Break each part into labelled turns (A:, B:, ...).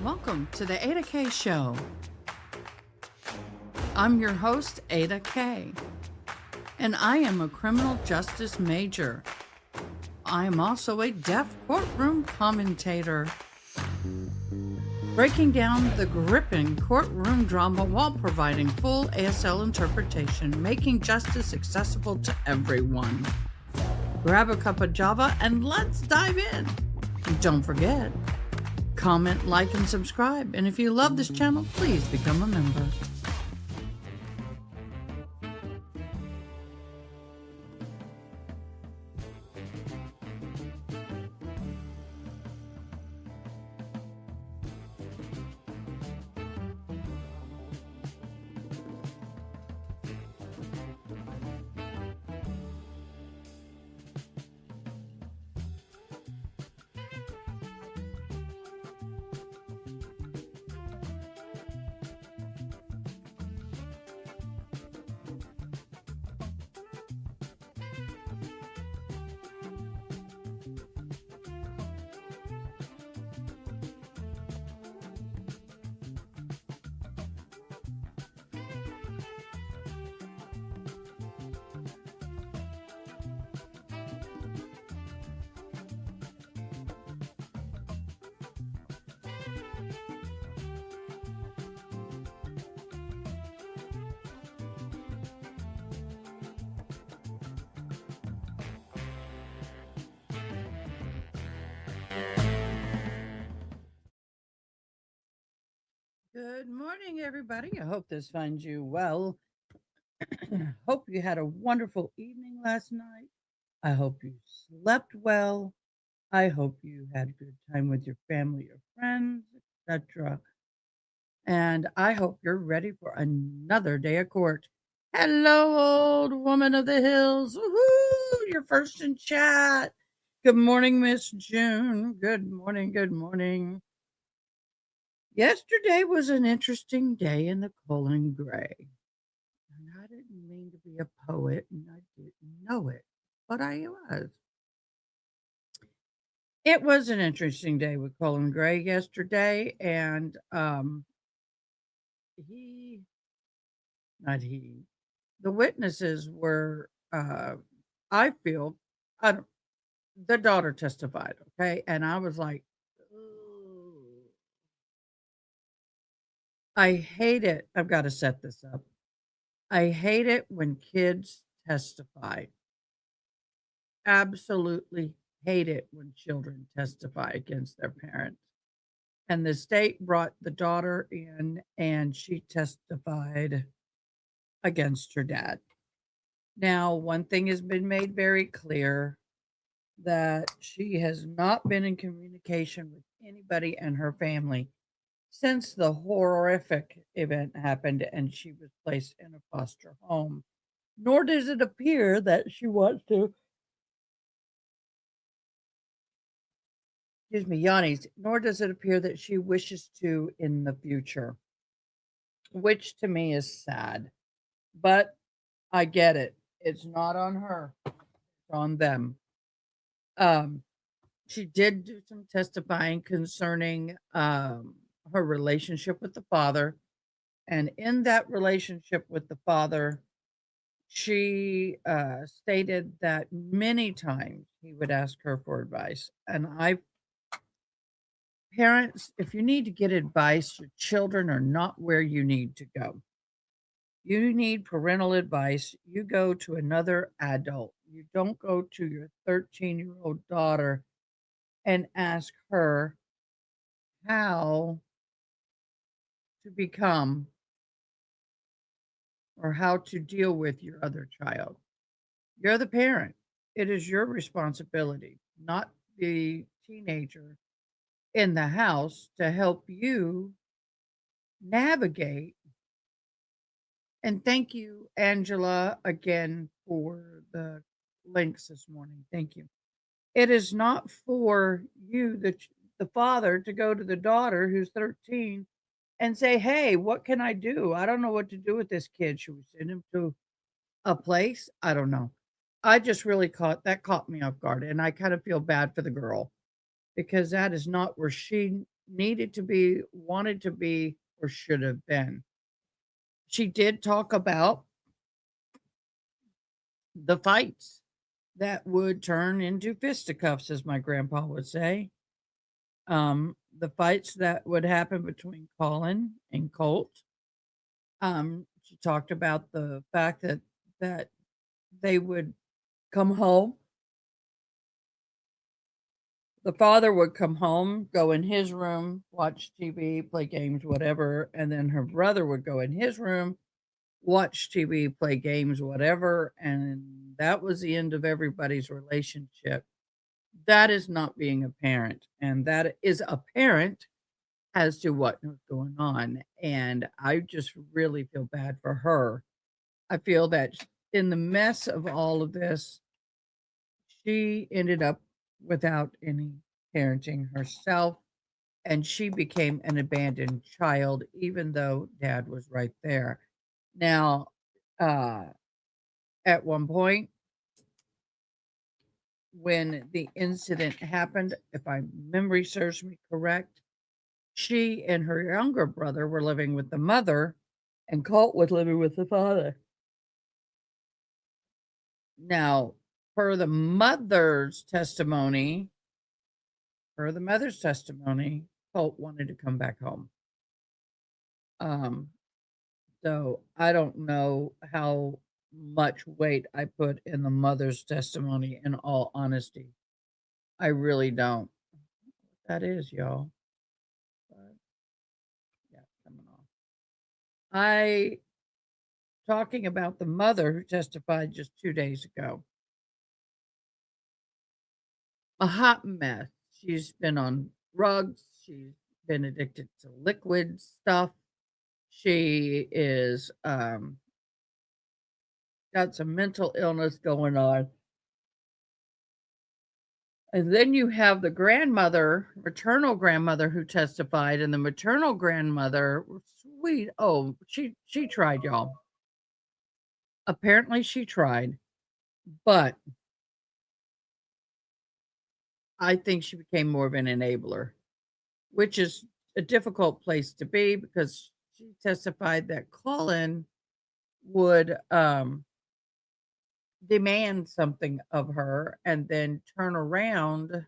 A: Welcome to the Ada K Show. I'm your host, Ada K, and I am a criminal justice major. I am also a deaf courtroom commentator, breaking down the gripping courtroom drama while providing full ASL interpretation, making justice accessible to everyone. Grab a cup of Java and let's dive in. And don't forget, comment, like, and subscribe. And if you love this channel, please become a member. Good morning, everybody. I hope this finds you well. Hope you had a wonderful evening last night. I hope you slept well. I hope you had a good time with your family or friends, etc. And I hope you're ready for another day of court. Hello, old woman of the hills. Woohoo! You're first in chat. Good morning, Miss June. Good morning. Good morning. Yesterday was an interesting day in the Colin Gray. And I didn't mean to be a poet, and I didn't know it, but I was. It was an interesting day with Colin Gray yesterday, and the witnesses were, I feel, the daughter testified, okay, and I was like, "Ooh." I hate it. I've got to set this up. I hate it when kids testify. Absolutely hate it when children testify against their parents. And the state brought the daughter in and she testified against her dad. Now, one thing has been made very clear that she has not been in communication with anybody and her family since the horrific event happened and she was placed in a foster home. Nor does it appear that she wants to, Yanni's, nor does it appear that she wishes to in the future, which to me is sad. But I get it. It's not on her, it's on them. She did do some testifying concerning her relationship with the father. And in that relationship with the father, she stated that many times he would ask her for advice. And parents, if you need to get advice, your children are not where you need to go. You need parental advice. You go to another adult. You don't go to your 13-year-old daughter and ask her how to become or how to deal with your other child. You're the parent. It is your responsibility, not the teenager in the house, to help you navigate. And thank you, Angela, again for the links this morning. Thank you. It is not for you, the father, to go to the daughter who's 13 and say, "Hey, what can I do? I don't know what to do with this kid. Should we send him to a place?" I don't know. I just really caught me off guard, and I kind of feel bad for the girl because that is not where she needed to be, wanted to be, or should have been. She did talk about the fights that would turn into fisticuffs, as my grandpa would say. The fights that would happen between Colin and Colt. She talked about the fact that they would come home. The father would come home, go in his room, watch TV, play games, whatever, and then her brother would go in his room, watch TV, play games, whatever, and that was the end of everybody's relationship. That is not being a parent, and that is apparent as to what was going on, and I just really feel bad for her. I feel that in the mess of all of this, she ended up without any parenting herself, and she became an abandoned child, even though dad was right there. Now, uh, at one point, when the incident happened, if my memory serves me correct, she and her younger brother were living with the mother, and Colt was living with the father. Now, per the mother's testimony, Colt wanted to come back home. Um, so I don't know how much weight I put in the mother's testimony, in all honesty. I really don't. That is, y'all. But yeah, coming off. I talking about the mother who testified just 2 days ago. A hot mess. She's been on drugs. She's been addicted to liquid stuff. She is got some mental illness going on. And then you have the grandmother, maternal grandmother who testified, and the maternal grandmother, sweet. Oh, she tried, y'all. Apparently she tried, but I think she became more of an enabler, which is a difficult place to be because she testified that Colin would demand something of her and then turn around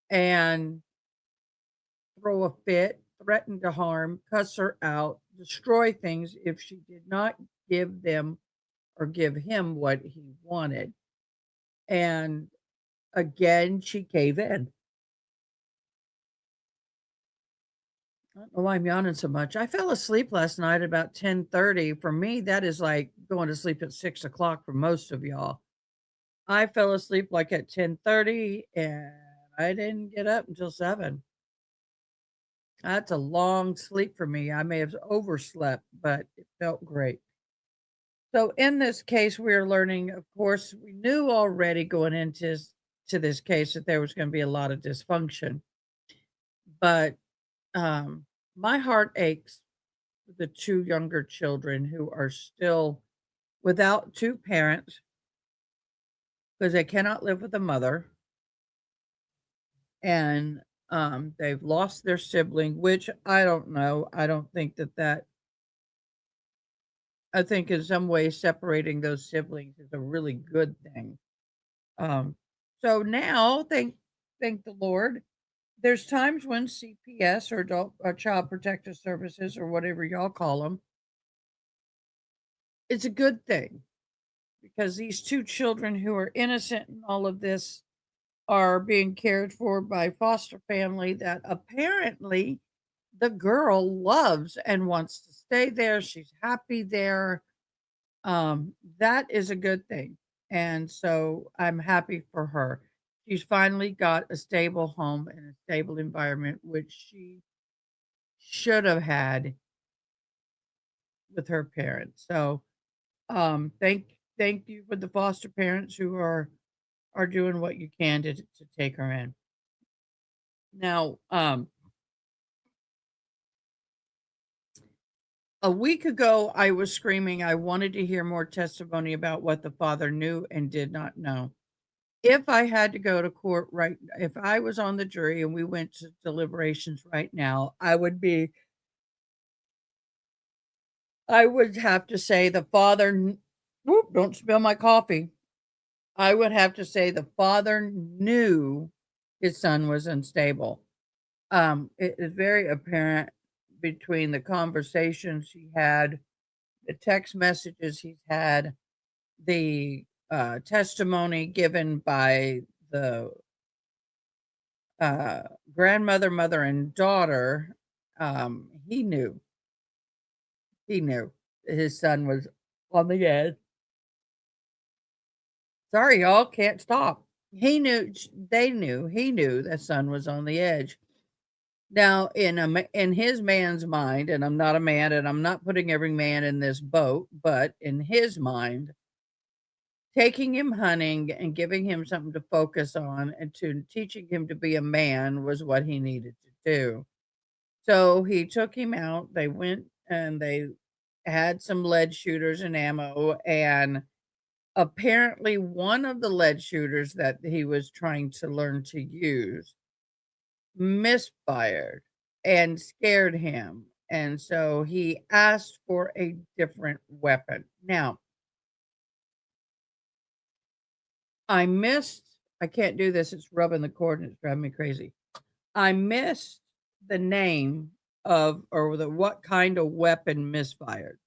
A: and throw a fit, threaten to harm, cuss her out, destroy things if she did not give them or give him what he wanted. And again, she gave in. I don't know why I'm yawning so much. I fell asleep last night at about 10:30. For me, that is like going to sleep at 6 o'clock for most of y'all. I fell asleep like at 10:30 and I didn't get up until 7. That's a long sleep for me. I may have overslept, but it felt great. So in this case, we're learning, of course, we knew already going into to this case that there was going to be a lot of dysfunction, but um, my heart aches for the two younger children who are still without two parents because they cannot live with a mother, and they've lost their sibling, which I don't know. I don't think that I think in some ways separating those siblings is a really good thing. Um, so now, thank the Lord. There's times when CPS or adult child protective services or whatever y'all call them, it's a good thing because these two children who are innocent in all of this are being cared for by foster family that apparently the girl loves and wants to stay there. She's happy there. That is a good thing. And so I'm happy for her. She's finally got a stable home and a stable environment, which she should have had with her parents. So thank you for the foster parents who are doing what you can to take her in. Now, a week ago I was screaming I wanted to hear more testimony about what the father knew and did not know. If I had to go to court if I was on the jury and we went to deliberations right now, I would have to say the father whoop, don't spill my coffee. I would have to say the father knew his son was unstable. It is very apparent between the conversations he had, the text messages he's had, the testimony given by the uh, grandmother, mother, and daughter. He knew. He knew his son was on the edge. Sorry, y'all, can't stop. He knew. They knew. He knew that son was on the edge. Now, in his man's mind, and I'm not a man, and I'm not putting every man in this boat, but in his mind, taking him hunting and giving him something to focus on and to teaching him to be a man was what he needed to do. So he took him out. They went and they had some lead shooters and ammo. And apparently, one of the lead shooters that he was trying to learn to use misfired and scared him. And so he asked for a different weapon. Now, I can't do this. It's rubbing the cord and it's driving me crazy. I missed the name of or the what kind of weapon misfired.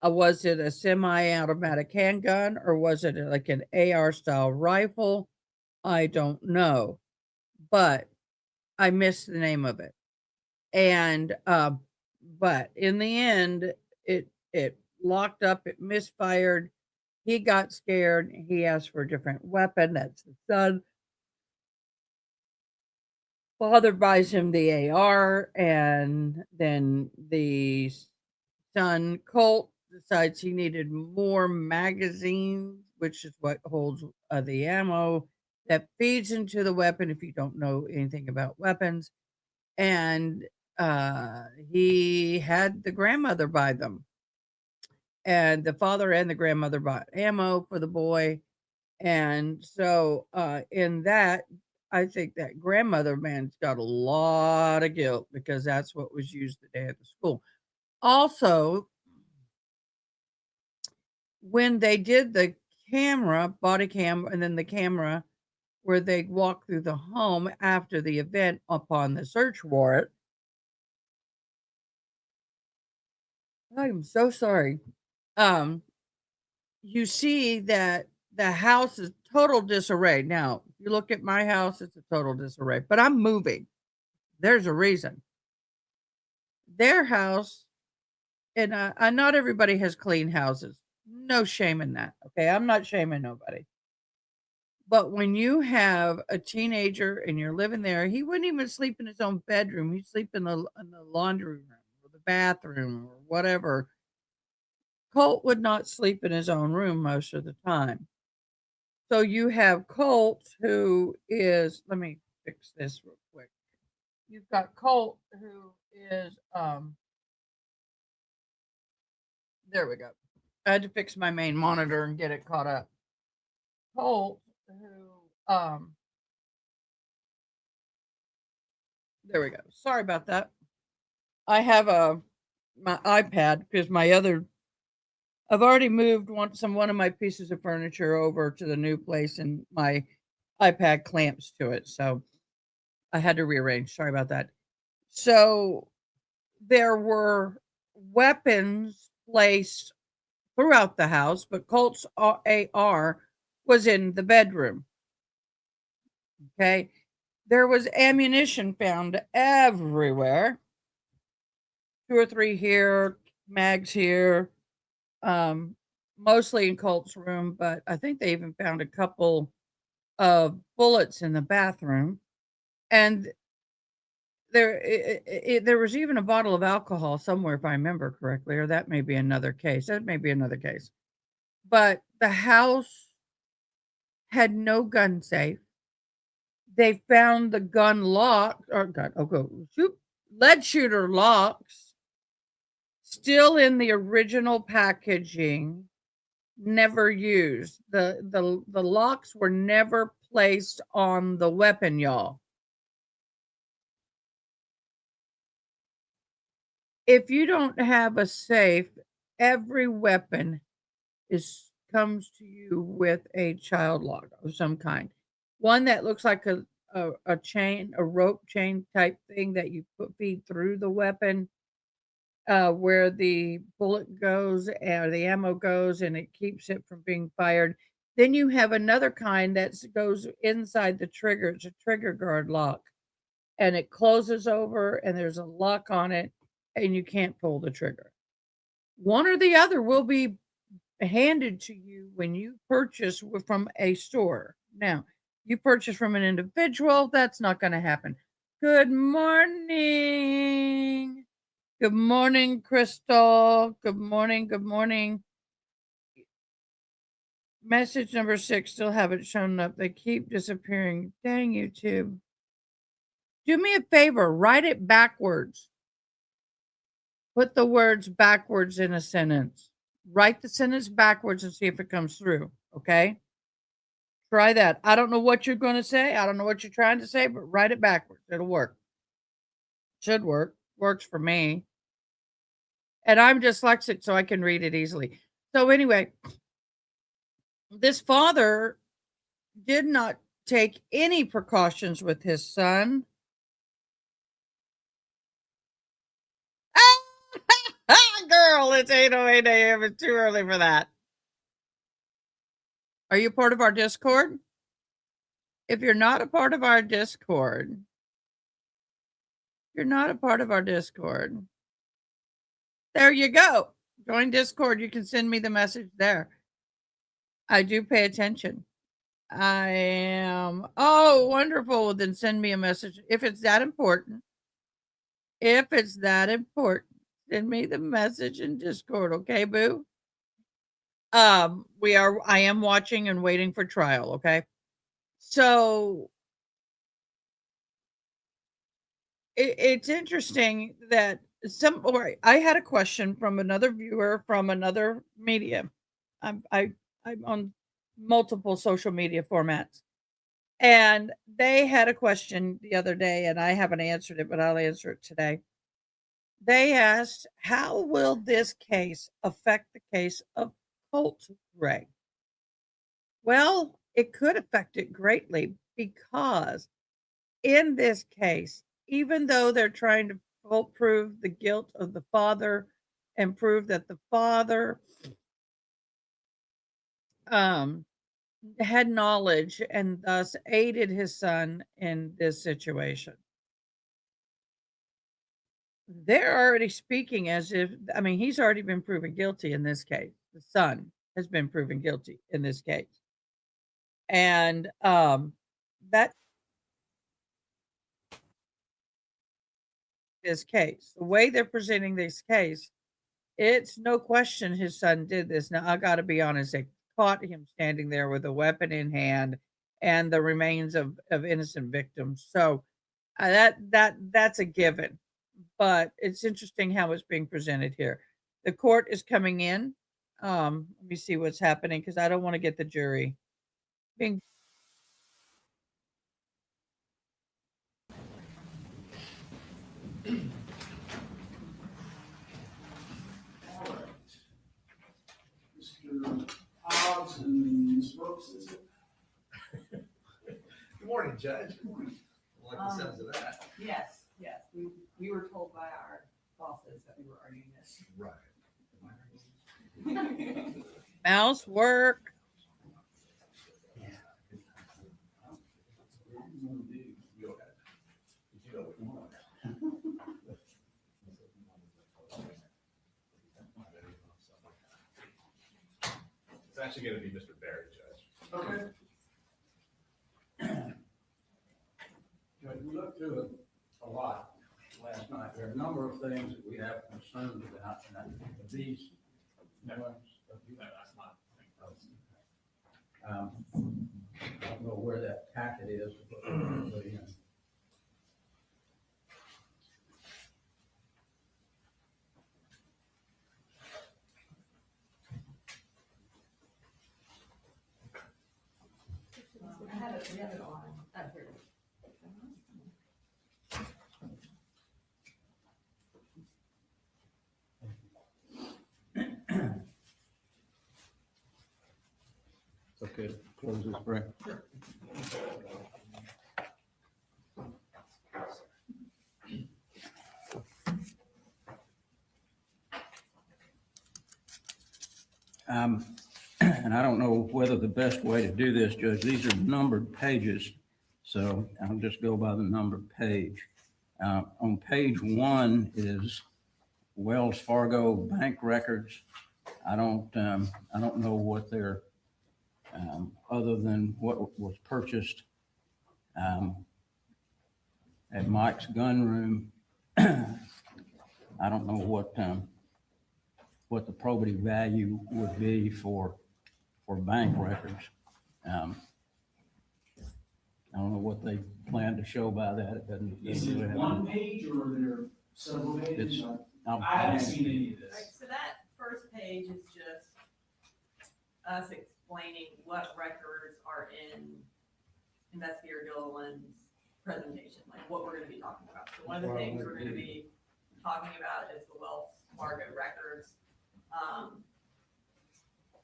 A: Was it a semi-automatic handgun or was it like an AR style rifle? I don't know, but I missed the name of it. And but in the end, it locked up. It misfired. He got scared. He asked for a different weapon. That's the son. Father buys him the AR, and then the son, Colt, decides he needed more magazines, which is what holds the ammo that feeds into the weapon if you don't know anything about weapons. And he had the grandmother buy them. And the father and the grandmother bought ammo for the boy. And so in that, I think that grandmother man's got a lot of guilt because that's what was used the day at the school. Also, when they did the camera, body cam, and then the camera where they walked through the home after the event upon the search warrant, I'm so sorry. Um, you see that the house is total disarray. Now, if you look at my house, it's a total disarray, but I'm moving. There's a reason. Their house, and not everybody has clean houses. No shame in that. Okay. I'm not shaming nobody. But when you have a teenager and you're living there, he wouldn't even sleep in his own bedroom. He'd sleep in the laundry room or the bathroom or whatever. Colt would not sleep in his own room most of the time. So you have Colt who is, let me fix this real quick. You've got Colt who is, there we go. I had to fix my main monitor and get it caught up. Colt who, there we go. Sorry about that. I have my iPad because I've already moved one of my pieces of furniture over to the new place and my iPad clamps to it. So I had to rearrange. Sorry about that. So there were weapons placed throughout the house, but Colt's AR was in the bedroom. Okay. There was ammunition found everywhere. 2 or 3 here, mags here, mostly in Colt's room, but I think they even found a couple of bullets in the bathroom. And there was even a bottle of alcohol somewhere, if I remember correctly, or that may be another case. That may be another case. But the house had no gun safe. They found the gun lock or gun, oh, go shoot, lead shooter locks still in the original packaging never used. The locks were never placed on the weapon, y'all. If you don't have a safe, every weapon is comes to you with a child lock of some kind. One that looks like a chain, a rope chain type thing that you feed through the weapon, where the bullet goes or the ammo goes and it keeps it from being fired. Then you have another kind that goes inside the trigger. It's a trigger guard lock and it closes over and there's a lock on it and you can't pull the trigger. One or the other will be handed to you when you purchase from a store. Now, you purchase from an individual, that's not going to happen. Good morning. Good morning, Crystal. Good morning. Good morning. Message number 6 still haven't shown up. They keep disappearing. Dang, YouTube. Do me a favor, write it backwards. Put the words backwards in a sentence. Write the sentence backwards and see if it comes through. Okay? Try that. I don't know what you're going to say. I don't know what you're trying to say, but write it backwards. It'll work. Should work. Works for me. And I'm dyslexic, so I can read it easily. So, anyway, this father did not take any precautions with his son. Girl, it's 8:08 a.m. It's too early for that. Are you part of our Discord? If you're not a part of our Discord, you're not a part of our Discord. There you go. Join Discord. You can send me the message there. I do pay attention. I am. Oh, wonderful. Then send me a message if it's that important. If it's that important, send me the message in Discord, okay, boo? I am watching and waiting for trial, okay? So it's interesting that I had a question from another viewer from another media. I'm on multiple social media formats. And they had a question the other day, and I haven't answered it, but I'll answer it today. They asked, how will this case affect the case of Colin Gray? Well, it could affect it greatly because in this case, even though they're trying to prove the guilt of the father and prove that the father had knowledge and thus aided his son in this situation. They're already speaking as if, I mean, he's already been proven guilty in this case. The son has been proven guilty in this case. And that this case, the way they're presenting this case, it's no question his son did this. Now, I got to be honest, they caught him standing there with a weapon in hand and the remains of innocent victims. So that's a given. But it's interesting how it's being presented here. The court is coming in. Let me see what's happening because I don't want to get the jury being.
B: Mr. Hobbs and Ms. Brooks, is it?
C: Good morning, Judge. Good morning. I like the sounds of that.
D: Yes. We were told by our bosses that we were arguing this.
C: Right.
A: Mouse work.
C: Go ahead. Did you know what you want? It's actually going to be Mr. Barry, Judge.
B: Okay. Judge, we looked through it a lot last night. There are a number of things that we have concerns about, and these.
C: That's not.
B: I don't know where that packet is, but in.
D: We have it on, here.
B: It's okay to close this break. And I don't know whether the best way to do this, Judge, these are numbered pages, so I'll just go by the numbered page. On page 1 is Wells Fargo bank records. I don't know what they're, other than what was purchased at Mike's gun room. I don't know what the probative value would be for bank records. I don't know what they plan to show by that. It doesn't.
E: Is it one page or are there several pages? I haven't seen any of
D: Right,
E: this.
D: so that first page is just us explaining what records are in Investigator Gilliland's presentation, like what we're gonna be talking about. So one of the things we're gonna be talking about is the Wells Fargo records.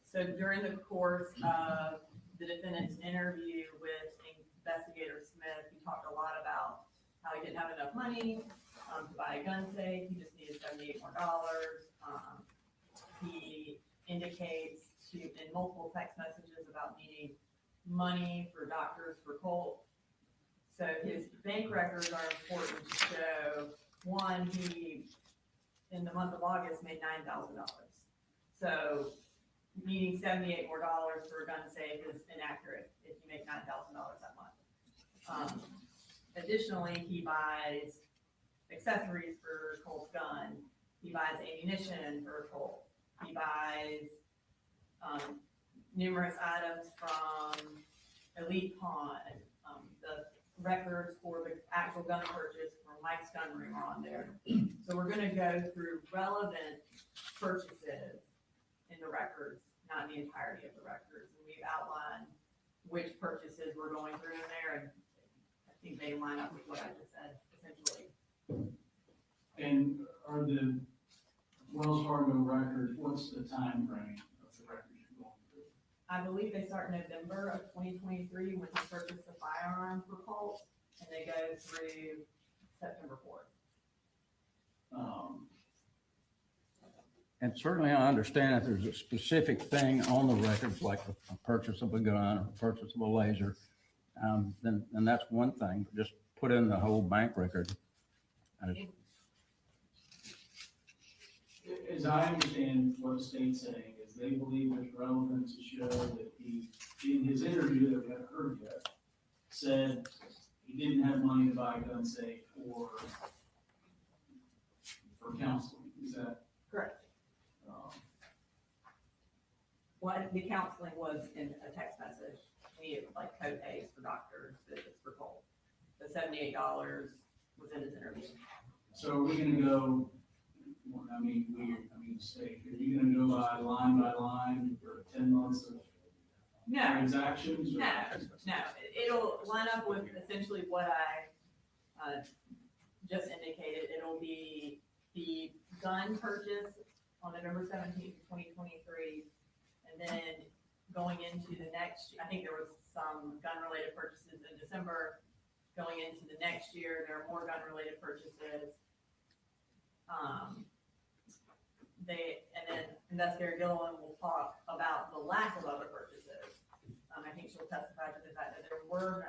D: So during the course of the defendant's interview with Investigator Smith, he talked a lot about how he didn't have enough money to buy a gun safe. He just needed $78 more. He indicates in multiple text messages about needing money for doctors for Colt. So his bank records are important to show. One, he, in the month of August, made $9,000. So needing $78 more for a gun safe is inaccurate if you make $9,000 that month. Additionally, he buys accessories for Colt's gun. He buys ammunition for Colt. He buys numerous items from Elite Pawn. The records for the actual gun purchase from Mike's gun room are on there. So we're gonna go through relevant purchases in the records, not the entirety of the records. And we've outlined which purchases we're going through in there, and I think they line up with what I just said, essentially.
E: And are the Wells Fargo records, what's the time frame of the records you're going through?
D: I believe they start November of 2023 when he purchased the firearm for Colt, and they go through September 4th.
B: And certainly I understand if there's a specific thing on the records, like a purchase of a gun or a purchase of a laser, then that's one thing. But just put in the whole bank record.
E: As I understand what the state's saying is they believe it's relevant to show that he, in his interview that we haven't heard yet, said he didn't have money to buy a gun safe or for counseling. Is that?
D: Correct. What the counseling was in a text message, we had like co-pays for doctors, visits for Colt. The $78 was in his interview.
E: So are we gonna go, state, are you gonna go by line for 10 months of
D: No,
E: transactions? Or-
D: no, it'll line up with essentially what I just indicated. It'll be the gun purchase on November 17th, 2023, and then going into the next, I think there was some gun-related purchases in December. Going into the next year, there are more gun-related purchases. And then Investigator Gilliland will talk about the lack of other purchases. I think she'll testify to the fact that there were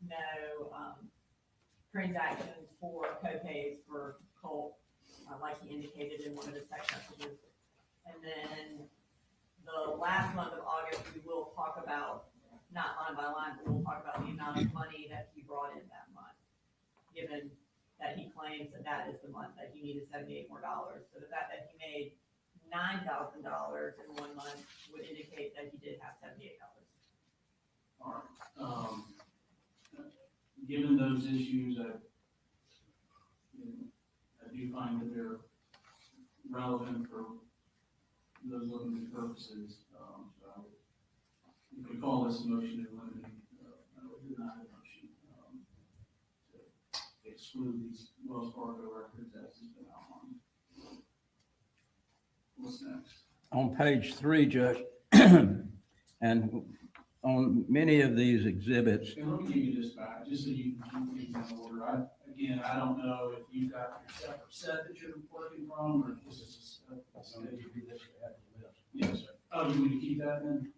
D: no transactions for co-pays for Colt, like he indicated in one of his text messages. And then the last month of August, we will talk about, not line by line, but we'll talk about the amount of money that he brought in that month, given that he claims that that is the month that he needed $78 more. So the fact that he made $9,000 in 1 month would indicate that he did have $78.
E: All right. Given those issues, I do find that they're relevant for those limited purposes. So we could call this a motion to eliminate exclude these Wells Fargo records as has been outlined. What's next?
B: On page 3, Judge, and on many of these exhibits,
E: And let me give you this back, just so you can keep things in order. I don't know if you've got your separate set that you're working from, or if this is a. Yes, sir. Oh, you want me to keep that then?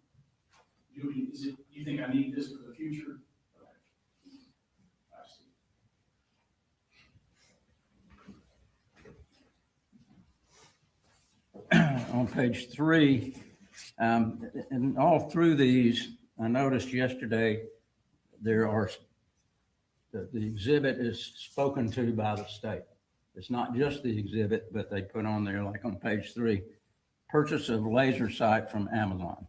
E: You think I need this for the future? Okay. I see.
B: on page 3, and all through these, I noticed yesterday, there are, the exhibit is spoken to by the state. It's not just the exhibit, but they put on there, like on page 3, purchase of laser sight from Amazon.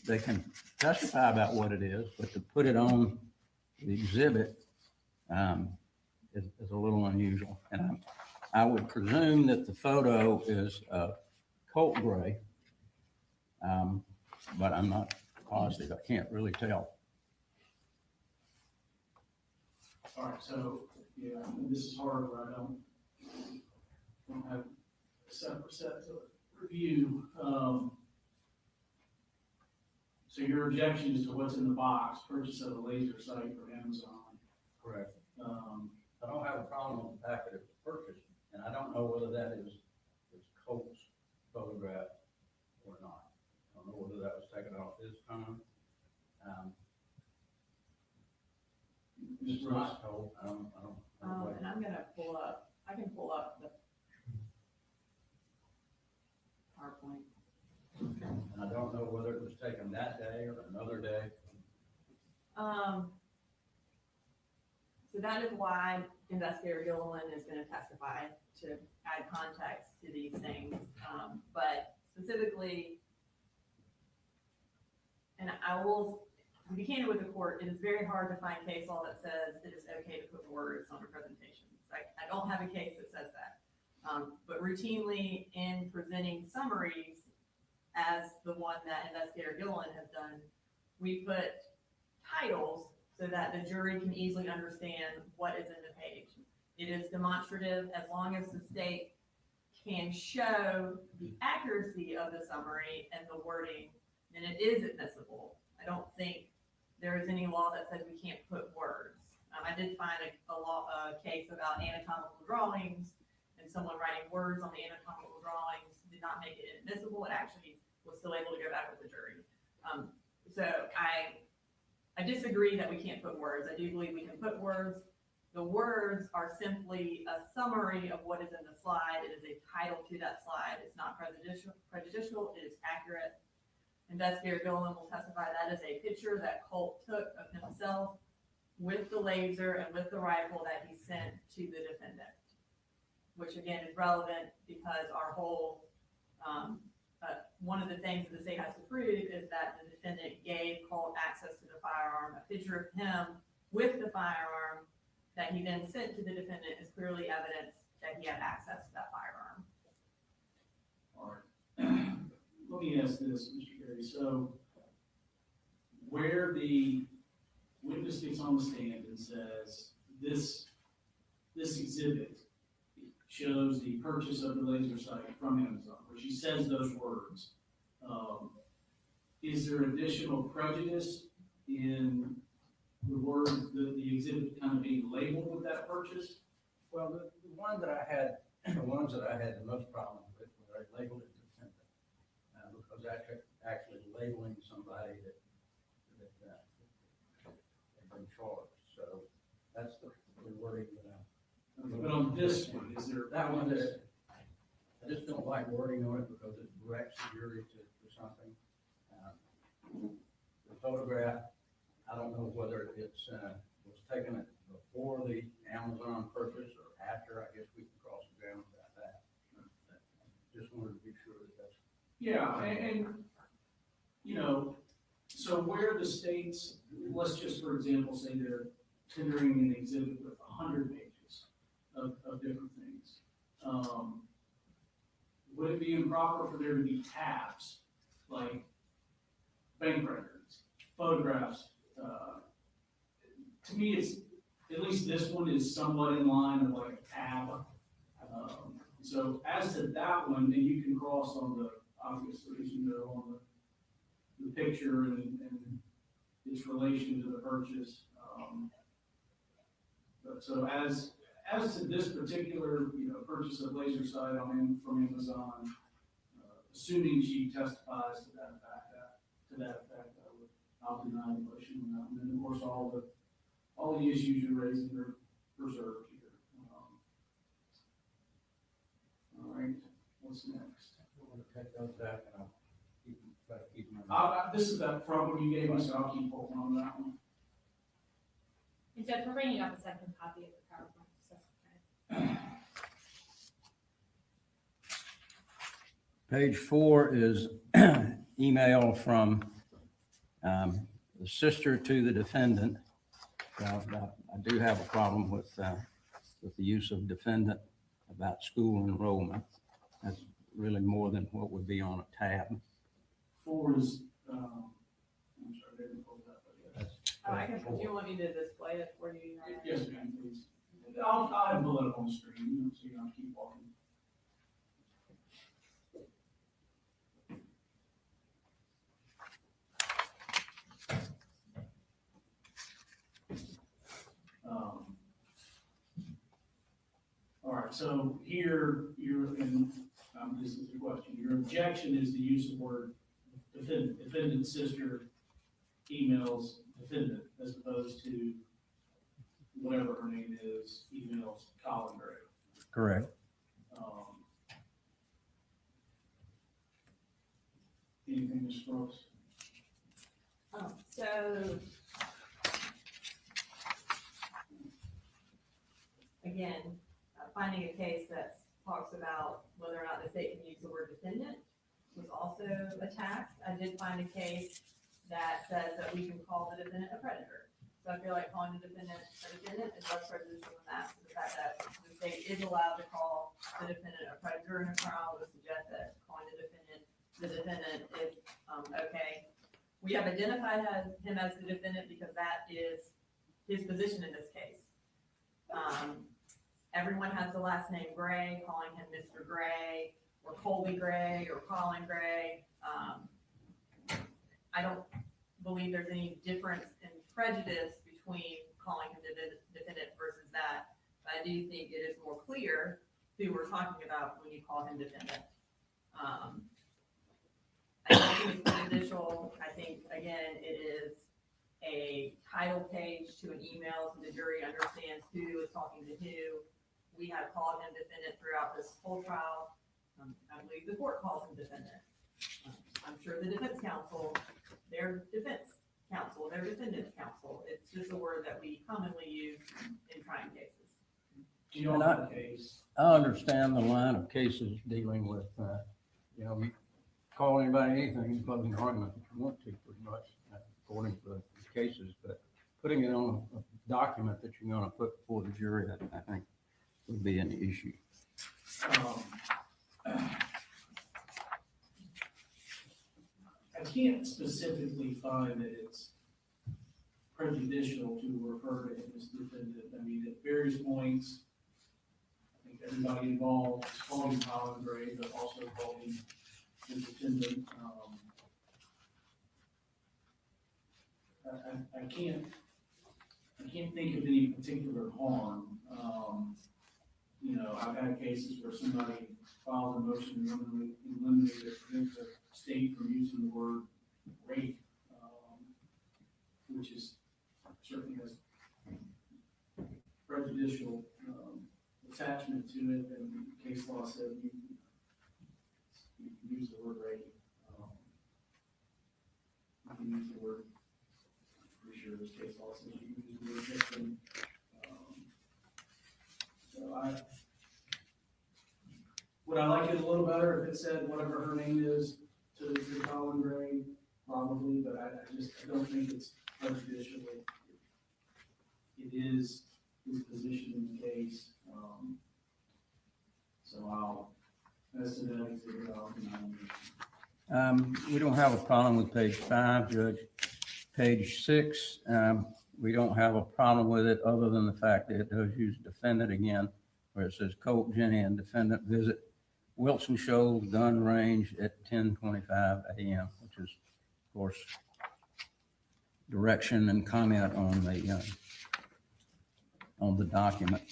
B: They can testify about what it is, but to put it on the exhibit is a little unusual. And I would presume that the photo is Colin Gray, but I'm not positive. I can't really tell.
E: All right, so, yeah, this is hard, where I don't have a separate set to review. So your objection is to what's in the box, purchase of a laser sight from Amazon.
B: Correct. I don't have a problem with the fact that it was purchased, and I don't know whether that is Colt's photograph or not. I don't know whether that was taken off his phone. It's not Colt. I don't
D: And I'm gonna pull up, I can pull up the PowerPoint.
B: and I don't know whether it was taken that day or another day.
D: So that is why Investigator Gilliland is gonna testify to add context to these things. But specifically, and I will be candid with the court, it is very hard to find case law that says it is okay to put words on a presentation. Like, I don't have a case that says that. But routinely in presenting summaries, as the one that Investigator Gilliland has done, we put titles so that the jury can easily understand what is in the page. It is demonstrative as long as the state can show the accuracy of the summary and the wording, then it is admissible. I don't think there is any law that says we can't put words. I did find a case about anatomical drawings, and someone writing words on the anatomical drawings did not make it admissible. It actually was still able to go back with the jury. So I disagree that we can't put words. I do believe we can put words. The words are simply a summary of what is in the slide. It is a title to that slide. It's not prejudicial. It is accurate. Investigator Gilliland will testify that is a picture that Colt took of himself with the laser and with the rifle that he sent to the defendant, which again is relevant because our whole, one of the things that the state has to prove is that the defendant gave Colt access to the firearm. A picture of him with the firearm that he then sent to the defendant is clearly evidence that he had access to that firearm.
E: All right. Let me ask this, Mr. Gary. So where the witness gets on the stand and says, this exhibit shows the purchase of the laser sight from Amazon, where she says those words, is there additional prejudice in the word, the exhibit kind of being labeled with that purchase?
B: Well, the ones that I had the most problems with were they labeled it defendant, because actually labeling somebody that had been charged. So that's the wording that
E: But on this one, is there?
B: that one that I just don't like wording on it because it directs the jury to something. The photograph, I don't know whether it's was taken before the Amazon purchase or after. I guess we can cross examine about that. Just wanted to be sure that that's.
E: Yeah, and you know, so where the states, let's just for example say they're tendering an exhibit with 100 pages of different things. Would it be improper for there to be tabs like bank records, photographs? To me, at least this one is somewhat in line of like a tab. So as to that one, and you can cross on the, obviously, as you know, on the picture and its relation to the purchase. But so as to this particular, purchase of laser sight from Amazon, assuming she testifies to that effect, I'll deny the motion on that. And then, of course, all the issues you're raising are preserved here. All right, what's next?
B: We're gonna take those back and I'll try to keep them.
E: This is that front one you gave me, so I'll keep holding on to that one.
F: And Judge, we're bringing up a second copy of the PowerPoint. So that's okay.
B: Page 4 is email from the sister to the defendant. I do have a problem with the use of defendant about school enrollment. That's really more than what would be on a tab.
E: 4 is, I'm sorry, I didn't pull that, but yeah.
D: Do you want me to display it for you?
E: Yes, ma'am, please. I'll have bullet up on the screen, so you don't have to keep walking. All right, so here, this is the question. Your objection is the use of word defendant sister emails defendant, as opposed to whatever her name is, emails Colin Gray.
B: Correct.
E: Anything, Ms. Brooks?
D: So, again, finding a case that talks about whether or not the state can use the word defendant was also attacked. I did find a case that says that we can call the defendant a predator. So I feel like calling the defendant is less prejudicial than that. The fact that the state is allowed to call the defendant a predator in a trial would suggest that calling the defendant is okay. We have identified him as the defendant because that is his position in this case. Everyone has the last name Gray, calling him Mr. Gray, or Colby Gray, or Colin Gray. I don't believe there's any difference in prejudice between calling him defendant versus that. But I do think it is more clear who we're talking about when you call him defendant. I don't think it's prejudicial. I think, again, it is a title page to an email so the jury understands who is talking to who. We have called him defendant throughout this whole trial. I believe the court calls him defendant. I'm sure the defense counsel, their defense counsel, their defendant's counsel, it's just a word that we commonly use in trying cases.
E: Do you know the case?
B: I understand the line of cases dealing with, you call anybody anything in closing argument if you want to, pretty much, according to the cases, but putting it on a document that you're going to put before the jury, I think would be an issue.
E: I can't specifically find that it's prejudicial to refer to him as defendant. I mean, at various points, I think everybody involved is calling Colin Gray, but also calling the defendant. I can't think of any particular harm. I've had cases where somebody filed a motion to eliminate or prevent the state from using the word rape, which is certainly has prejudicial attachment to it, and case law said you can use the word rape. You can use the word, I'm pretty sure this case law says you can use the word victim. Would I like it a little better if it said whatever her name is to Colin Gray? Probably, but I don't think it's prejudicial. It is his position in the case. So that's the next
B: We don't have a problem with page 5, Judge. Page 6, we don't have a problem with it other than the fact that it does use defendant again, where it says Colt, Jenny, and defendant visit Wilson Shoals gun range at 10:25 a.m., which is, of course, direction and comment on the document.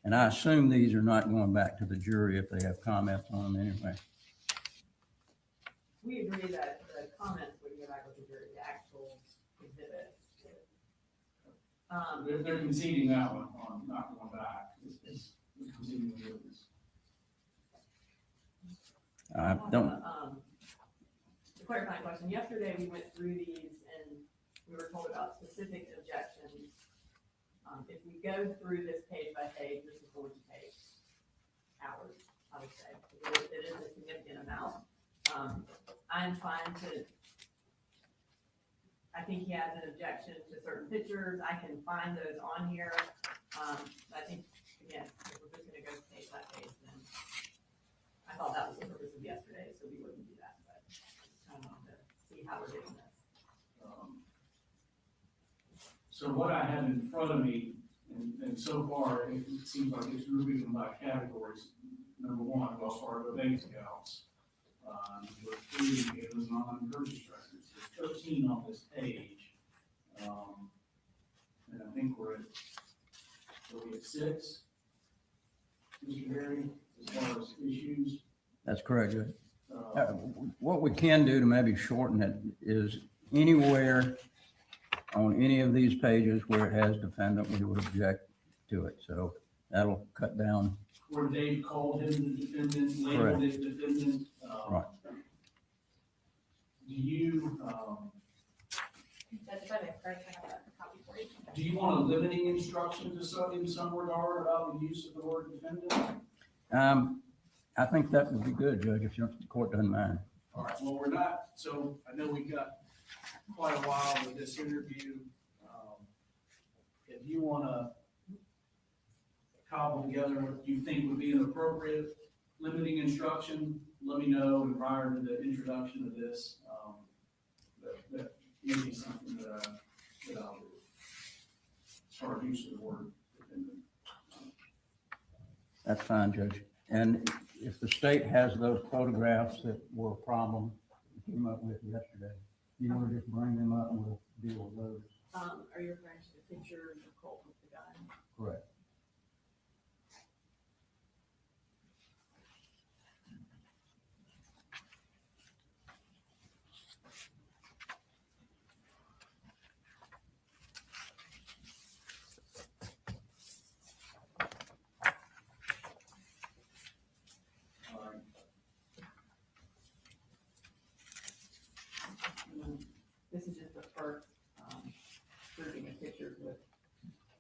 B: And I assume these are not going back to the jury if they have comments on them anyway.
D: We agree that the comments would go back with the jury, the actual exhibit.
E: They're conceding that one on not going back. It's conceding the witness.
B: I don't,
D: The clarifying question, yesterday we went through these and we were told about specific objections. If we go through this page by page, this is going to take hours, I would say. It is a significant amount. I'm fine to, I think he has an objection to certain pictures. I can find those on here. I think, again, if we're just gonna go page by page, then I thought that was the purpose of yesterday, so we wouldn't do that, but I don't know, to see how we're doing this.
E: So what I have in front of me, and so far, it seems like it's grouping them by categories. Number one, Wells Fargo bank accounts. Number three, Amazon purchase records. There's 13 on this page. And I think we're at 6. Mr. Berry, as far as issues.
B: that's correct, Judge. What we can do to maybe shorten it is anywhere on any of these pages where it has defendant, we would object to it. So that'll cut down.
E: Where Dave called him the defendant, labeled it defendant.
B: Right.
E: Do you,
F: That's probably a first, I have that copy for you.
E: do you want a limiting instruction to some, in some regard about the use of the word defendant?
B: I think that would be good, Judge, if the court doesn't mind.
E: All right, well, we're not, so I know we've got quite a while with this interview. If you want to cobble together what you think would be an appropriate limiting instruction, let me know, and prior to the introduction of this, that may be something that I'll do. As far as use of the word defendant.
B: That's fine, Judge. And if the state has those photographs that were a problem, we came up with yesterday, you want to just bring them up and we'll deal with those.
D: Are you referring to the picture of Colt with the gun?
B: Correct.
E: All right.
D: This is just the first, grouping of pictures with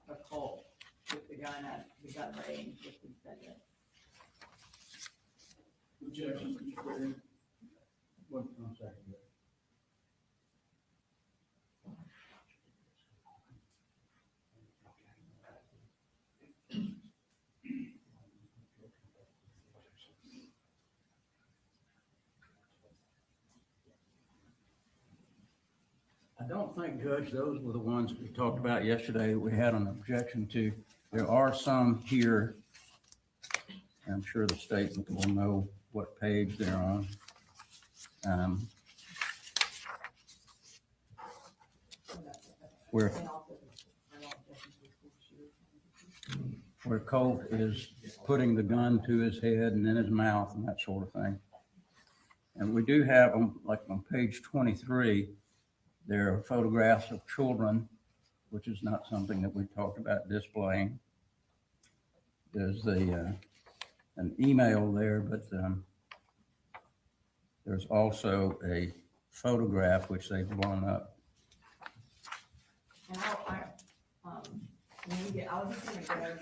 D: a Colt with the gun at the gun range with the defendant.
E: Objection, Mr. Berry.
B: One second. I don't think, Judge, those were the ones we talked about yesterday, we had an objection to. There are some here. I'm sure the state will know what page they're on. Where Colt is putting the gun to his head and in his mouth and that sort of thing. And we do have, like on page 23, there are photographs of children, which is not something that we talked about displaying. There's an email there, but there's also a photograph which they've blown up.
D: And I was just gonna go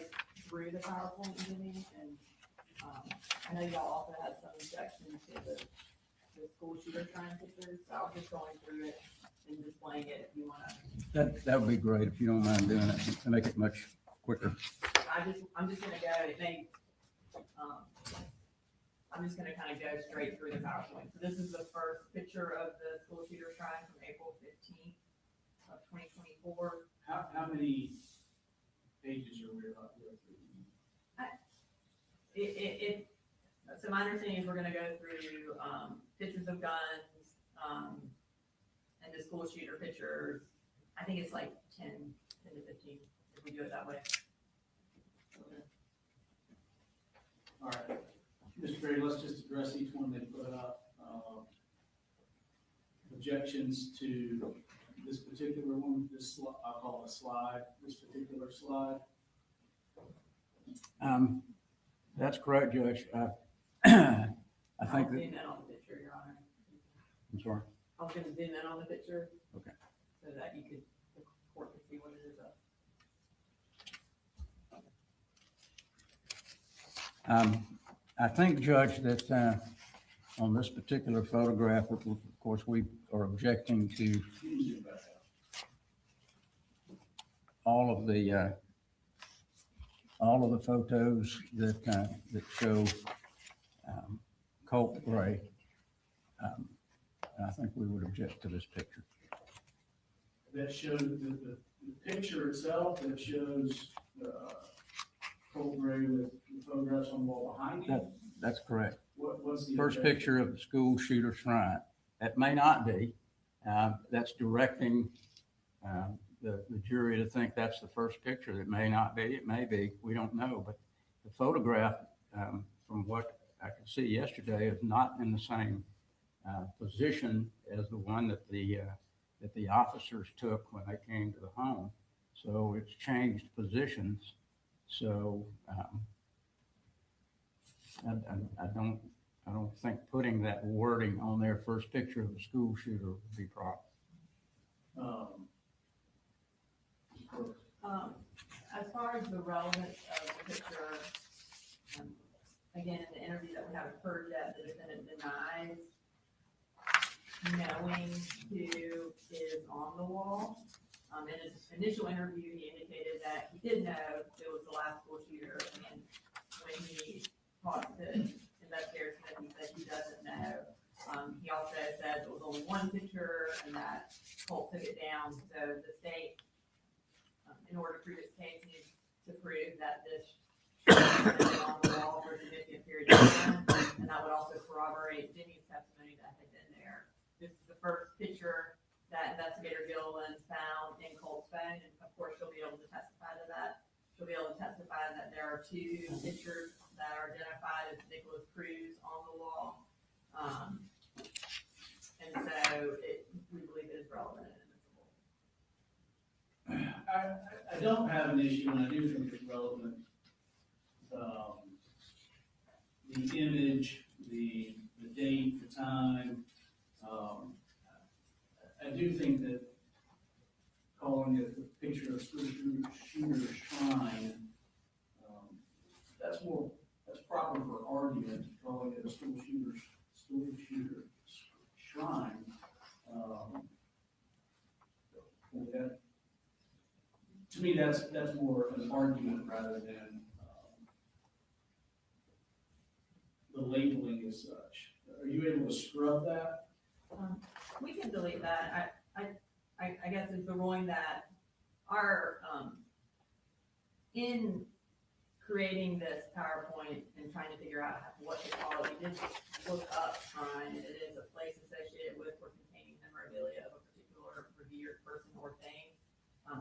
D: through the PowerPoint meeting and, I know y'all also had some objections to the school shooter trying pictures, so I was just going through it and displaying it if you wanna.
B: That would be great if you don't mind doing it to make it much quicker.
D: I'm just gonna go, it may, I'm just gonna kind of go straight through the PowerPoint. So this is the first picture of the school shooter trial from April 15th of 2024.
E: How many pages are we about to go through?
D: So my understanding is we're gonna go through, pictures of guns, and the school shooter pictures. I think it's like 10 to 15, if we do it that way.
E: All right, Mr. Berry, let's just address each one they put up. Objections to this particular one, I'll call it a slide, this particular slide.
B: That's correct, Judge. I
D: I'll
B: think
D: zoom
B: that,
D: in on the picture, Your Honor.
B: I'm sorry.
D: I was gonna zoom in on the picture.
B: Okay.
D: So that you could, the court could see what it is up.
B: I think, Judge, that on this particular photograph, of course, we are objecting to all of the photos that show Colin Gray. I think we would object to this picture.
E: That shows the picture itself, that shows Colin Gray with the photographs on the wall behind you.
B: That's correct.
E: What's the
B: First
E: objection?
B: picture of the school shooter shrine. That may not be. That's directing the jury to think that's the first picture. It may not be. It may be. We don't know. But the photograph, from what I could see yesterday, is not in the same position as the one that the officers took when they came to the home. So it's changed positions. So I don't think putting that wording on their first picture of the school shooter would be proper.
D: As far as the relevance of the picture, again, in the interview that we haven't heard yet, the defendant denies knowing who is on the wall. In his initial interview, he indicated that he did know it was the last school shooter, and when he talked to investigators, he said he doesn't know. He also said there was only one picture and that Colt took it down. So the state, in order to prove its case, needs to prove that this has been on the wall for a significant period of time, and that would also corroborate Jimmy's testimony that had been there. This is the first picture that investigator Gilliland found in Colt's phone, and of course she'll be able to testify to that. She'll be able to testify that there are two pictures that are identified as Nicholas Cruz on the wall. And so we believe it is relevant and admissible.
E: I don't have an issue, and I do think it's relevant. The image, the date, the time. I do think that calling it the picture of school shooter's shrine, that's proper for argument. Calling it a school shooter's shrine. To me, that's more an argument rather than the labeling as such. Are you able to scrub that?
D: We can delete that. I guess it's the ruling that our, in creating this PowerPoint and trying to figure out what to call it, we did look up shrine, and it is a place associated with or containing memorabilia of a particular revered person or thing.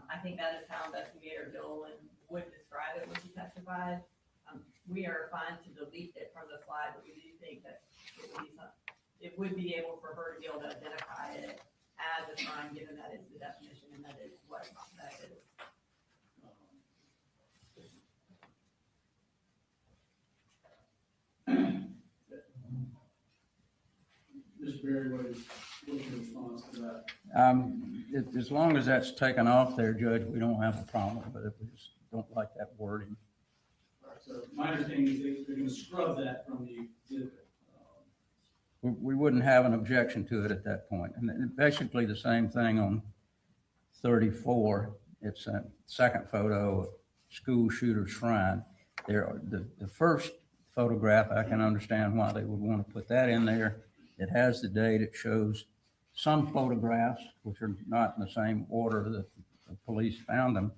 D: I think that is how investigator Gilliland would describe it when she testified. We are fine to delete it from the slide, but we do think that it would be able for her to be able to identify it as a shrine, given that it's the definition and that is what that is.
E: Mr. Berry, what's your response to that?
B: As long as that's taken off there, Judge, we don't have a problem with it. We just don't like that wording.
E: All right, so my understanding is they're gonna scrub that from the exhibit.
B: We wouldn't have an objection to it at that point. And basically the same thing on 34. It's a second photo of school shooter shrine. The first photograph, I can understand why they would want to put that in there. It has the date. It shows some photographs, which are not in the same order that the police found them.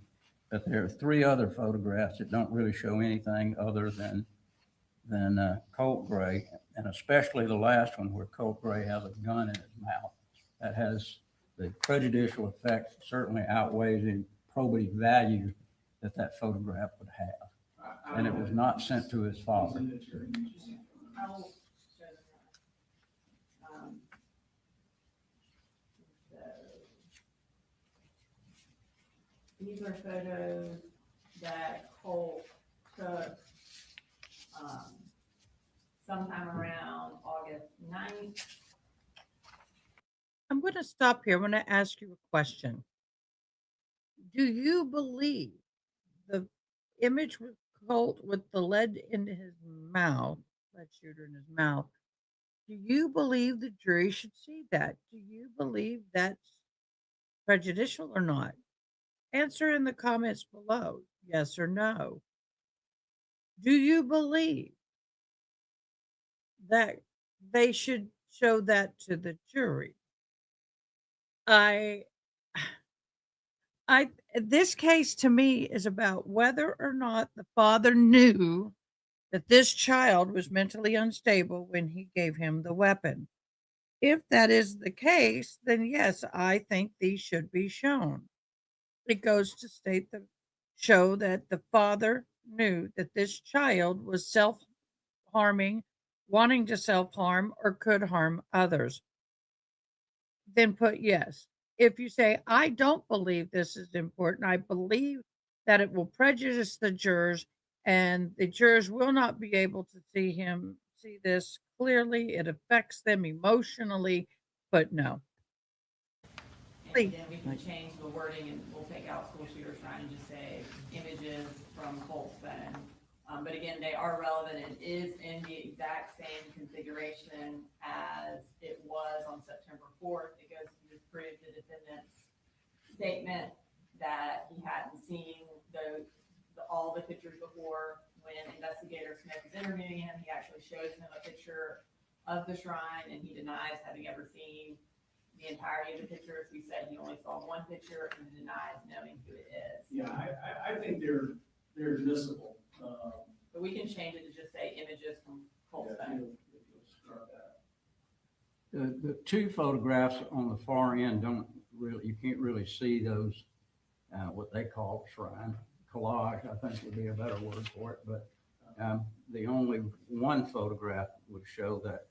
B: But there are 3 other photographs that don't really show anything other than Colt Gray, and especially the last one where Colt Gray has a gun in his mouth. That has the prejudicial effect certainly outweighs the probative value that that photograph would have. And it was not sent to his father.
D: I will show them that. So these are photos that Colt took sometime around August 9th.
A: I'm going to stop here. I'm going to ask you a question. Do you believe the image with Colt with the lead in his mouth, lead shooter in his mouth, do you believe the jury should see that? Do you believe that's prejudicial or not? Answer in the comments below, yes or no. Do you believe that they should show that to the jury? This case to me is about whether or not the father knew that this child was mentally unstable when he gave him the weapon. If that is the case, then yes, I think these should be shown. It goes to show that the father knew that this child was self-harming, wanting to self-harm, or could harm others. Then put yes. If you say, I don't believe this is important, I believe that it will prejudice the jurors and the jurors will not be able to see this clearly, it affects them emotionally, but no.
D: And
A: Please.
D: then we can change the wording and we'll take out school shooter shrine and just say images from Colt's phone. But again, they are relevant. It is in the exact same configuration as it was on September 4th. It goes to disprove the defendant's statement that he hadn't seen all the pictures before. When investigator Smith is interviewing him, he actually shows him a picture of the shrine and he denies having ever seen the entirety of the pictures. We said he only saw one picture and denies knowing who it is.
E: Yeah, I think they're admissible.
D: But we can change it to just say images from Colt's
E: Yeah,
D: phone.
E: if you'll start that.
B: The 2 photographs on the far end you can't really see those, what they call shrine. Collage, I think would be a better word for it, but the only one photograph would show that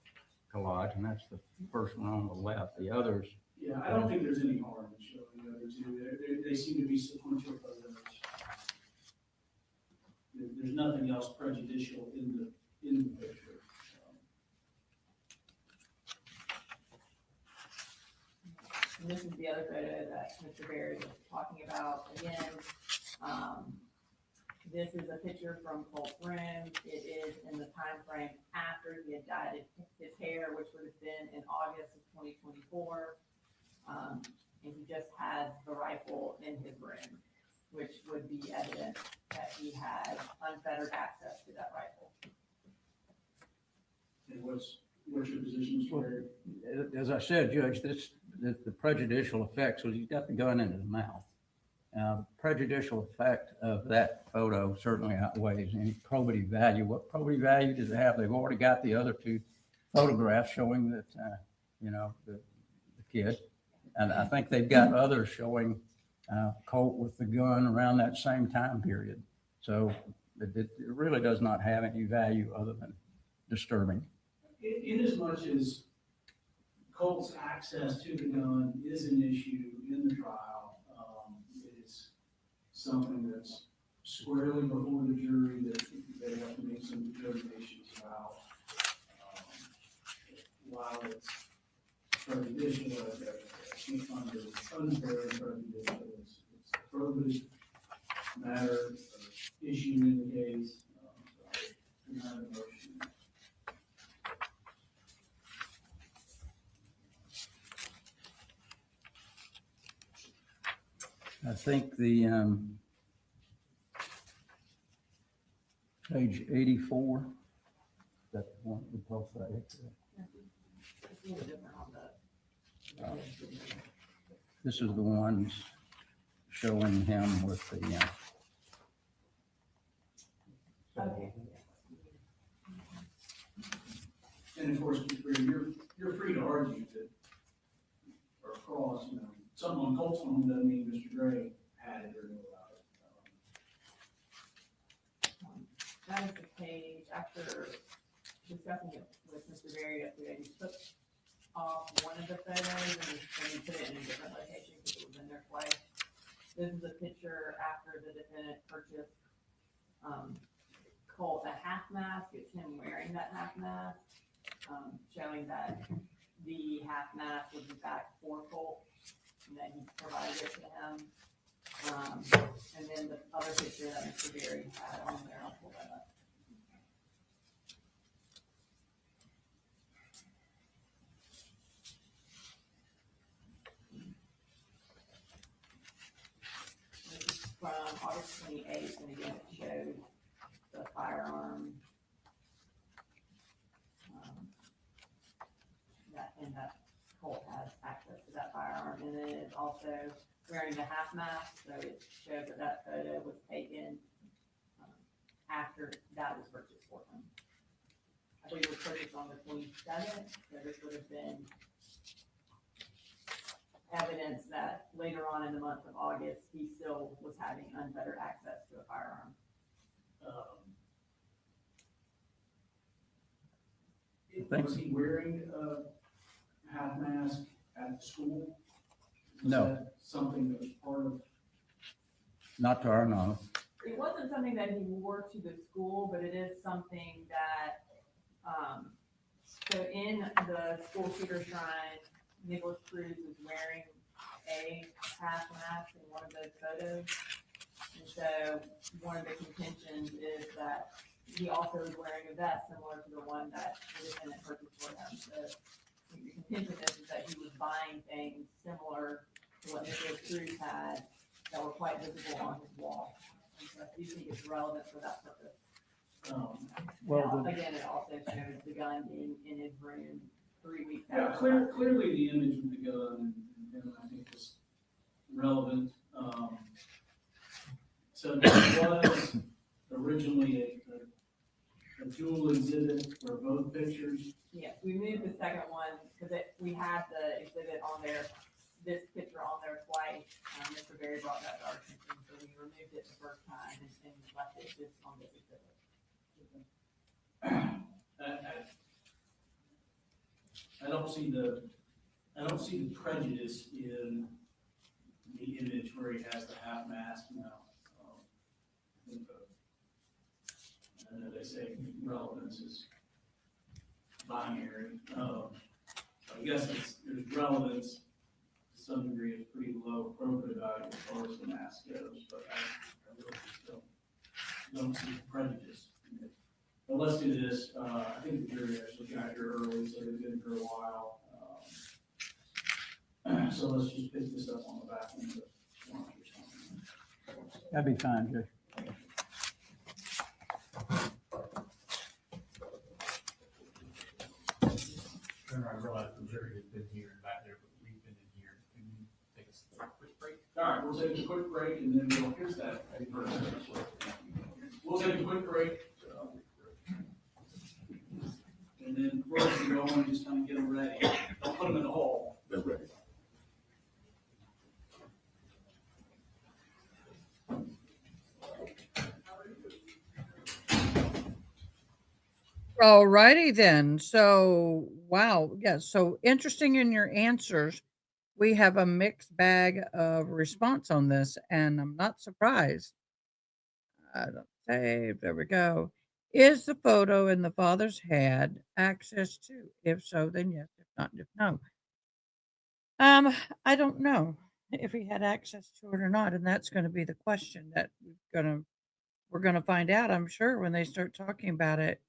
B: collage, and that's the first one on the left. The others,
E: Yeah, I don't think there's any harm in showing the other 2. They seem to be sequential photos. There's nothing else prejudicial in the picture.
D: And this is the other photo that Mr. Barry was talking about. Again, this is a picture from Colt's room. It is in the time frame after he had dyed his hair, which would have been in August of 2024. And he just has the rifle in his room, which would be evidence that he had unfettered access to that rifle.
E: And what's your position, Mr. Barry?
B: as I said, Judge, the prejudicial effects was he's got the gun in his mouth. Prejudicial effect of that photo certainly outweighs any probative value. What probative value does it have? They've already got the other 2 photographs showing that, the kid. And I think they've got others showing Colt with the gun around that same time period. So it really does not have any value other than disturbing.
E: In as much as Colt's access to the gun is an issue in the trial, it is something that's squarely before the jury that they have to make some determinations about. While it's prejudicial, I can't find it unfair and prejudicial. It's a probative matter, issue in the case. Not a motion.
B: I think the page 84, that one we talked about.
D: It's a little different on the.
B: This is the ones showing him with the,
D: Okay.
E: And of course, you're free to argue that, or cross, something on Colt's phone doesn't mean Mr. Gray had it or knew about it.
D: That is the page, after discussing it with Mr. Berry yesterday, he took off one of the photos and he put it in a different location because it was in there twice. This is a picture after the defendant purchased, Colt a half mask. It's him wearing that half mask, showing that the half mask was in fact for Colt and that he provided it to him. And then the other picture that Mr. Berry had on there, I'll pull that up. This is from August 28th, and again, it showed the firearm. That Colt has access to that firearm, and then it's also wearing the half mask, so it shows that that photo was taken after that was purchased for him. I believe it was purchased on the 27th, so this would have been evidence that later on in the month of August, he still was having unfettered access to a firearm.
E: Was he wearing a half mask at the school? Was
B: No.
E: that something that was part of?
B: not to our knowledge.
D: It wasn't something that he wore to the school, but it is something that, so in the school shooter shrine, Nicholas Cruz is wearing a half mask in one of those photos. And so one of the contentions is that he also is wearing a vest similar to the one that the defendant purchased for him. So the contention is that he was buying things similar to what Nicholas Cruz had that were quite visible on his wall. And so I do think it's relevant for that purpose.
B: Well,
D: Again, it also shows the gun being in his room 3 weeks
E: Yeah,
D: after.
E: clearly the image of the gun, and I think is relevant. So there was originally a dual exhibit for both pictures.
D: Yes, we moved the second one because we had the exhibit on there, this picture on there twice. Mr. Berry brought that to our attention, so we removed it the first time and left it just on this exhibit.
E: I don't see the prejudice in the image where he has the half mask now. I know they say relevance is binary. I guess there's relevance to some degree. It's pretty low appropriate value as far as the mask goes, but I really just don't see the prejudice in it. But let's do this. I think the jury actually got here early, so they've been here a while. So let's just pick this up on the back end of lunch or something.
B: That'd be fine, Jay.
C: I realize the jury has been here and back there, but we've been in here. Can you take a quick break?
E: All right, we'll take a quick break and then we'll, here's that. We'll take a quick break. And then we're going to go and just kind of get them ready. Don't put them in the hole.
G: They're ready.
A: All righty then. So, wow. Yeah. So interesting in your answers. We have a mixed bag of response on this, and I'm not surprised. I don't save. There we go. Is the photo in the father's had access to? If so, then yes. If not, if no. I don't know if he had access to it or not, and that's going to be the question that we're gonna find out, I'm sure, when they start talking about it.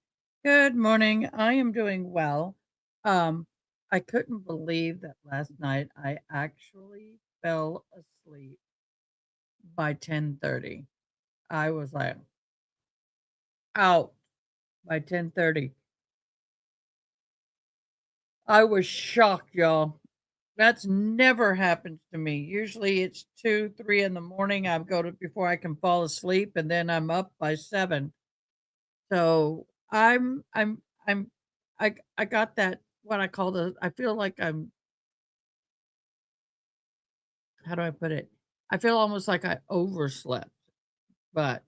A: Good morning. I am doing well. I couldn't believe that last night I actually fell asleep by 10:30. I was like out by 10:30. I was shocked, y'all. That's never happened to me. Usually it's 2, 3 in the morning. I go to before I can fall asleep, and then I'm up by 7. So I'm I got that what I call I feel like how do I put it? I feel almost like I overslept, but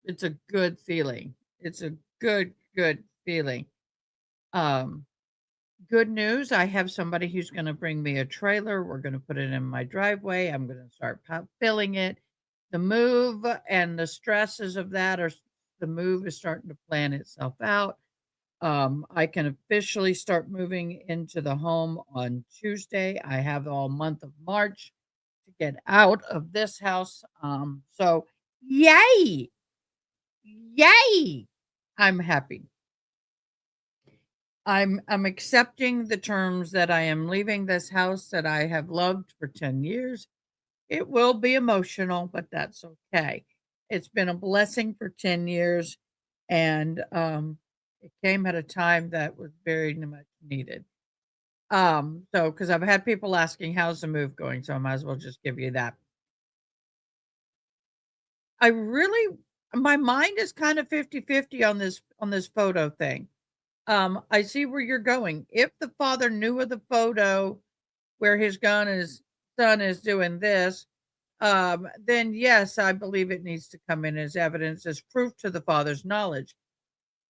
A: it's a good feeling. It's a good feeling. Um, Good news, I have somebody who's gonna bring me a trailer. We're gonna put it in my driveway. I'm gonna start filling it. The move and the stresses of that are the move is starting to plan itself out. I can officially start moving into the home on Tuesday. I have all month of March to get out of this house. So yay! Yay! I'm happy. I'm accepting the terms that I am leaving this house that I have loved for 10 years. It will be emotional, but that's okay. It's been a blessing for 10 years, and it came at a time that was very much needed. So because I've had people asking how's the move going, so I might as well just give you that. I really my mind is kind of 50-50 on this photo thing. I see where you're going. If the father knew of the photo where his son is doing this, then yes, I believe it needs to come in as evidence, as proof to the father's knowledge.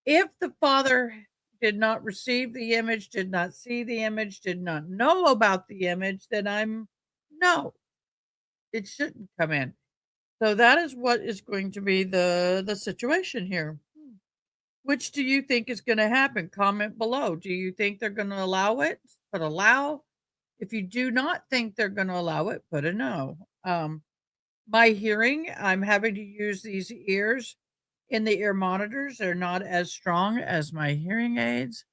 A: If the father did not receive the image, did not see the image, did not know about the image, then no, it shouldn't come in. So that is what is going to be the situation here. Which do you think is gonna happen? Comment below. Do you think they're gonna allow it? Put allow. If you do not think they're gonna allow it, put a no. My hearing, I'm having to use these ears in the ear monitors. They're not as strong as my hearing aids.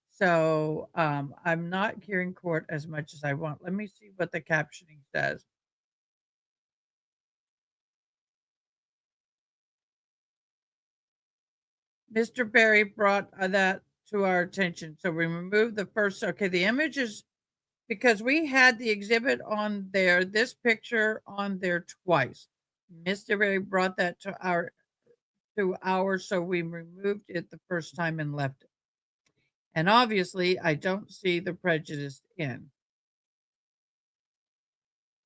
A: So, I'm not hearing court as much as I want. Let me see what the captioning says. Mr. Barry brought that to our attention. So we removed the first. Okay, the images because we had the exhibit on there, this picture on there twice. Mr. Barry brought that to ours, so we removed it the first time and left it. And obviously, I don't see the prejudice in.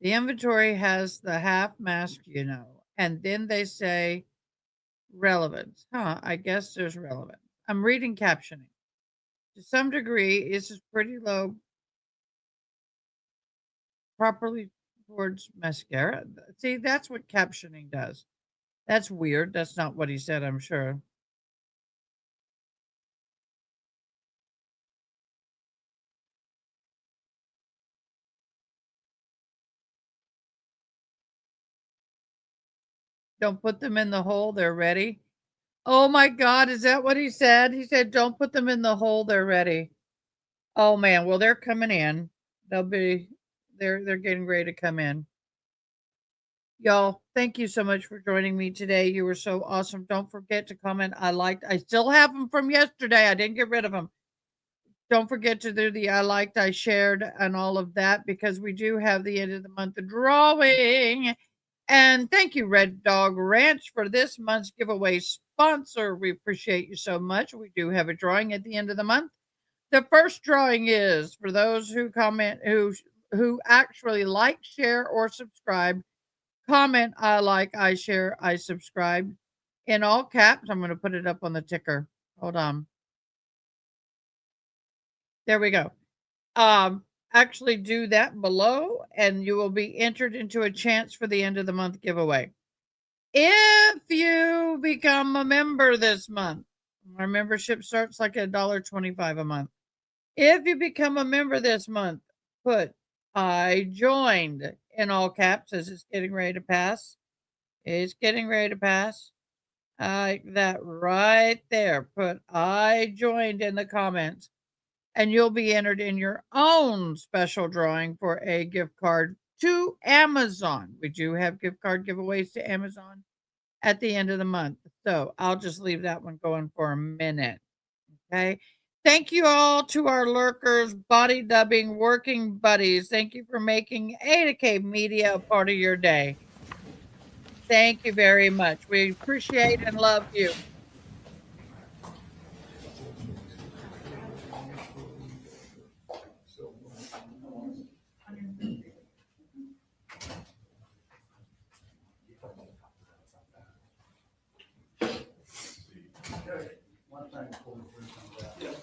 A: The inventory has the half mask, and then they say relevance. I guess there's relevance. I'm reading captioning. To some degree, this is pretty low, properly towards mascara. See, that's what captioning does. That's weird. That's not what he said, I'm sure. Don't put them in the hole, they're ready. Oh my God, is that what he said? He said, don't put them in the hole, they're ready. Oh man, well, they're coming in. They're getting ready to come in. Y'all, thank you so much for joining me today. You were so awesome. Don't forget to comment. I still have them from yesterday. I didn't get rid of them. Don't forget to do the I liked, I shared, and all of that because we do have the end of the month drawing. And thank you, Red Dog Ranch, for this month's giveaway sponsor. We appreciate you so much. We do have a drawing at the end of the month. The first drawing is for those who comment, who actually like, share, or subscribe. Comment I like, I share, I subscribe in all caps. I'm going to put it up on the ticker. Hold on. There we go. Actually do that below and you will be entered into a chance for the end of the month giveaway. If you become a member this month, our membership starts like $1.25 a month. If you become a member this month, put I joined in all caps as it's getting ready to pass. It's getting ready to pass. That right there. Put I joined in the comments and you'll be entered in your own special drawing for a gift card to Amazon. We do have gift card giveaways to Amazon at the end of the month. So I'll just leave that one going for a minute. Okay. Thank you all to our lurkers, body dubbing, working buddies. Thank you for making A to K Media a part of your day. Thank you very much. We appreciate and love you.
B: Judge, one thing before we do something about it.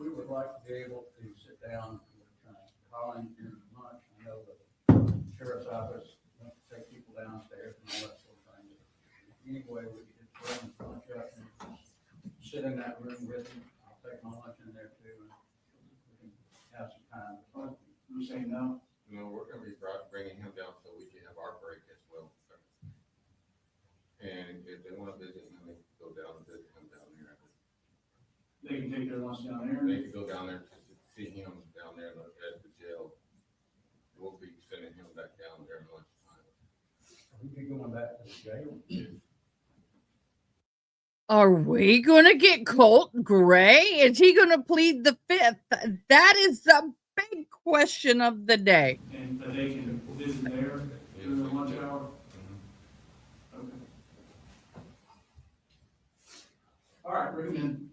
B: We would like to be able to sit down with Colin during lunch. I know the sheriff's office wants to take people downstairs and all that sort of thing. Anyway, we could just bring lunch up and sit in that room with him. I'll take my lunch in there too, and we can have some time.
E: You saying no?
G: No, we're gonna be bringing him down so we can have our break as well. And if they wanna visit him, they can go down and visit him down there.
E: They can take their lunch down there?
G: They can go down there to see him down there at the jail. We'll be sending him back down there in lunchtime.
B: We could go back to the jail.
A: Are we going to get Colt Gray? Is he going to plead the fifth? That is the big question of the day.
E: And that they can visit there during the lunch hour? Okay. All right, bring him in.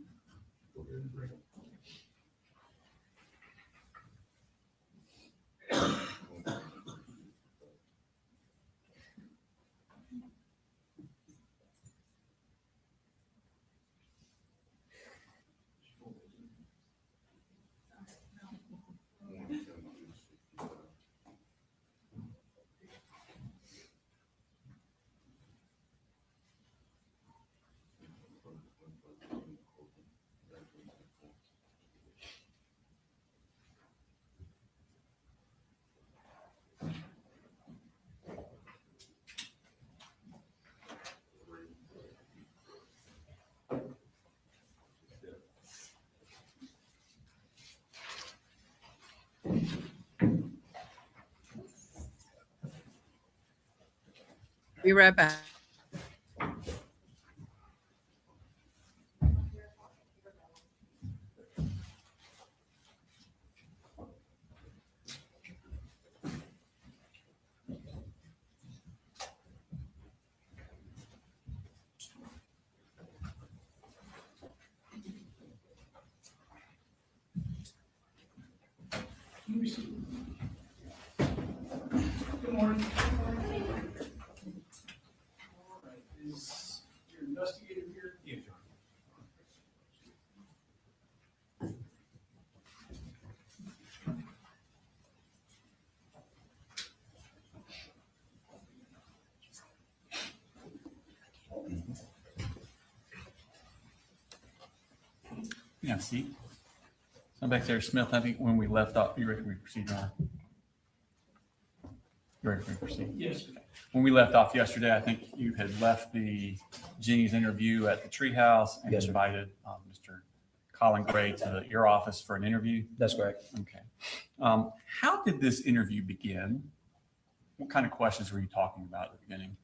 A: Be right back.
E: Good morning. All right, is your investigator here?
C: Yeah, John.
H: Yeah, see. So back there, Smith, I think when we left off, you ready for me to proceed, Ron? You ready for me to proceed?
E: Yes.
H: When we left off yesterday, I think you had left the Jenny's interview at the treehouse and
I: Yes, sir.
H: invited Mr. Colin Gray to your office for an interview.
I: That's correct.
H: Okay. How did this interview begin? What kind of questions were you talking about at the beginning?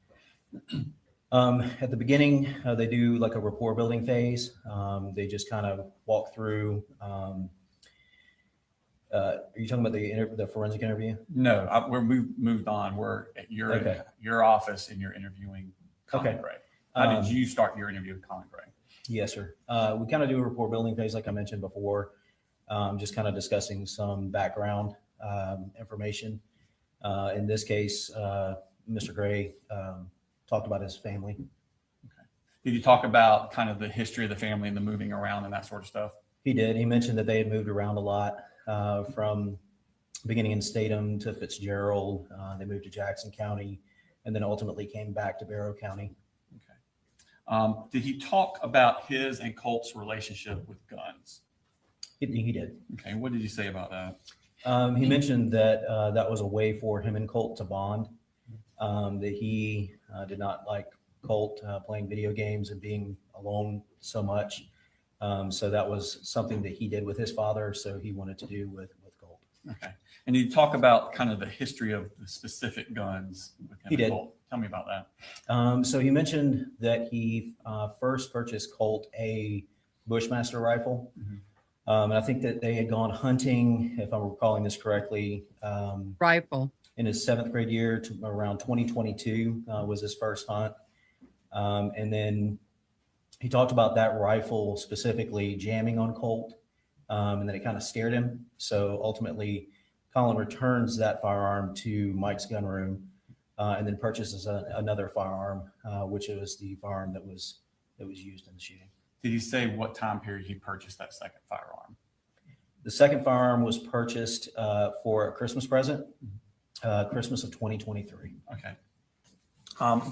I: At the beginning, they do like a rapport building phase. They just kind of walk through. Are you talking about the forensic interview?
H: No, we're moved on. We're at
I: Okay.
H: your office and you're interviewing Colin
I: Okay.
H: Gray. How did you start your interview with Colin Gray?
I: Yes, sir. We kind of do a rapport building phase, like I mentioned before, just kind of discussing some background information. In this case, Mr. Gray talked about his family.
H: Did you talk about kind of the history of the family and the moving around and that sort of stuff?
I: He did. He mentioned that they had moved around a lot from beginning in Statham to Fitzgerald. They moved to Jackson County and then ultimately came back to Barrow County.
H: Okay. Did he talk about his and Colt's relationship with guns?
I: He did.
H: Okay. What did you say about that?
I: He mentioned that that was a way for him and Colt to bond, that he did not like Colt playing video games and being alone so much. So that was something that he did with his father. So he wanted to do with Colt.
H: Okay. And you talk about kind of the history of the specific guns with him
I: He
H: and
I: did.
H: Colt. Tell me about that.
I: So he mentioned that he first purchased Colt a Bushmaster rifle.
H: Mhm.
I: And I think that they had gone hunting, if I'm recalling this correctly,
A: Rifle.
I: in his 7th grade year to around 2022 was his first hunt. And then he talked about that rifle specifically jamming on Colt, and then it kind of scared him. So ultimately, Colin returns that firearm to Mike's gun room, and then purchases another firearm, which was the firearm that was used in the shooting.
H: Did he say what time period he purchased that second firearm?
I: The second firearm was purchased for a Christmas present, Christmas of 2023.
H: Okay.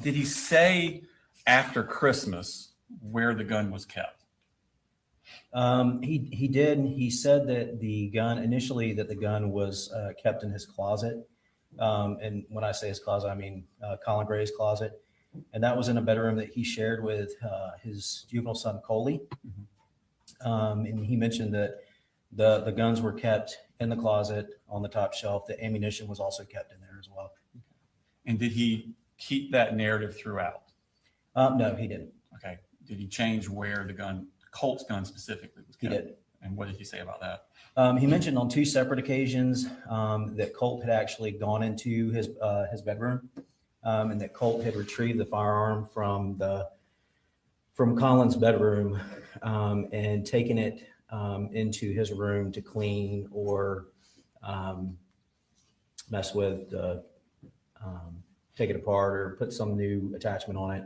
H: Did he say after Christmas where the gun was kept?
I: He did. He said that the gun was kept in his closet. And when I say his closet, I mean Colin Gray's closet. And that was in a bedroom that he shared with his juvenile son, Coley. And he mentioned that the guns were kept in the closet on the top shelf. The ammunition was also kept in there as well.
H: And did he keep that narrative throughout?
I: No, he didn't.
H: Okay. Did he change where the gun, Colt's gun specifically, was
I: He
H: kept?
I: did.
H: And what did he say about that?
I: He mentioned on 2 separate occasions that Colt had actually gone into his bedroom, and that Colt had retrieved the firearm from Colin's bedroom and taken it into his room to clean or mess with, take it apart or put some new attachment on it.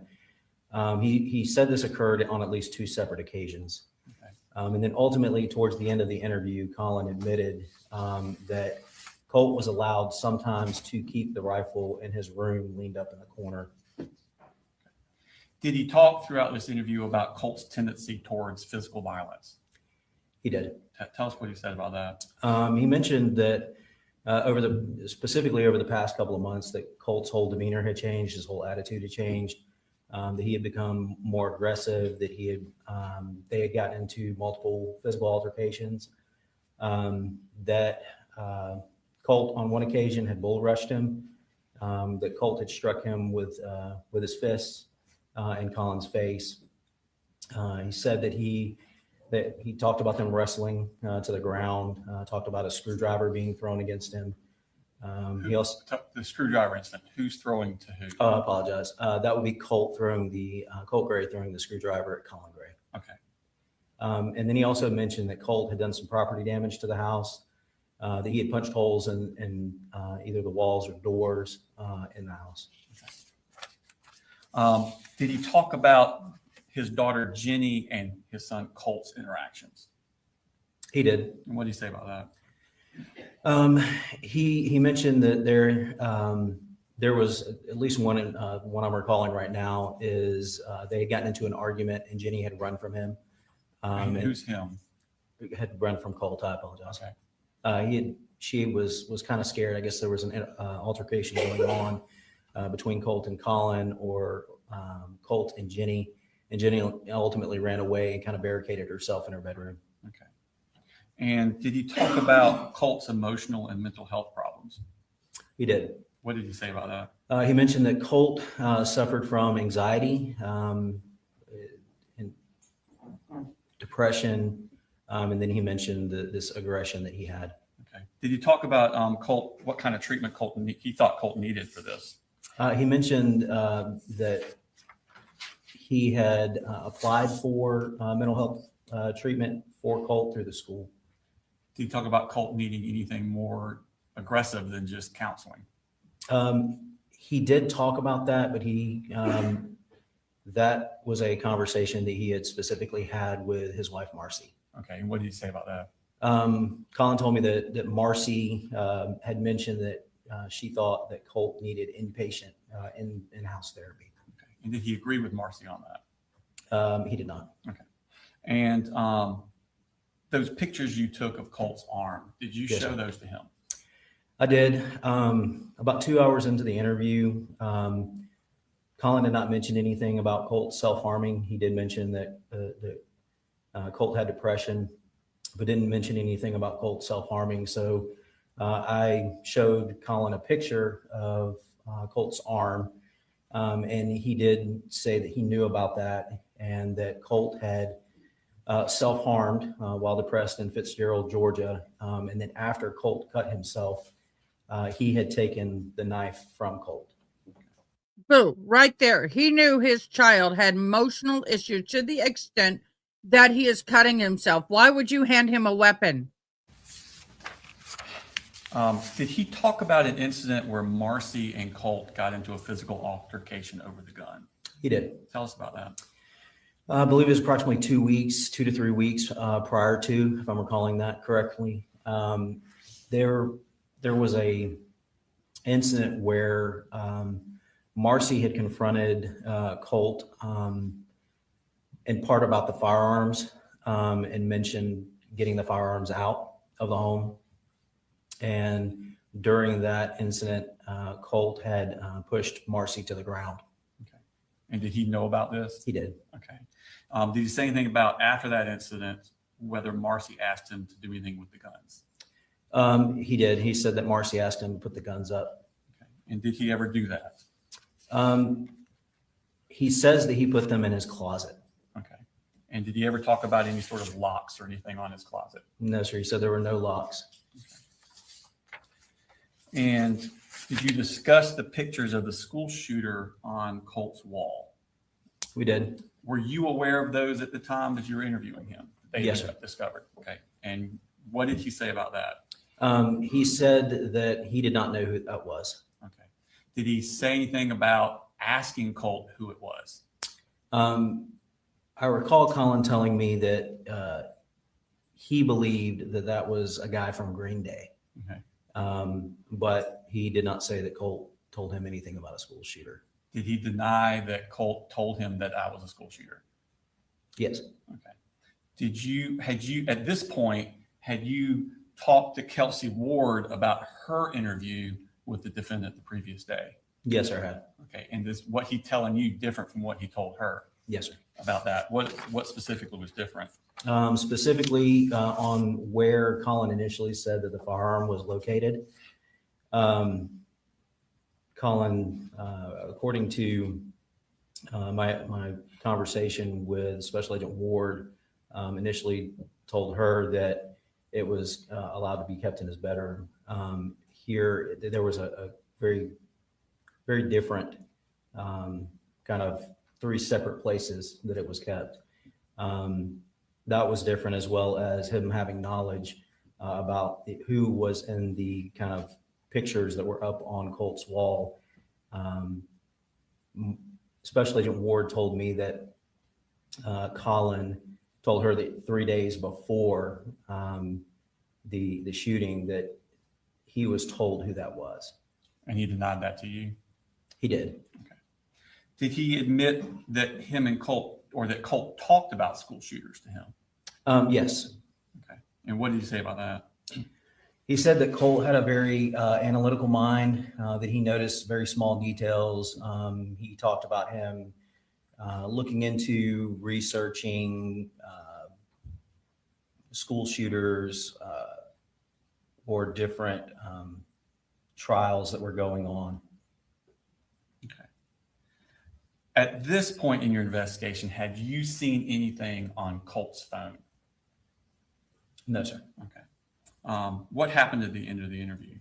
I: He said this occurred on at least 2 separate occasions.
H: Okay.
I: And then ultimately, towards the end of the interview, Colin admitted that Colt was allowed sometimes to keep the rifle in his room leaned up in the corner.
H: Did he talk throughout this interview about Colt's tendency towards physical violence?
I: He did.
H: Tell us what he said about that.
I: He mentioned that specifically over the past couple of months, that Colt's whole demeanor had changed, his whole attitude had changed, that he had become more aggressive, that they had gotten into multiple physical altercations, that Colt on one occasion had bull rushed him, that Colt had struck him with his fists in Colin's face. He said that he talked about them wrestling to the ground, talked about a screwdriver being thrown against him. He also,
H: The screwdriver incident, who's throwing to who?
I: I apologize. That would be Colt Gray throwing the screwdriver at Colin Gray.
H: Okay.
I: And then he also mentioned that Colt had done some property damage to the house, that he had punched holes in either the walls or doors in the house.
H: Did he talk about his daughter Jenny and his son Colt's interactions?
I: He did.
H: And what did he say about that?
I: He mentioned that there was at least one I'm recalling right now is they had gotten into an argument and Jenny had run from him.
H: And who's him?
I: Had run from Colt. I apologize.
H: Okay.
I: She was kind of scared. I guess there was an altercation going on between Colt and Colin, or Colt and Jenny. And Jenny ultimately ran away and kind of barricaded herself in her bedroom.
H: Okay. And did he talk about Colt's emotional and mental health problems?
I: He did.
H: What did he say about that?
I: He mentioned that Colt suffered from anxiety, and depression, and then he mentioned this aggression that he had.
H: Okay. Did you talk about Colt, what kind of treatment he thought Colt needed for this?
I: He mentioned that he had applied for mental health treatment for Colt through the school.
H: Did you talk about Colt needing anything more aggressive than just counseling?
I: He did talk about that, but that was a conversation that he had specifically had with his wife, Marcy.
H: Okay. And what did he say about that?
I: Colin told me that Marcy had mentioned that she thought that Colt needed inpatient in-house therapy.
H: Okay. And did he agree with Marcy on that?
I: He did not.
H: Okay. And those pictures you took of Colt's arm, did you show those to him?
I: I did. About 2 hours into the interview, Colin did not mention anything about Colt self-harming. He did mention that Colt had depression, but didn't mention anything about Colt self-harming. So I showed Colin a picture of Colt's arm, and he did say that he knew about that and that Colt had self-harmed while depressed in Fitzgerald, Georgia. And then after Colt cut himself, he had taken the knife from Colt.
A: Boo, right there. He knew his child had emotional issues to the extent that he is cutting himself. Why would you hand him a weapon?
H: Did he talk about an incident where Marcy and Colt got into a physical altercation over the gun?
I: He did.
H: Tell us about that.
I: I believe it was approximately 2 weeks, 2 to 3 weeks prior to, if I'm recalling that correctly. There was a incident where Marcy had confronted Colt in part about the firearms and mentioned getting the firearms out of the home. And during that incident, Colt had pushed Marcy to the ground.
H: Okay. And did he know about this?
I: He did.
H: Okay. Did he say anything about after that incident, whether Marcy asked him to do anything with the guns?
I: He did. He said that Marcy asked him to put the guns up.
H: Okay. And did he ever do that?
I: He says that he put them in his closet.
H: Okay. And did he ever talk about any sort of locks or anything on his closet?
I: No, sir. He said there were no locks.
H: And did you discuss the pictures of the school shooter on Colt's wall?
I: We did.
H: Were you aware of those at the time that you were interviewing him? They
I: Yes, sir.
H: Discovered. Okay. And what did he say about that?
I: He said that he did not know who that was.
H: Okay. Did he say anything about asking Colt who it was?
I: I recall Colin telling me that he believed that that was a guy from Green Day.
H: Okay.
I: But he did not say that Colt told him anything about a school shooter.
H: Did he deny that Colt told him that I was a school shooter?
I: Yes.
H: Okay. At this point, had you talked to Kelsey Ward about her interview with the defendant the previous day?
I: Yes, sir. I had.
H: Okay. And is what he telling you different from what he told her
I: Yes, sir.
H: about that? What specifically was different?
I: Specifically on where Colin initially said that the firearm was located. Colin, according to my conversation with Special Agent Ward, initially told her that it was allowed to be kept in his bedroom. Here, there was a very, very different kind of 3 separate places that it was kept. That was different, as well as him having knowledge about who was in the kind of pictures that were up on Colt's wall. Special Agent Ward told me that Colin told her that 3 days before the shooting that he was told who that was.
H: And he denied that to you?
I: He did.
H: Okay. Did he admit that him and Colt, or that Colt talked about school shooters to him?
I: Yes.
H: Okay. And what did he say about that?
I: He said that Colt had a very analytical mind, that he noticed very small details. He talked about him looking into researching school shooters or different trials that were going on.
H: Okay. At this point in your investigation, had you seen anything on Colt's phone?
I: No, sir.
H: Okay. What happened at the end of the interview?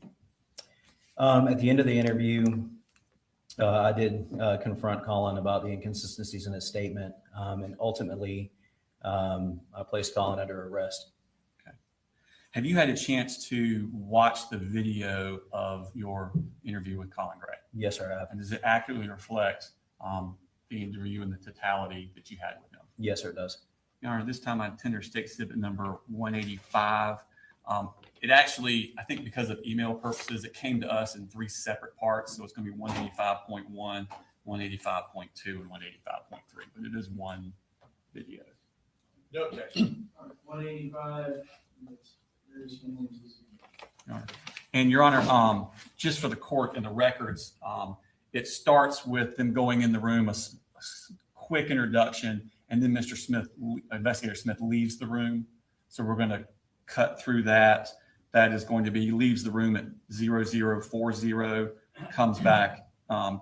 I: At the end of the interview, I did confront Colin about the inconsistencies in his statement, and ultimately I placed Colin under arrest.
H: Okay. Have you had a chance to watch the video of your interview with Colin Gray?
I: Yes, sir, I have.
H: And does it accurately reflect the interview and the totality that you had with him?
I: Yes, sir, it does.
H: Your Honor, this time I tender state exhibit number 185. It actually, I think because of email purposes, it came to us in 3 separate parts. So it's going to be 185.1, 185.2, and 185.3, but it is one video.
C: No objection.
E: 185.
H: And Your Honor, just for the court and the records, it starts with them going in the room, a quick introduction, and then Mr. Smith, Investigator Smith, leaves the room. So we're going to cut through that. That is going to be, he leaves the room at 0040, comes back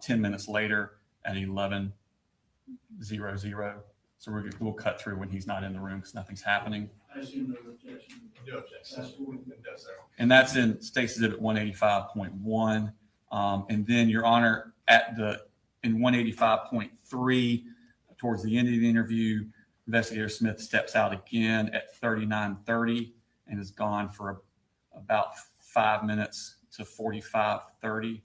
H: 10 minutes later at 11:00. So we'll cut through when he's not in the room because nothing's happening.
E: I assume no objection.
C: No objection.
E: That's cool.
C: No, sir.
H: And that's in State's Exhibit 185.1. And then, Your Honor, in 185.3, towards the end of the interview, Investigator Smith steps out again at 39:30 and is gone for about 5 minutes to 45:30.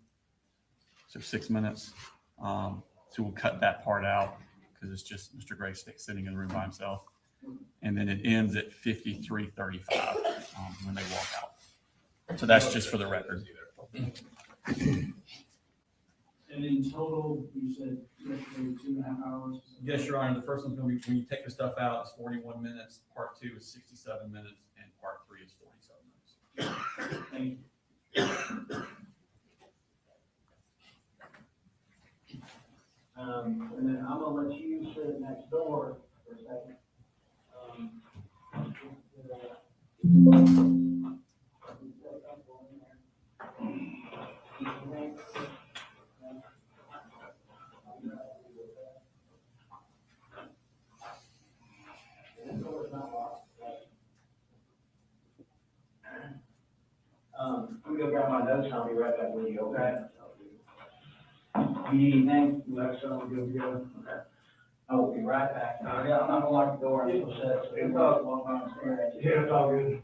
H: So 6 minutes. So we'll cut that part out because it's just Mr. Gray sitting in the room by himself. And then it ends at 53:35 when they walk out. So that's just for the record.
E: And in total, you said roughly 2.5 hours?
H: Yes, Your Honor. The first one's going to be, when you take the stuff out, it's 41 minutes. Part 2 is 67 minutes. And part 3 is 47 minutes.
E: Thank you. And then I'm gonna let you sit next door for a second. I'm gonna go grab my notes and I'll be right back with you, okay? You need anything? Left side, good to go. Okay. I will be right back. I'm not gonna lock the door until set, so it's all one time experience. Yeah, it's all good.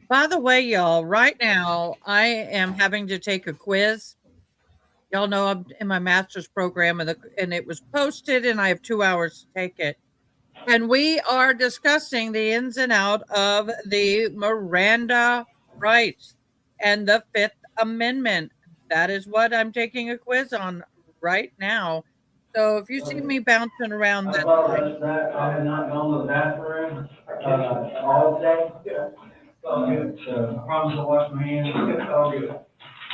A: By the way, y'all, right now I am having to take a quiz. Y'all know I'm in my master's program and it was posted and I have 2 hours to take it. And we are discussing the ins and out of the Miranda rights and the Fifth Amendment. That is what I'm taking a quiz on right now. So if you see me bouncing around,
E: I apologize for that. I have not gone to the bathroom, all day. Yeah. All good. So I promise I'll wash my hands. All good.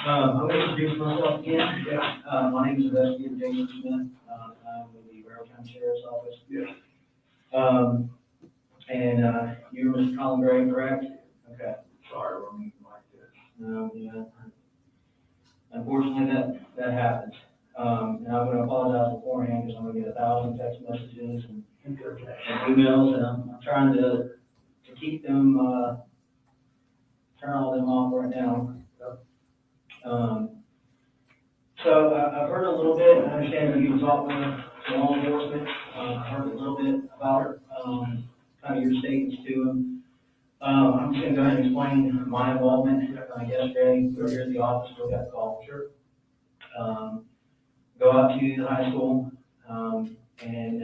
E: I'm going to introduce myself again. My name is Investigator Jason Smith. I'm with the Barrow County Sheriff's Office. Yeah. And you're Mr. Colin Gray, correct? Okay. Sorry, we're meeting like this. No, yeah. Unfortunately, that happens. And I'm going to apologize beforehand because I'm going to get 1,000 text messages and emails, and I'm trying to keep them, turn all them off right now. So I've heard a little bit, I understand that you talked with law enforcement. I heard a little bit about kind of your statements to them. I'm just going to go ahead and explain my involvement. Yesterday, we were here at the office, we got the call. Sure. Go out to the high school, and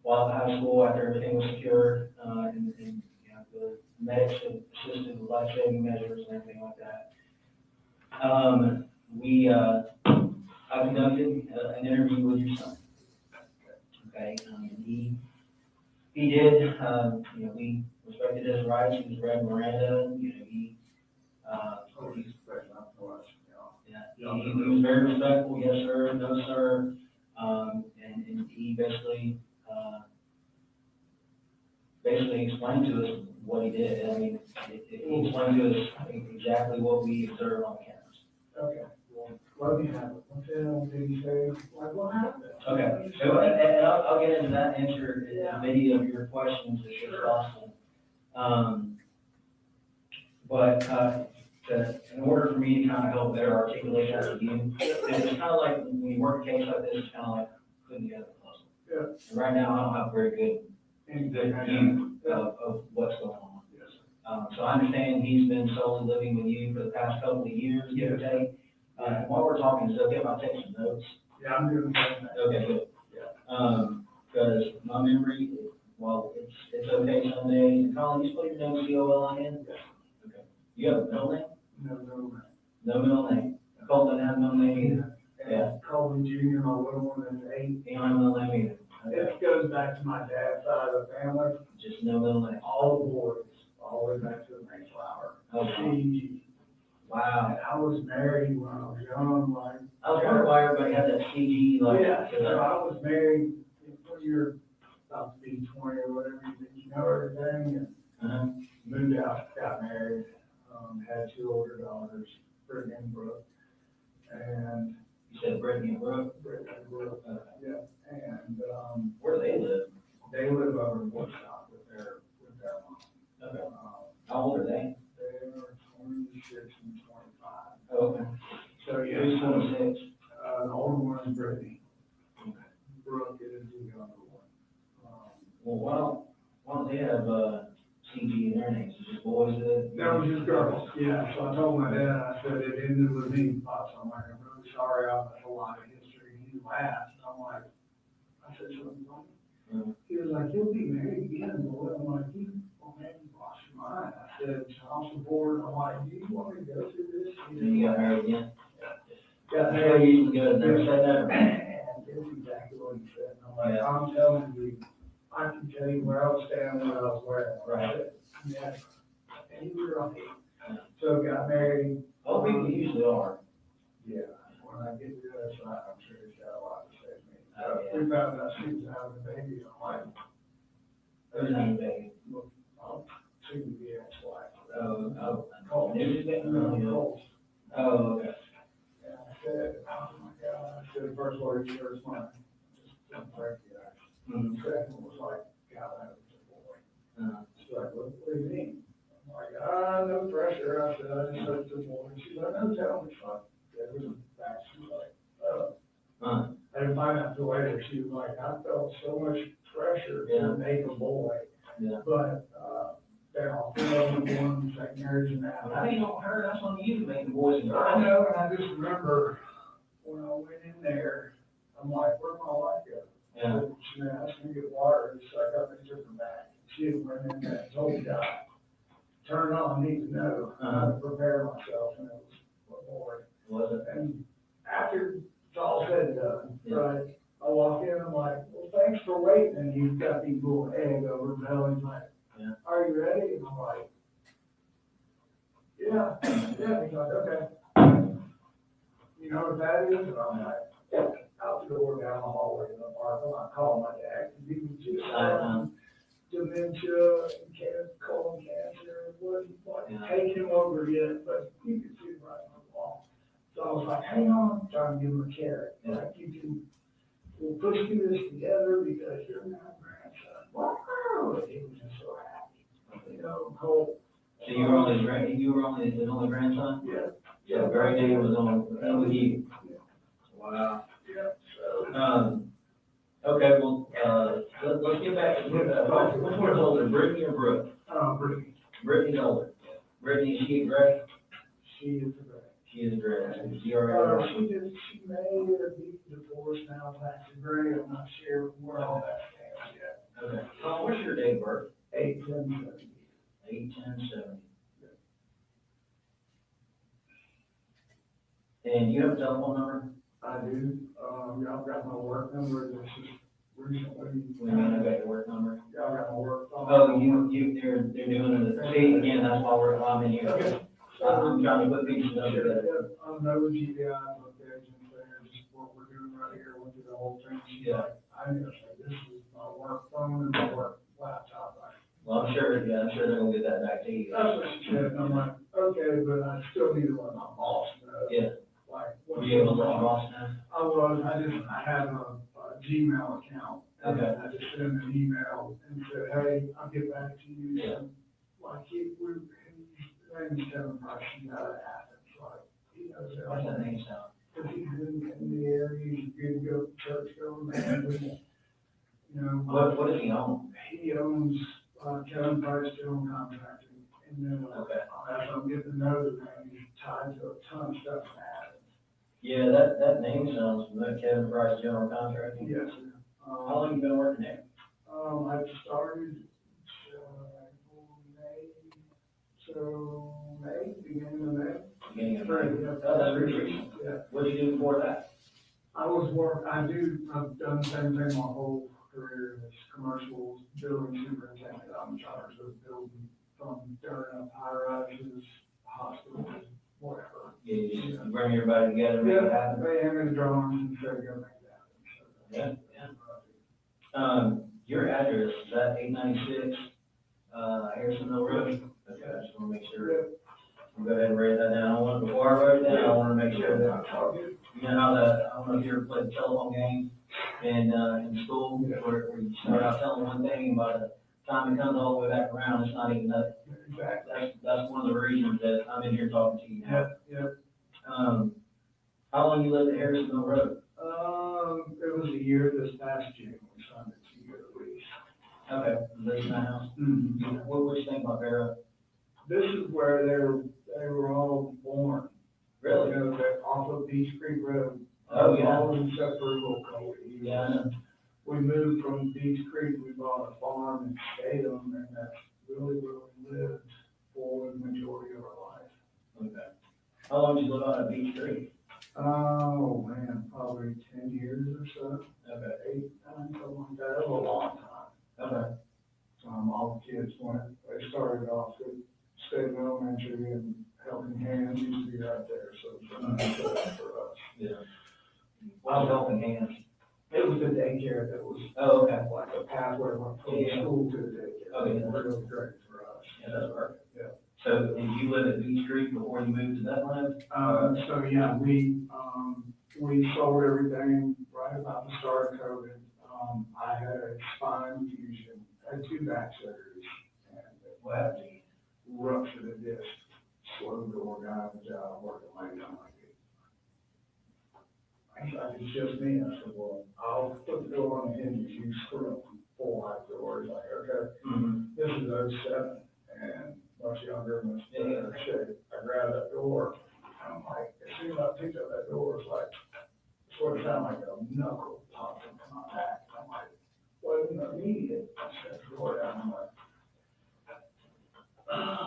E: while at the high school, after everything was secured, and you know, the medics assisted with life-saving measures and everything like that, I conducted an interview with your son. Okay, he did, you know, we respected his rights. He was read Miranda, you know, he was very respectful, yes, sir, no, sir. And he basically explained to us what he did. I mean, he explained to us exactly what we observed on the cameras. Okay. Well, let me have it. What did he say? Like, what happened? Okay. So, and I'll get into that, answer many of your questions as possible. But in order for me to kind of help better articulate that to you, it's kind of like when you work a case like this, it's kind of like putting together a puzzle. Yeah. And right now, I don't have a very good view of what's going on. Yes. So I understand he's been solely living with you for the past couple of years, give or take. While we're talking, is it okay if I take some notes? Yeah, I'm doing that. Okay, good. Yeah. Because my memory, well, it's okay some days. And Colin, you spell your name C-O-L-I-N? Yeah. Okay. You have a middle name? No middle name. No middle name. Colt doesn't have a middle name either. Yeah. Colin Jr., my little one is 8. He don't have a middle name either. Okay. This goes back to my dad's side of the family. Just no middle name. All the boys, all the way back to the Mayflower. Okay. Wow. And I was married when I was young, like. I was wondering why everybody had that CG, like. Yeah, so I was married when you're about to be 20 or whatever, you know everything, and moved out, got married, had 2 older daughters, Brittany and Brooke. And
J: You said Brittany and Brooke?
K: Yeah, and,
J: Where do they live?
K: they live over in Woodstock with their mom.
J: Okay. How old are they?
K: They're 26 and 25.
J: Oh, okay.
K: So, yeah.
J: Who's 26?
K: The older one is Brittany. Brooke is the younger one.
J: Well, why don't they have, CG in their names? Is it boys that?
K: That was just girls, yeah, so I told my dad, I said, it ended with me, Pops, I'm like, I'm really sorry, I have a lot of history, and he laughed, and I'm like, I said, something funny.
J: Mhm.
K: He was like, he'll be married again, boy, I'm like, you, well, man, you lost your mind, I said, child support, I'm like, do you want me to go through this? He
J: Then you got married again?
K: Got
J: That's why
K: married.
J: you usually go and never said that.
K: Man, that's exactly what he said, and I'm like,
J: Yeah.
K: I'm telling you, I can tell you where I was standing, what I was wearing.
J: Right.
K: Yeah, and he was right. So got married.
J: Oh, people usually are.
K: Yeah, when I get to the other side, I'm sure he's got a lot to say to me.
J: Oh, yeah.
K: We found out she was having a baby, I'm like,
J: Who's having a baby?
K: I'll soon to be ex-wife.
J: Oh.
K: Colt.
J: News is getting
K: No,
J: really good.
K: Colt.
J: Oh, okay.
K: And I said, oh my God, I said, first word, he was mine. Just don't break the ice.
J: Mhm.
K: Second was like, God, that was a boy.
J: Uh,
K: She's like, what do you mean? I'm like, no pressure. I said, I just said it's a boy. She's like, no, tell me. So it was back. She was like, I didn't find out till later. She was like, I felt so much pressure to make a boy.
J: Yeah.
K: But, they're all one, like marriage and that.
J: How do you know her? That's on you, making boys and
K: I
J: girls.
K: know, and I just remember when I went in there, I'm like, where'd my wife go?
J: Yeah.
K: She asked me to get water, so I got the different bag. She had went in there and told me, God, turn on, I need to know, how to prepare myself, and it was a boy.
J: Was it?
K: And after it's all said and done,
J: Yeah.
K: right, I walk in, I'm like, well, thanks for waiting, and he's got these little egg over his belly, he's like,
J: Yeah.
K: are you ready? And I'm like, yeah, he's like, okay. You know what that is? And I'm like, out the door, down the hallway in the park, and I call my dad, because he was just, dementia, and colon cancer, wasn't taking him over yet, but you could see right on the wall. So I was like, hang on, I'm trying to give him a carrot, like, we'll push through this together because you're my grandson. Wow, he was just so happy, you know, Cole.
J: So you were only his only grandson?
K: Yeah.
J: Yeah, very day was on with you.
K: Yeah.
J: Wow.
K: Yeah, so.
J: Okay, well, let's get back to, which one's older, Brittany or Brooke?
K: Brittany.
J: Brittany's older. Brittany, is she a Gray?
K: She is a Gray.
J: She is a Gray. She already.
K: She may be divorced now, back to Gray, I'm not sure where all that stands yet.
J: Okay. What's your date of birth?
K: 8/10/70.
J: 8/10/70. And you have a telephone number?
K: I do, y'all got my work number, this is recently.
J: We may not got your work number.
K: Y'all got my work phone.
J: Oh, they're doing it, see, again, that's why I'm in here.
K: Okay.
J: I'm trying to put pieces together.
K: I'm no GBI, but there's just what we're doing right here, went through the whole thing. She's
J: Yeah.
K: like, I need to say, this is my work phone and my work laptop.
J: Well, I'm sure they're gonna get that back to you.
K: That's what she said, and I'm like, okay, but I still need to let my boss know.
J: Yeah.
K: Like,
J: Were
K: what's
J: you able to
K: going
J: let
K: on.
J: your boss know?
K: I have a Gmail account.
J: Okay.
K: I just sent an email and said, hey, I'll get back to you.
J: Yeah.
K: And, like, his name's Kevin Price, he's out of Athens, like, he knows that.
J: What's that name sound?
K: Cause he's in the area, he's good to go to church, go, man, with it. You know.
J: What does he own?
K: He owns, Kevin Price General Contracting, and then,
J: Okay.
K: as I'm getting to know the man, he's tied to a ton of stuff in Athens.
J: Yeah, that name sounds familiar, Kevin Price General Contracting.
K: Yes, sir.
J: How long you been working there?
K: I started, May, beginning of May.
J: Beginning of May?
K: Yeah.
J: Oh, that's pretty recent.
K: Yeah.
J: What did you do before that?
K: I've done the same thing my whole career, it's commercials, building superintendent, I'm in charge of building from dirt up high rises, hospitals, whatever.
J: You bring everybody together, make it happen?
K: They hand me the drawings and say, go make that happen.
J: Yeah. Your address, is that 896, Harrison Mill Road? Okay, I just wanna make sure. I'll go ahead and write that down. Before I write it down, I wanna make sure that You know how I don't know if you ever played the telephone game in school, where you start out telling one thing, and by the time it comes all the way back around, it's not even that.
K: Exactly.
J: That's one of the reasons that I'm in here talking to you now.
K: Yeah.
J: How long you lived at Harrisonville Road?
K: It was a year this past June, we signed a 2-year lease.
J: Okay, lived in that house. What you think about Vera?
K: This is where they were all born.
J: Really?
K: You know, they're off of Beach Creek Road.
J: Oh, yeah.
K: All except for little Cody.
J: Yeah, I know.
K: We moved from Beach Creek, we bought a farm in Statham, and that's really where we lived for the majority of our life.
J: Okay. How long did you live out at Beach Creek?
K: Oh, man, probably 10 years or so.
J: Okay.
K: 8, 9, something like that. That was a long time.
J: Okay.
K: All the kids they started off at State Elementary, and Helping Hands used to be right there, so it's for us.
J: Yeah. What was Helping Hands?
K: It was the daycare that was
J: Oh, okay.
K: like a pathway from
J: Yeah.
K: school to the daycare.
J: Okay.
K: It was really great for us.
J: Yeah, that's perfect.
K: Yeah.
J: So did you live at Beach Creek before you moved to Bethlehem?
K: So yeah, we sold everything right about the start of COVID. I had a spine fusion, had 2 back surgeries, and
J: What happened?
K: ruptured a disc, slowed the guy on the job, working late on my feet. I said, it's just me. I said, well, I'll put the door on the hinges, you screw up 4 high doors. Like, okay, this is 07, and much younger and much better shape. I grabbed that door, and I'm like, as soon as I picked up that door, it's like, sort of sounded like a knuckle popped in contact. I'm like, wasn't immediate. I set the door down, I'm like,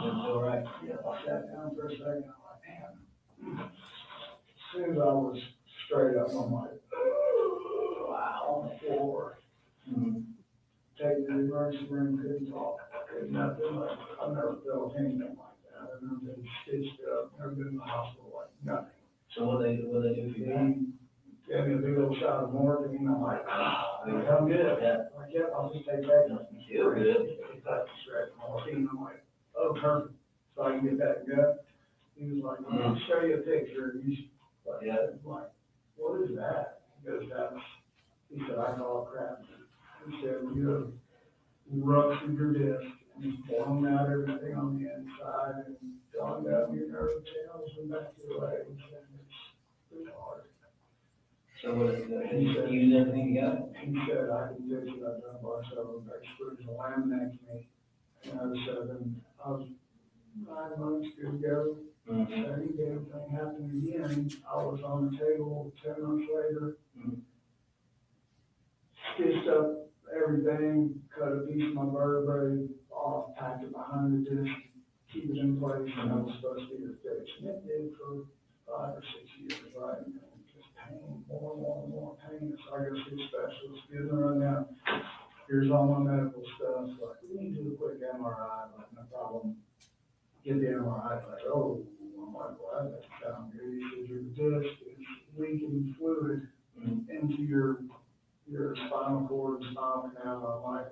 J: Didn't feel right?
K: yeah, I sat down for a second, I'm like, man. As soon as I was straight up, I'm like, wow, on the floor. Taking the emergency room, couldn't talk, couldn't nothing, like, I've never felt anything like that. I've never been stitched up, never been in the hospital, like, nothing.
J: So what they do for you?
K: He gave me a big old shot of morphine, and I'm like, I'm good.
J: Yeah.
K: Like, yeah, I'll just take that.
J: You feel good.
K: He's like, straight morphine, I'm like, oh, perfect, so I can get that good. He was like, I'll show you a picture, and he's like,
J: Yeah.
K: I'm like, what is that? He goes, he said, I call it crap. He said, you have ruptured your disc, and he's blown out everything on the inside, and gone down your nerve channels and back to your legs, and it's pretty hard.
J: So what is it? He said, use everything together?
K: He said, I can fix it, I've done myself, I screwed the laminectomy, and I was 7, I was 9 months to go. Same damn thing happened again, I was on the table 10 months later. Stitched up everything, cut a piece of my vertebrae off, packed it behind the disc, keep it in place, and I was supposed to be the fix. And it did for 5 or 6 years, right? And just pain, more and more pain. So I go see a specialist, give them a rundown. Here's all my medical stuff. Like, we need to do a quick MRI, like, no problem. Get the MRI, like, oh, I'm like, well, that sounds good. He said, your disc is leaking fluid into your spinal cord and spinal canal. I'm like,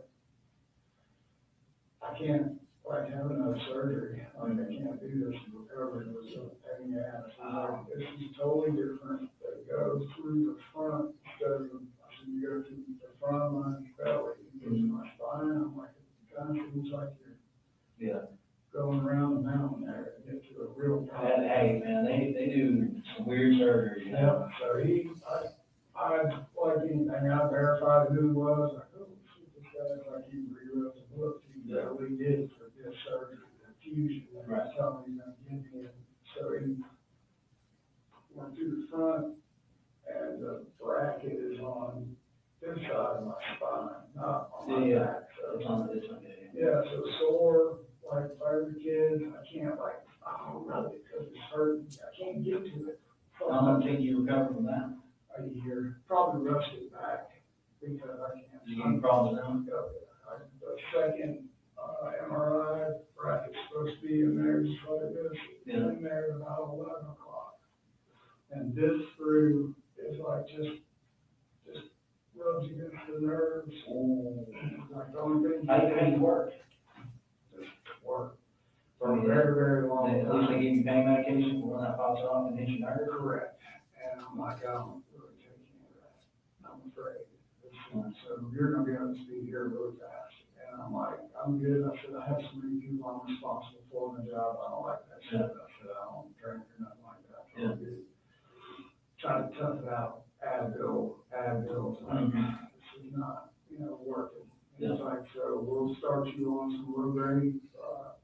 K: I can't, like, have another surgery. Like, I can't do this and recover. It was a pain in the ass. I was like, this is totally different. They go through the front instead of, I said, you go through the front of my belly, you go to my spine. I'm like, it kind of feels like you're going around the mountain there to get to a real problem.
J: Hey, man, they do some weird surgery, you know?
K: So I like anything, I verified who he was, like, oh, shit, this guy's like, he rewrote the book, he really did for this surgery, the fusion, and that's how he's gonna get me. So he went through the front, and the bracket is on this side of my spine, not on my back. So
J: It's on this one,
K: yeah, so sore, like, if I was a kid, I can't, like, rub it because it's hurting, I can't get to it.
J: How long did you recover from that?
K: A year, probably rusted back, because I can't.
J: Did you get any problems now?
K: The second, MRI bracket's supposed to be in there, just like this, in there about 11 o'clock. And this screw is like, just rubs against the nerves. Like, the only thing.
J: How do you work?
K: Just work. For a very, very long
J: At least they
K: time.
J: give you pain medication for when that pops off and hits your nerve?
K: Correct. And I'm like, I don't really take any of that, I'm afraid. So you're gonna be able to speed here really fast. And I'm like, I'm good. I said, I have so many people I'm responsible for in the job. I don't like that shit. I said, I don't drink or nothing like that. I'm good. Try to tough it out, add bills. This is not, working. And it's like, so we'll start you on some low grade,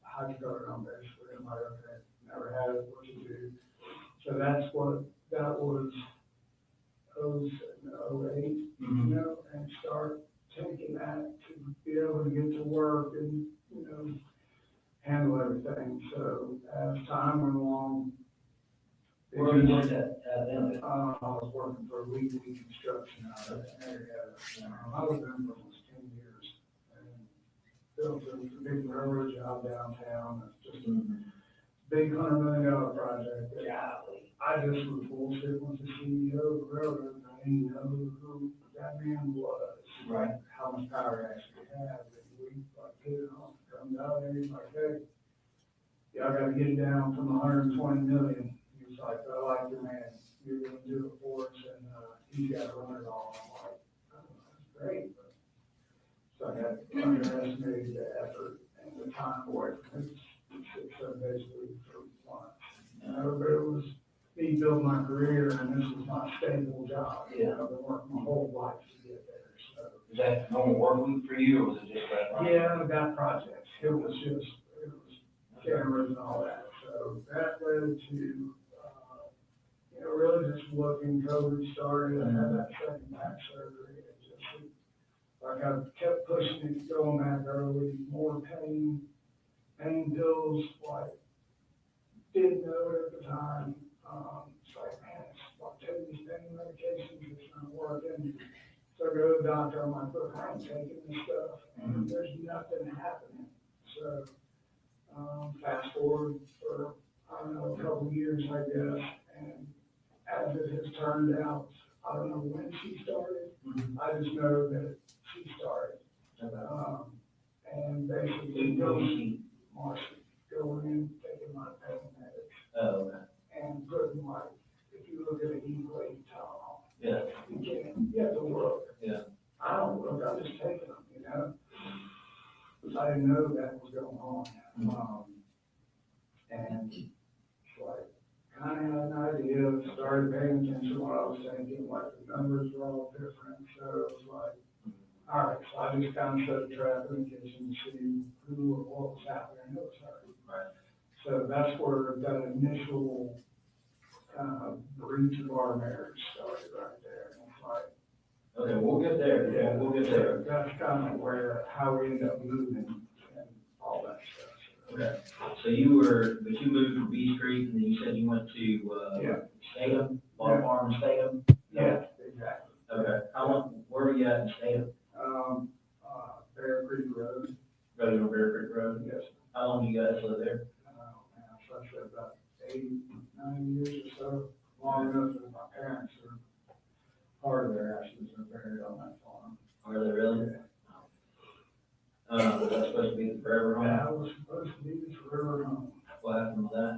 K: hydrocodone basically. I'm like, okay, never had it, what you do. So that's what, that was 08, and start taking that to be able to get to work and, handle everything. So as time went along.
J: Where are you working at then?
K: I was working for Weekly Construction out of that area. I was there for almost 10 years. And built a big railroad job downtown. It's just a big $100 million project. I just was bullshit with the CEO of the railroad. I didn't know who that man was.
J: Right.
K: How much power he actually had. And we hit it off, come down there, he's like, hey, y'all gotta get it down from 120 million. He was like, I like your man, you're gonna do it for us, and, he's gotta run it all. I'm like, oh, that's great. So I had underestimated the effort and the time away from it, 6-7 days a week for months. But it was me building my career, and this was my stable job. I've been working my whole life to get there, so.
J: Is that normal work week for you, or was it just that?
K: Yeah, I got projects. It was cameras and all that. So that led to, really just looking, COVID started, I had that second back surgery. It just, like I kept pushing it, going back early, more pain pills, like, didn't know it at the time. It's like, man, it's like taking these pain medications, it's not working. So I go to the doctor, I'm like, look, I ain't taking this stuff, and there's nothing happening. So, fast forward for, I don't know, a couple of years, I guess, and as it has turned out, I don't know when she started, I just know that she started. And basically going in, taking my pain medics.
J: Oh, okay.
K: And putting like, if you look at an E-blade Tylenol.
J: Yeah.
K: You have to look.
J: Yeah.
K: I don't look, I'm just taking them, Because I didn't know that was going on. And it's like, kind of had an idea, started paying attention to what I was thinking, like the numbers were all different. So it was like, all right, so I just kind of set a trap in the kitchen to see who or what was happening. It was her.
J: Right.
K: So that's where that initial kind of breach of our marriage started right there. And it's like,
J: Okay, we'll get there.
K: yeah,
J: We'll get there.
K: That's kind of how we ended up moving and all that stuff.
J: Okay. So you moved from B Street, and then you said you went to, Statham, Ball Farm, Statham?
K: Yeah, exactly.
J: Okay. How long, where were you at in Statham?
K: Bear Creek Road.
J: Right on Bear Creek Road?
K: Yes.
J: How long do you guys live there?
K: So I said about 8-9 years or so, long enough that my parents are, part of their ashes are buried on that farm.
J: Are they really? Was that supposed to be the forever home?
K: That was supposed to be the forever home.
J: What happened with that?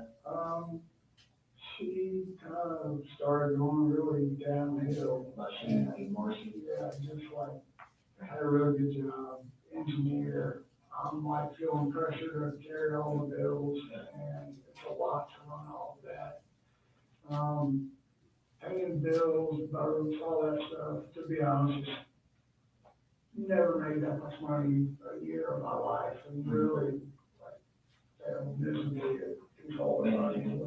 K: She kind of started going really downhill.
J: About she and Marcy?
K: Yeah, just like, had a really good job, engineer. I'm like feeling pressure to carry all the bills, and it's a lot to run all of that. Paying bills, boats, all that stuff, to be honest, just never made that much money a year of my life, and really, like, miserably controlling money.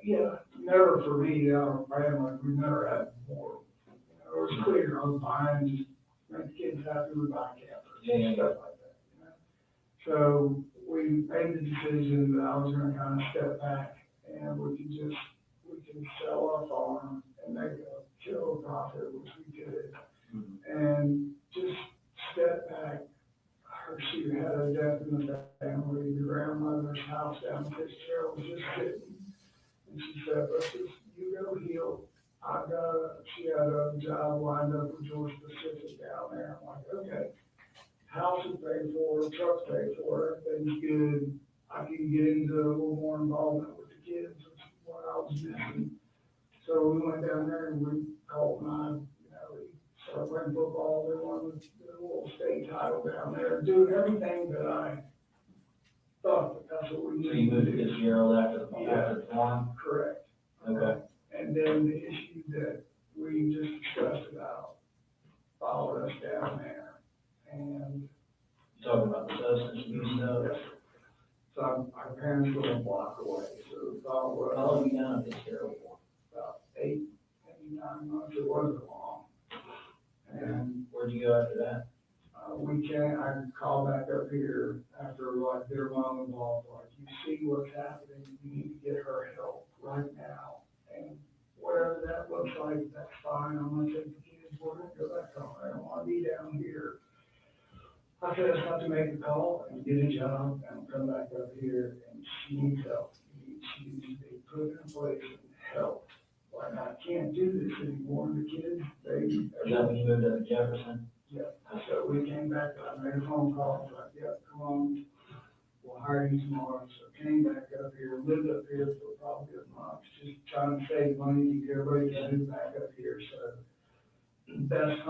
K: Yeah, never for me, our family, we never had more. It was clear, I was buying, just make the kids happy with buy campers, stuff like that. So we made the decision that I was gonna kind of step back, and we can sell our farm and make a killer profit, which we did. And just step back. She had a death in the family, the grandmother's house down in Fitzgerald was just sitting. And she said, you go heal. She had a job lined up with Georgia Pacific down there. I'm like, okay, house is paid for, truck's paid for, everything's good. I can get into a little more involvement with the kids, which is what I was missing. So we went down there and we called mine, we started playing football, we won the little state title down there, doing everything that I thought that that's what we
J: So
K: needed
J: you
K: to
J: moved to
K: do.
J: Fitzgerald after the farm?
K: Correct.
J: Okay.
K: And then the issue that we just discussed about followed us down there. And
J: You talking about the substance abuse stuff?
K: yes, so our parents were a block away, so we followed
J: How
K: us
J: long you down at Fitzgerald for?
K: about 9 months, it wasn't long. And
J: Where'd you go after that?
K: I called back up here after like their mom and all, like, you see what's happening, you need to get her help right now. And whatever that looks like, that's fine, I'm gonna take the kids, we're gonna go back home, I don't wanna be down here. I said, I have to make a call and get a job and come back up here, and she needs help. She needs to be put in place and help. Like, I can't do this anymore, the kids,
J: Is that when you moved up to Jefferson?
K: yeah, so we came back, I made a phone call, like, yeah, come on, we'll hire you tomorrow. So came back up here, lived up here for probably a month, just trying to save money, to get everybody to move back up here. So best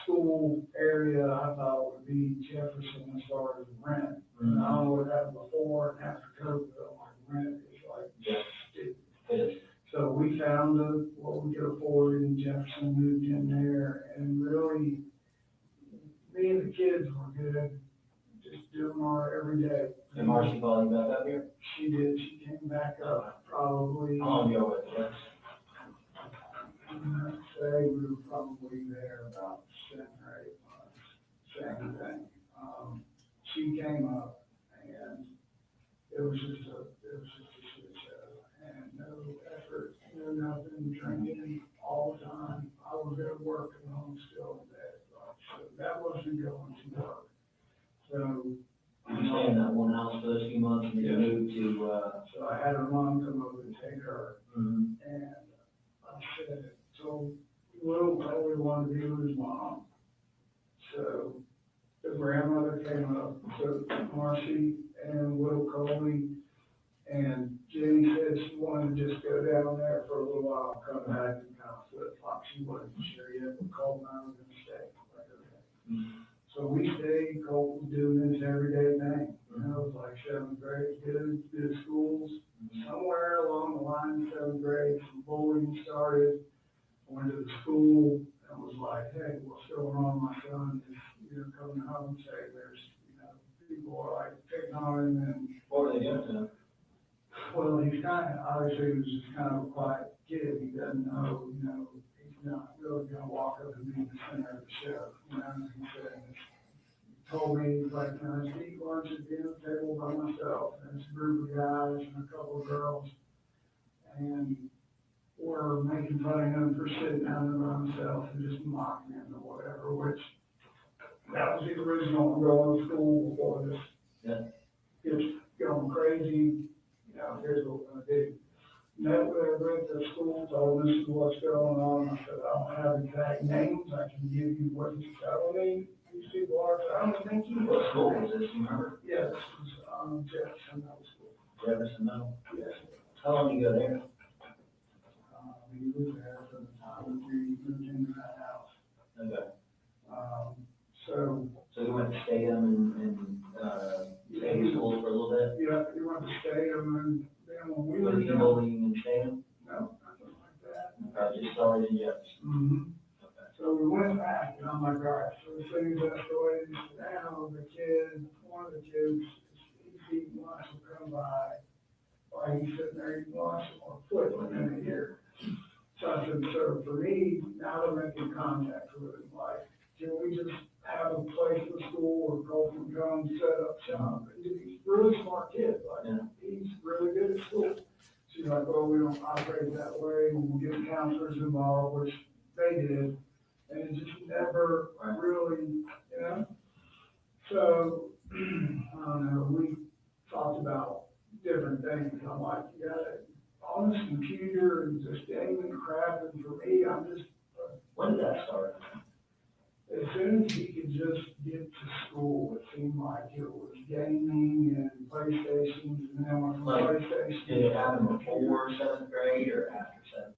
K: school area I thought would be Jefferson as far as rent. And I don't know what happened before and after COVID, but like rent is like stupid.
J: It is.
K: So we found what we could afford in Jefferson, moved in there, and really, me and the kids were good, just doing our every day.
J: And Marcy called you back up here?
K: She did, she came back up probably,
J: How long ago was it?
K: I'd say we were probably there about 7 or 8 months, same thing. She came up and it was just a shit show, and no effort, no nothing, drinking all the time. I was at work and home still in bed, so that wasn't going to work. So,
J: You stayed in that one house for those few months and then you moved to,
K: so I had her mom come over and take her,
J: mhm.
K: and I said, so Will probably wanted to be with his mom. So the grandmother came up, so Marcy and Will Coley, and Jenny said she wanted to just go down there for a little while, come back and kind of flip flop. She wasn't sure yet, but Cole and I were gonna stay. Like, okay. So we stayed, Cole was doing his everyday thing. It was like 7th grade, good schools. Somewhere along the line, 7th grade, some bullying started. Went to the school and was like, hey, what's going on? My son is, coming home saying there's, people are like picking on him, and
J: What were they doing to him?
K: well, he's obviously he was just kind of a quiet kid. He doesn't know, he's not really gonna walk up and be the center of the show. He said, told me, he's like, can I just eat lunch at the dinner table by myself? And it's a group of guys and a couple of girls. And we're making fun of him for sitting down there by himself and just mocking him or whatever, which that was the original going to school before this.
J: Yeah.
K: Just going crazy, here's what we're gonna do. Met with the school, told this is what's going on. I said, I don't have exact names, I can give you what he's telling me. These people are, I don't think you.
J: What school was this, you remember?
K: Yeah, this was, Jefferson Middle School.
J: Jefferson Middle?
K: Yes.
J: How long did you go there?
K: We was there from the time we moved into that house.
J: Okay.
K: So,
J: So you went to Statham and Statham schools for a little bit?
K: yeah, we went to Statham, and then when we
J: Was
K: were
J: he
K: young,
J: bullying in Statham?
K: no, nothing like that.
J: Okay, just started in Jefferson.
K: Mm-hmm.
J: Okay.
K: So we went back, and I'm like, all right, so the things escalated down, one of the kids, he's eating lunch, will come by, while he's sitting there eating lunch, or flipping in the ear. So I said, so for me, now they're making contact with him, like, can we just have a place in the school where Cole can come set up shop? And he's a really smart kid, like, he's really good at school. She's like, well, we don't operate that way, we'll get counselors involved, which they did, and it just never really, So, I don't know, we talked about different things. I'm like, you gotta, on this computer and just aiming crap, and for me, I'm just.
J: When did that start?
K: As soon as he could just get to school, it seemed like it was gaming and PlayStations, and then when
J: Like,
K: PlayStation.
J: Did it happen before 7th grade or after 7th?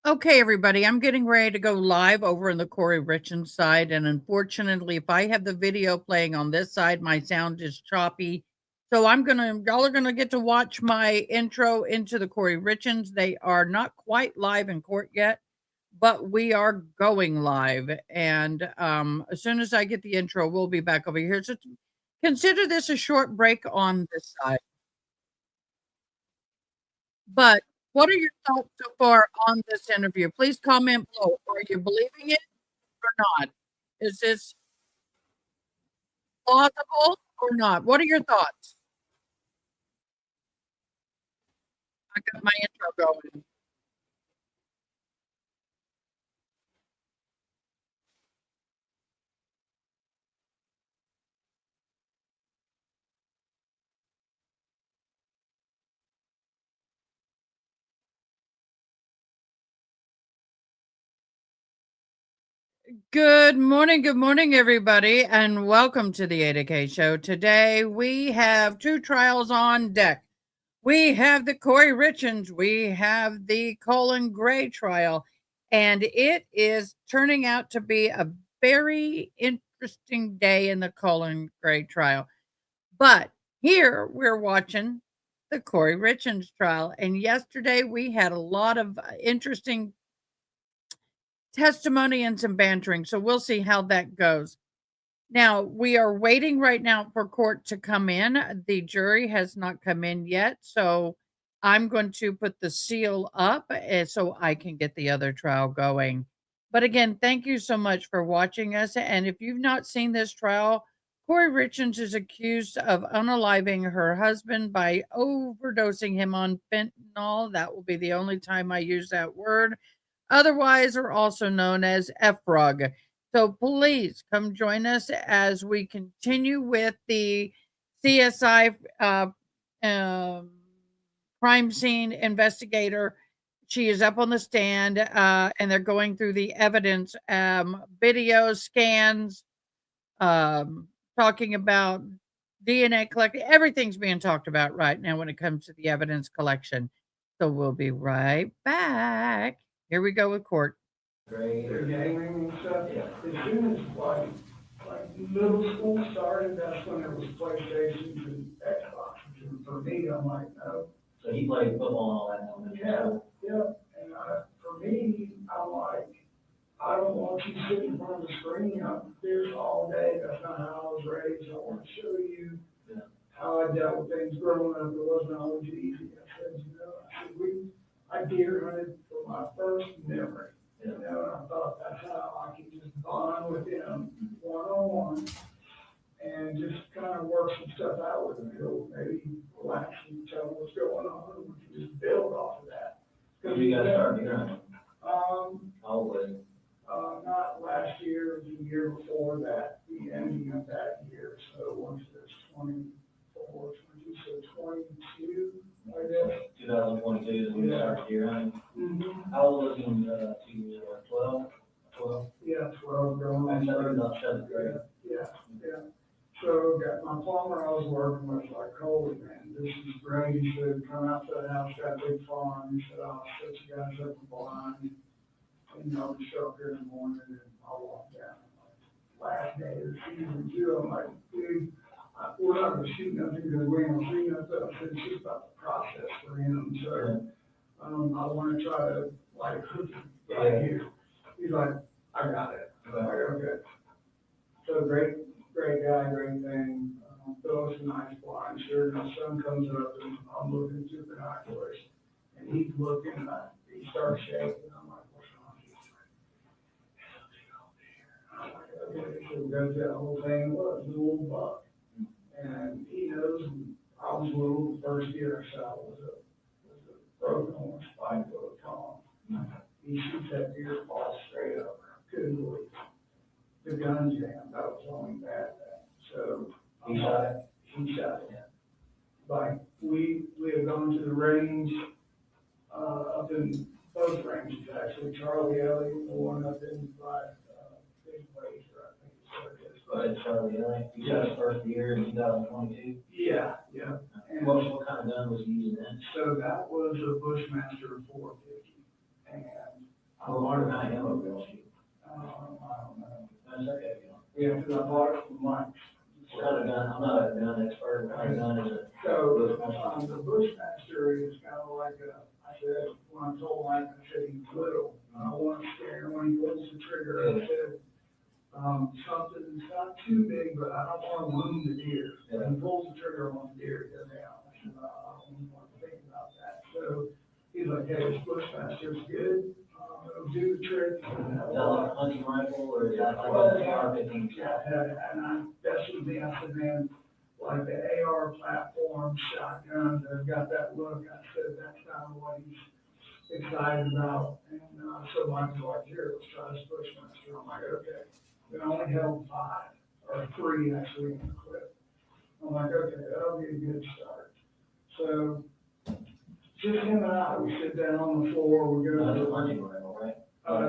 A: Okay, everybody, I'm getting ready to go live over on the Corey Richens side. And unfortunately, if I have the video playing on this side, my sound is choppy. So y'all are gonna get to watch my intro into the Corey Richens. They are not quite live in court yet, but we are going live. And as soon as I get the intro, we'll be back over here. So consider this a short break on this side. But what are your thoughts so far on this interview? Please comment below. Are you believing it or not? Is this plausible or not? What are your thoughts? I got my intro going. Good morning, everybody, and welcome to the Ada K Show. Today we have two trials on deck. We have the Corey Richens, we have the Colin Gray trial, and it is turning out to be a very interesting day in the Colin Gray trial. But here we're watching the Corey Richens trial, and yesterday we had a lot of interesting testimony and some bantering, so we'll see how that goes. Now, we are waiting right now for court to come in. The jury has not come in yet, so I'm going to put the seal up so I can get the other trial going. But again, thank you so much for watching us. And if you've not seen this trial, Corey Richens is accused of unaliving her husband by overdosing him on fentanyl. That will be the only time I use that word. Otherwise, are also known as FRUG. So please come join us as we continue with the CSI crime scene investigator. She is up on the stand and they're going through the evidence, videos, scans, talking about DNA collecting. Everything's being talked about right now when it comes to the evidence collection. So we'll be right back. Here we go with court.
K: Their gaming and stuff, as soon as like middle school started, that's when there was PlayStations and Xboxes, and for me, I'm like, no.
J: So he played football and all that.
K: Yeah, and for me, I'm like, I don't want you sitting in front of the screen up there all day, that's not how I was raised, I want to show you how I dealt with things growing up, it wasn't always easy. I said, I deer hunted for my first memory. You know, and I thought that's how I could just bond with him one-on-one and just kind of work some stuff out with him. He'll maybe relax and tell him what's going on, and we can just build off of that.
J: When you guys started deer hunting?
K: Always. Not last year, it was the year before that, the ending of that year. So once it's 24, 22, so 22, I guess.
J: 2022 is when you started deer hunting.
K: Mm-hmm.
J: How old was he in 12? 12?
K: Yeah, 12 going on.
J: Not 7th grade.
K: Yeah. So got my plumber I was working with, like, holy man, this is great. He said, come out to the house, got a big farm. He said, I'll set you guys up a blind. And, you know, show up here in the morning and I'll walk down. Last day of the season too, I'm like, dude, we're not gonna shoot nothing because we ain't gonna see nothing. I said, it's just about the process for him. So, I wanna try to, like, hook him right here. He's like, I got it. I'm like, okay. So great guy, great thing. Throws a nice blind. Sure, my son comes up and I'm looking through the binoculars and he's looking and he starts shaking. I'm like, what's wrong? I'm like, okay. So we go through that whole thing. Well, it was a little buck. And he knows I was little the first year, so I was a broken horse, 5 foot tall. He shoots that deer, falls straight over. Couldn't believe it. The gun jam, that was the only bad thing. So
J: He shot it?
K: He shot it. Like we had gone to the range, up in both ranges actually, Charlie Alley, the one up in by, Big Blazer, I think it's what it is.
J: But Charlie, he shot his first deer in 2022?
K: Yeah. And
J: What kind of gun was he using then?
K: so that was a Bushmaster 450. And
J: How hard about ammo bill shoot?
K: I don't know.
J: That's okay, you know.
K: Yeah, because I bought it from Mike's.
J: What kind of gun, I'm not a gun expert, what kind of gun is it?
K: So, the Bushmaster is kind of like I said, when I told Mike, I said he's little. I want to scare him when he pulls the trigger. I said, something that's not too big, but I don't want to wound the deer. When he pulls the trigger, I want the deer to go down. I said, I don't want to think about that. So he's like, hey, this Bushmaster's good. It'll do the trick.
J: Is that like a hunting rifle or is that like
K: Well,
J: an AR-15?
K: Yeah, that's what me, I said, man, like the AR platform, shotguns, they've got that look. I said, that's kind of what he's excited about. And, so Mike's like, here, let's try this Bushmaster. I'm like, okay. We only held 5, or 3 actually in the clip. I'm like, okay, that'll be a good start. So, just him and I, we sit down on the floor, we go.
J: That's a hunting rifle, right?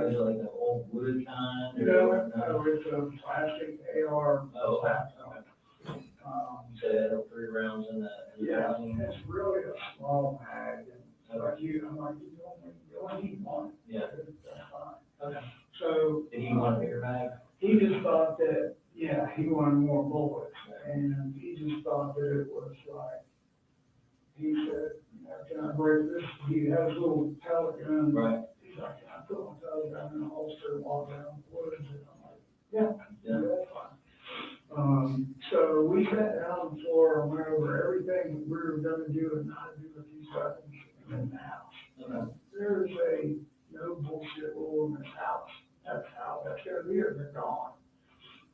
J: Is it like the old wood kind?
K: You know, it's a plastic AR
J: Oh, okay.
K: platform.
J: So they had 3 rounds in the
K: Yeah,
J: magazine?
K: it's really a small mag, and like I'm like, you only need one.
J: Yeah.
K: That's fine.
J: Okay.
K: So,
J: Did he want a bigger bag?
K: he just thought that, yeah, he wanted more bullets, and he just thought that it was like, he said, you know, can I break this? He has a little pellet gun.
J: Right.
K: He's like, can I put my pellet gun in a holster and walk around the woods? And I'm like, yeah, that's fine. So we sat down on the floor and went over everything that we were gonna do and not do with these weapons in the house.
J: Okay.
K: There's a no bullshit rule in this house. That's how that's gonna be, or they're gone.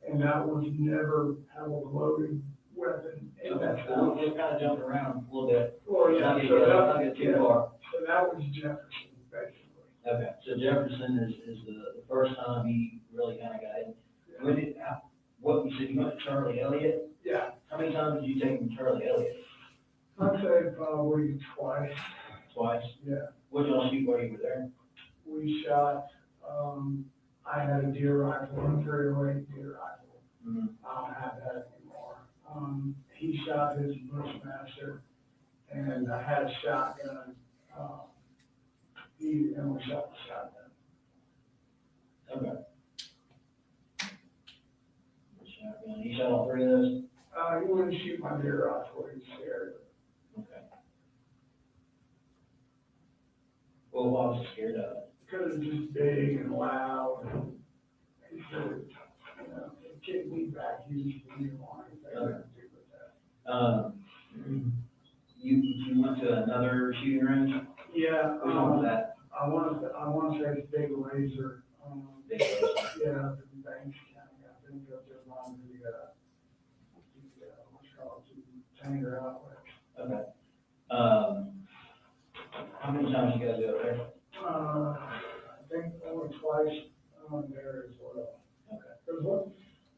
K: And that was never have a loaded weapon in that house.
J: We're kind of jumping around a little bit.
K: Well, yeah,
J: Not
K: so
J: get
K: that,
J: too far.
K: so that was Jefferson, basically.
J: Okay, so Jefferson is the first time he really kind of got in. When did, what, you said you went to Charlie Elliott?
K: Yeah,
J: How many times did you take him to Charlie Elliott?
K: I'd say probably twice,
J: Twice?
K: yeah.
J: What did y'all shoot while you were there?
K: We shot, I had a deer rifle, a 308 deer rifle.
J: Mm-hmm.
K: I don't have that anymore. He shot his Bushmaster, and I had a shotgun. He only shot the shotgun.
J: Okay. Shotgun. He shot all 3 of those?
K: He wouldn't shoot my deer rifle, he was scared.
J: Okay. Well, why was he scared of it?
K: Because it's just big and loud, and he said, you know, it kicked me back, he didn't want anything to do with that.
J: You went to another shooting range?
K: Yeah,
J: Which one was that?
K: I want to say it's Big Laser.
J: Big Laser.
K: Yeah, the Banks County, I think up there on what's it called, the Tanger outlet.
J: Okay. How many times you guys go up there?
K: I think only twice on there as well.
J: Okay.
K: Because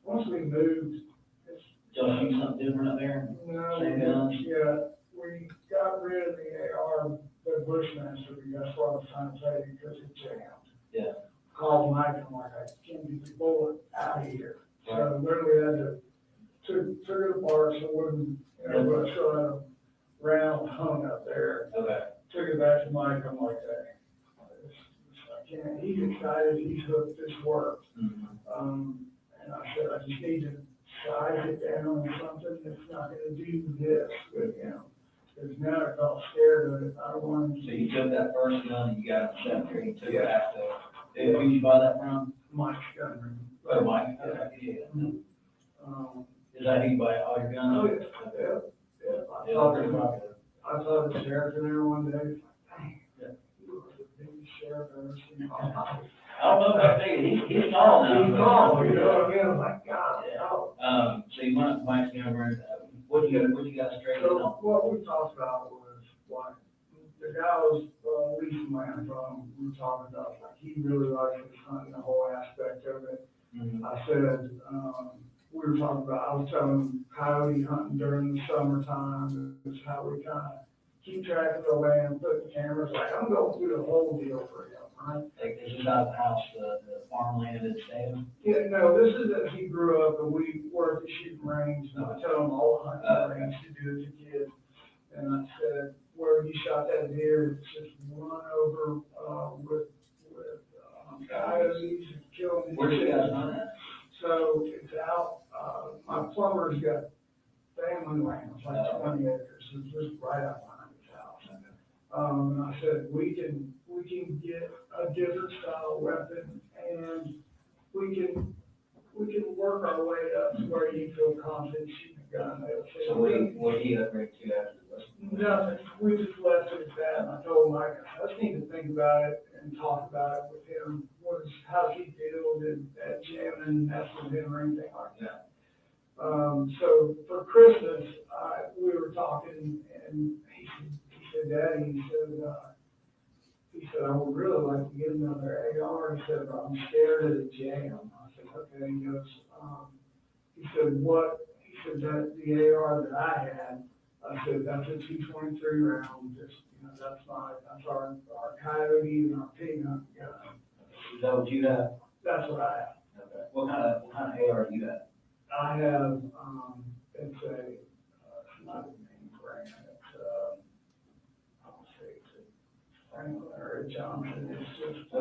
K: once we moved, it's,
J: Did y'all shoot something different up there?
K: no,
J: Same guns?
K: yeah, we got rid of the AR, the Bushmaster, that's what I was trying to tell you, because it jammed.
J: Yeah.
K: Called Mike, and I'm like, I can't get the bullet out of here. So literally had to, took it apart, so it wouldn't, you know, but I still had a round hung up there.
J: Okay.
K: Took it back to Mike, I'm like, hey, I can't, he's excited, he's hooked, this worked.
J: Mm-hmm.
K: And I said, I just need to size it down on something that's not gonna do this with him. Because now I felt scared of it, I don't want him
J: So
K: to.
J: you took that first gun and you got it in the cemetery, you took it back to, who did you buy that from?
K: Mike's gun room.
J: Oh, Mike, okay, yeah. Is that who you buy all your guns?
K: Oh, yeah.
J: Yeah, pretty popular.
K: I saw the sheriff in there one day, it's like, dang, you are the biggest sheriff I've ever seen.
J: I don't know about big, he's tall now.
K: He's tall, you know what I mean? I'm like, God,
J: Yeah.
K: no.
J: So you went to Mike's gun room, what you got straight
K: So
J: on?
K: what we talked about was, like, the guy was, leasing land from, we were talking about, like, he really likes his hunting, the whole aspect of it.
J: Mm-hmm.
K: I said, we were talking about, I was telling him coyote hunting during the summertime, is how we kind of keep track of the land, put the cameras, like, I'm going through the whole deal for him, right?
J: Like, this is out of the house, the farmland in Statham?
K: Yeah, no, this is as he grew up, and we were at the shooting range, and I tell him all the hunting range to do as a kid. And I said, where you shot that deer, it's just run over, with coyotes and killing.
J: Where do you guys hunt at?
K: So it's out, my plumber's got family land, it's like 20 acres, it's just right out behind his house. And I said, we can get a different style weapon and we can work our way up to where you feel confident shooting a gun. They'll say,
J: So what do you upgrade to after this?
K: nothing, we just left it at that, and I told Mike, I just need to think about it and talk about it with him, how's he feel, at jamming, mess with him or anything like that. So for Christmas, we were talking, and he said, Daddy, he said, I would really like to get another AR. He said, but I'm scared of the jam. I said, okay. He goes, he said, what? He said, that the AR that I had, I said, that's a 223 round. Just, that's our coyote and our pig hunt gun.
J: Is that what you have?
K: That's what I have.
J: Okay. What kind of AR do you have?
K: I have, it's not a name brand, I'll say it's a Franklin or a Johnson, it's just,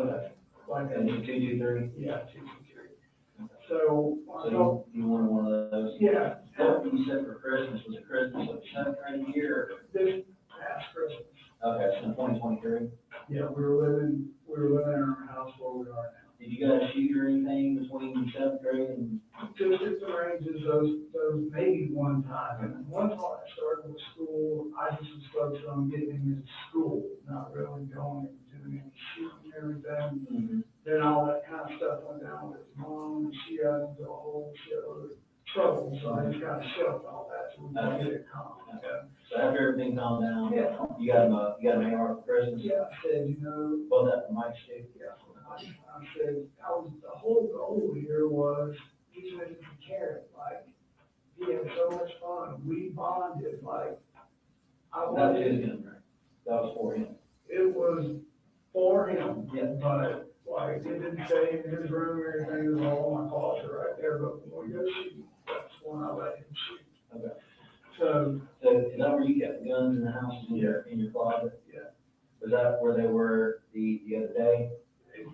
K: like a,
J: 223?
K: yeah, 223. So,
J: So you wanted one of those?
K: yeah,
J: What you said for Christmas, was it Christmas of the 7th grade year?
K: this past Christmas,
J: Okay, so in 2023?
K: yeah, we were living in our house where we are now.
J: Did you guys shoot or anything between 7th grade and?
K: Just at the ranges, those maybe one time. And one time I started with school, I just was focused on getting into school, not really going and doing any shooting and everything.
J: Mm-hmm.
K: Then all that kind of stuff went down with his mom, and she got into a whole shitload of trouble, so I just kind of shelved all that, so we could get it calm.
J: Okay. So after everything calmed down,
K: Yeah.
J: you got an AR for Christmas?
K: Yeah, I said,
J: Well, that for Mike's too.
K: yeah, I said, the whole goal here was, he said, he cared, like, he had so much fun, we bonded, like, I
J: That was
K: wanted,
J: his gun, right? That was for him.
K: it was for him,
J: Yeah.
K: but, like, it didn't say in his room or anything, it was all in my closet right there, but when we go shoot, that's when I let him shoot.
J: Okay.
K: So,
J: So is that where you kept the guns in the house, in your closet?
K: yeah,
J: Was that where they were the other day?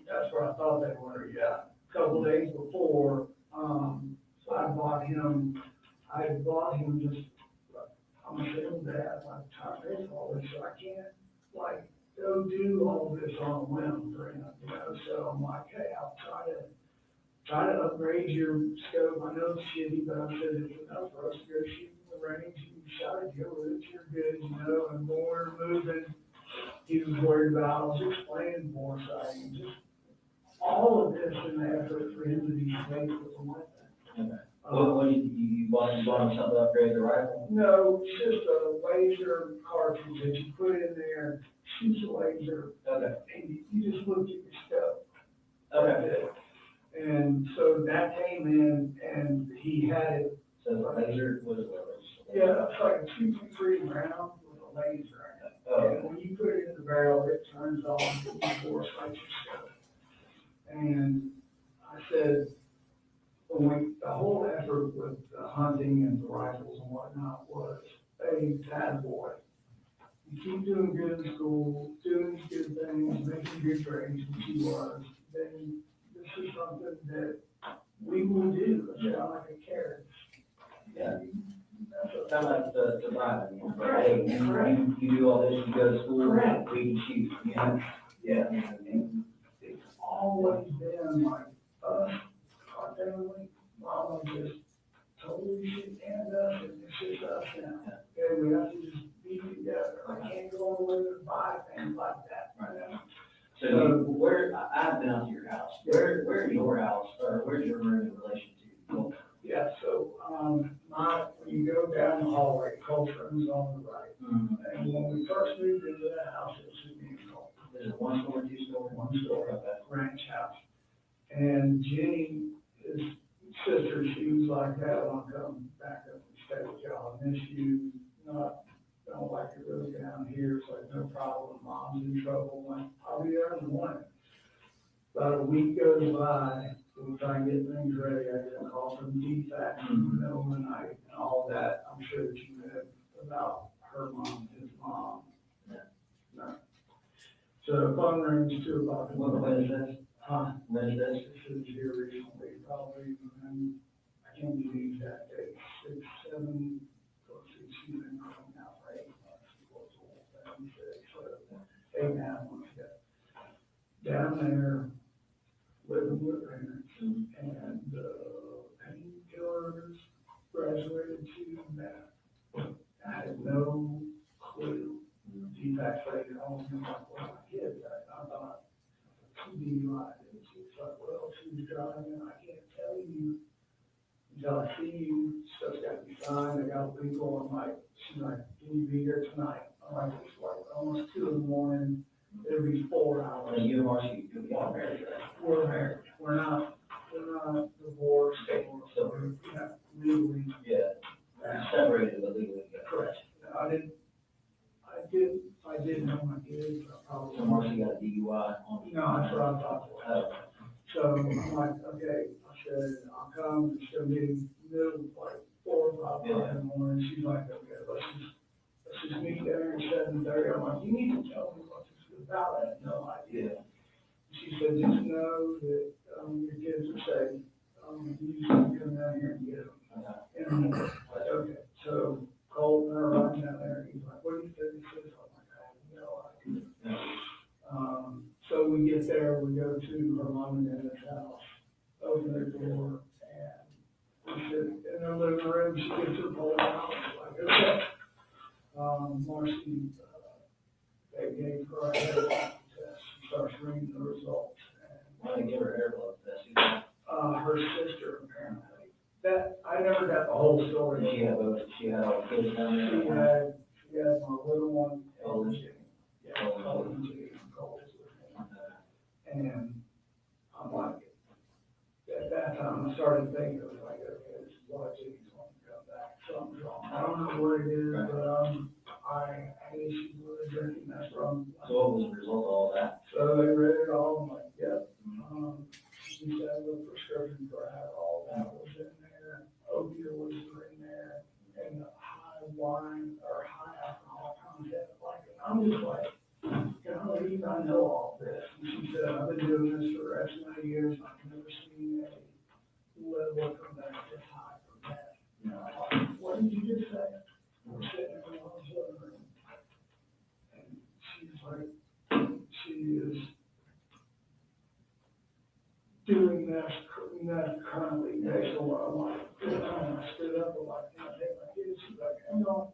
K: that's where I thought they were, yeah. Couple days before, I bought him just, I'm a single dad, I'm tired of this all this, so I can't, like, go do all this on a whim for him, so I'm like, hey, I'll try to upgrade your scope. I know it's shitty, but I said it's enough for us to go shoot in the range. You shot it, go with it, you're good, and when we're moving, he was worried about, I was explaining more, so I mean, just all of this in the effort for him to be safe with the weapon.
J: Okay. What did you bought him something to upgrade the rifle?
K: No, it's just a laser cartridge that you put in there, shoots a laser,
J: Okay.
K: and you just look at your scope.
J: Okay.
K: And so that came in, and he had it.
J: So the laser was
K: Yeah, it's like a 223 round with a laser in it.
J: Oh.
K: And when you put it in the barrel, it turns on the force like your scope. And I said, the whole effort with the hunting and the rifles and whatnot was, hey, bad boy, you keep doing good in school, doing these good things, making good grades, which he was, then this is something that we will do. It's not like a carrot.
J: Yeah.
K: That's a-
J: Kind of like the Bible, you know, like,
K: Correct,
J: hey,
K: correct.
J: you do all this, you go to school,
K: Correct.
J: we can shoot, you know?
K: Yeah, and it's always been like us, our family, mama just totally shit canned us, and it's just us now. Okay, we have to just be together. I can't go away and buy things like that right now.
J: So I've been out to your house, where's your house, or where's your room in relation to?
K: Yeah, so, when you go down the hallway, Cole's room is on the right. And when we first moved into that house, it was a new Cole.
J: Is it one story, two story?
K: One story, ranch house. And Jenny, his sister, she was like, hey, I'll come back up and stay with y'all. I miss you, don't like it really down here. It's like, no problem, mom's in trouble. I'm like, I'll be there in the morning. About a week goes by, we try and get things ready. I get a call from DFCS in the middle of the night and all that. I'm sure that you read about her mom, his mom. No. So the phone rings 2 o'clock in the
J: What
K: morning.
J: is this? When is this?
K: This is here recently, probably, I can't give you the exact date, 6, 7, let's see, she's been coming out for 8 months, she was old, 76, so 8.5 months ago. Down there, living with parents, and, painkillers, graduated to that. I had no clue. Feedback later on, I'm like, well, my kids, I thought, DUI, she's like, well, she was driving, I can't tell you until I see you, stuff's got to be signed, I got legal, I'm like, she's like, can you be here tonight? I'm like, it's like almost 2 in the morning, it'll be 4 hours.
J: When you and Marcy, you are married, right?
K: We're married, we're not divorced, so we're, legally.
J: Yeah. Separated, but legally, yeah.
K: Correct. I did know my kids, I probably.
J: So Marcy got a DUI on.
K: No, that's what I thought. So I'm like, okay, I said, I'll come, it's gonna be middle, like 4 or 5 in the morning. She's like, okay, let's just meet there at 7:30. I'm like, you need to tell me what this is about. I had no idea. She said, just know that, your kids are safe. You just need to come down here and get them. In the morning. Like, okay, so Colton and I are riding down there, he's like, what do you think this is? I'm like, I have no idea. So we get there, we go to her mom and dad's house, open their door, and we sit in their living room, she gets her phone out, like, okay. Marcy, they gave her a hair test, she starts reading the results.
J: Why did they give her hair blood test?
K: Her sister, apparently. That, I never got the whole story.
J: She had all the kids down there.
K: She had my little one.
J: Colin.
K: Yeah, Colin G. Cole's with me. And I'm like, at that time, I started thinking, I was like, okay, this is why Jimmy's wanting to come back. Something's wrong. I don't know what it is, but, I had issues with the drinking, that's wrong.
J: So what was the result of all that?
K: So they read it all, I'm like, yep. She said the prescription for Adderall, that was in there, opioids were in there, and the high wine or high alcohol content, like, I'm just like, golly, I know all this. And she said, I've been doing this for X amount of years, I've never seen a level come back this high from that. You know, I'm like, what did you just say? We're sitting in the living room, and she's like, she is doing this currently based on what I'm like, I stood up, I'm like, can I take my kids? She's like, hang on.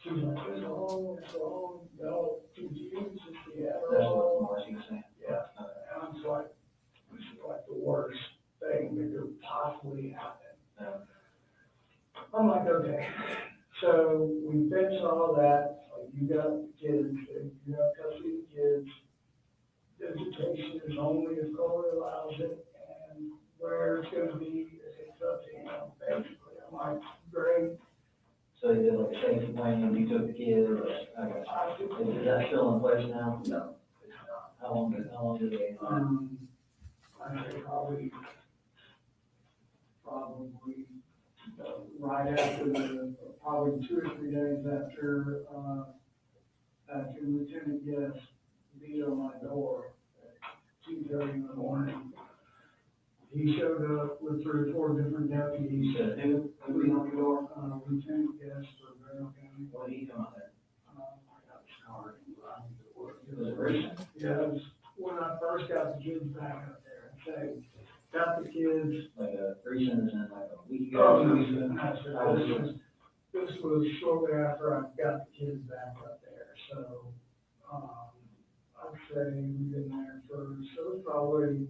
K: She's like, it's wrong, no, confused, yeah.
J: That's what Marcy was saying.
K: Yeah, and I'm just like, this is like the worst thing that could possibly happen. I'm like, okay, so we finished all that, like, you got the kids, you got custody of the kids. Visitation is only if code allows it, and where it's gonna be, it's up to him, basically. I'm like, great.
J: So you did like a safety plan, you took the kid, or, is that still in place now?
K: No, it's not.
J: How long did they?
K: I say probably, right after probably 2 or 3 days after Lieutenant Guest beat on my door at 2:30 in the morning. He showed up with 3 or 4 different deputies.
J: Who beat on your door?
K: Lieutenant Guest for Brown County.
J: What did he come out there?
K: I got scarred and I need to work.
J: Was it recent?
K: Yeah, it was when I first got the kids back up there and say, got the kids.
J: Like a recent, and like a week
K: Oh,
J: ago?
K: no,
J: 2 weeks ago?
K: this was shortly after I got the kids back up there, so, I'd say we've been there so it's probably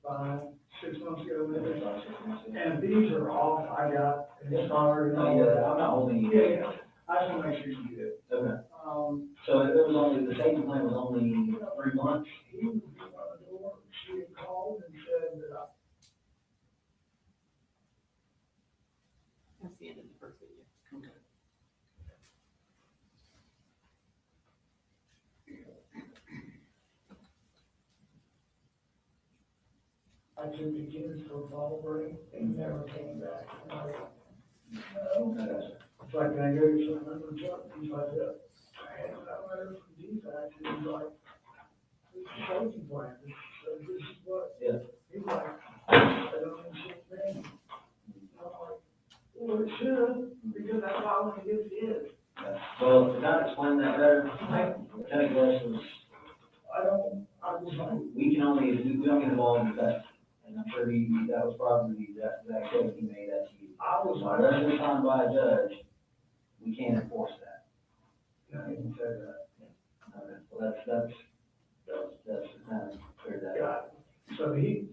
K: 5, 6 months ago, maybe. And these are off, I got scarred and all
J: Yeah,
K: that.
J: I'm not holding you.
K: Yeah, I just wanna make sure you do it.
J: Okay.
K: So
J: it was only, the safety plan was only 3 months?
K: he was on the door, she had called and said that
D: That's the end of the first video.
K: I took the kids for a fall break and never came back. And I was like, no. It's like, can I go to some other truck? He's like, yeah. And I went from DFCS and he's like, this safety plan, so this is what.
J: Yeah.
K: He's like, I don't understand. I'm like, well, it should, because that's why when it is.
J: Well, to kind of explain that better, County Justice,
K: I was like,
J: we don't get involved in that. And I'm sure that was probably that case he made that to you.
K: I was like,
J: Unless it's signed by a judge, we can't enforce that.
K: no, he didn't say that.
J: Okay, well, that's kind of clear that up.
K: Yeah, so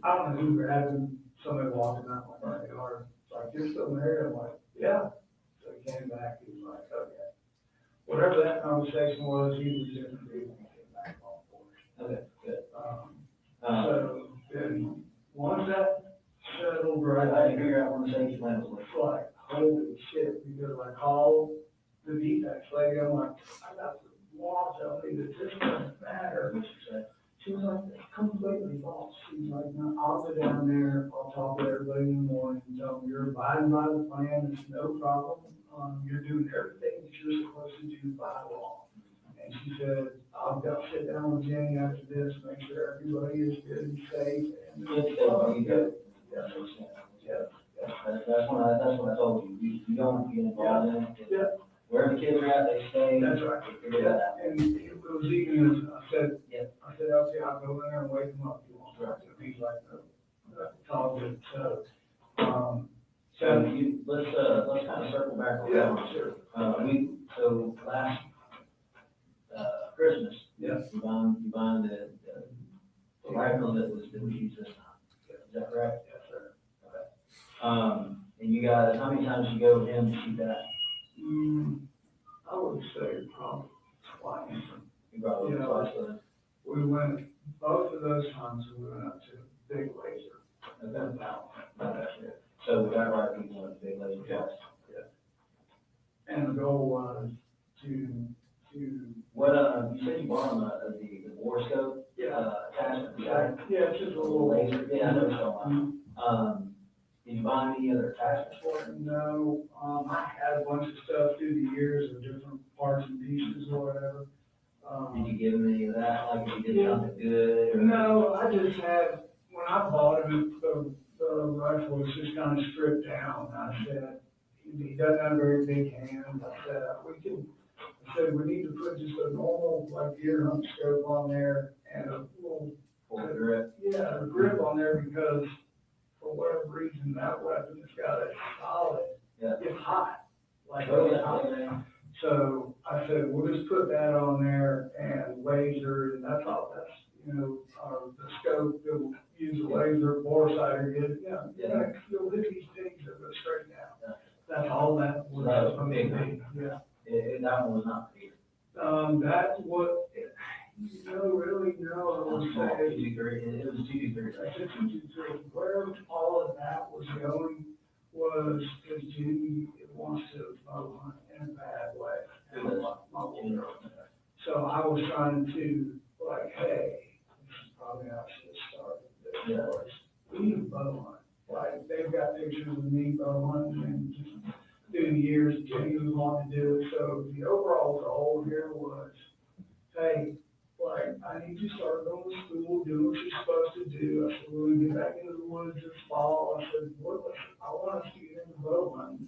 K: I don't know who were having, somebody walking out my front yard, it's like, you're still married? I'm like, yeah. So he came back, he was like, okay. Whatever that conversation was, he was in the field, he came back on board.
J: Okay, good.
K: So then, once that settled, right,
J: I didn't figure out when the safety plan was.
K: it's like, holy shit, because I called the defense lady, I'm like, I got the law telling me that this doesn't matter.
J: What you said.
K: She was like, it's completely false. She's like, no, I'll go down there, I'll talk to everybody in the morning, and tell them you're abiding by the plan, it's no problem. You're doing everything that you're supposed to do by law. And she said, I'll go sit down with Jenny after this, make sure everybody is good and safe. And
J: Good.
K: yeah,
J: Yeah, that's what I told you. You don't get involved in it.
K: Yeah.
J: Wherever the kids are at, they stay.
K: that's right.
J: Figure that out.
K: And it was even as I said,
J: Yeah.
K: okay, I'll go in there and wake him up. You want to? And he's like, no, it's all good. So,
J: So let's kind of circle back around.
K: yeah, sure.
J: So last, Christmas.
K: Yeah.
J: You bond the rifle that was used this time. Is that correct?
K: Yes, sir.
J: And you guys, how many times you go with him to shoot that?
K: I would say probably twice.
J: You probably
K: Yeah.
J: twice with him.
K: We went, both of those times, we went up to Big Laser.
J: Okay.
K: That one.
J: Okay. So with that rifle, you went to big laser twice.
K: And the goal was to,
J: What, you said you bought him the bore scope, attachment,
K: yeah, it's just a little
J: laser,
K: laser.
J: yeah, I know what you're talking about. Did you buy any other attachments for it?
K: No, I had a bunch of stuff through the years of different parts and pieces or whatever.
J: Did you give him any of that, like if you did something good? Or?
K: No, I just had, when I bought him, the rifle was just kind of stripped down. I said, he doesn't have very big hands. I said, we need to put just a normal, like, deer hunt scope on there and a little,
J: Full grip?
K: yeah, a grip on there because for whatever reason, that weapon has got a solid,
J: Yeah.
K: it's hot. Like,
J: Oh,
K: it's hot.
J: yeah.
K: So I said, we'll just put that on there and laser, and that's all, that's, the scope, you'll use a laser, bore sighter, you'll hit these things that go straight down.
J: Yeah.
K: That's all that was.
J: That was
K: supposed
J: big.
K: to be. Yeah.
J: That one was not big.
K: That's what, really, no, I would say.
J: It was 223.
K: I said 223, where all of that was going was, because Jimmy wants to mow hunt in a bad way.
J: Who does?
K: My little girl. So I was trying to, like, hey, this is probably how I should have started this.
J: Yeah.
K: Was, we need a bow hunt. Like, they've got pictures of me bow hunting and just through the years, Jimmy was wanting to do it. So the overall goal here was, hey, like, I need to start going to school, do what you're supposed to do. I said, we're gonna get back into the woods this fall. I said, I want us to get into bow hunting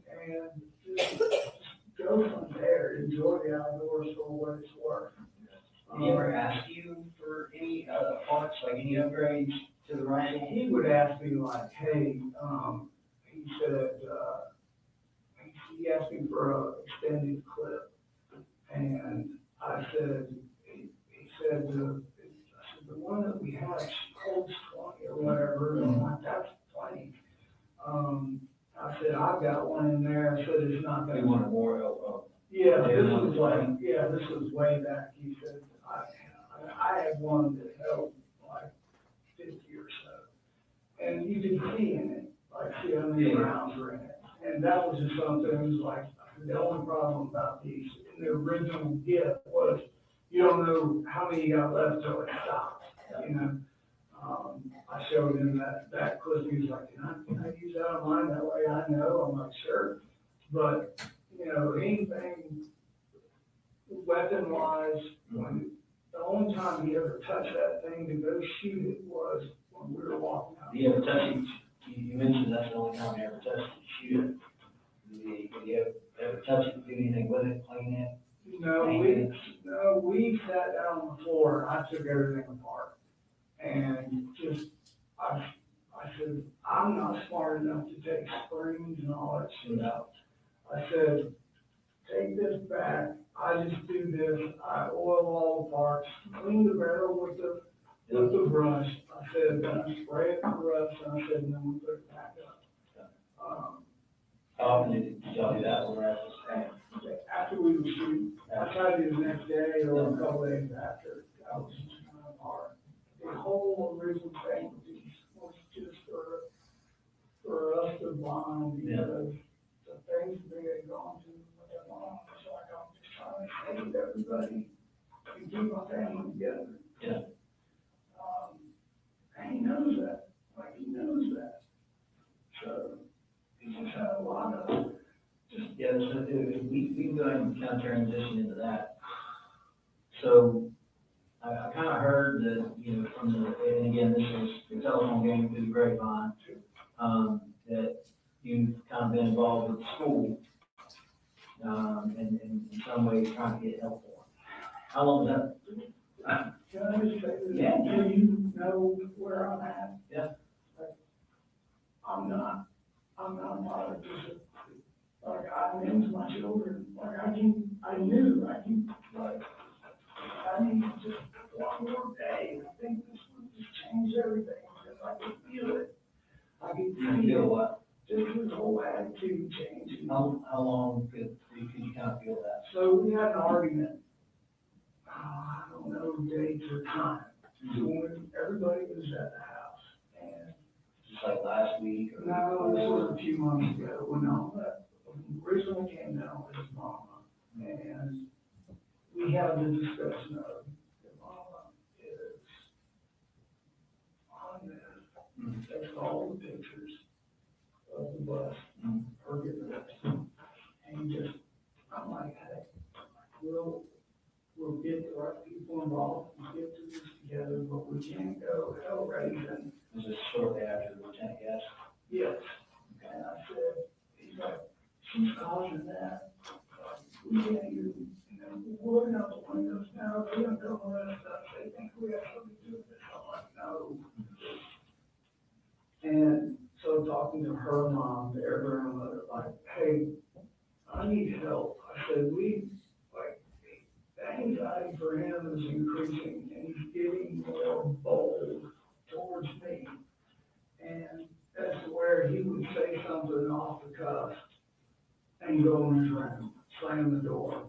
K: and just go from there, enjoy the outdoors for what it's worth.
J: Did he ever ask you for any parts, like any upgrades to the rifle?
K: He would ask me like, hey, he said, he asked me for an extended clip. And I said, he said, the one that we had holds 20 or whatever, and I'm like, that's plenty. I said, I've got one in there. I said, it's not gonna.
J: You wanted more,
K: Yeah, this was way back. He said, I had one that held like 50 or so. And you could see in it, like, see how many rounds were in it. And that was just something, it was like, the only problem about these, in the original gift was, you don't know how many you got left till it stops, I showed him that clip, he was like, can I use that on mine, that way I know, I'm like, sure. But, anything weapon-wise, when, the only time he ever touched us shoot it was when we were walking out.
J: Do you ever touch it? You mentioned that's the only time you ever touched it, shoot it. Do you ever touch it, do anything with it, clean it?
K: No, we sat down on the floor, and I took everything apart. And just, I said, I'm not smart enough to take springs and all that shit out. I said, take this back, I just do this, I oil all the parts, clean the barrel with the brush. I said, then I spray it with the brush, and I said, and then we put it back up.
J: How often did y'all do that when we're at the stand?
K: After we were shooting, I tried to do the next day or a couple days after, I was just kind of hard. The whole original thing was just for us to bond, because the things we had gone through with that mom, it's like, I'm just trying to save everybody and keep my family together.
J: Yeah.
K: And he knows that, he knows that. So, he just had a lot of,
J: Yeah, so we can go ahead and kind of transition into that. So I kind of heard that, you know, from the, and again, this is the telephone game through the grapevine, that you've kind of been involved with the school, and in some ways trying to get help for them. How long was that?
K: can I just say this?
J: Yeah.
K: Do you know where I'm at?
J: Yeah.
K: I'm not bothered, just, I named my children, I knew, I need just one more day, I think this would just change everything, because I could feel it. I could
J: You feel
K: feel
J: what?
K: just his whole attitude changing.
J: How long could you kind of feel that?
K: So we had an argument, I don't know dates or time, so when everybody was at the house, and
J: Just like last week or?
K: no, this was a few months ago, when all that originally came down with his mama, and we had the discussion of, the mama is on this, takes all the pictures of the bus, her getting arrested, and just, I'm like, hey, we'll get the right people involved, we'll get to this together, but we can't go hell raising.
J: Was this shortly after the lieutenant gas?
K: Yes. And I said, he's like, she's causing that. We can't even, we're looking out the windows now, they're gonna go arrest us, they think we have something to do with this. I'm like, no. And so talking to her mom, their grandmother, like, hey, I need help. I said, the anxiety for him is increasing, and he's getting more bold towards me. And that's where he would say something off the cuff and go in his room, slam the door.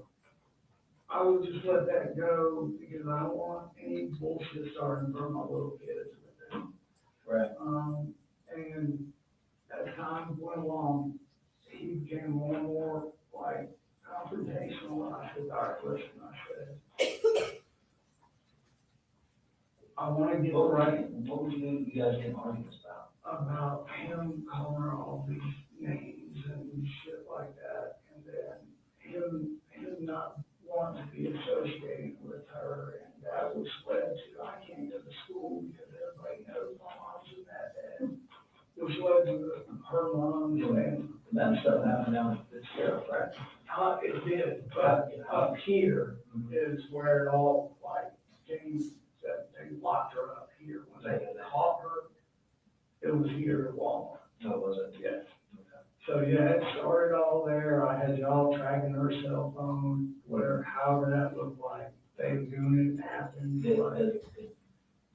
K: I would just let that go because I don't want any bullshit starting for my little kids with him.
J: Right.
K: And as time went along, he became more and more like confrontational. And I said, all right, listen, I said, I want to get right.
J: What would you guys get arguments
K: About him calling her all these names and shit like that, and then him not wanting to be associated with her, and that was led to, I can't go to school because everybody knows my mom's in that day. Which led to her mom saying,
J: That stuff happened down at the sheriff, right?
K: it did, but up here is where it all, like, James said, they locked her up here. When they caught her, it was here at Walmart.
J: No, was it?
K: Yes. So, yeah, it started all there. I had y'all tracking her cell phone, whatever, however that looked like. They were doing it, happened.
J: Did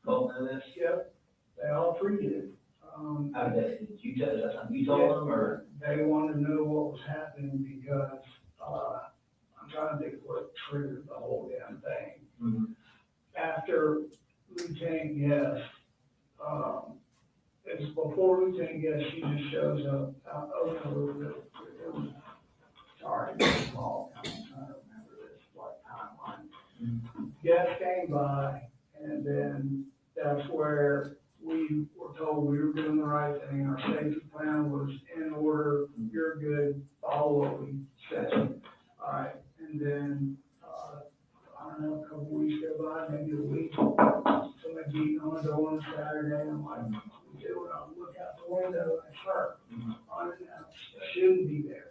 J: Colton know this?
K: Yep, they all three did.
J: How did you tell, is that something you told them, or?
K: They wanted to know what was happening because, I'm trying to think what triggered the whole damn thing.
J: Mm-hmm.
K: After Lieutenant Guest, it's before Lieutenant Guest, she just shows up, sorry, it's small, I'm trying to remember this, what timeline. Guest came by, and then that's where we were told we were doing the right thing, our safety plan was in order, you're good, follow what we said. All right, and then, I don't know, a couple weeks go by, maybe a week, somebody beating on the door. out the window at her, unannounced, shouldn't be there.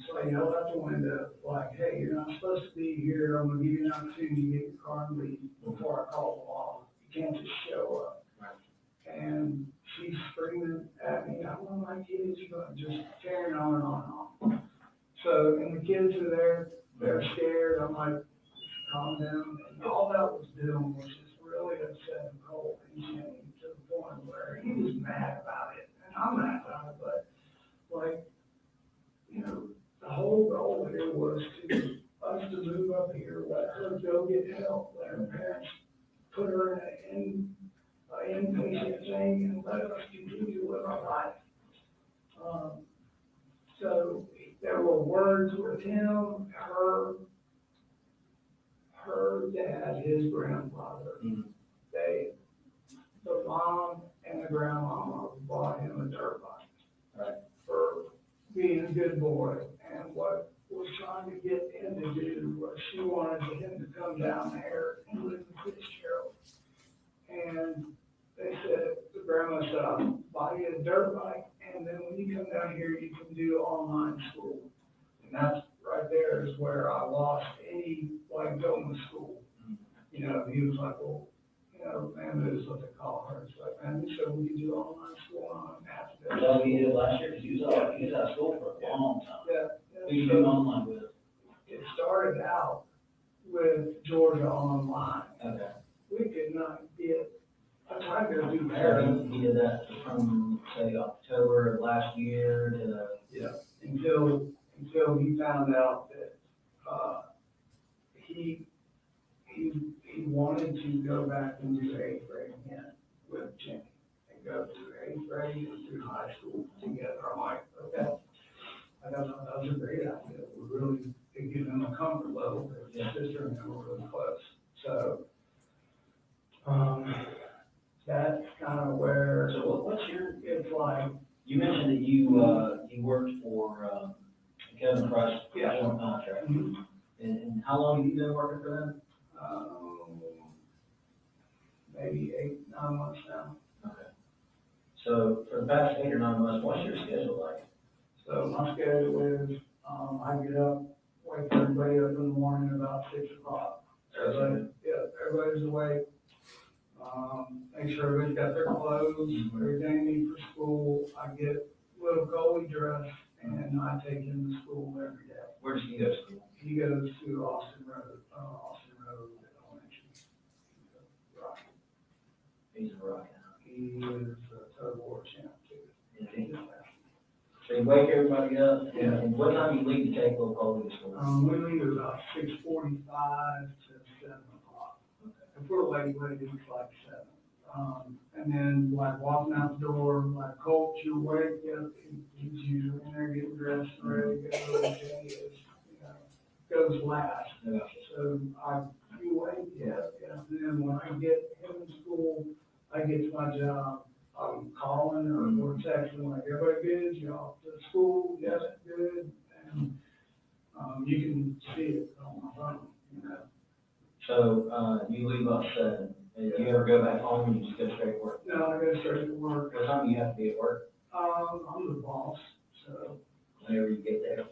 K: So I yelled out the window, like, hey, you're not supposed to be here, I'm gonna give you an opportunity to get your car and leave before I call the law. You can't just show up. And she's screaming at me, I want my kids, but just carrying on and on and on. So, and the kids are there, they're scared, I'm like, calm down. And all that was doing was just really upsetting Cole and Jenny to the point where he was mad about it. And I'm mad about it, but like, you know, the whole goal here was to us to move up here, let her go get help, let her parents put her in an inpatient thing and let us continue to live our life. So there were words with him, her dad, his grandfather. They, the mom and the grandmama bought him a dirt bike for being a good boy. And what was trying to get him to do was she wanted him to come down there and live in Fitzgerald. And they said, the grandma said, I'll buy you a dirt bike, and then when you come down here, you can do online school. And that's right there is where I lost any, like, going to school. You know, he was like, well, you know, man, this is what they call her. It's like, man, we said we could do online school on half of it.
J: So he did last year, because he was out of school for a long time.
K: Yeah.
J: Who you do online with?
K: It started out with Georgia Online.
J: Okay.
K: We could not get, I tried to do
J: So
K: parents.
J: he did that from, say, October of last year to.
K: Yeah, until he found out that, he wanted to go back and do 8th grade again with Jenny and go through 8th grade and through high school together. I'm like, okay. I thought that was a great idea. We're really, it gives him a comfort level because his sister and him were really close. So, that's kind of where.
J: So what's your,
K: it's like,
J: you mentioned that you worked for, Kevin Price.
K: Yeah.
J: On contract.
K: Mhm.
J: And how long have you been working for them?
K: Maybe 8, 9 months now.
J: Okay. So for the past 8 or 9 months, what's your schedule like?
K: So my schedule is, I get up, wake everybody up in the morning about 6 o'clock. Everybody's awake. Make sure everybody's got their clothes, everything they need for school. I get little Coley dressed and I take him to school every day.
J: Where does he go to school?
K: He goes to Austin Road Elementary. Right.
J: He's a rock now.
K: He is a total war champ too.
J: Is he? So you wake everybody up,
K: Yeah.
J: and what time you leave to take little Coley to school?
K: We leave at about 6:45 to 7 o'clock. If we're late, it's like 7. And then like walking out the door, like Colt, you're awake, yeah, he's usually in there getting dressed and ready to go. And Jenny is, you know, goes last.
J: Yeah.
K: So you wait, yeah. And then when I get him in school, I get to my job, I'm calling or texting, like, everybody good, y'all to school, yes, good. And, you can see it on my phone, you know.
J: So, you leave about 7, and you ever go back home and you just go straight to work?
K: No, I go straight to work.
J: What time do you have to be at work?
K: I'm the boss, so.
J: Whenever you get there?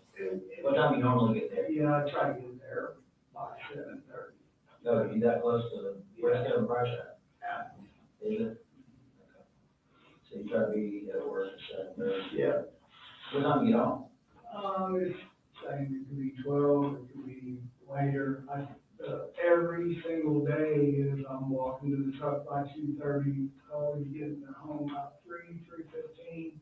J: What time do you normally get there?
K: Yeah, I try to get there by 7:30.
J: No, are you that close to, where's Kevin Price at?
K: Yeah.
J: Is it? Okay. So you try to be at work at 7:30?
K: Yeah.
J: What time do you get home?
K: It's saying it could be 12, it could be later. Every single day is I'm walking to the truck by 2:30, always getting home about 3:15.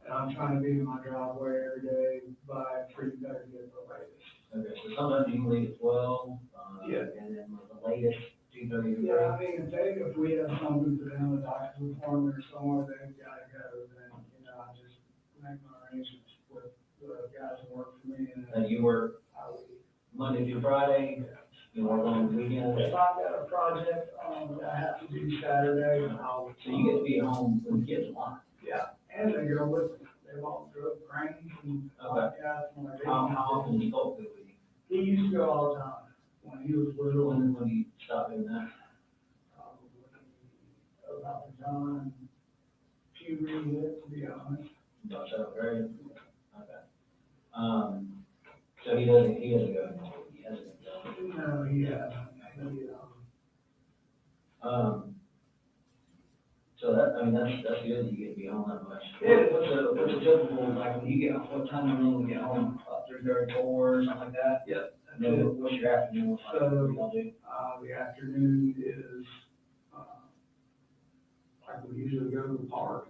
K: And I'm trying to be in my driveway every day by 3:30 at the latest.
J: Okay, so sometimes you can leave at 12,
K: Yeah.
J: and then the latest, 2:30 to 3.
K: Yeah, I mean, if we have something for them, a doctor's appointment or somewhere they've got to go, then, you know, I just make my arrangements with the guys that work for me.
J: And you work
K: I leave.
J: Monday through Friday, you work on the weekends,
K: If I've got a project, that I have to do Saturday, I'll.
J: so you get to be at home when the kids are lying.
K: Yeah, and they go with me. They all drove cranes and,
J: Okay.
K: yeah, it's my
J: How often do you go with you?
K: He used to go all the time when he was little and
J: When do you stop doing that?
K: probably about the time grade yet, to be honest.
J: About seventh grade? Okay. So he doesn't go anymore. He hasn't been going.
K: No, he hasn't. He,
J: So that, I mean, that's good, you get to be home that much.
K: Yeah.
J: What's a typical, like, when you get, what time you normally get home, 3:30, 4, something like that?
K: Yep.
J: And then what's your afternoon, like, what do y'all do?
K: The afternoon is, like we usually go to the park.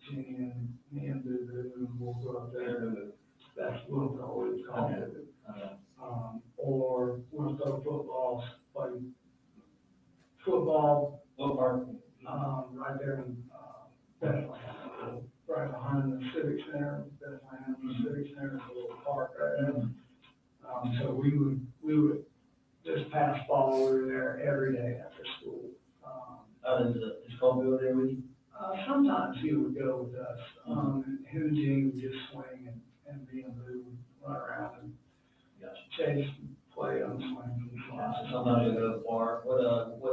K: Jenny and me and Boo and we'll go up there. That's what we always call it. Or we'll go football, play football,
J: What park?
K: right there in, Bethlehem, right behind the Civic Center, Bethlehem, the Civic Center is a little park right there. So we would just pass ball over there every day after school.
J: Is Colby over there with you?
K: Sometimes he would go with us, and him and Jenny would just swing and me and Boo would run around and chase and play on swing.
J: So sometimes you go to the park, what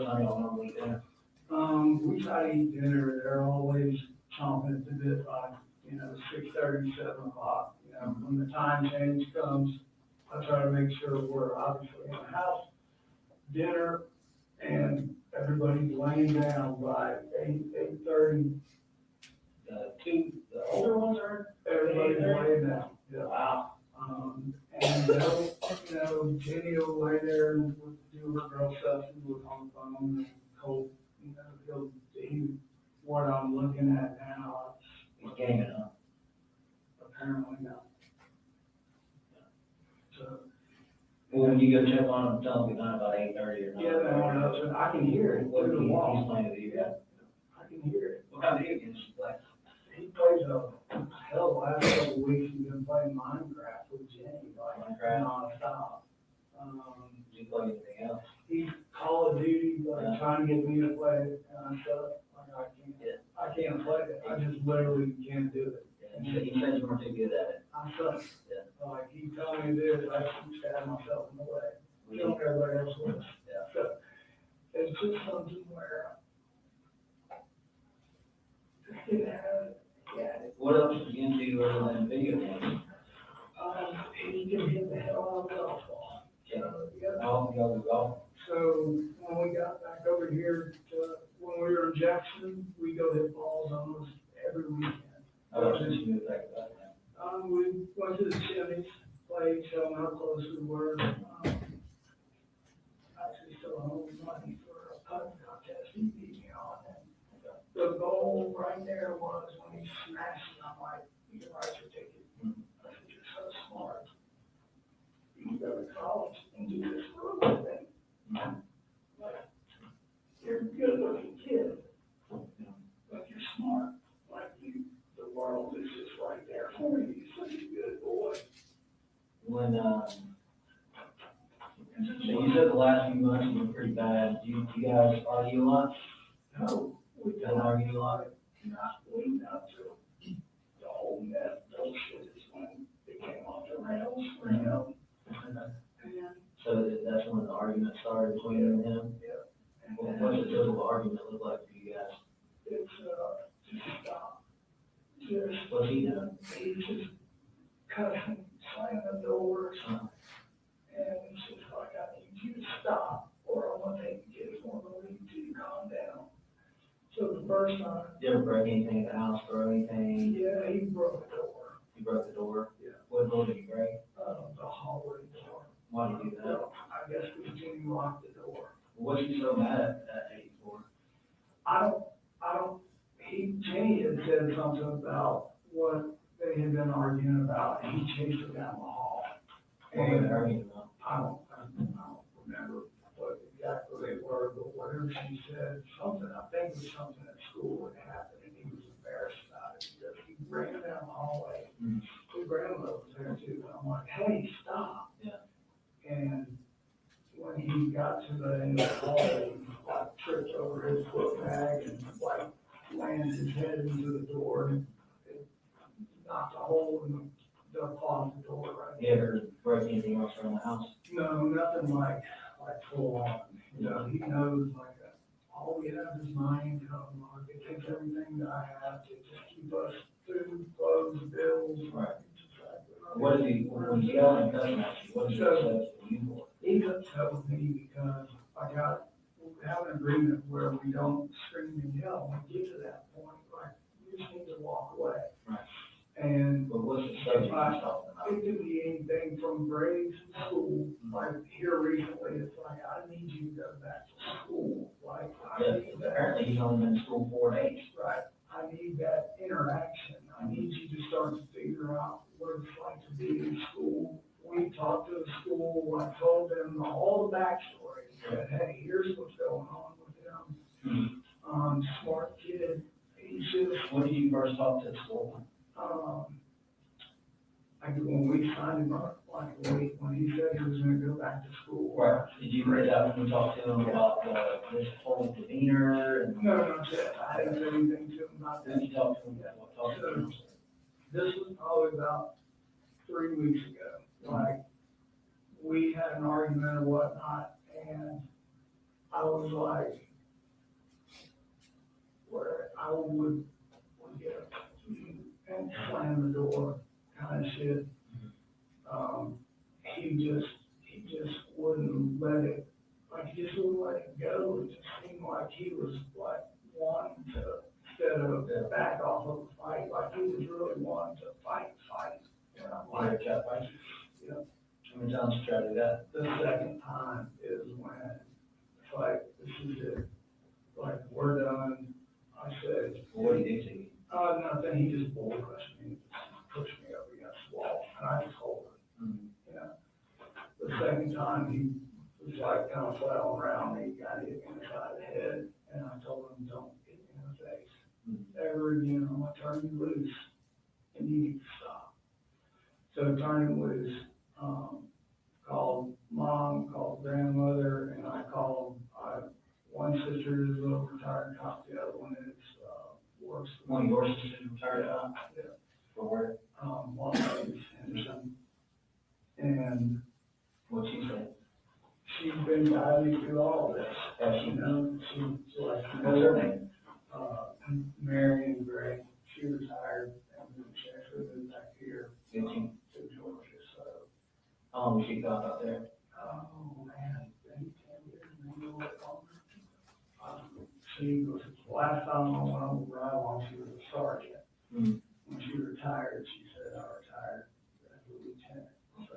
J: time y'all normally eat dinner?
K: We try to eat dinner, they're always chomping at the bit by, 6:30, 7 o'clock. When the time change comes, I try to make sure we're obviously in the house, dinner, and everybody's laying down by 8:30.
J: The older ones are?
K: Everybody's laying down, yeah.
J: Wow.
K: And they'll, Jenny will lay there and do her girl stuff and look on the phone, and Cole, what I'm looking at now,
J: He's gaming, huh?
K: apparently not. So,
J: Well, when you go check on him, tell him good night about 8:30 or 9.
K: yeah, I can hear it
J: What
K: through the
J: he's
K: wall.
J: playing with you, yeah?
K: I can hear it.
J: What kind of video games you play?
K: He plays the last couple of weeks, he's been playing Minecraft with Jenny, like,
J: Minecraft?
K: nonstop.
J: Do you play anything else?
K: He's Call of Duty, like, trying to get me to play it, and I said, like, I can't play it, I just literally can't do it.
J: Yeah, he said you weren't too good at it.
K: I suck.
J: Yeah.
K: Like, he told me this, I keep stabbing myself in the leg. You know, everybody else was.
J: Yeah.
K: So, it's just something where, yeah,
J: What else is he into other than video games?
K: he can hit the hell out of the golf ball.
J: Yeah.
K: Yeah.
J: How often y'all go golf?
K: So when we got back over here to, when we were in Jackson, we go hit balls almost every weekend.
J: How much did you move back to that?
K: We went to the Chimneys, played, showed them how close we were. Actually still owed money for a putting contest, he beat me on it. The goal right there was when he smashed it, I'm like, you can write your ticket. I said, you're so smart. You can go to college and do this for a living. Like, you're a good looking kid, but you're smart. Like the world is just right there for you. You're such a good boy.
J: When, so you said the last few months have been pretty bad. Do you guys argue a lot?
K: No, we
J: Don't argue a lot?
K: not leading up to the whole mess bullshit is when it came off the rails, And
J: So that's when the argument started between you and him?
K: and
J: What's the typical argument look like for you guys?
K: it's, just stop. Just,
J: What's he doing?
K: he's just cussing, slamming the doors. And it's just like, I need you to stop, or I'm gonna take the kids one of the lead to calm down. So the first time,
J: Did you ever break anything in the house, throw anything?
K: yeah, he broke the door,
J: You broke the door?
K: Yeah.
J: What door did you break?
K: the hallway door.
J: Why did you do that?
K: Well, I guess we didn't lock the door.
J: What's he so mad at that age for?
K: I don't, Jenny had said something about what they had been arguing about, and he chased her down the hall.
J: What were they arguing about?
K: I don't remember what exactly they were, but whatever she said, something, I think it was something at school that happened, and he was embarrassed about it, because he ran down the hallway.
J: Mhm.
K: His grandmother was there too, and I'm like, hey, stop.
J: Yeah.
K: And when he got to the end of the hallway, he like tripped over his foot bag and like landed his head into the door, and it knocked a hole in the closet door right
J: You ever break anything else around the house?
K: No, nothing like full on, he knows like all we have is my income, it takes everything that I have to just keep us food, clothes, bills.
J: Right. What is he, when he's yelling, cussing at you, what is he upset with you for?
K: He's upset with me because we have an agreement where we don't scream and yell, when we get to that point, like, we just need to walk away.
J: Right.
K: And
J: But what's the subject he's talking about?
K: it could be anything from grades to school, like here recently, it's like, I need you to go back to school, like, I
J: Yeah,
K: need that.
J: apparently he's only been in school 4 days.
K: Right, I need that interaction, I need you to start to figure out what it's like to be in school. We talked to the school, I told them all the backstory, said, hey, here's what's going on with him. Smart kid, he should have,
J: When did you first talk to the school?
K: when we signed him up, like, when he said he was gonna go back to school.
J: Right. Did you read that when you talked to him about, this whole demeanor and?
K: No, I didn't say anything to him about
J: Then
K: that.
J: you talked to him, what talked to him?
K: This was probably about 3 weeks ago, like, we had an argument or whatnot, and I was like, where I would get up and slam the door, kind of shit. He just wouldn't let it, like, he just wouldn't let it go. It just seemed like he was like wanting to, instead of back off of the fight, like he was really wanting to fight. And I'm like,
J: Yeah, fight.
K: you know,
J: How many times you tried to do that?
K: the second time is when it's like, this is it, like, we're done. I said,
J: What did he do to you?
K: nothing, he just bull rushed me, pushed me up against the wall, and I just hold it, you know. The second time, he was like kind of flailing around me, got hit me in the side of the head, and I told him, don't hit me in the face. Ever again, I'm gonna turn you loose, and you need to stop. So turn him loose, called mom, called grandmother, and I called, one sister is a little retired cop, the other one is, works.
J: One of your sisters retired,
K: Yeah.
J: for where?
K: One is Henderson. And
J: What'd she say?
K: she's been guiding me through all of this.
J: Has she?
K: You know, she's like,
J: What's her name?
K: Marion Gray, she retired, and she actually moved back here.
J: Did she?
K: To Georgia, so.
J: How long was she gone out there?
K: Oh, man, maybe 10 years, maybe a little bit longer. She was, last time I went on the ride along, she was a sergeant.
J: Mm.
K: When she retired, she said, I retired as a lieutenant, so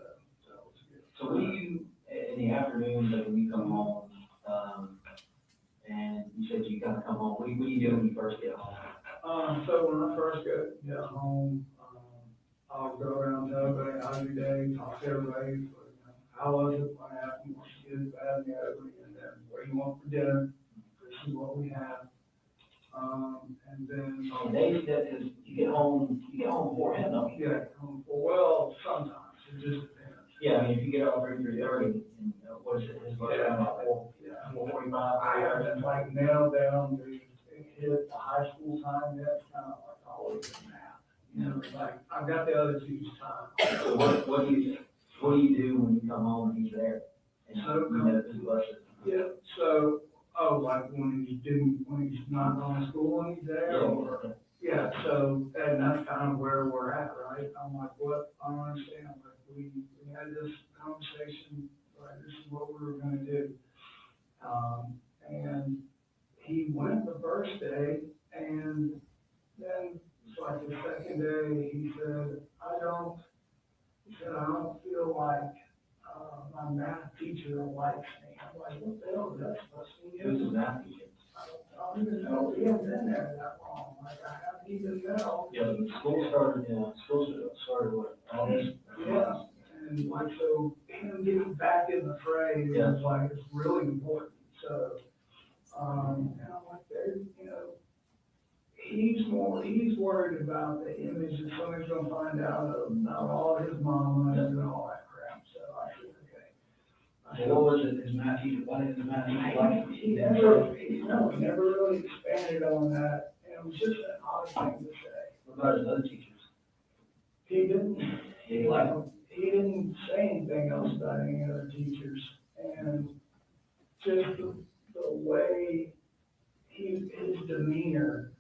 K: that was good.
J: So what do you, in the afternoons, like when you come home, and you said you gotta come home, what do you do when you first get home?
K: So when I first get home, I'll go around to everybody, how's your day, talk to everybody, you know, how was it, what happened, what's good, bad, and the ugly, and then what do you want for dinner, this is what we have. And then.
J: On the days that, cause you get home before him, don't you?
K: Yeah, well, sometimes, it just depends.
J: Yeah, I mean, if you get off at 3:30, and, what is it, his lunch time about 4:45?
K: I haven't like nailed down to hit the high school time yet, it's kind of like always a nap. You know, like, I've got the other two's time.
J: So what do you do when you come home and he's there? And
K: So,
J: you know, his bus is.
K: Yeah, so, like when he's not going to school and he's there, or, yeah, so, and that's kind of where we're at, right? I'm like, what, I don't understand, like, we had this conversation, like, this is what we were gonna do. And he went the first day, and then, it's like the second day, he said, I don't feel like, my math teacher likes me. I'm like, what the hell is that supposed to mean?
J: Who's his math teacher?
K: I don't even know, he hasn't been there that long, like, I haven't even met all.
J: Yeah, the school started what, August?
K: Yeah, and like, so, him getting back in the fray is like, it's really important, so, and I'm like, there, you know, he's worried about the image that somebody's gonna find out about all his mama and all that crap, so I said, okay. I said,
J: What was it, his math teacher, why did his math teacher like
K: he
J: him?
K: never really expanded on that, and it was just an odd thing to say.
J: What about his other teachers?
K: He didn't,
J: Did he like them?
K: he didn't say anything else about any other teachers, and just the way his demeanor,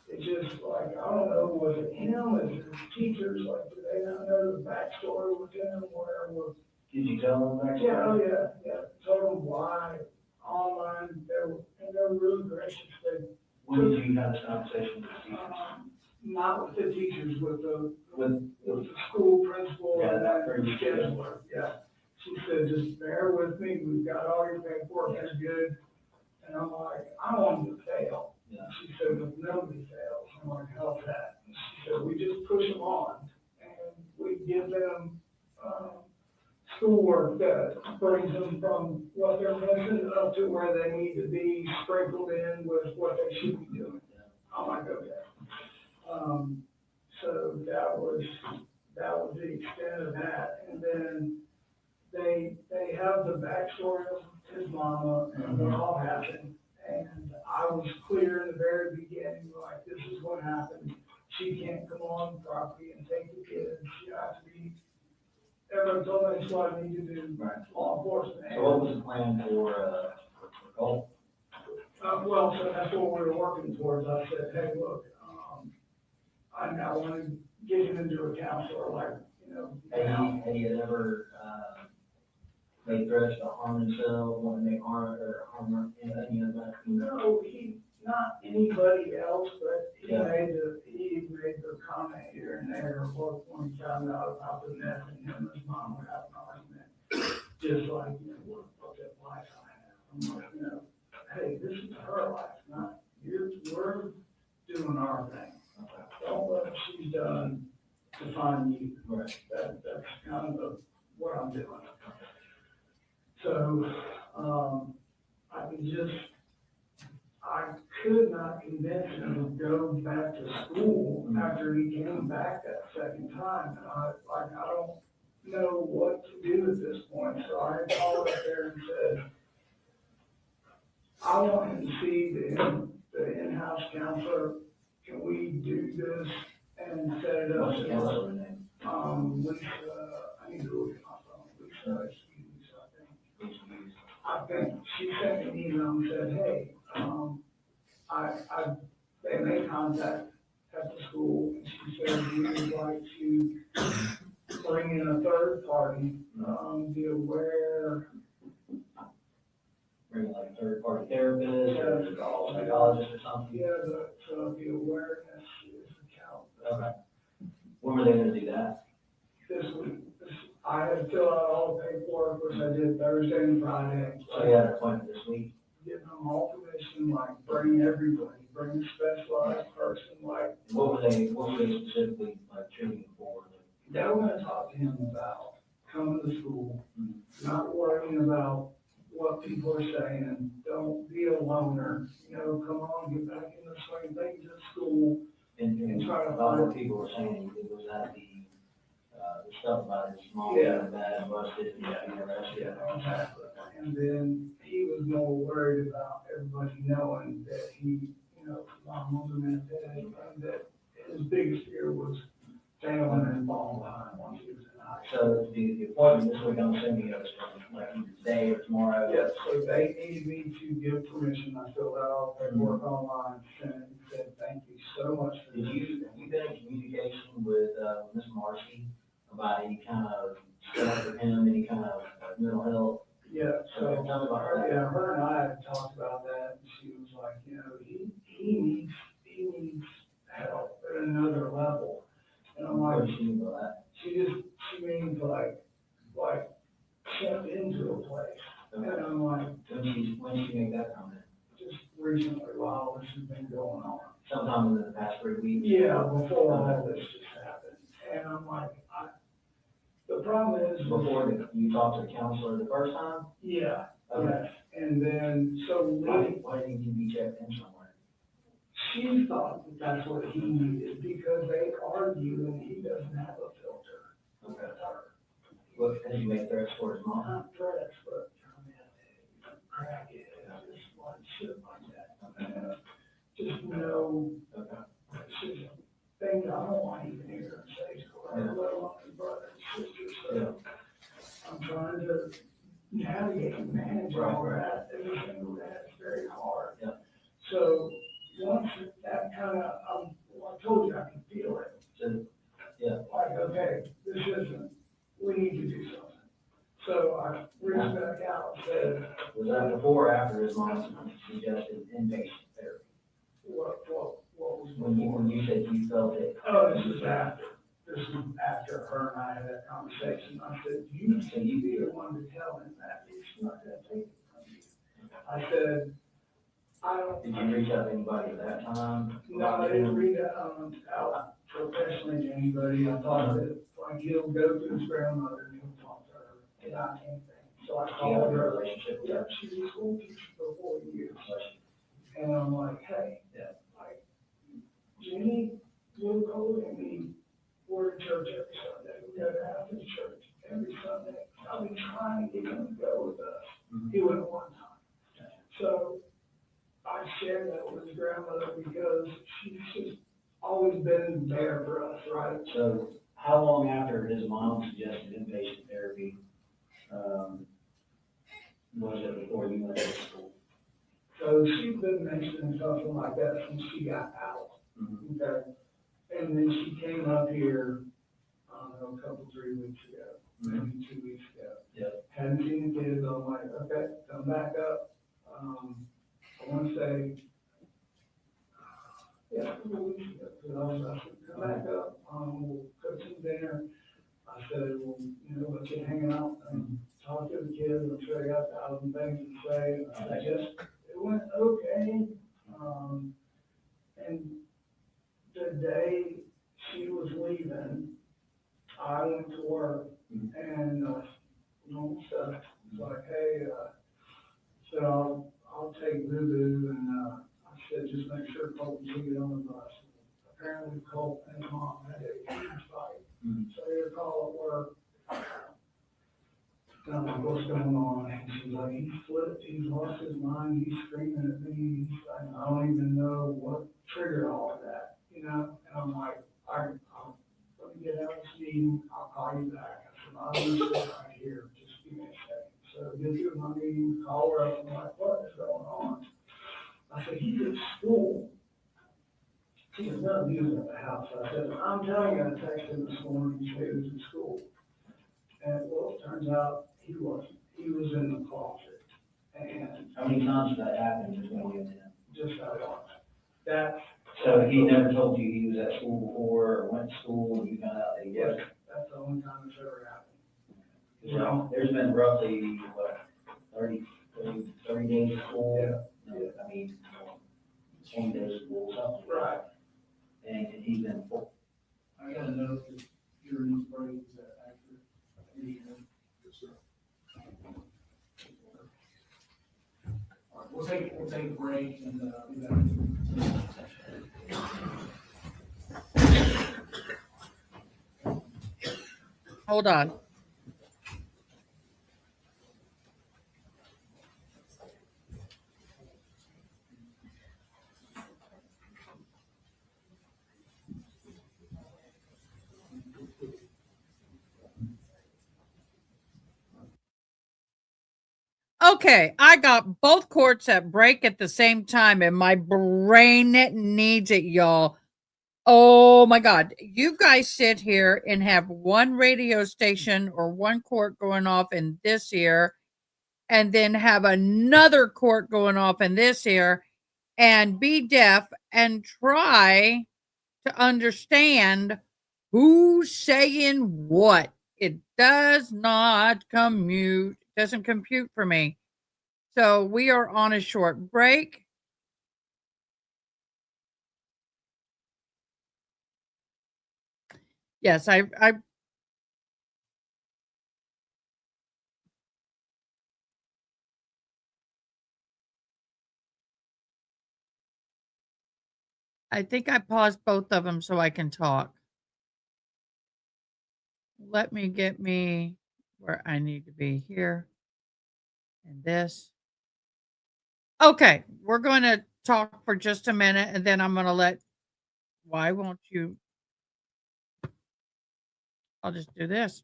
K: it's just like, I don't know, was it him, is it his teachers, like, do they not know the backstory with him, where was?
J: Did you tell them that?
K: Yeah, oh, yeah, told them why, online, and they were really gracious, they,
J: When did you have this conversation with the teachers?
K: not with the teachers, with the
J: With,
K: the school principal
J: Yeah,
K: and
J: that
K: that
J: pretty
K: scheduler, yeah. She said, just bear with me, we've got all your paperwork, it's good. And I'm like, I want you to fail.
J: Yeah.
K: She said, but nobody fails. I'm like, how's that? And she said, we just push them on and we give them, schoolwork that brings them from what they're missing up to where they need to be sprinkled in with what they should be doing. I'm like, okay. So that was the extent of that. And then they have the backstory of his mama and what all happened. And I was clear in the very beginning, like, this is what happened. She can't come on the property and take the kids. She has to be, everyone told me that's what I need to do,
J: Right.
K: law enforcement.
J: So what was the plan for Colt?
K: Well, so that's what we were working towards. I said, hey, look, I want to get him into a counselor, like, you know.
J: Had he ever, made threats to harm himself, want to make harm, or harm any of that?
K: No, not anybody else, but he
J: Yeah.
K: made the comment here and there, when he found out about the meth and him and his mom were having an argument. Just like, you know, what a fucked up life I have. I'm like, you know, hey, this is her life, not yours. We're doing our thing. Don't let what she's done define you.
J: Right.
K: That's kind of what I'm doing. So, I could not convince him to go back to school after he came back that second time. And I don't know what to do at this point. So I called up there and said, I want him to see the in-house counselor. Can we do this and set it up?
J: What's the counselor's name?
K: Lisa, I need to look at my phone. Lisa, I think she sent me an email and said, hey, they made contact at the school, and she said, we would like to bring in a third party, be aware.
J: Bring like a third-party therapist or psychologist or something?
K: Yeah, the awareness is the count.
J: Okay. When were they gonna do that?
K: This week, I had to fill out all the paperwork, which I did Thursday and Friday.
J: So you had an appointment this week?
K: Giving them all permission, like, bring everybody, bring a specialized person, like,
J: What were they specifically, like, treating for?
K: they were gonna talk to him about coming to school, not worrying about what people are saying, don't be a loner, you know, come on, get back in the swing of things at school.
J: And
K: try to
J: about
K: find-
J: what people were saying, it was that the stuff about his mom
K: Yeah.
J: being bad, busted, and being arrested.
K: Yeah, exactly. And then he was more worried about everybody knowing that he, you know, mom was a meth head, and that his biggest fear was failing and falling behind once he was in high school.
J: So the appointment this week, I'm assuming it was from like either today or tomorrow?
K: Yes, so they needed me to give permission, I filled out all the paperwork online, and said, thank you so much for
J: Did
K: this.
J: have you been in communication with, Ms. Marcy about any kind of stuff for him, any kind of mental health?
K: Yeah, so,
J: Tell me about that.
K: yeah, her and I had talked about that, and she was like, you know, he needs help at another level. And I'm
J: What
K: like,
J: did she mean by that?
K: she means like stepped into a place. And I'm like,
J: When did she make that comment?
K: just recently, while this has been going on.
J: Sometime within the past 3 weeks?
K: Yeah, before all this just happened. And I'm like, the problem is.
J: Before you talked to the counselor the first time?
K: Yeah,
J: Okay.
K: and then, so
J: Why didn't you be checked in somewhere?
K: she thought that that's what he needed, because they argue and he doesn't have a filter.
J: Okay. What, did you make threats for his mom?
K: Not threats, but crack it, just like shit like that. Just know,
J: Okay.
K: it's just things I don't want to even hear and say to her, let alone his brother and sister. So I'm trying to navigate and manage all that every single day. It's very hard.
J: Yeah.
K: So you, I can feel it.
J: So, yeah.
K: Like, okay, this isn't, we need to do something. So I reached back out and said,
J: Was that before or after his mom suggested inpatient therapy?
K: what was
J: When you said you felt it?
K: Oh, this is after. This is after her and I had that conversation. I said, you be the one to tell him that he's not gonna take it from you. I said, I don't.
J: Did you reach out to anybody at that time?
K: No, I didn't read out professionally to anybody. I thought that, like, he'll go to his grandmother and he'll talk to her, and I can't think. So I
J: Do you have
K: called
J: a
K: her.
J: relationship with
K: Yeah,
J: her?
K: she's a school teacher for 4 years. And I'm like, hey,
J: Yeah.
K: like, Jenny, Blue Code, and me, we're in church every Sunday. We go to Athens Church every Sunday. I've been trying to get him to go with us. He went one time. So I shared that with his grandmother because she's just always been there for us, right?
J: So how long after his mom suggested inpatient therapy, was it before you went to school?
K: So she's been mentioning something like that since she got out. Okay. And then she came up here, I don't know, a couple, 3 weeks ago, maybe 2 weeks ago.
J: Yeah.
K: Hadn't seen the kids. I'm like, okay, come back up. I want to say, yeah, a couple weeks ago. I said, come back up. We'll cook some dinner. I said, well, let you hang out and talk to the kids. I'm sure they got 1,000 things to say. I guess it went okay. And the day she was leaving, I went to work and, normal stuff. It's like, hey, so I'll take Boo-Boo and, I said, just make sure Colt can get on the bus. Apparently Colt and his mom had a huge fight. So they had a call at work. And I'm like, what's going on? And she's like, he's flipped, he's lost his mind, he's screaming at me. He's like, I don't even know what triggered all of that, And I'm like, all right, let me get out of this meeting, I'll call you back. I said, I'm gonna sit right here, just give me a second. So get through my meeting, call her up, I'm like, what is going on? I said, he's at school. She said, no, he was at the house. I said, I'm telling you, I texted him this morning, he said he was at school. And well, it turns out he wasn't. He was in the closet. And
J: How many times did that happen between you and him?
K: just got on that.
J: So he never told you he was at school before or went to school and you found out that he
K: Yes,
J: was?
K: that's the only time it's ever happened.
J: So there's been roughly, what, 30 days of school?
K: Yeah.
J: No, I mean, 20 days of school, something.
K: Right.
J: And he's been full.
E: I got a note that during these breaks, is that accurate? All right, we'll take a break and, be back.
A: Hold on. Okay, I got both courts at break at the same time, and my brain needs it, y'all. Oh my God. You guys sit here and have one radio station or one court going off in this ear, and then have another court going off in this ear, and be deaf and try to understand who's saying what. It doesn't compute for me. So we are on a short break. Yes, I think I paused both of them so I can talk. Let me get me where I need to be here and this. Okay, we're going to talk for just a minute and then I'm going to why won't you? I'll just do this.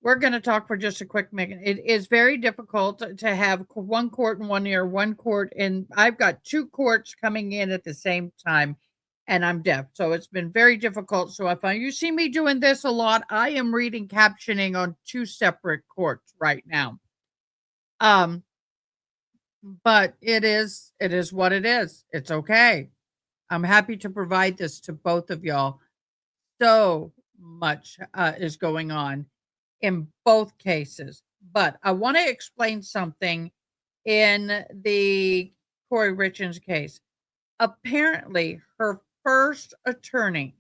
A: We're going to talk for just a quick minute. It is very difficult to have one court in one ear, one court, and I've got two courts coming in at the same time. and I'm deaf. So it's been very difficult. So if you see me doing this a lot, I am reading captioning on 2 separate courts right now. But it is what it is. It's okay. I'm happy to provide this to both of y'all. So much is going on in both cases. But I want to explain something in the Corey Richens case. Apparently, her first attorney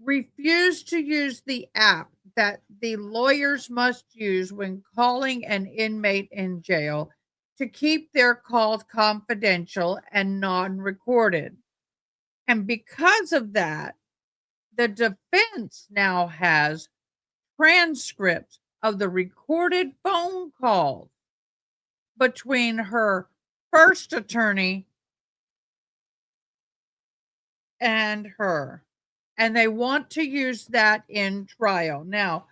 A: refused to use the app that the lawyers must use when calling an inmate in jail to keep their calls confidential and non-recorded. And because of that, the defense now has transcripts of the recorded phone calls between her first attorney and her. And they want to use that in trial. Now,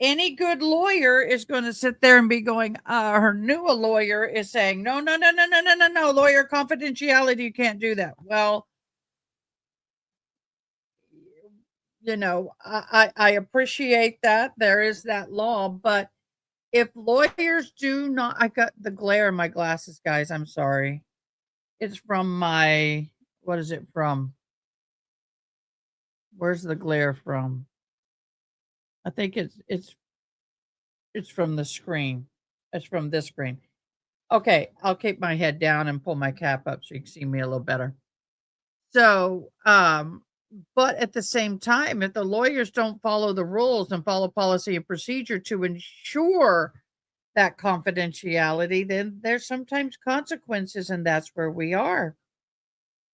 A: any good lawyer is going to sit there and be going, her new lawyer is saying, no, lawyer confidentiality, you can't do that. Well, I appreciate that. There is that law, but if lawyers do not, I got the glare in my glasses, guys. I'm sorry. It's from what is it from? Where's the glare from? I think it's from the screen. It's from this screen. Okay, I'll keep my head down and pull my cap up so you can see me a little better. So, but at the same time, if the lawyers don't follow the rules and follow policy and procedure to ensure that confidentiality, then there's sometimes consequences, and that's where we are.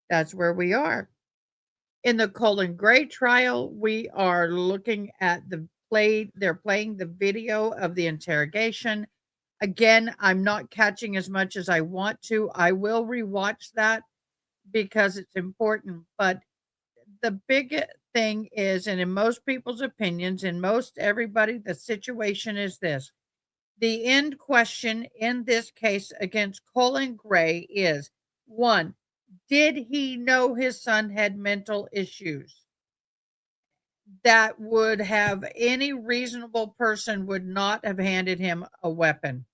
A: That's where we are. In the Colin Gray trial, we are looking at they're playing the video of the interrogation. Again, I'm not catching as much as I want to. I will rewatch that because it's important. But the big thing is, and in most people's opinions, in most everybody, the situation is this. The end question in this case against Colin Gray is 1, did he know his son had mental issues that would have any reasonable person would not have handed him a weapon?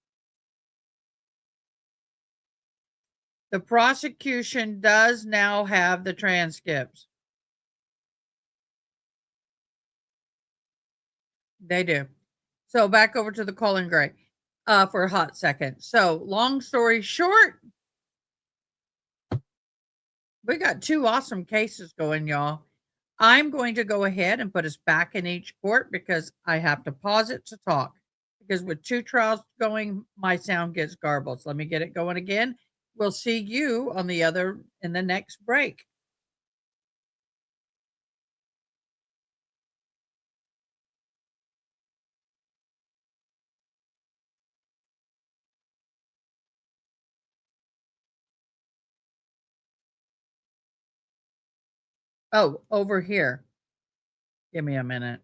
A: The prosecution does now have the transcripts. They do. So back over to the Colin Gray for a hot second. So long story short, we got 2 awesome cases going, y'all. I'm going to go ahead and put us back in each court because I have to pause it to talk. Because with 2 trials going, my sound gets garbled. So let me get it going again. We'll see you on the other in the next break. Oh, over here. Give me a minute.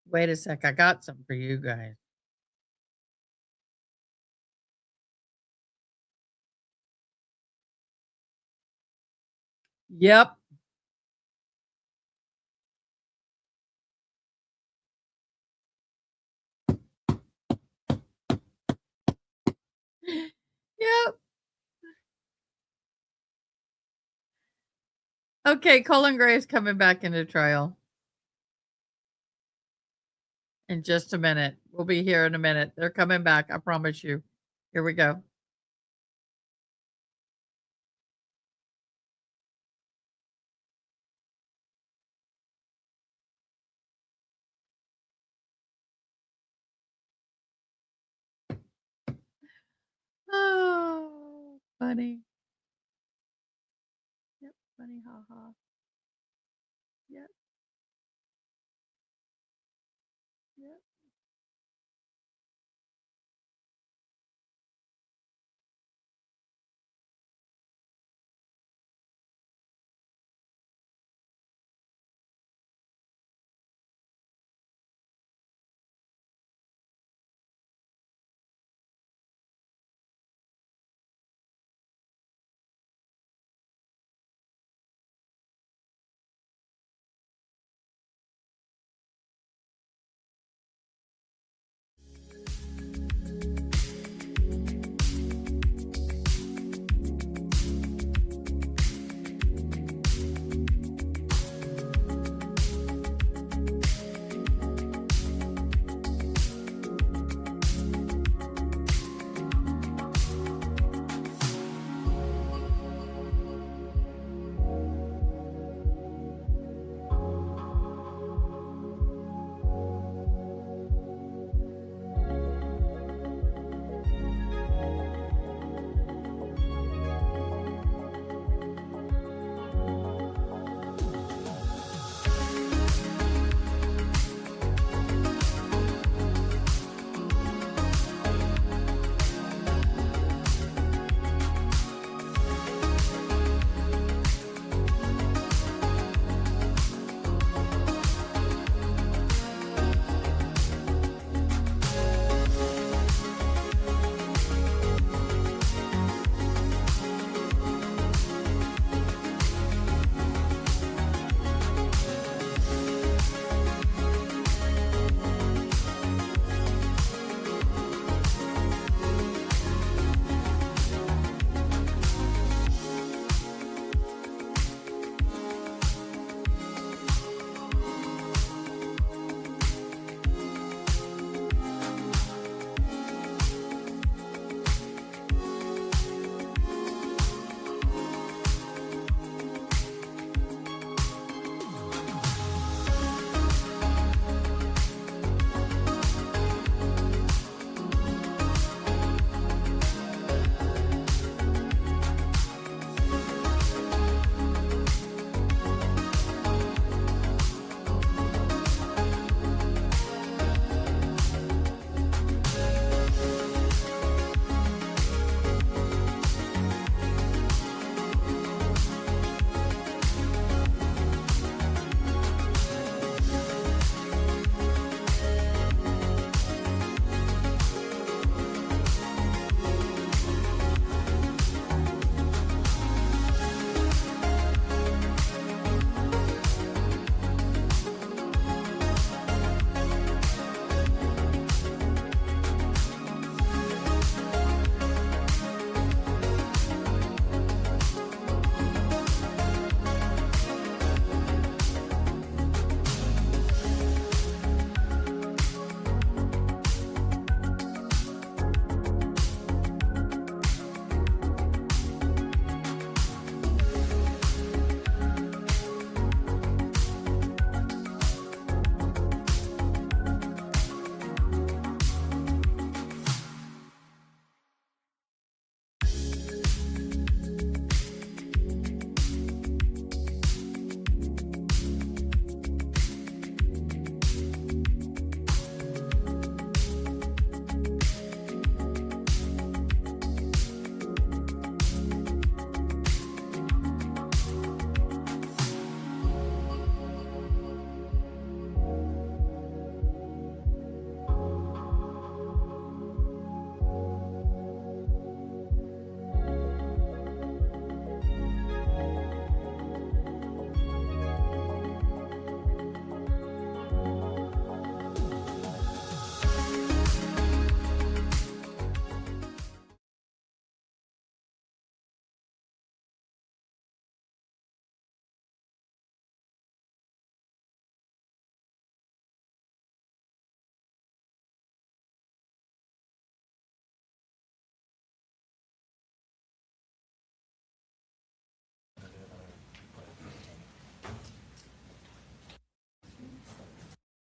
A: Wait a sec. I got something for you guys. Yep. Yep. Okay, Colin Gray is coming back into trial in just a minute. We'll be here in a minute. They're coming back. I promise you. Here we go. funny. Yep, funny, haha. Yep. Yep.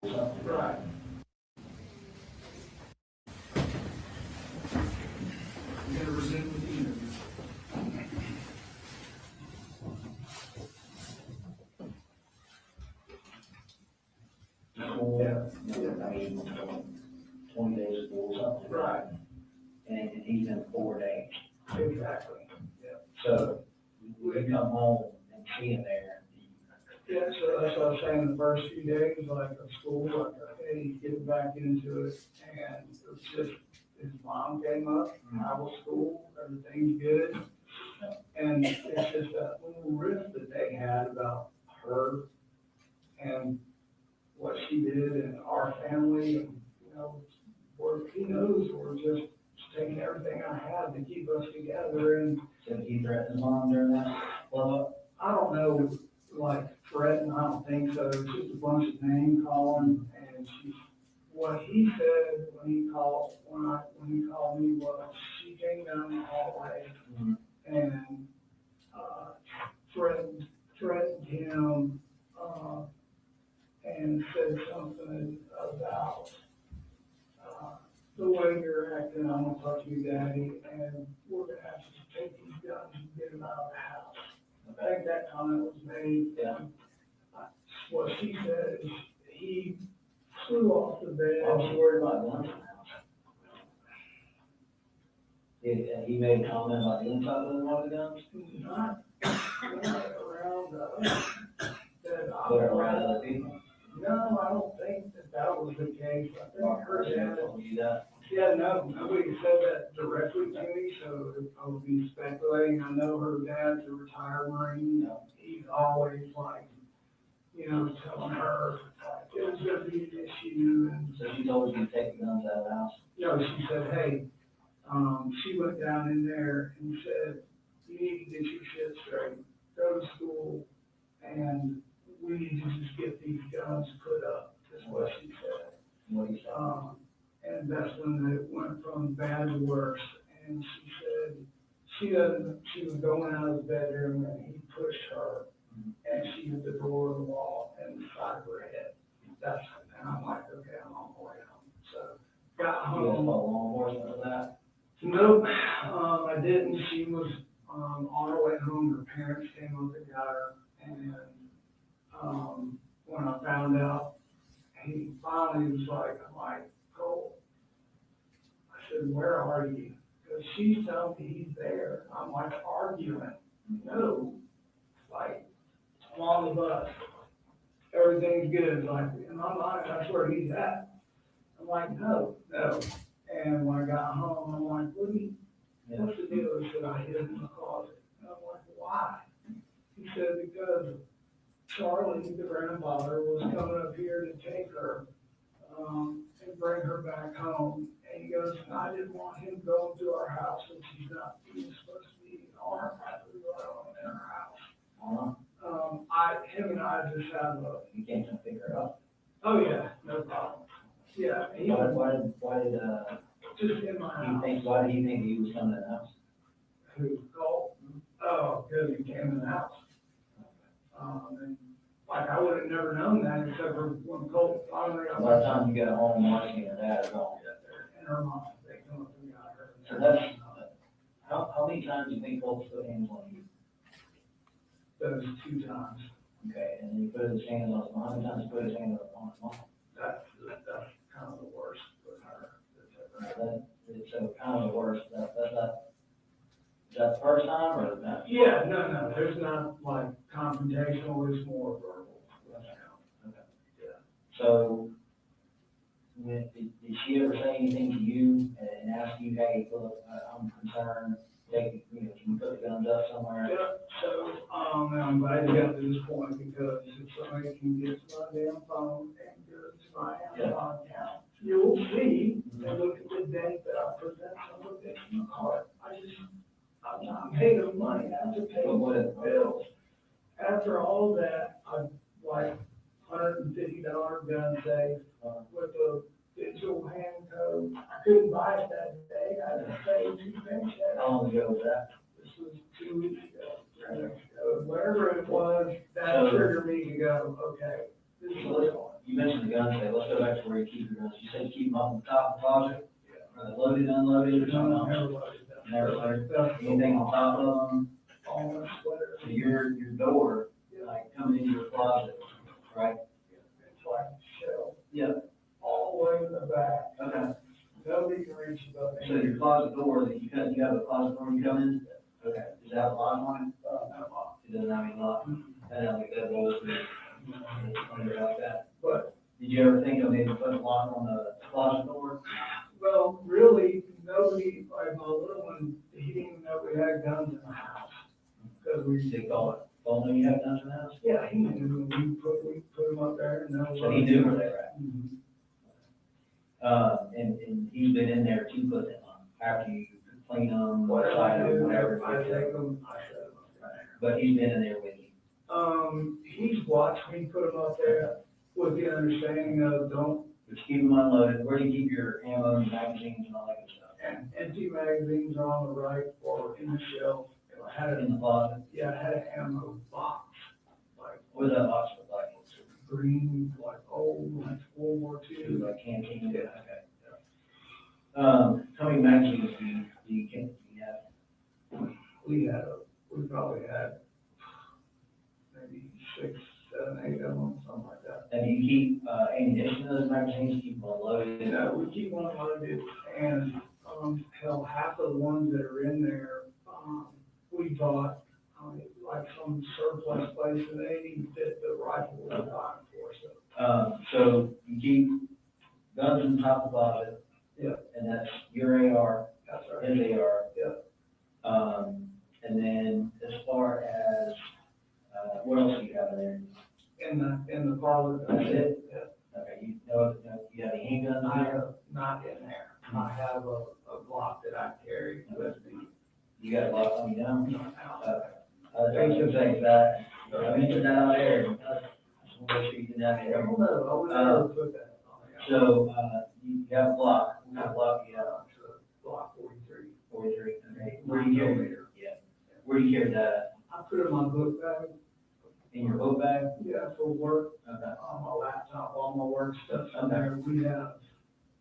K: Right.
E: We're gonna resume with the interview.
J: to school, something.
K: Right,
J: And he's in 4 days.
K: exactly.
J: So we come home and see him there.
K: Yeah, so that's what I was saying, the first few days, like of school, like, okay, he's getting back into it, and it was just, his mom came up, I was school, everything's good. And it's just that little rift that they had about her and what she did and our family, and, you know, he knows we're just taking everything I have to keep us together, and
J: So he threatened his mom during that? Well,
K: I don't know, like, threatened, I don't think so, it's just a bunch of name calling, and what he said when he called me was, she came down the hallway
J: Mhm.
K: and, threatened him, and said something about, the way you're acting, I'm gonna talk to you, Daddy, and we're gonna have to take these guns and get them out of the house. I think that comment was made.
J: Yeah.
K: What she said is, he flew off the bed.
J: I was worried about guns in the house. He made a comment about the inside of one of the guns?
K: Not around, that I
J: But around other people?
K: No, I don't think that was the case. I think her dad.
J: Told you that?
K: Yeah, no, nobody said that directly to me, so I would be speculating. I know her dad's a retired Marine. He's always like, you know, telling her, it was gonna be an issue, and,
J: So she told you to take the guns out of the house?
K: you know, she said, hey, she went down in there and said, you need to get your shit straight, go to school, and we need to just get these guns put up, is what she said.
J: What do you say?
K: And that's when it went from bad to worse. And she said, she was going out of the bedroom and he pushed her and she hit the door of the wall and the side of her head. And I'm like, okay, I'm on my way home. So got
J: You guys
K: home.
J: call law enforcement for that?
K: Nope, I didn't. She was, on her way home, her parents came up and got her. And, when I found out, he finally was like, I'm like, Cole, I said, where are you? Because she's telling me he's there. I'm like arguing. No, like, I'm on the bus. Everything's good. Like, in my mind, that's where he's at. I'm like, no. And when I got home, I'm like, what's the deal? He said, I hid him in the closet. And I'm like, why? He said, because Charlie, the grandfather, was coming up here to take her, and bring her back home. And he goes, I didn't want him going to our house since he's not even supposed to be on our property, let alone in our house. Him and I just have
J: You can't come pick her up.
K: oh yeah, no problem. Yeah,
J: Why did,
K: just in my house.
J: why did he think he was coming to the house?
K: Who, Cole? Oh, because he came in the house. And like, I would have never known that except for when Cole finally got
J: By the time you got home, Marcy and Dad are gone.
K: and her mom, they come up and got her.
J: So that's, how many times do you think Colt's put hands on you?
K: Those 2 times.
J: Okay, and then he put his hands on his mom, how many times he put his hands on his mom?
K: That's kind of the worst with her.
J: So kind of the worst, is that the first time or not?
K: Yeah, no, there's not like confrontational, it's more verbal.
J: So, did she ever say anything to you and ask you, hey, look, I'm concerned, can you put the guns up somewhere?
K: Yeah, so, I'm glad you got to this point because if somebody can get to my damn phone and go to my Amazon account, you'll see and look at the date that I put that son of a bitch in the cart. I'm not paid of money, I have to pay the bills. After all that, I like $150 gun safe with a digital hand code. I couldn't buy it that day, I had to pay 2 paychecks.
J: How long ago was that?
K: This was 2 weeks ago, 3 weeks ago, whatever it was, that triggered me to go, okay, this is what's going on.
J: You mentioned the gun safe, let's go back to where you keep your guns. You said you keep them up on top of the closet? Loaded, unloaded, or something else?
K: Never loaded them.
J: Never loaded? Anything on top of them?
K: All my sweaters.
J: So your door, like coming into your closet, right?
K: It's like a shell,
J: Yeah.
K: all the way in the back.
J: Okay.
K: No
J: closet door that you have a closet door you come in? Okay, does it have a lock on it?
K: No lock.
J: It doesn't have any lock? And I like that bolts under like that.
K: But,
J: Did you ever think of maybe putting a lock on the closet door?
K: well, really, nobody, like my little one, he didn't even know we had guns in the house. Cause
J: They call it, phone you have guns in the house?
K: yeah, he knew, we put him up there and that was.
J: So he knew where they were at.
K: Mhm.
J: And he's been in there to put them on, after you clean them,
K: Whatever
J: side
K: I
J: them,
K: do,
J: whatever.
K: I take them, I set them up there.
J: But he's been in there with you.
K: He's watched me put them up there with the understanding of don't,
J: Just keep them unloaded. Where do you keep your ammo and magazines and all that good stuff?
K: and empty magazines are on the right or in the shelf. If I had
J: In
K: a,
J: the closet?
K: yeah, I had an ammo box, like
J: What does that box look like?
K: green, like old, like World War II.
J: Like canteen?
K: Yeah.
J: Okay. How many magazines do you have?
K: We probably had maybe 6, 7, 8 of them, something like that.
J: And do you keep, ammunition in those magazines, keep them unloaded?
K: You know, we keep one loaded and, hell, half of the ones that are in there, we bought, like some surplus place and they didn't fit the rifle we were buying for, so.
J: So you keep guns in the top of the closet?
K: Yeah.
J: And that's your AR,
K: That's right.
J: his AR?
K: Yeah.
J: And then as far as, what else do you have in there?
K: In the closet.
J: That's it?
K: Yeah.
J: Okay, you have any handguns
K: I
J: in there?
K: have not in there. I have a Glock that I carry with me.
J: You got a lot on you now?
K: Now.
J: I was gonna say that, I mentioned that out there, and I just want to make sure you didn't have
K: I
J: it.
K: don't know, I would never put that on there.
J: So, you have a Glock, what kind of Glock do you have?
K: Glock 43.
J: 43, okay, where do you carry it? Yeah, where do you carry that
K: I put it in my book bag,
J: at? In your book bag?
K: yeah, for work,
J: Okay.
K: on my laptop, all my work stuff in there. We have,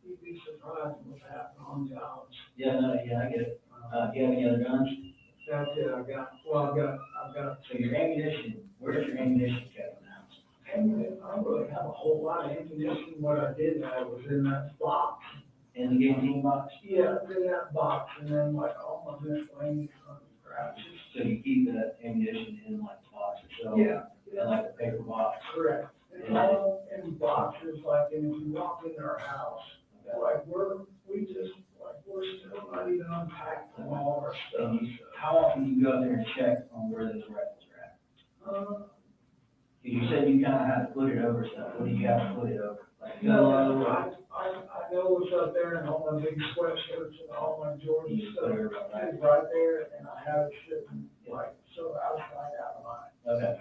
K: you'd be surprised what's happening on jobs.
J: Yeah, no, yeah, I get it. Do you have any other guns?
K: That's it, I've got,
J: So your ammunition, where's your ammunition kept in the house?
K: ammunition. I don't really have a whole lot of ammunition. What I did have was in that box.
J: In the canteen box?
K: Yeah, in that box, and then like all my miscellaneous crap.
J: So you keep the ammunition in like the box itself?
K: Yeah,
J: In like the paper box?
K: correct. It's all in boxes, like, and if you walk into our house, like, we're still not even unpacked from all our stuff.
J: And how often do you go there and check on where those rifles are at? You said you kind of had to put it over stuff. What do you have to put it over? Like
K: No,
J: yellow?
K: I know what's up there and all my big sweatshirts and all my Jordan
J: You
K: stuff.
J: put it over, right?
K: It's right there and I have it sitting like, so outside out of mine.
J: Okay.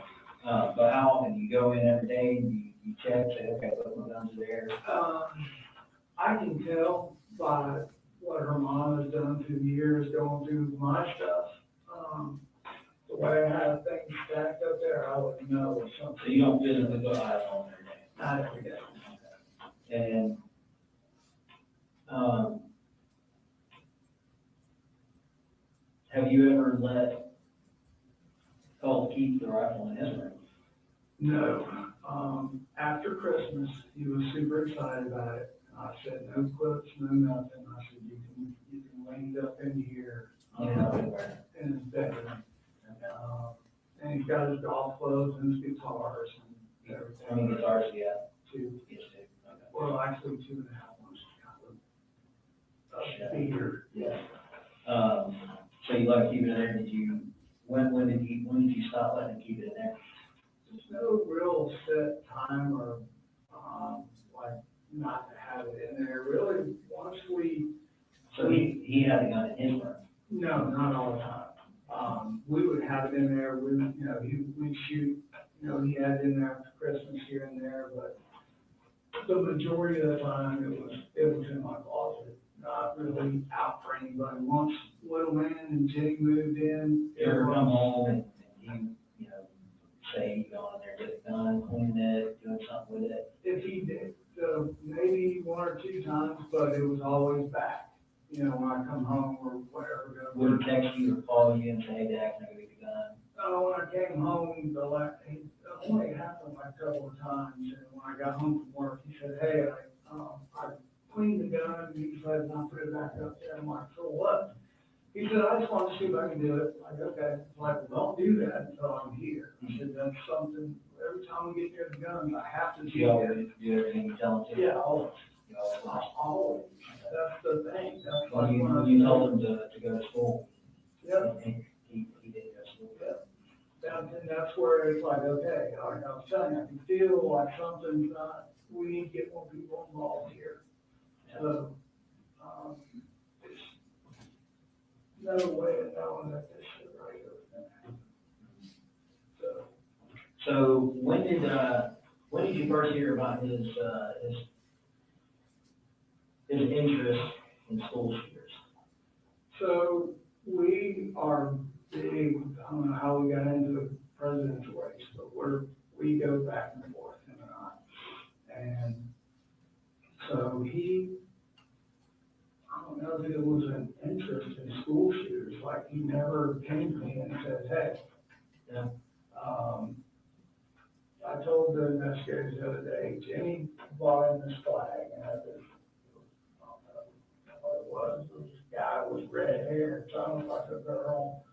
J: But how often do you go in every day and you check, say, okay, both my guns are there?
K: I can tell by what her mom has done through the years going through my stuff. The way I have things stacked up there, I would know if something.
J: So you don't physically go eyes on every day?
K: Not every day.
J: And, have you ever let Colt keep the rifle in his room?
K: No. After Christmas, he was super excited about it. I said, no clips, no nothing. I said, you can lay it up in here,
J: You know, where?
K: in his bedroom. And he's got his golf clubs and his guitars and everything.
J: How many guitars do you have?
K: 2.
J: Yes, two. Okay.
K: Well, actually 2.5 ones, kind of, bigger.
J: Yeah. So you let him keep it in there, when did you stop letting him keep it in there?
K: There's no real set time or, like, not to have it in there. Really, once we,
J: So he had a gun in his room?
K: no, not all the time. We would have it in there, we'd shoot, he had it in there after Christmas here and there, but the majority of the time, it was in my closet, not really out for anybody. Once Little Man and Jenny moved in.
J: You ever come home and you say you go in there, get the gun, clean it, doing something with it?
K: If he did, maybe 1 or 2 times, but it was always back. When I come home or whatever.
J: Would he text you or call you and say, hey, Dad, can I go get the gun?
K: When I came home, it only happened like a couple of times, and when I got home from work, he said, hey, I cleaned the gun, he said, and I put it back up there. I'm like, so what? He said, I just want to see if I can do it. Like, okay. I'm like, well, don't do that until I'm here. He said, that's something, every time we get near the guns, I have to see
J: You
K: it.
J: always do everything you tell them to.
K: Yeah, always.
J: You always.
K: Always. That's the thing. That's
J: When
K: like
J: you,
K: when I
J: when you told him to go to school,
K: Yep.
J: he didn't go to school.
K: And that's where it's like, okay, like I was telling you, I can feel like something's not, we need to get more people involved here. So, it's no way of knowing that this shit right here is gonna happen. So,
J: So when did you first hear about his interest in school shooters?
K: so we are big, I don't know how we got into the president's race, but we go back and forth, him and I. And so I don't know if it was an interest in school shooters, like he never came to me and said, hey.
J: Yeah.
K: I told the investigators the other day, Jimmy brought in this flag and had this, I don't know what it was, this guy with red hair, sounded like a girl.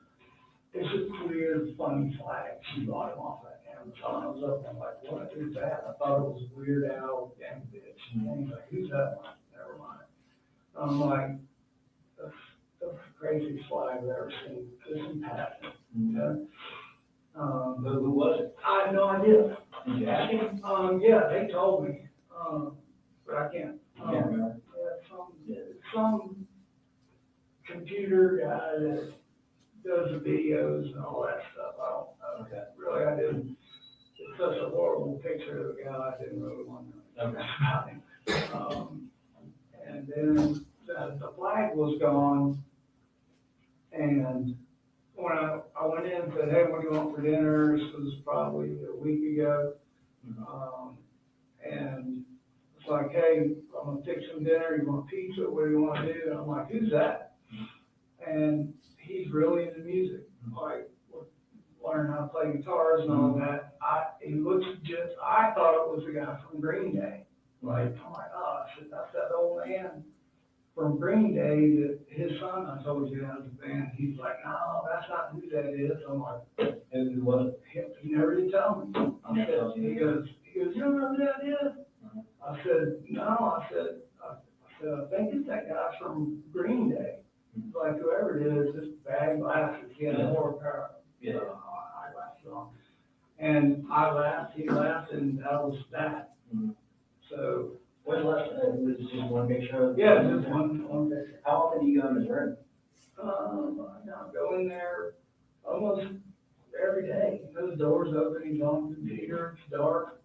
K: It's a weird, funny flag. She bought him off of Amazon. I was up, I'm like, what is that? I thought it was Weird Al gang bitch. And he's like, who's that one? Never mind. I'm like, that's the craziest flag I've ever seen. This is passion. Okay?
J: Who was it?
K: I have no idea.
J: Did you ask him?
K: Yeah, they told me, but I can't.
J: You can't remember?
K: Yeah, some computer guy that does the videos and all that stuff. I don't know.
J: Okay.
K: Really, I didn't. It's such a horrible picture of the guy. I didn't really want to know about him. And then the flag was gone, and when I went in and said, hey, what do you want for dinner? This was probably a week ago. And it's like, hey, I'm gonna fix some dinner. You want pizza? What do you want to do? And I'm like, who's that? And he's really into music, like learning how to play guitars and all that. He looks I thought it was the guy from Green Day. Like, I'm like, oh, that's that old man from Green Day that his son, I told you, has a band. He's like, no, that's not who that is. I'm like,
J: Who was it?
K: he never did tell me. I
J: Never
K: said,
J: told you.
K: he goes, you don't know who that is? I said, no, I said, I think it's that guy from Green Day. Like whoever it is, just bad glasses, he had more eyeglasses on. And I laughed, he laughed, and that was that. So,
J: When's the last, it was just one picture of?
K: yeah, just one picture.
J: How often do you go in his room?
K: I go in there almost every day. Those doors open, he's on the computer, it's dark.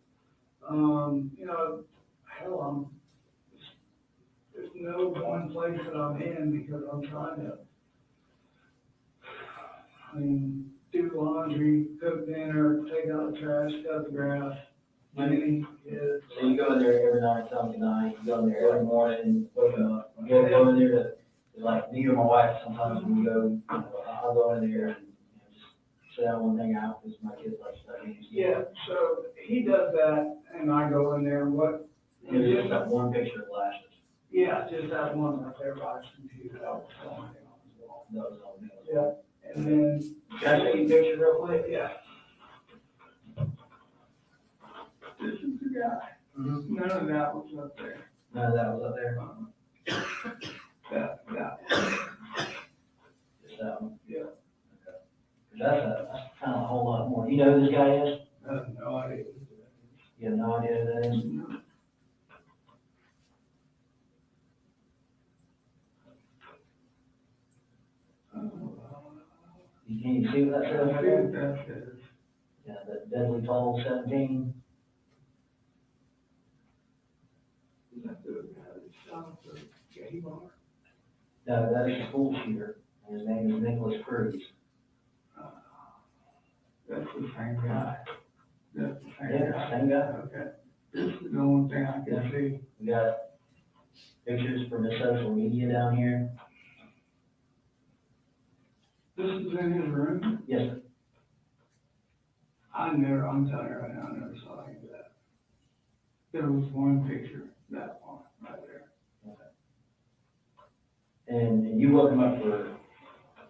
K: Hell, there's no one place that I'm in because I'm trying to, do laundry, cook dinner, take out the trash, cut the grass, cleaning, kids.
J: So you go in there every night, Sunday night, you go in there every morning, wake up, go in there to, like, me or my wife, sometimes when we go, I'll go in there and, just sit down and hang out, because my kids like studying.
K: Yeah, so he does that, and I go in there,
J: There's just that one picture of lashes.
K: Yeah, just that one right there by his computer, that was the only thing on his wall.
J: That was all.
K: Yeah, and then,
J: Can I take a picture real quick?
K: yeah. This is the guy. None of that was up there.
J: None of that was up there?
K: That.
J: Just that one?
K: Yeah.
J: Okay. That's kind of a whole lot more. You know who this guy is?
K: I have no idea.
J: You have no idea who that is? Can you see what that says right there? Yeah, the deadly toll 17.
K: Is that the guy that shot the gay bar?
J: No, that is a school shooter. His name is Nicholas Cruz.
K: That's the same guy. That's the same
J: Yeah,
K: guy.
J: same guy.
K: Okay. This is the only thing I can see.
J: We got pictures from his social media down here.
K: This is in his room?
J: Yes, sir.
K: I'm telling you right now, I never saw any of that. There was one picture, that one, right there.
J: And you woke him up to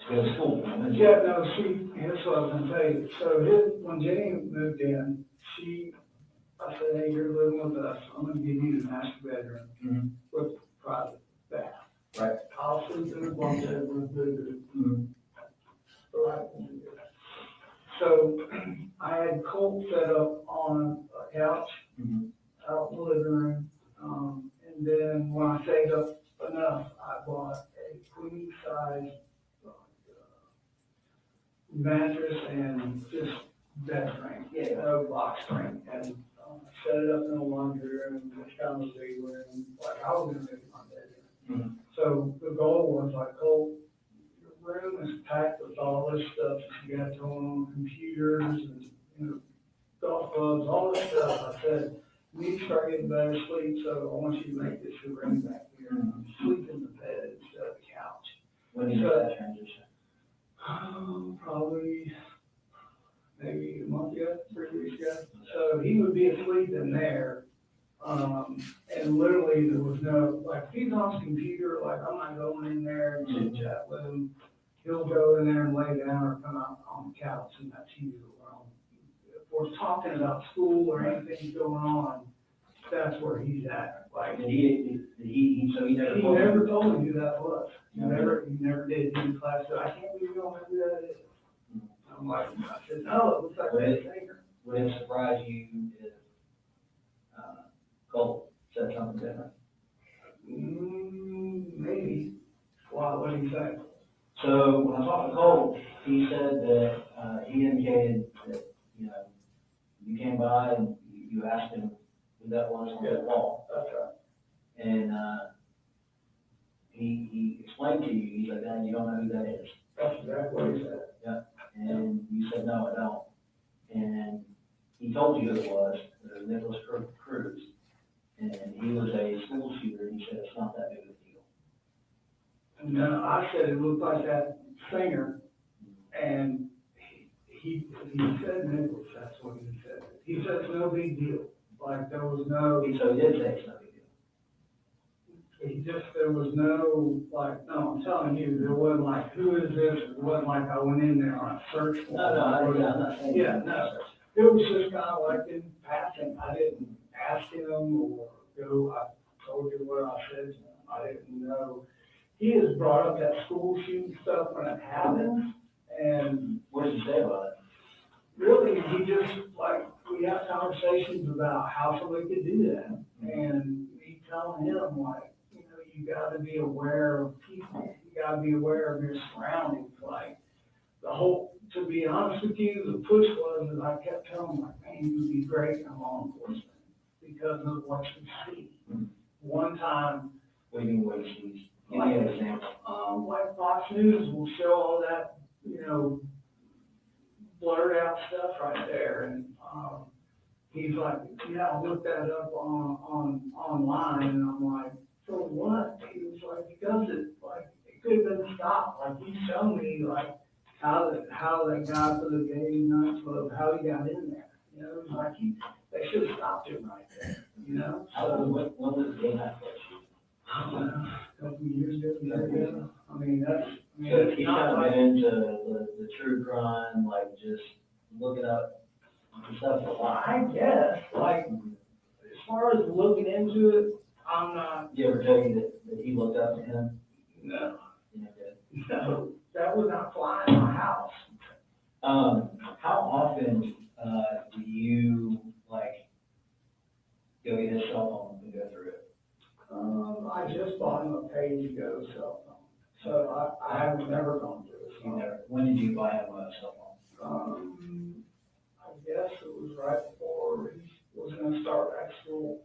J: go to school. didn't you?
K: Yeah, no, here's what I was gonna tell you. So when Jenny moved in, I said, hey, you're living with us, I'm gonna give you the master bedroom
J: Mhm.
K: with private bath.
J: Right.
K: I'll sleep in the bunk bed with the,
J: Mhm.
K: right. So I had Colt set up on a couch
J: Mhm.
K: out in the living room. And then when I saved up enough, I bought a queen size mattress and just bed frame, no box frame, and set it up in a laundry room, which kind of a big room, like I was gonna make my bedroom. So the goal was like, oh, your room is packed with all this stuff that you got going on, computers and, golf clubs, all this stuff. I said, you need to start getting better sleep, so I want you to make this your room back here, and sleep in the bed instead of the couch.
J: When did you make that transition?
K: Probably maybe a month ago, 3 weeks ago. So he would be asleep in there. And literally there was no, like, if he's on his computer, like, I'm not going in there and chit chat with him. He'll go in there and lay down or come out on the couch, and that's usually if we're talking about school or anything going on, that's where he's at. Like,
J: So he never
K: he
J: told you?
K: never told me who that was. He never did. He was class, so I can't believe you don't know who that is. I'm like, I said, no, it looks like a singer.
J: Would it surprise you if, Cole said something different?
K: Maybe. Why, what do you say?
J: So when I talked to Cole, he said that, he indicated that, you came by and you asked him who that was on the wall.
K: That's right.
J: And, he explained to you, he's like, Dad, you don't know who that is.
K: That's exactly what he said.
J: And you said, no, I don't. And he told you who it was Nicholas Cruz. And he was a school shooter, and he said it's not that big of a deal.
K: And then I said it looked like that singer, and he said Nicholas, that's what he said. He said it's no big deal. Like, there was no.
J: So he did say it's no big deal.
K: There was no, like, no, I'm telling you, there wasn't like, who is this? It wasn't like I went in there on a search warrant.
J: I'm not saying.
K: Yeah, no. It was just kind of like in passing. I didn't ask him or go, I told you what I said to him. I didn't know. He has brought up that school shooting stuff when it happens, and
J: What did you say about it?
K: really, he just, like, we have conversations about how somebody could do that. And me telling him, like, you gotta be aware of people. You gotta be aware of your surroundings. Like, to be honest with you, the push was that I kept telling him, like, man, you would be great in law enforcement because of what you see. One time,
J: What do you mean, what you see? Give me an example.
K: like Fox News will show all that, blurred out stuff right there. And, he's like, yeah, I looked that up online, and I'm like, for what? He was like, because it could have been stopped. Like, he showed me, like, how that guy for the gay nightclub, how he got in there. It was like, they should have stopped him right there,
J: What was the gay nightclub shoot?
K: A couple of years ago. I mean,
J: So he's kind of been into the true crime, like just looking up stuff a lot.
K: I guess, like, as far as looking into it, I'm not.
J: Did he ever tell you that he looked up to him?
K: No.
J: You know, that-
K: No, that would not fly in my house.
J: How often, do you, like, go get his cell phone and go through it?
K: I just bought him a pay-as-you-go cell phone, so I have never gone through it.
J: You never, when did you buy him a cell phone?
K: I guess it was right before he was gonna start back school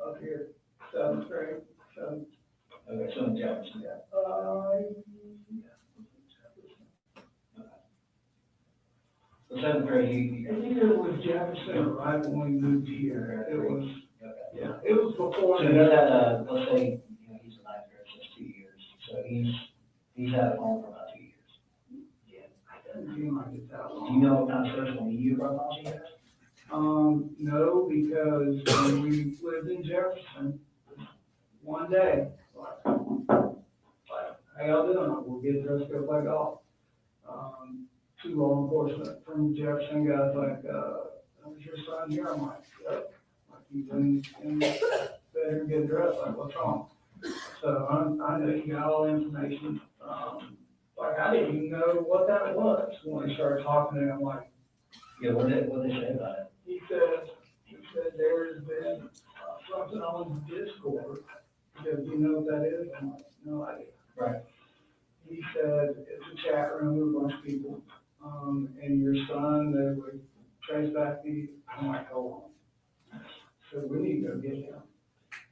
K: up here, 7th grade, so.
J: Okay, so in Jefferson.
K: Yeah.
J: So 7th grade,
K: I think it was Jefferson right when we moved here. It was,
J: okay.
K: yeah, it was before.
J: So he's had let's say, he's a 9th grade, so it's 2 years, so he's had a phone for about 2 years.
K: Yeah, it doesn't seem like it's that long.
J: Do you know what kind of social media profiles he has?
K: No, because when we lived in Jefferson, one day, like how y'all doing? We'll get dressed, go play golf. Two law enforcement from Jefferson guys like, is your son here? I'm like, yep. Like, he's in bedroom getting dressed, like, what's wrong? So I know you got all the information. Like, I didn't even know what that was when he started talking to him, like.
J: Yeah, what did they say about it?
K: He said there's been something on Discord. He said, do you know what that is? I'm like, no idea.
J: Right.
K: He said it's a chat room with a bunch of people, and your son, they would trace back the, I'm like, hold on. So we need to go get him.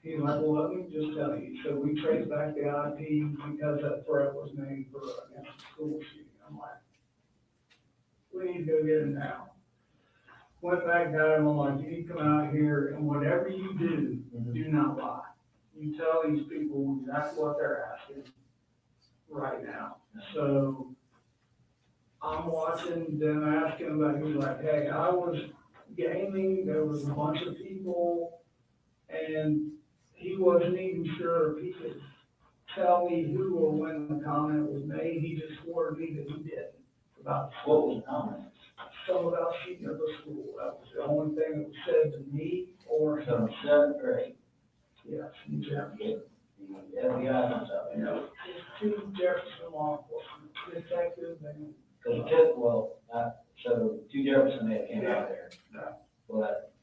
K: He's like, well, let me just tell you. So we traced back the IP because that threat was made for against the school shooting. I'm like, we need to go get him now. Went back, got him, I'm like, you need to come out here, and whatever you do, do not lie. You tell these people exactly what they're asking right now. So I'm watching them asking about, he was like, hey, I was gaming, there was a bunch of people, and he wasn't even sure if he could tell me who or when the comment was made. He just swore to me that he didn't. About
J: What was the comment?
K: some about shooting up a school. That was the only thing that was said to me or him.
J: From 7th grade.
K: Yes, in Jefferson.
J: The FBI comes out
K: You know, it's two Jefferson law enforcement detectives and.
J: So two Jefferson men came out there.
K: Yeah.
J: But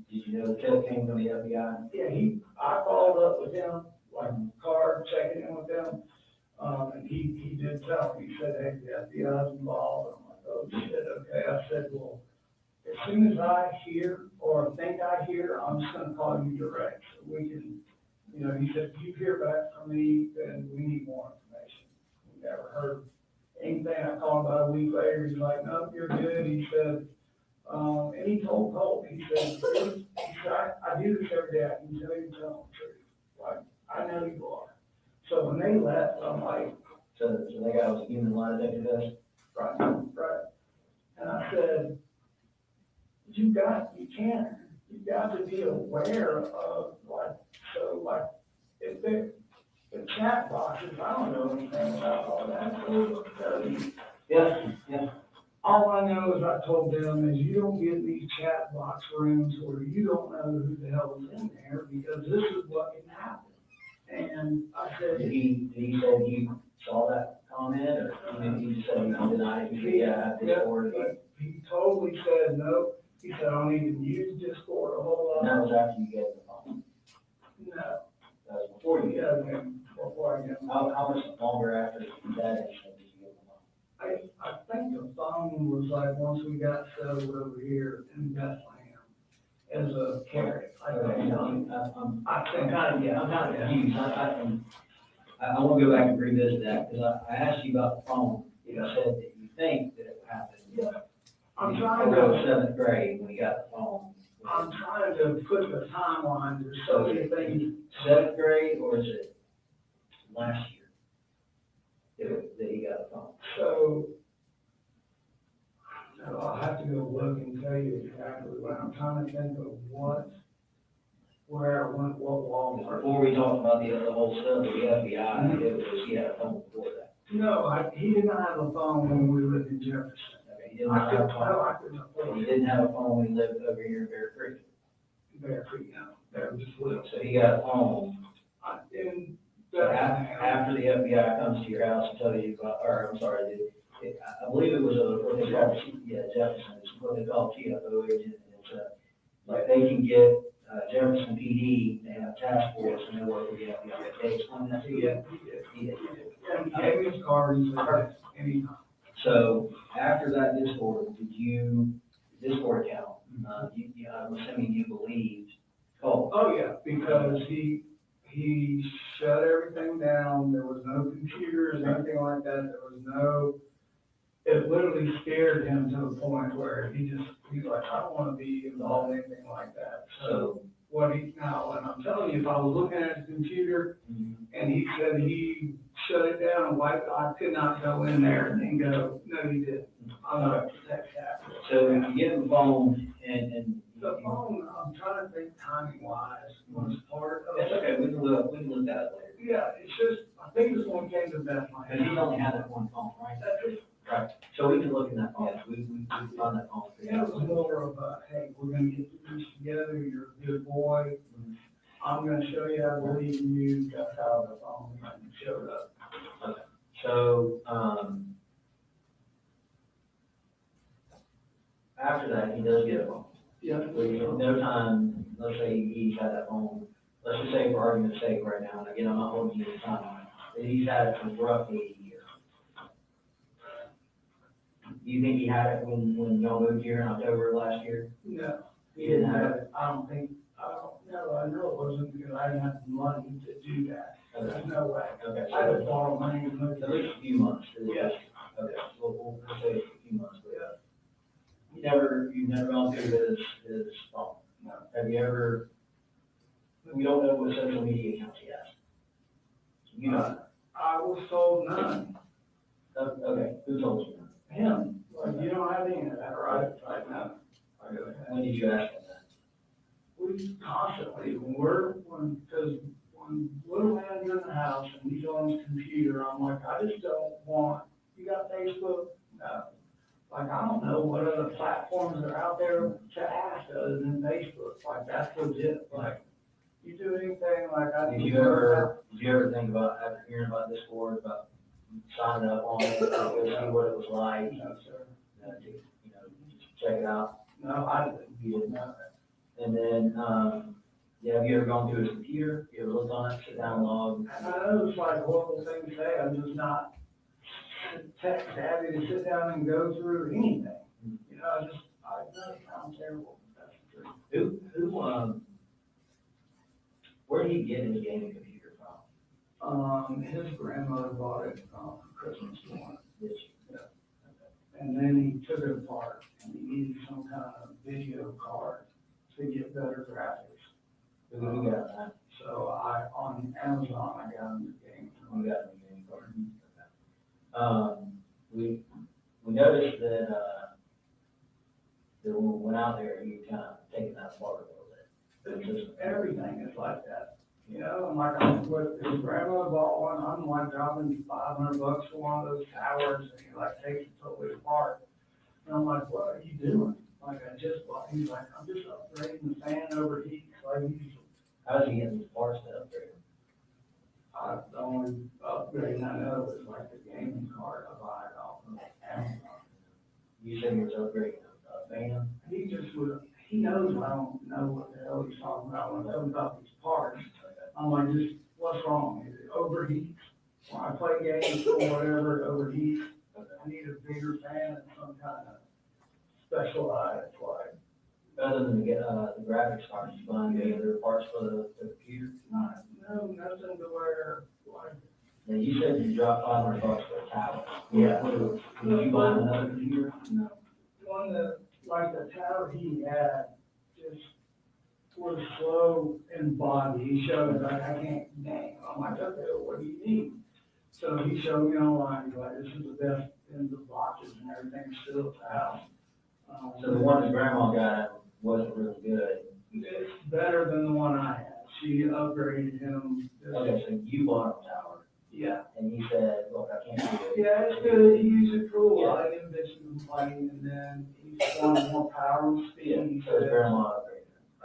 J: did you know the tip came from the FBI?
K: Yeah, I followed up with him, like card checking in with him. And he did tell me, he said, hey, the FBI's involved. I'm like, oh shit, okay. I said, well, as soon as I hear or think I hear, I'm just gonna call you direct. So we can, you know, he said, if you hear back from me, then we need more information. We never heard anything. I called him about a week later. He's like, no, you're good. He said, and he told Colt, he said, I do this every day. I can tell you the truth. Like, I know you are. So when they left, I'm like,
J: So that guy was human lie detector test?
K: right. And I said, you got to be aware of if the chat boxes, I don't know anything about all that.
J: Yeah.
K: All I know is I told them is you don't get in these chat box rooms where you don't know who the hell is in there because this is what can happen. And I said,
J: Did he say he saw that comment, or did he just say he denied it? Yeah, Discord.
K: he totally said no. He said, I don't even use Discord a whole lot.
J: And that was after you gave him the phone?
K: No.
J: That was before you gave him the phone?
K: Before I get
J: How much longer after that incident did you give him the phone?
K: I think the phone was like once we got settled over here in Bethlehem as a carrot.
J: I'm kind of
K: Yeah.
J: confused. I want to go back and revisit that, because I asked you about the phone. You said that you think that it happened.
K: Yeah. I'm
J: in
K: trying to.
J: 7th grade when he got the phone.
K: I'm trying to put the timeline. There's so many things.
J: 7th grade, or is it last year that he got the phone?
K: So, I'll have to go look and tell you exactly what I'm trying to think of where I went, what wall.
J: Before we talked about the whole stuff with the FBI, it was, he had a phone before that.
K: No, he did not have a phone when we lived in Jefferson.
J: Okay, he didn't have a phone.
K: I couldn't afford
J: He
K: it.
J: didn't have a phone when he lived over here in Bear Creek.
K: Bear Creek, no, there was just little.
J: So he got a phone.
K: In
J: So after the FBI comes to your house and tell you about, or I'm sorry, I believe it was what they call, Jefferson, it's what they call TFO agent. It's like they can get Jefferson PD, they have task force, and they work with the FBI. They explain that to you? He did.
K: Yeah, he gave me his card and said, anytime.
J: So after that Discord account, I'm assuming you believed Cole.
K: Oh, yeah, because he shut everything down. There was no computers, anything like that. It literally scared him to the point where he's like, I don't want to be involved in anything like that. So and I'm telling you, if I was looking at his computer and he said he shut it down and wiped it, I could not go in there and then go, no, you didn't. I'm not protect that.
J: So you get the phone and
K: The phone, I'm trying to think timing wise was part of.
J: That's okay, we can look at it later.
K: Yeah, it's just, I think this one came to Bethlehem.
J: Because he's only had that one phone, right?
K: That's it.
J: Right. So we can look in that phone, we found that phone.
K: Yeah, it was more of a, hey, we're gonna get through this together, you're a good boy. I'm gonna show you, I believe in you, that's how the phone showed up.
J: So, after that, he does get a phone.
K: Yeah.
J: No time, let's say he's had that phone, let's just say for argument's sake right now, and again, I'm not holding you to time on it, that he's had it for roughly a year. Do you think he had it when y'all moved here in October last year?
K: No,
J: He didn't have it?
K: I don't know, I know it wasn't because I didn't have the money to do that. There's no way.
J: Okay,
K: I
J: so
K: would borrow money to move.
J: at least a few months.
K: Yes.
J: Okay, we'll say a few months, but, you've never gone through his phone?
K: No.
J: Have you ever, we don't know what social media accounts he has. You know,
K: I was told none.
J: okay, who told you?
K: Him, like, you don't have any of that, right? Right now. I go ahead.
J: When did you ask him that?
K: We constantly, because when little man's in the house and he's on his computer, I'm like, I just don't want, you got Facebook? No. Like, I don't know what other platforms are out there to ask other than Facebook, like, that's legit, like, you do anything like I.
J: Did you ever think about, after hearing about this board, about signing up on it, to go see what it was like?
K: No, sir.
J: To, just check it out?
K: No, I didn't.
J: You didn't know that. And then, have you ever gone through his computer? You ever looked on it, sit down and log?
K: And I know it's like a horrible thing to say, I'm just not tech savvy to sit down and go through anything. You know, I know it sounds terrible, but that's the truth.
J: Where did he get his gaming computer from?
K: His grandmother bought it, for Christmas one.
J: Yes.
K: And then he took it apart and he needed some kind of video card to get better graphics.
J: Who got that?
K: So on Amazon, I got him the game.
J: We got him a gaming card. We noticed that, that when we went out there, you kind of taken that apart a little bit.
K: It's just, everything is like that. You know, and like, his grandmother bought one, I'm like dropping $500 for one of those towers, and he like takes it totally apart. And I'm like, what are you doing? Like, he's like, I'm just upgrading the fan overheats, like,
J: How's he getting these parts to upgrade?
K: the only upgrade I know is like the gaming card I buy it off of Amazon.
J: You said he was upgrading a fan?
K: He knows I don't know what the hell he's talking about when it comes about these parts. I'm like, just, what's wrong? It overheats. When I play games or whatever, it overheats. I need a bigger fan and some kind of specialized, like,
J: Other than the graphics cards, you buying any other parts for the computer?
K: nothing to where, like,
J: Now, you said you dropped $500 for a tower.
K: Yeah.
J: Did you buy another computer?
K: no, one that, like the tower he had, just was slow in body. He showed like, I can't game. I'm like, okay, what do you need? So he showed me online, he's like, this is the best in the boxes and everything still at the house.
J: So the one his grandma got wasn't really good.
K: It's better than the one I had. She upgraded him.
J: Okay, so you bought a tower,
K: Yeah.
J: and he said, look, I can't do it.
K: Yeah, it's good. He used it for a while. I didn't bitch and complain, and then he wanted more power and speed. He
J: So his
K: said,
J: grandma upgraded.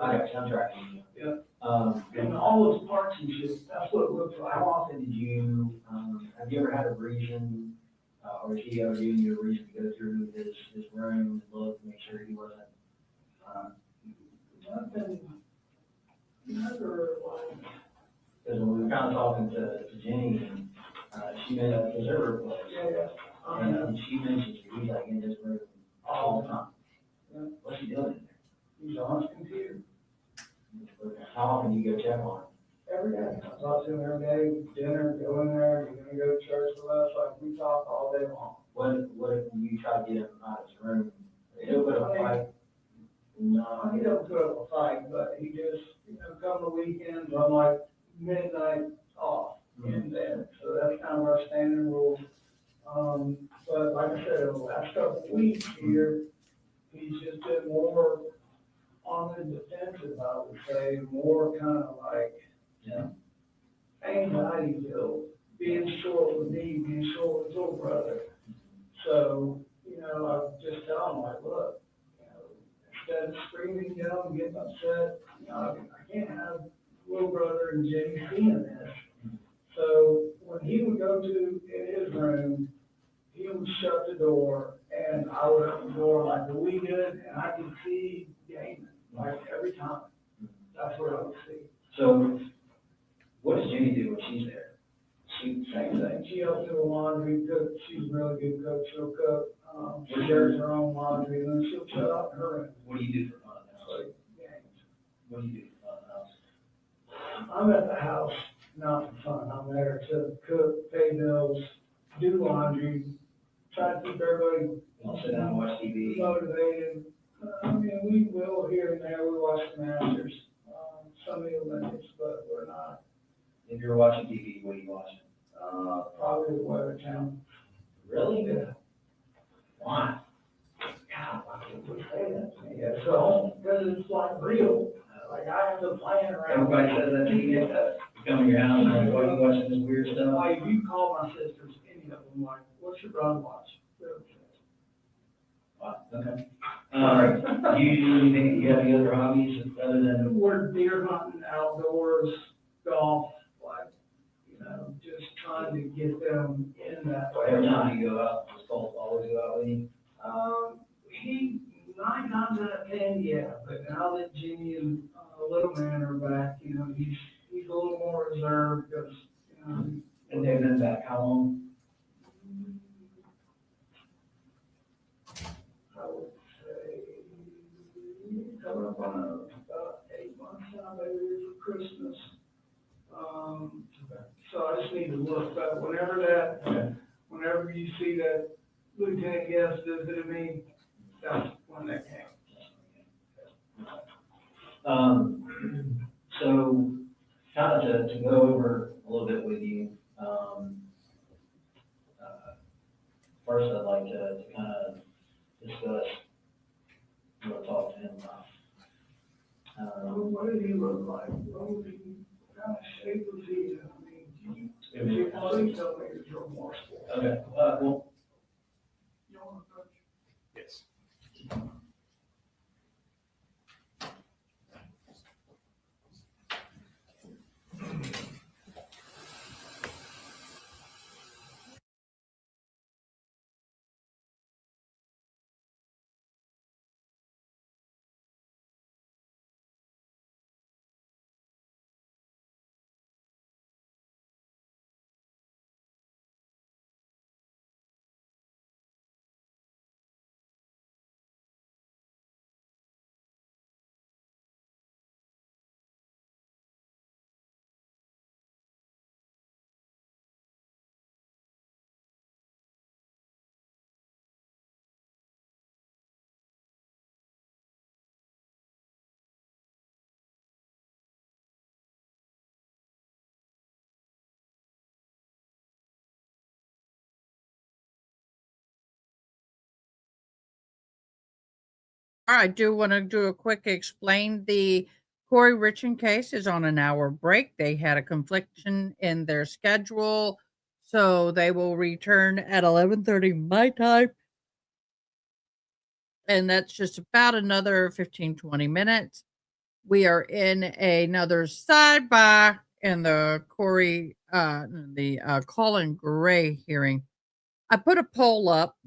J: Okay, so I'm tracking you.
K: Yeah.
J: And
K: and all those parts and shit, that's what it looks like.
J: how often did you, have you ever had a reason, or has he ever given you a reason to go through his room and look, make sure he wasn't,
K: Nothing, never like,
J: because when we were kind of talking to Jenny, and, she mentioned, because her place,
K: yeah,
J: and she mentioned he's like in his room all the time.
K: Yeah.
J: What's he doing in
K: he's on his computer
J: there? How often do you go check on him?
K: every day. I talk to him every day, dinner, go in there, you're gonna go to church with us, like, we talk all day long.
J: What if you try to get him out of his room? He'll put up a fight.
K: No, he don't put up a fight, but he just, come the weekends, I'm like midnight off in bed, so that's kind of our standard rule. But like I said, the last couple of weeks here, he's just been more on the defensive, I would say, more kind of like,
J: Yeah.
K: anxiety filled, being short with me, being short with his little brother. So, you know, I just tell him like, look, you know, instead of screaming, yelling, getting upset, you know, I can't have little brother and Jimmy seeing this. So when he would go to in his room, he would shut the door and I would open the door like, are we good? And I could see Damon, like every time. That's what I would see.
J: So what does Jenny do when she's there?
K: Same thing. She helps do the laundry, cook. She's a really good cook. She'll cook. She does her own laundry and then she'll shut up in her room.
J: What do you do for fun in the house?
K: Like, games.
J: What do you do for fun in the house?
K: I'm at the house, not for fun. I'm there to cook, pay bills, do laundry, try to keep everybody
J: You don't sit down and watch TV?
K: motivated. I mean, we will here and there. We watch the Masters, some of the Olympics, but we're not,
J: If you're watching TV, what are you watching?
K: probably the Weather Channel.
J: Really?
K: Yeah.
J: Why?
K: God, why would we say that to me? Yeah, so, because it's like real. Like, I have to plan around.
J: Everybody says that to you, come to your house, and like, why are you watching this weird stuff?
K: Like, if you call my sisters, any of them, like, what's your brother watch?
J: Wow, okay. Do you do anything, do you have any other hobbies other than,
K: We're deer hunting, outdoors, golf, like, you know, just trying to get them in that way.
J: every time you go out, does Colt always go out with you?
K: He, 9 times out of 10, yeah, but now that Jimmy and little man are back, you know, he's a little more reserved because, you know,
J: And they've been back how long?
K: I would say, coming up on about 8 months now, maybe for Christmas. So I just need to look, but whenever you see that Lieutenant Guest visited me, that's when that came.
J: So, kind of to go over a little bit with you, first I'd like to kind of discuss, what talk to him about.
K: What did he look like? What was he, what kind of shape was he in? I mean, if you please tell me it's remorseful.
J: Okay, well,
K: You want to touch?
C: Yes.
A: I do want to do a quick explain. The Corey Richard case is on an hour break. They had a confliction in their schedule, so they will return at 11:30 my time. And that's just about another 15-20 minutes. We are in another sidebar in the Colin Gray hearing. I put a poll up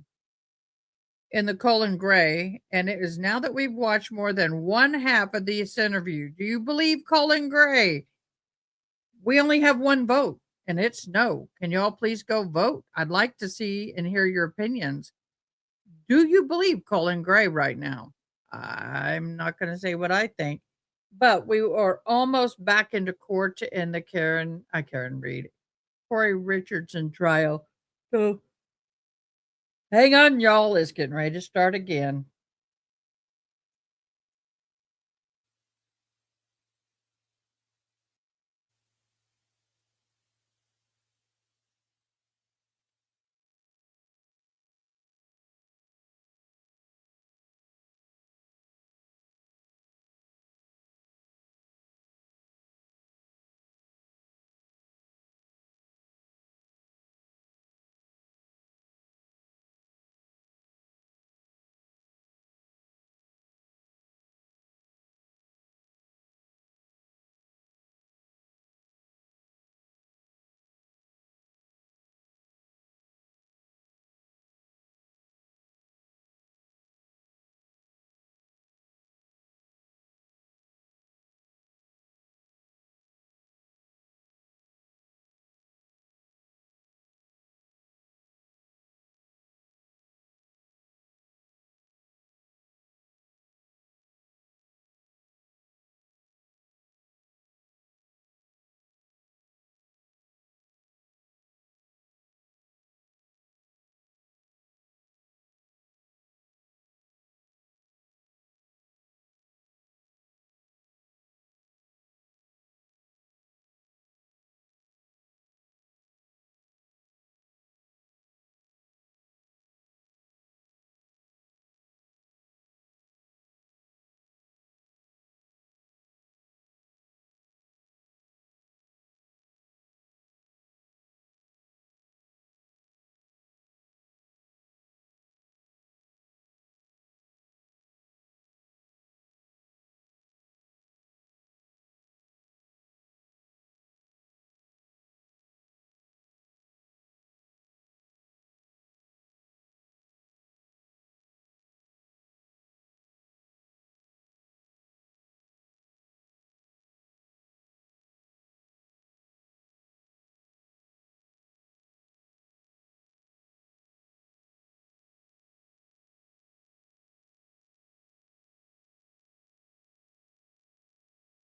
A: in the Colin Gray, and it is now that we've watched more than one half of this interview. Do you believe Colin Gray? We only have one vote, and it's no. Can y'all please go vote? I'd like to see and hear your opinions. Do you believe Colin Gray right now? I'm not going to say what I think, but we are almost back into court in the Karen Reed, Corey Richardson trial. So hang on, y'all. It's getting ready to start again.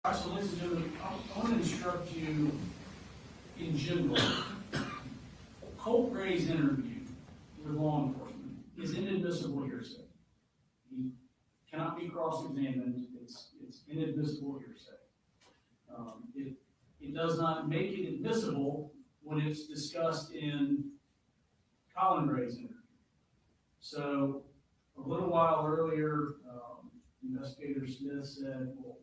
E: All right, so ladies and gentlemen, I want to instruct you in general. Colt Gray's interview with law enforcement is inadmissible hearsay. He cannot be cross-examined. It's inadmissible hearsay. It does not make it admissible when it's discussed in Colin Gray's interview. So a little while earlier, Investigator Smith said, well,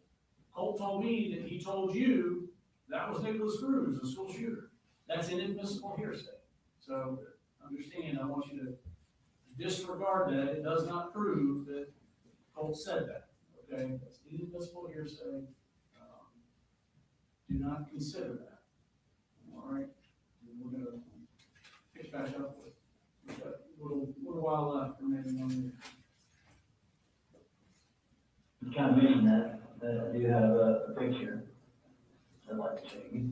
E: Colt told me that he told you that was Nicholas Cruz, the school shooter. That's inadmissible hearsay. So understand, I want you to disregard that. It does not prove that Colt said that. Okay, that's inadmissible hearsay. Do not consider that. All right, and we're gonna pick back up with, we've got a little while left remaining on the.
J: You kind of mentioned that, I do have a picture I'd like to show you.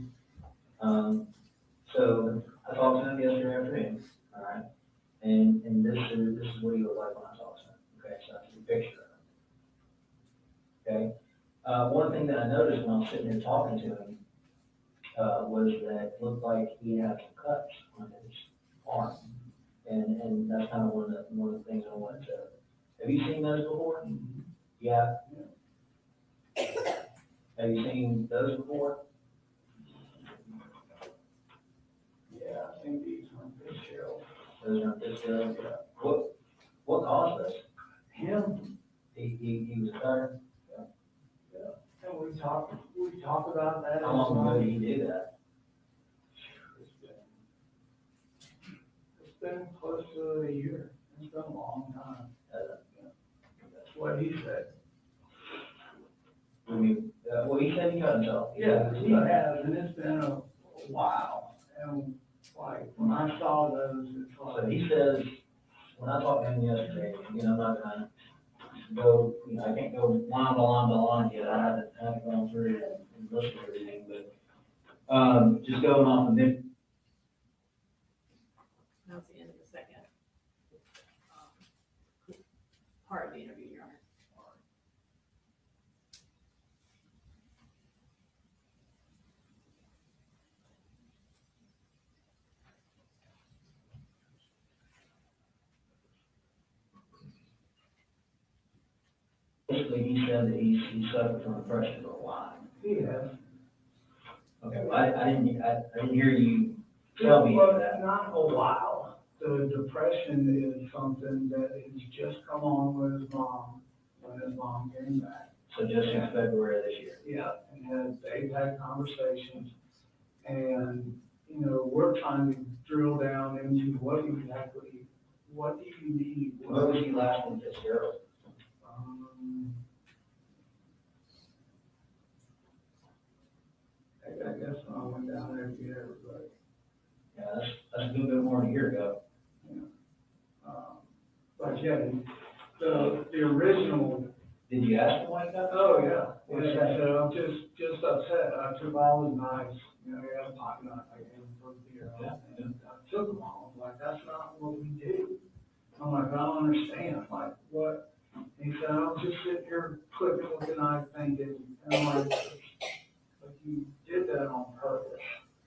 J: So I talked to him yesterday afternoon, all right? And this is what he looked like when I talked to him, okay? So that's a picture of him. Okay? One thing that I noticed when I was sitting here talking to him, was that it looked like he had some cuts on his arm. And that's kind of one of the things I wanted to, have you seen those before? Yeah. Have you seen those before?
K: Yeah, I think these are Fitzgerald.
J: Those are Fitzgerald? Yeah. What caused this?
K: Him,
J: He was a cutter?
K: and we talked about that.
J: How long ago did he do that?
K: It's been close to a year. It's been a long time. That's what he said.
J: I mean, well, he said he cut himself.
K: Yeah, he has, and it's been a while. And like, when I saw those, it's
J: So
K: like,
J: he says, when I talked to him yesterday, I'm not gonna go, I can't go line by line by line yet, I haven't gone through and listened to everything, but, just going off of mid,
D: That's the end of the second part of the interview, Your Honor.
J: basically, he said that he suffered from depression for a while.
K: he has.
J: Okay, well, I didn't hear you tell me
K: Well,
J: that.
K: not a while. The depression is something that has just come on with his mom, when his mom came back.
J: So just in February of this year.
K: Yeah, and they've had conversations, and, we're trying to drill down into what do you need?
J: What was he last one, Fitzgerald?
K: I guess when I went down there to get everybody.
J: Yeah, that's a good bit more than a year ago.
K: But yeah, the original.
J: Did you ask him why he got that?
K: Oh, yeah.
J: What did he
K: Yeah,
J: say?
K: so I'm just upset. I took all his knives, he had a pocket knife, I gave him for the beer.
J: Yeah.
K: And I took them all. I'm like, that's not what we do. I'm like, I don't understand, like, what? He said, I'm just sitting here clipping with the knife thinking, and I'm like, but you did that on purpose.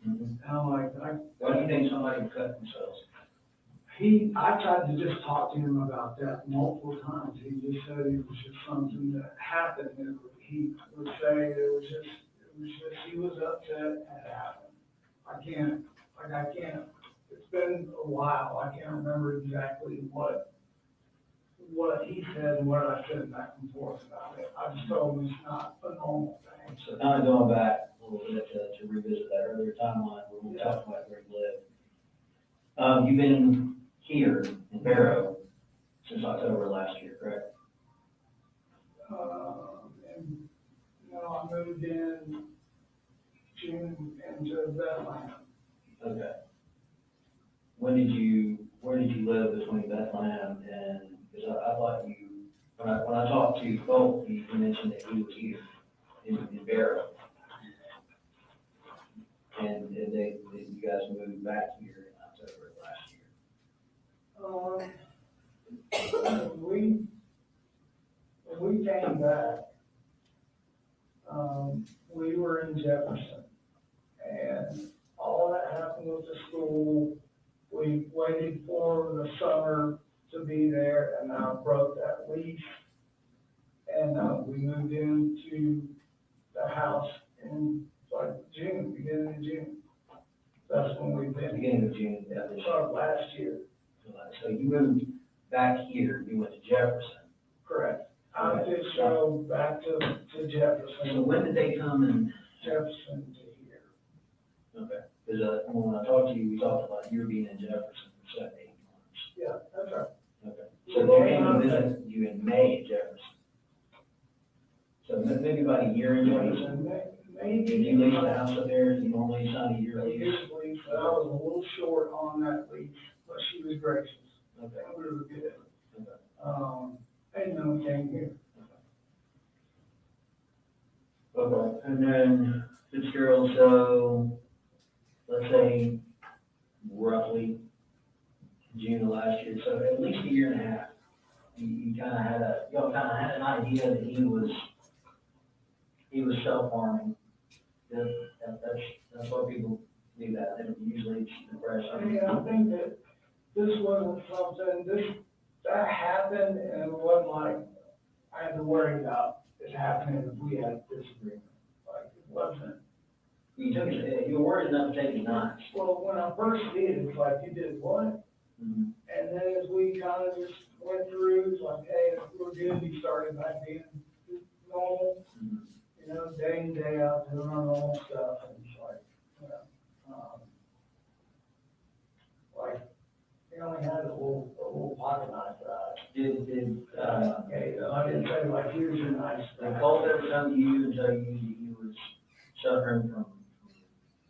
J: Mhm.
K: And I'm like,
J: Why do you think somebody would cut themselves?
K: I tried to just talk to him about that multiple times. He just said it was just something that happened. And he would say it was just, he was upset and it happened. I can't, it's been a while. I can't remember exactly what he said and what I said back and forth about it. I just told him it's not a normal thing.
J: So kind of going back a little bit to revisit that earlier timeline where we talked about where he lived. You've been here in Barrow since October last year, correct?
K: And, I moved in June into Bethlehem.
J: Okay. Where did you live between Bethlehem and, because I thought when I talked to Colt, he mentioned that he was here in Barrow. And you guys moved back here in October of last year.
K: When we came back, We were in Jefferson, and all that happened with the school. We waited for the summer to be there, and I broke that lease. And, we moved into the house in like June, beginning of June. That's when we've been,
J: Beginning of June, yeah, this year.
K: last year,
J: So you moved back here, you went to Jefferson.
K: correct. I just go back to
J: So
K: Jefferson,
J: when did they come and,
K: Jefferson to here.
J: okay, because, when I talked to you, we talked about you being in Jefferson for 7, 8 months.
K: Yeah, that's right.
J: Okay. So they came to visit you in May at Jefferson. So maybe about a year in Jefferson.
K: Maybe.
J: Did you lease the house up there? You normally sign a year lease?
K: Usually, but I was a little short on that lease, but she was gracious.
J: Okay.
K: We were good.
J: Okay.
K: And then we came here.
J: Okay, and then Fitzgerald, so let's say roughly June of last year, so at least a year and a half. Y'all kind of had an idea that he was self-harming. That's what people do that, they usually it's
K: I
J: depression.
K: mean, I think that this wasn't something, that happened and it wasn't like I had to worry about it happening if we had a disagreement. Like, it wasn't.
J: You were worried enough to take his knives.
K: Well, when I first did, it's like, you did what?
J: Mhm.
K: And then as we kind of just went through, it's like, hey, we're good, we started back being normal,
J: Mhm.
K: you know, day in, day out, doing our normal stuff, and it's like, you know, like, we only had a little pocket knife for that. Okay, I didn't say like, here's your knife.
J: Did Colt ever come to you and tell you that he was suffering from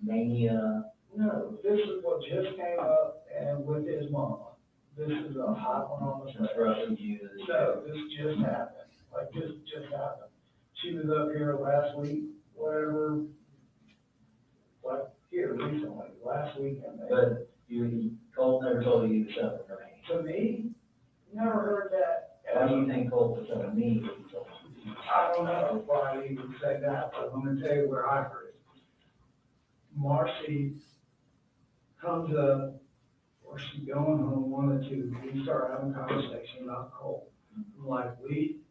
J: mania?
K: No, this is what just came up and with his mama. This is a hot one on the
J: Since
K: side.
J: roughly you?
K: No, this just happened, like just happened. She was up here last week, whatever, like here recently, last weekend.
J: But Colt never told you he was suffering from mania.
K: To me, never heard that.
J: Why do you think Colt was suffering from mania?
K: I don't know why he would say that, but I'm gonna tell you where I heard it. Marcy comes up, or she's going home, one of the two, we start having a conversation about Cole. I'm like, when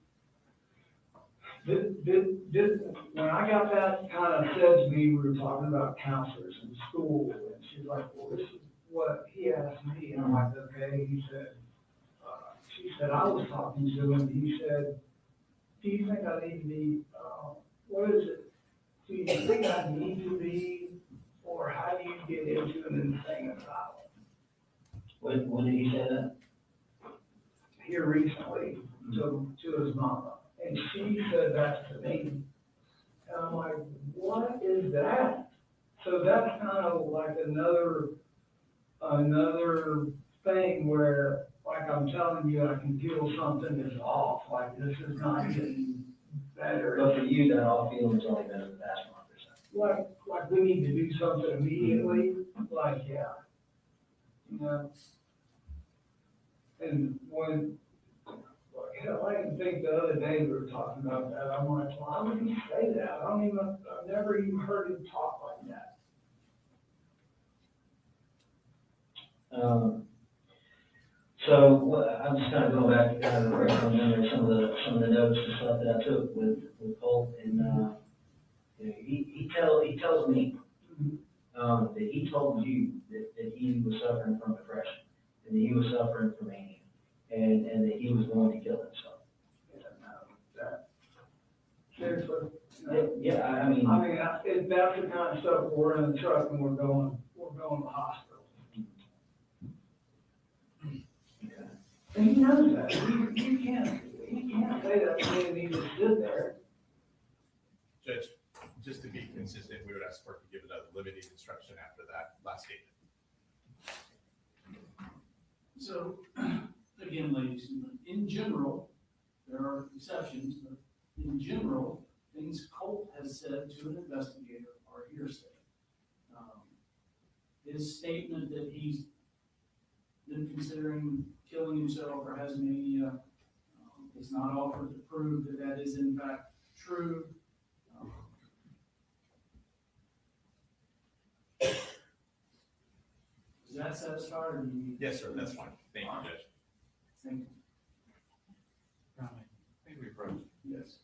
K: I got that kind of said to me, we were talking about counselors in school, and she's like, well, this is what he asked me, and I'm like, okay, he said, she said, I was talking to him, he said, do you think I need to be, what is it? Do you think I need to be, or how do you get into an insane asylum?
J: When did he say that?
K: Here recently, to his mama, and she said that to me. And I'm like, what is that? So that's kind of like another thing where, like I'm telling you, I can feel something is off, like this is not getting better.
J: But for you, that all feeling's only been in the past month or so.
K: Like we need to do something immediately, like, yeah. You know? And when, hell, I can think the other day we were talking about that, I'm like, why would he say that? I've never even heard him talk like that.
J: So I'm just kind of going back to kind of remember some of the notes and stuff that I took with Colt, and you know, he tells me that he told you that he was suffering from depression, and that he was suffering from mania, and that he was going to kill himself.
K: Seriously.
J: Yeah, I mean,
K: if that's the kind of stuff, we're in the truck and we're going to the hospital. And he knows that. He can't say that to me and he just stood there.
C: Judge, just to be consistent, we would ask for to give another limited instruction after that last statement.
E: So, again, ladies, in general, there are exceptions, but in general, things Colt has said to an investigator are hearsay. His statement that he's been considering killing himself or has mania is not offered to prove that that is in fact true. satisfied, or do you?
C: Yes, sir, that's fine. Thank you, Judge.
E: Thank you.
C: I think we approached.
E: Yes.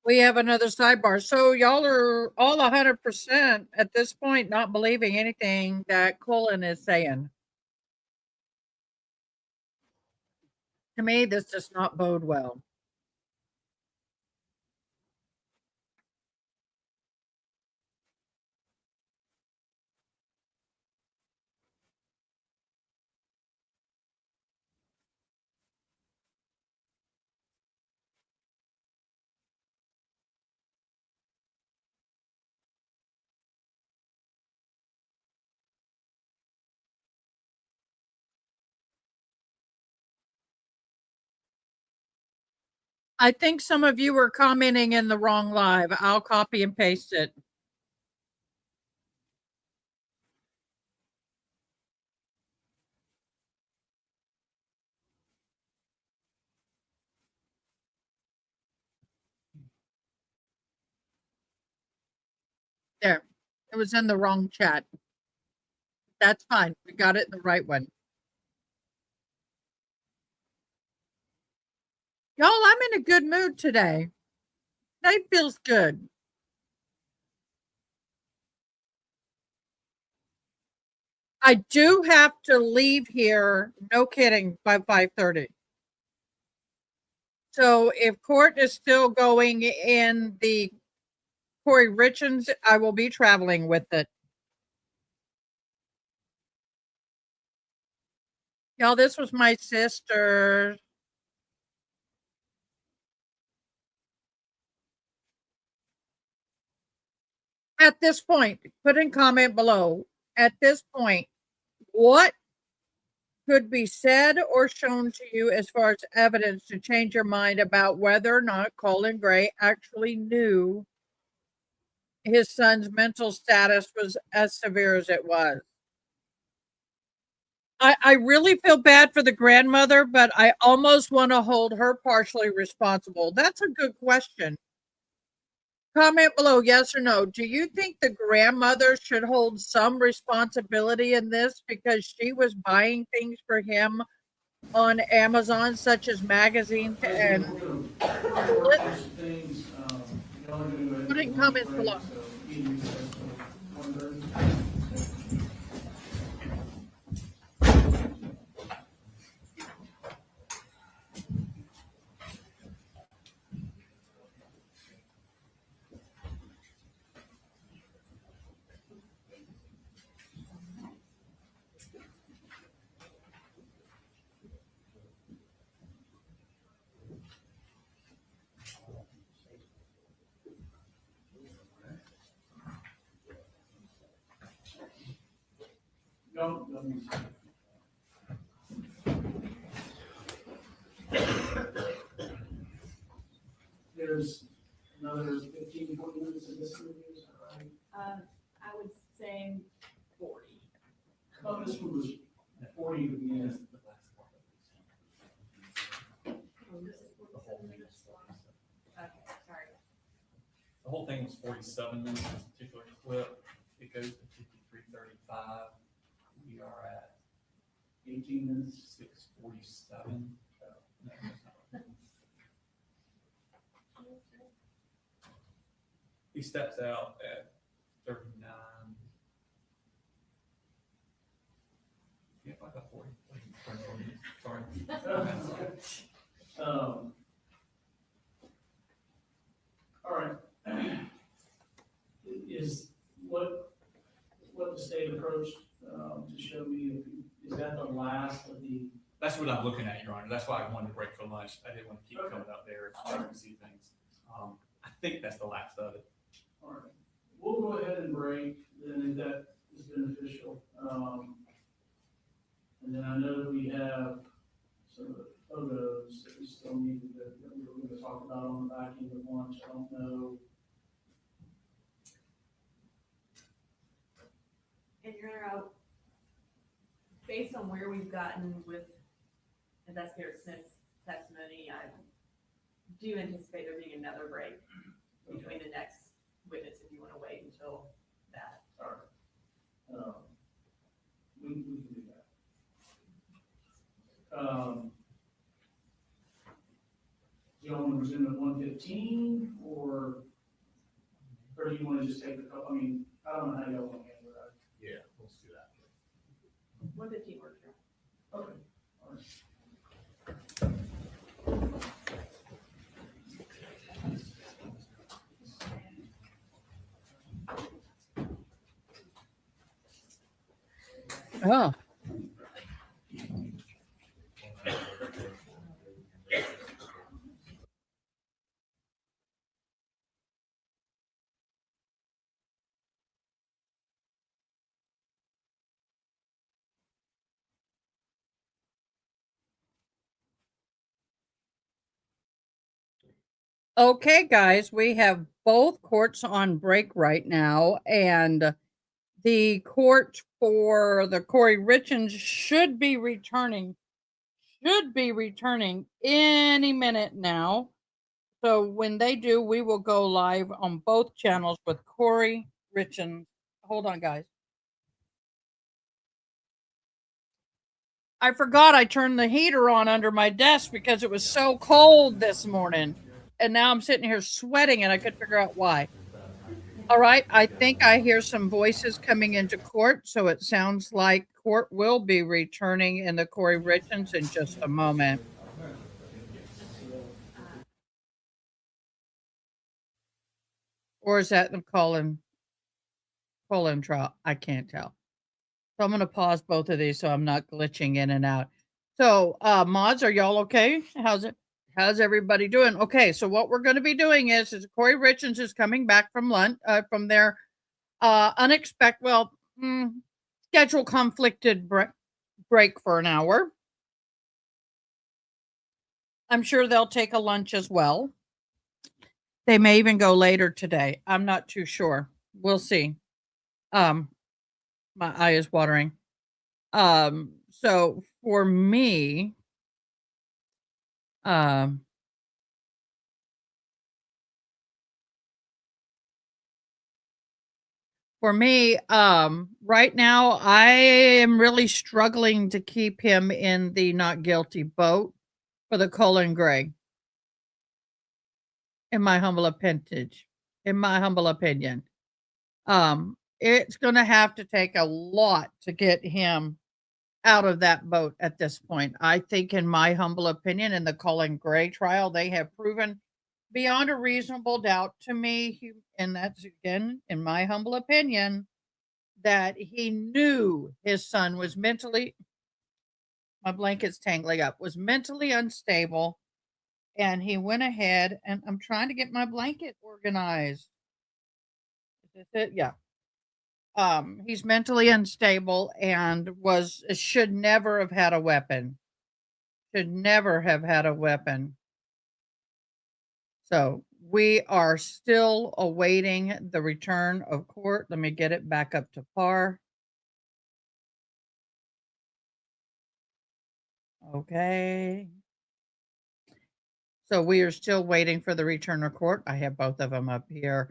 A: We have another sidebar. So y'all are all 100% at this point not believing anything that Colin is saying. To me, this does not bode well. I think some of you were commenting in the wrong live. I'll copy and paste it. There. It was in the wrong chat. That's fine. We got it in the right one. Y'all, I'm in a good mood today. Today feels good. I do have to leave here, no kidding, by 5:30. So if court is still going in the Corey Richens, I will be traveling with it. Y'all, this was my sister. At this point, put in comment below. At this point, what could be said or shown to you as far as evidence to change your mind about whether or not Colin Gray actually knew his son's mental status was as severe as it was? I really feel bad for the grandmother, but I almost want to hold her partially responsible. That's a good question. Comment below, yes or no. Do you think the grandmother should hold some responsibility in this because she was buying things for him on Amazon, such as magazines and
E: There's things, y'all are gonna go ahead and
A: put it in
E: take
A: comments
E: break,
A: below.
E: so in recess till 1:30. Don't. There's another 15, 20 minutes of this review, is that right?
D: I would say 40.
E: Oh, this one was Before you begin,
D: Okay, sorry.
H: The whole thing was 47 minutes, this particular clip. It goes to 53:35. We are at
E: 18 minutes.
H: 6:47. No, that's not right. He steps out at 39. Yeah, like a 40. Sorry.
E: All right. Is what the state approached, to show me, is that the last of the,
H: That's what I'm looking at, Your Honor. That's why I wanted to break for lunch. I didn't want to keep coming up there and see things. I think that's the last of it.
E: all right, we'll go ahead and break, then if that is beneficial. And then I know that we have some of the photos that we still need that we were going to talk about on the back end of lunch. I don't know.
D: And you're out, based on where we've gotten with Investigator Smith's testimony, I do anticipate there being another break between the next witness if you want to wait until that.
E: All right. We can do that. Do you want to resume at 1:15 or do you want to just take the, I mean, I don't know how y'all want to handle that.
C: Yeah, let's do that.
D: 1:15 works.
E: Okay. All right.
A: Oh, okay, guys, we have both courts on break right now, and the court for the Corey Richens should be returning any minute now. So when they do, we will go live on both channels with Corey Richens. Hold on, guys. I forgot I turned the heater on under my desk because it was so cold this morning. And now I'm sitting here sweating and I couldn't figure out why. All right, I think I hear some voices coming into court, so it sounds like court will be returning in the Corey Richens in just a moment. Or is that the Colin trial? I can't tell. So I'm going to pause both of these so I'm not glitching in and out. So, mods, are y'all okay? How's everybody doing? Okay, so what we're going to be doing is Corey Richens is coming back from lunch, from their unexpected, schedule conflicted break for an hour. I'm sure they'll take a lunch as well. They may even go later today. I'm not too sure. We'll see. My eye is watering. So for me, right now I am really struggling to keep him in the not guilty boat for the Colin Gray. In my humble opinion. It's going to have to take a lot to get him out of that boat at this point. I think, in my humble opinion, in the Colin Gray trial, they have proven beyond a reasonable doubt to me, and that's again, in my humble opinion, that he knew his son was mentally, my blanket's tangling up, was mentally unstable. And he went ahead, and I'm trying to get my blanket organized. Is this it? Yeah. He's mentally unstable and should never have had a weapon. Should never have had a weapon. So we are still awaiting the return of court. Let me get it back up to par. Okay. So we are still waiting for the return report. I have both of them up here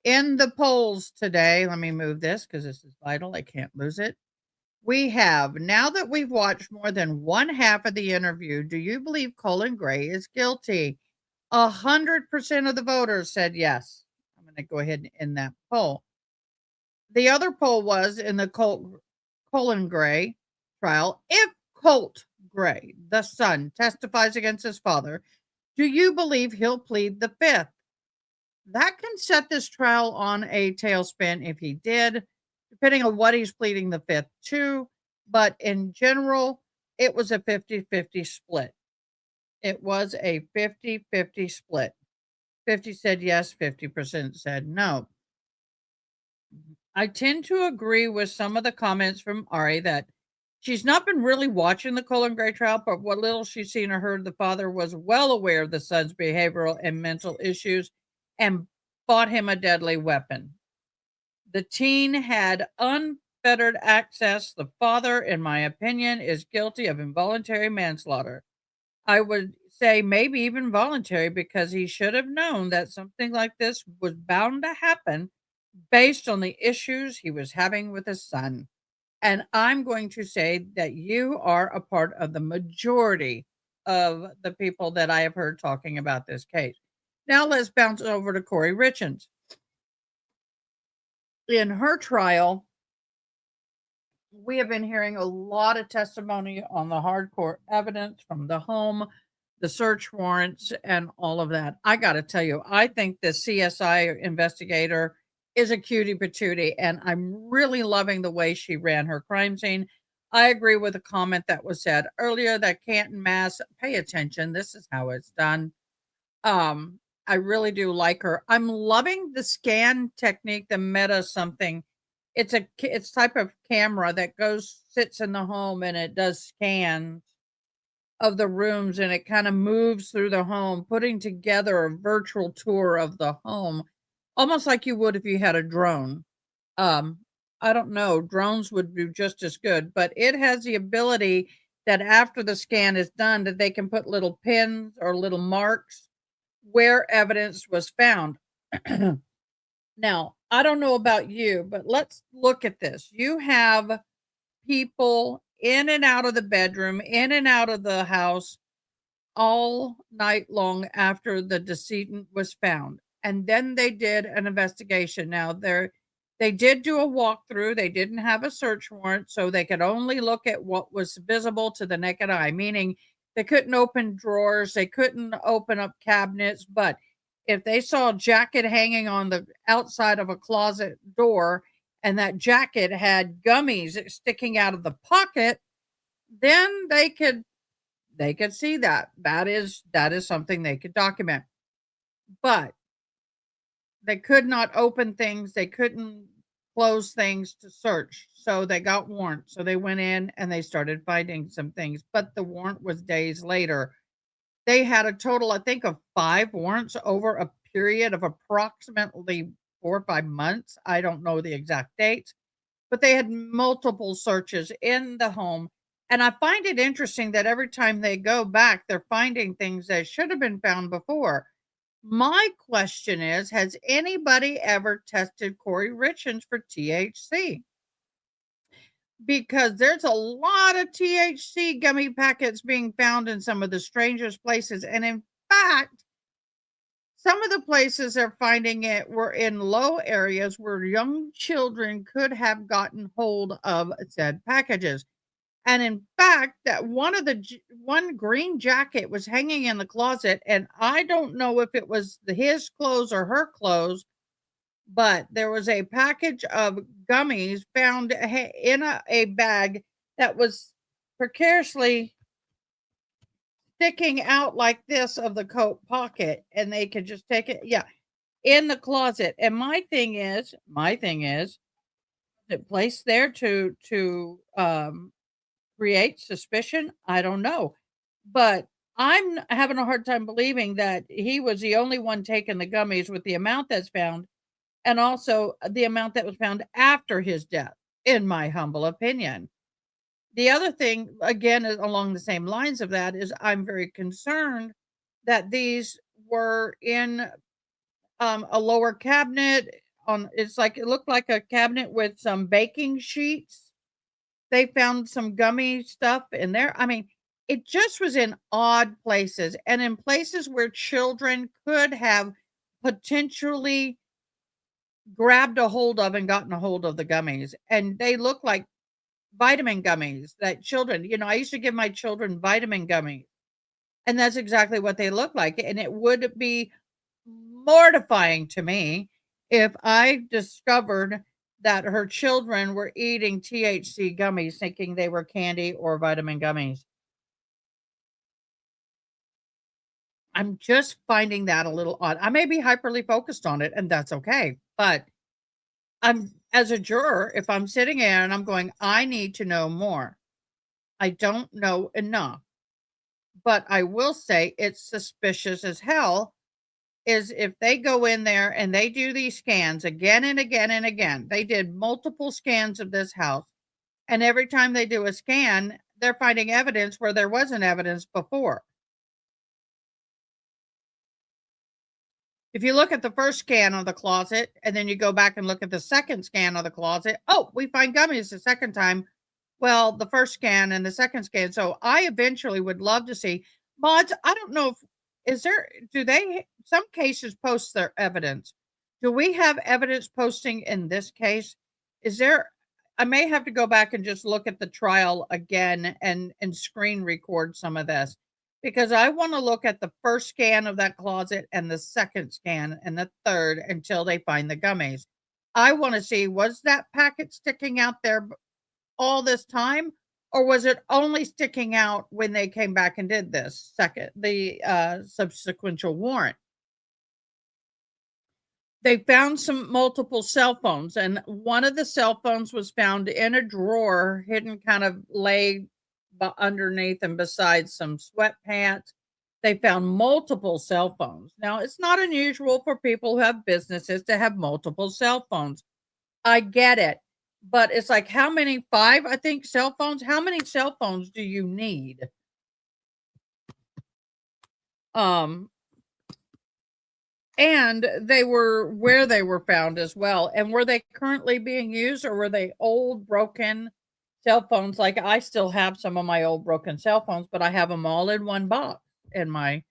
A: in the polls today. Let me move this because this is vital. I can't lose it. We have, now that we've watched more than one half of the interview, do you believe Colin Gray is guilty? 100% of the voters said yes. I'm going to go ahead and end that poll. The other poll was in the Colin Gray trial. If Colt Gray, the son, testifies against his father, do you believe he'll plead the fifth? That can set this trial on a tailspin if he did, depending on what he's pleading the fifth to. But in general, it was a 50-50 split. It was a 50-50 split. 50 said yes, 50% said no. I tend to agree with some of the comments from Ari that she's not been really watching the Colin Gray trial, but what little she's seen or heard, the father was well aware of the son's behavioral and mental issues and bought him a deadly weapon. The teen had unfettered access. The father, in my opinion, is guilty of involuntary manslaughter. I would say maybe even voluntary because he should have known that something like this was bound to happen based on the issues he was having with his son. And I'm going to say that you are a part of the majority of the people that I have heard talking about this case. Now let's bounce over to Corey Richens. In her trial, we have been hearing a lot of testimony on the hardcore evidence from the home, the search warrants, and all of that. I got to tell you, I think the CSI investigator is a cutie patootie, and I'm really loving the way she ran her crime scene. I agree with a comment that was said earlier that Canton, Mass, pay attention. This is how it's done. I really do like her. I'm loving the scan technique, the meta something. It's type of camera that sits in the home and it does scans of the rooms and it kind of moves through the home, putting together a virtual tour of the home, almost like you would if you had a drone. Um, I don't know, drones would do just as good, but it has the ability that after the scan is done, that they can put little pins or little marks where evidence was found. Now, I don't know about you, but let's look at this. You have people in and out of the bedroom, in and out of the house all night long after the decedent was found. And then they did an investigation. Now, they did do a walkthrough. They didn't have a search warrant, so they could only look at what was visible to the naked eye, meaning they couldn't open drawers, they couldn't open up cabinets, but if they saw a jacket hanging on the outside of a closet door and that jacket had gummies sticking out of the pocket, then they could see that. That is something they could document. But they could not open things, they couldn't close things to search. So they got warrants. So they went in and they started finding some things, but the warrant was days later. They had a total, I think, of 5 warrants over a period of approximately 4 or 5 months. I don't know the exact dates, but they had multiple searches in the home. And I find it interesting that every time they go back, they're finding things that should have been found before. My question is, has anybody ever tested Corey Richens for THC? Because there's a lot of THC gummy packets being found in some of the strangest places. And in fact, some of the places they're finding it were in low areas where young children could have gotten hold of said packages. And in fact, that one green jacket was hanging in the closet, and I don't know if it was his clothes or her clothes, but there was a package of gummies found in a bag that was precariously sticking out like this of the coat pocket, and they could just take it, in the closet. And my thing is, it placed there to create suspicion? I don't know. But I'm having a hard time believing that he was the only one taking the gummies with the amount that's found and also the amount that was found after his death, in my humble opinion. The other thing, again, is along the same lines of that, is I'm very concerned that these were in a lower cabinet on, it's like, it looked like a cabinet with some baking sheets. They found some gummy stuff in there. I mean, it just was in odd places and in places where children could have potentially grabbed a hold of and gotten a hold of the gummies. And they look like vitamin gummies that children, I used to give my children vitamin gummies. And that's exactly what they look like. And it would be mortifying to me if I discovered that her children were eating THC gummies thinking they were candy or vitamin gummies. I'm just finding that a little odd. I may be hyperly focused on it, and that's okay. But I'm, as a juror, if I'm sitting in and I'm going, I need to know more. I don't know enough. But I will say it's suspicious as hell is if they go in there and they do these scans again and again and again. They did multiple scans of this house. And every time they do a scan, they're finding evidence where there wasn't evidence before. If you look at the first scan of the closet and then you go back and look at the second scan of the closet, oh, we find gummies the second time. Well, the first scan and the second scan. So I eventually would love to see mods. I don't know if, do they, some cases post their evidence. Do we have evidence posting in this case? I may have to go back and just look at the trial again and screen record some of this because I want to look at the first scan of that closet and the second scan and the third until they find the gummies. I want to see, was that packet sticking out there all this time, or was it only sticking out when they came back and did this the subsequent warrant? They found some multiple cell phones, and one of the cell phones was found in a drawer, hidden, kind of laid underneath and beside some sweatpants. They found multiple cell phones. Now, it's not unusual for people who have businesses to have multiple cell phones. I get it. But it's like, how many? 5, I think, cell phones? How many cell phones do you need? And they were where they were found as well. And were they currently being used, or were they old, broken cell phones? Like, I still have some of my old broken cell phones, but I have them all in one box in my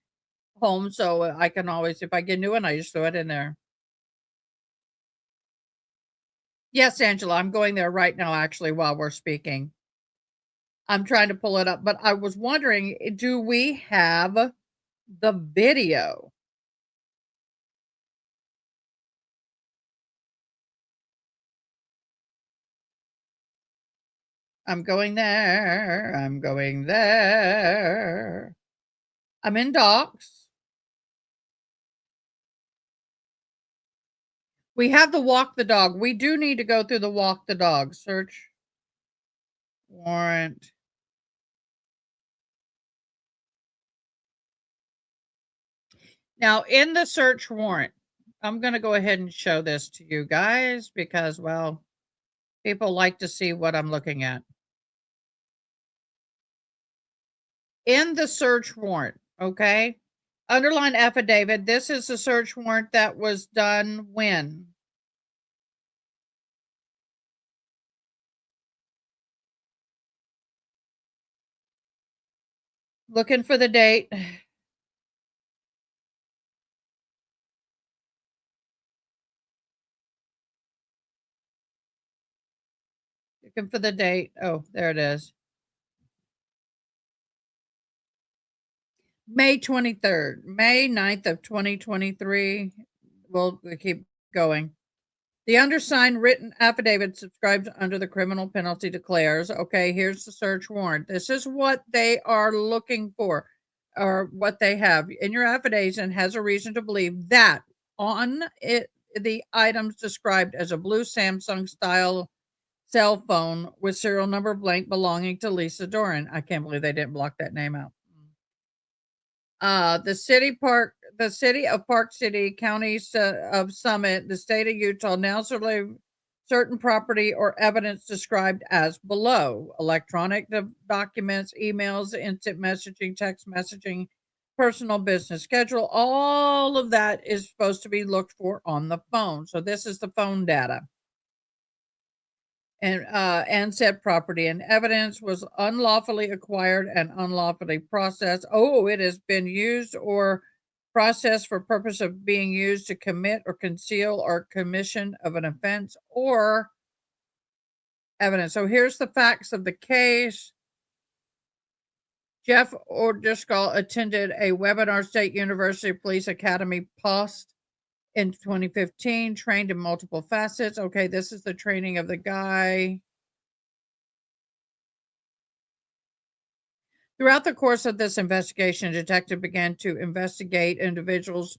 A: home. So I can always, if I get a new one, I just throw it in there. Yes, Angela, I'm going there right now, actually, while we're speaking. I'm trying to pull it up, but I was wondering, do we have the video? I'm going there. I'm going there. I'm in docs. We have the walk the dog. We do need to go through the walk the dog. Search warrant. Now, in the search warrant, I'm going to go ahead and show this to you guys because, well, people like to see what I'm looking at. In the search warrant, okay? Underline affidavit. This is the search warrant that was done when? Looking for the date. Looking for the date. Oh, there it is. May 23rd, May 9th of 2023. We'll keep going. The undersigned written affidavit subscribes under the criminal penalty declares, okay, here's the search warrant. This is what they are looking for, or what they have in your affidavit, and has a reason to believe that on it, the items described as a blue Samsung style cell phone with serial number blank belonging to Lisa Doran. I can't believe they didn't block that name out. The city of Park City, counties of Summit, the state of Utah now certain property or evidence described as below: electronic documents, emails, instant messaging, text messaging, personal business schedule. All of that is supposed to be looked for on the phone. So this is the phone data. And said property and evidence was unlawfully acquired and unlawfully processed. Oh, it has been used or processed for purpose of being used to commit or conceal or commission of an offense or evidence. So here's the facts of the case. Jeff O'Driscoll attended a webinar State University Police Academy post in 2015, trained in multiple facets. Okay, this is the training of the guy. Throughout the course of this investigation, a detective began to investigate individuals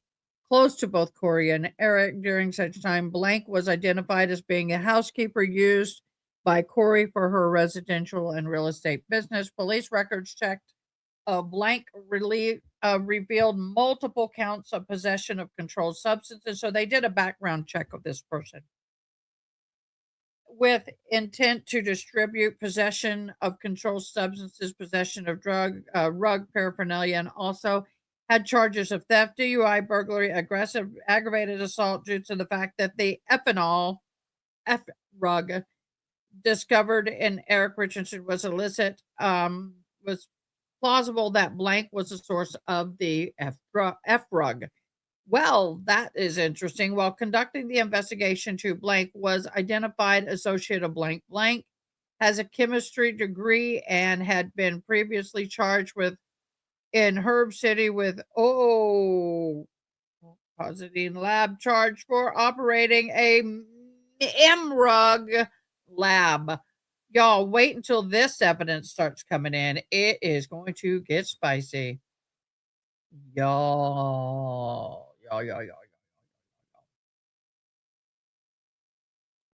A: close to both Corey and Eric. During such time, Blank was identified as being a housekeeper used by Corey for her residential and real estate business. Police records checked. Blank revealed multiple counts of possession of controlled substances. So they did a background check of this person with intent to distribute, possession of controlled substances, possession of drug paraphernalia, and also had charges of theft, DUI, burglary, aggravated assault due to the fact that the F rug discovered in Eric Richardson was illicit. Was plausible that Blank was the source of the F rug. Well, that is interesting. While conducting the investigation to Blank was identified associate of Blank. Blank has a chemistry degree and had been previously charged with in Herb City with positing lab charge for operating a MRUG lab. Y'all wait until this evidence starts coming in. It is going to get spicy. Y'all.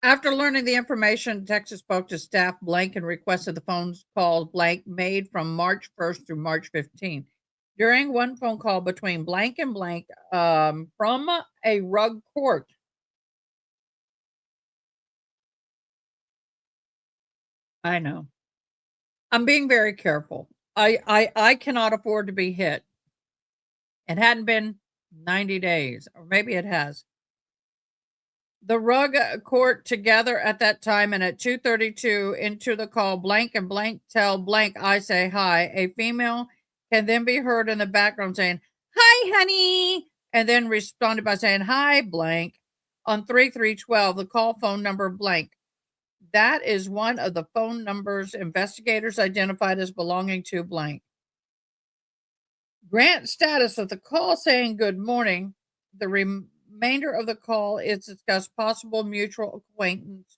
A: After learning the information, Texas spoke to staff Blank and requested the phone calls Blank made from March 1st through March 15th. During one phone call between Blank and Blank from a rug court. I know. I'm being very careful. I cannot afford to be hit. It hadn't been 90 days, or maybe it has. The rug court together at that time, and at 2:32 into the call, Blank and Blank tell Blank, I say hi. A female can then be heard in the background saying, hi, honey, and then responded by saying, hi, Blank, on 3312, the call phone number Blank. That is one of the phone numbers investigators identified as belonging to Blank. Grant status of the call saying good morning. The remainder of the call is discuss possible mutual acquaintance.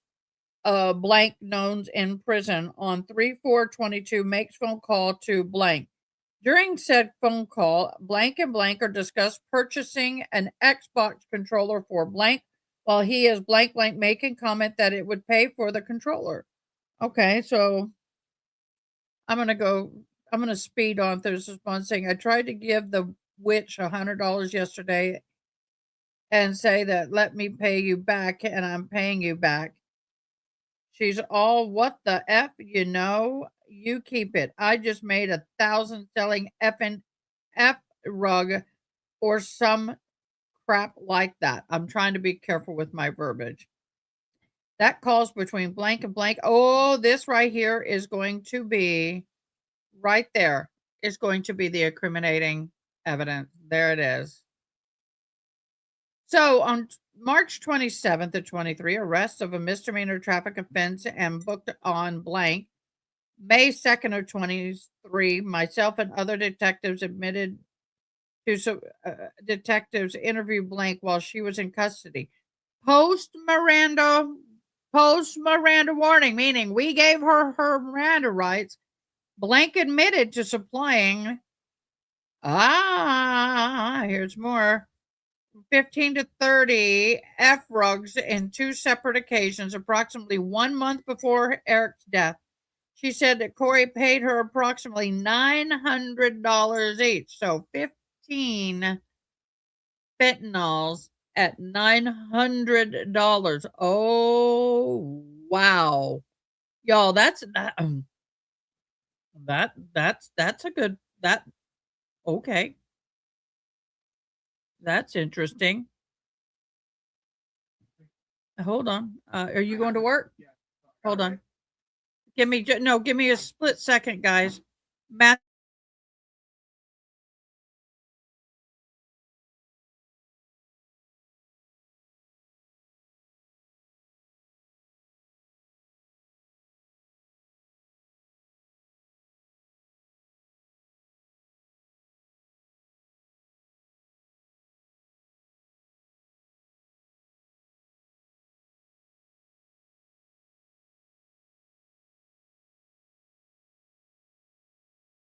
A: Blank known in prison on 3/4/22 makes phone call to Blank. During said phone call, Blank and Blank are discussed purchasing an Xbox controller for Blank, while he is Blank making comment that it would pay for the controller. Okay, so I'm gonna speed on through this one saying I tried to give the witch $100 yesterday and say that let me pay you back, and I'm paying you back. She's all, what the F, you keep it. I just made 1,000 selling effing F rug or some crap like that. I'm trying to be careful with my verbiage. That calls between Blank and Blank. Oh, this right here is going to be right there. Is going to be the incriminating evidence. There it is. So on March 27th of 23, arrest of a misdemeanor traffic offense and booked on Blank. May 2nd of 23, myself and other detectives admitted to detectives interview Blank while she was in custody. Post Miranda warning, meaning we gave her Miranda rights. Blank admitted to supplying, here's more, 15 to 30 F rugs in 2 separate occasions, approximately 1 month before Eric's death. She said that Corey paid her approximately $900 each, so 15 fentanyls at $900. Oh, wow. Y'all, that's that's a good that okay. That's interesting. Hold on. Are you going to work? Hold on. Give me no, give me a split second, guys. Matt.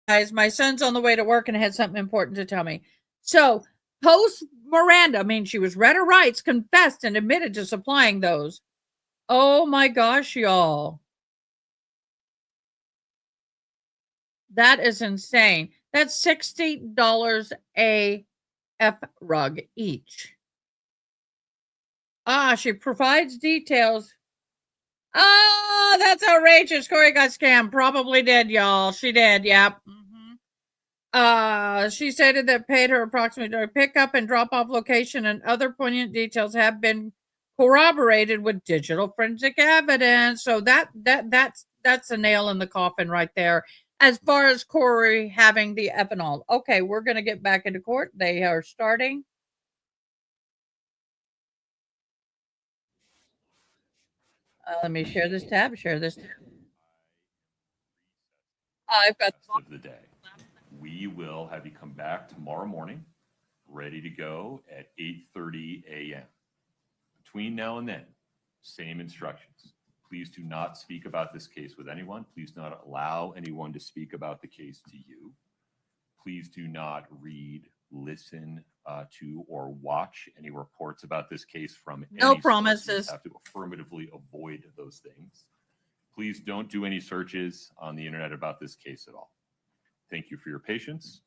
A: Guys, my son's on the way to work and had something important to tell me. So, post Miranda, I mean, she was read her rights, confessed, and admitted to supplying those. Oh my gosh, y'all. That is insane. That's $60 a F rug each. She provides details. That's outrageous. Corey got scammed. Probably did, y'all. She did. Yep. She stated that paid her approximately pickup and drop off location and other poignant details have been corroborated with digital forensic evidence. So that's a nail in the coffin right there. As far as Corey having the ethanol. Okay, we're gonna get back into court. They are starting. Let me share this tab. Share this tab. I've got
L: of the day. We will have you come back tomorrow morning, ready to go at 8:30 a.m. Between now and then, same instructions. Please do not speak about this case with anyone. Please do not allow anyone to speak about the case to you. Please do not read, listen to, or watch any reports about this case from
A: no
L: any
A: promises.
L: source. You have to affirmatively avoid those things. Please don't do any searches on the internet about this case at all. Thank you for your patience.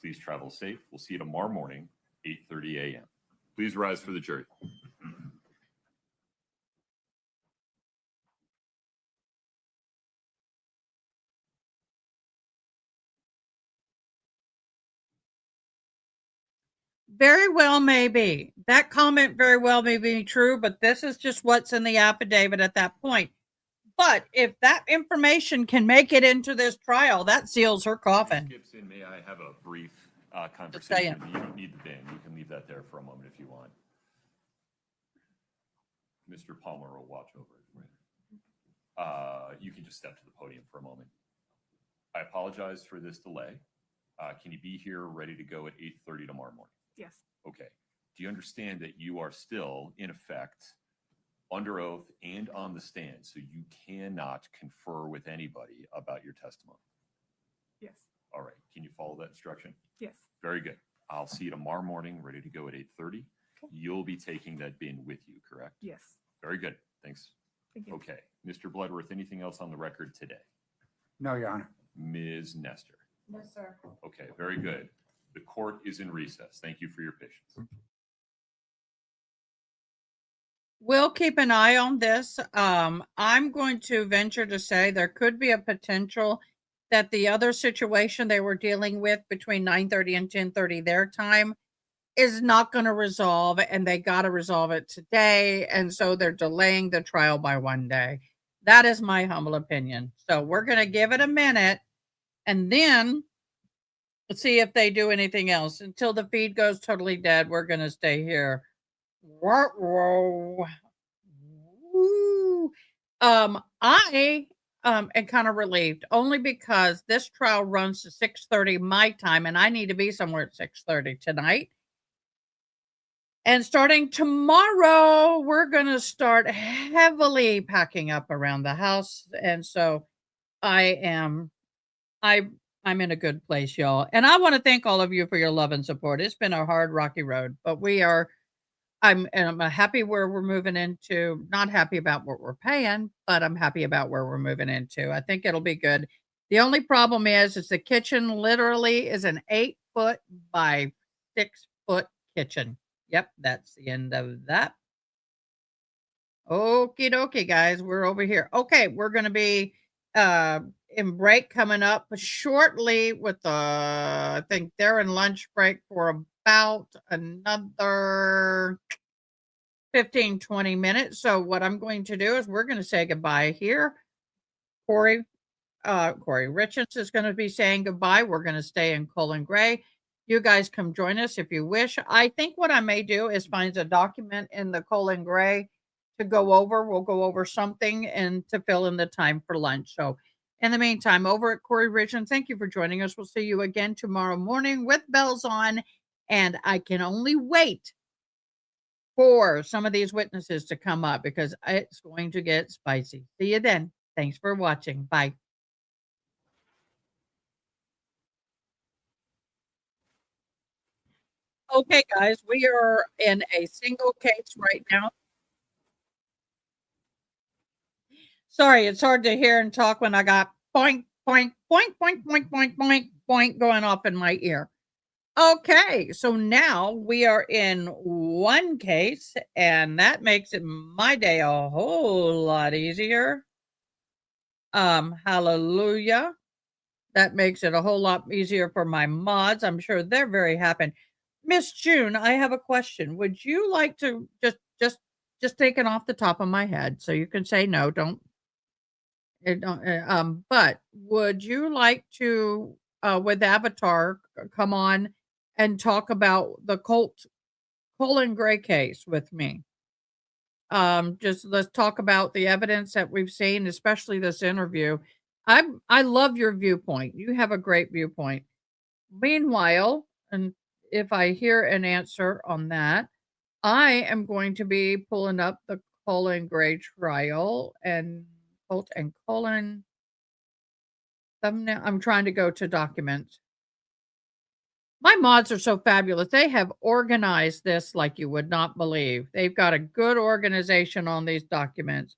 L: Please travel safe. We'll see you tomorrow morning, 8:30 a.m. Please rise for the jury.
A: Very well may be. That comment very well may be true, but this is just what's in the affidavit at that point. But if that information can make it into this trial, that seals her coffin.
L: Ms. Gibson, may I have a brief conversation? You don't need the bin. You can leave that there for a moment if you want. Mr. Palmer will watch over it for you. You can just step to the podium for a moment. I apologize for this delay. Can you be here ready to go at 8:30 tomorrow morning?
M: Yes.
L: Okay. Do you understand that you are still, in effect, under oath and on the stand, so you cannot confer with anybody about your testimony?
M: Yes.
L: All right. Can you follow that instruction?
M: Yes.
L: Very good. I'll see you tomorrow morning, ready to go at 8:30. Okay. You'll be taking that bin with you, correct?
M: Yes.
L: Very good. Thanks.
M: Thank you.
L: Okay. Mr. Bloodworth, anything else on the record today?
N: No, Your Honor.
L: Ms. Nestor?
D: No, sir.
L: Okay, very good. The court is in recess. Thank you for your patience.
A: We'll keep an eye on this. I'm going to venture to say there could be a potential that the other situation they were dealing with between 9:30 and 10:30 their time is not going to resolve, and they got to resolve it today. And so they're delaying the trial by one day. That is my humble opinion. So we're going to give it a minute and then see if they do anything else. Until the feed goes totally dead, we're going to stay here. I am kind of relieved only because this trial runs to 6:30 my time and I need to be somewhere at 6:30 tonight. And starting tomorrow, we're going to start heavily packing up around the house. And so I'm in a good place, y'all. And I want to thank all of you for your love and support. It's been a hard, rocky road, but I'm happy where we're moving into. Not happy about what we're paying, but I'm happy about where we're moving into. I think it'll be good. The only problem is the kitchen literally is an 8-foot by 6-foot kitchen. Yep, that's the end of that. Okie dokie, guys. We're over here. Okay, we're gonna be in break coming up shortly with I think they're in lunch break for about another 15, 20 minutes. So what I'm going to do is we're going to say goodbye here. Corey Richards is going to be saying goodbye. We're going to stay in Colin Gray. You guys come join us if you wish. I think what I may do is find a document in the Colin Gray to go over. We'll go over something and to fill in the time for lunch. So in the meantime, over at Corey Richards, thank you for joining us. We'll see you again tomorrow morning with bells on. And I can only wait for some of these witnesses to come up because it's going to get spicy. See you then. Thanks for watching. Bye. Okay, guys, we are in a single case right now. Sorry, it's hard to hear and talk when I got boink, boink, boink, boink, boink, boink, boink, boink going off in my ear. Okay, so now we are in one case, and that makes it my day a whole lot easier. Hallelujah. That makes it a whole lot easier for my mods. I'm sure they're very happy. Miss June, I have a question. Would you like to just take it off the top of my head so you can say no, don't but would you like to with Avatar come on and talk about the Colin Gray case with me? Just let's talk about the evidence that we've seen, especially this interview. I love your viewpoint. You have a great viewpoint. Meanwhile, and if I hear an answer on that, I am going to be pulling up the Colin Gray trial and Colin thumbnail. I'm trying to go to documents. My mods are so fabulous. They have organized this like you would not believe. They've got a good organization on these documents.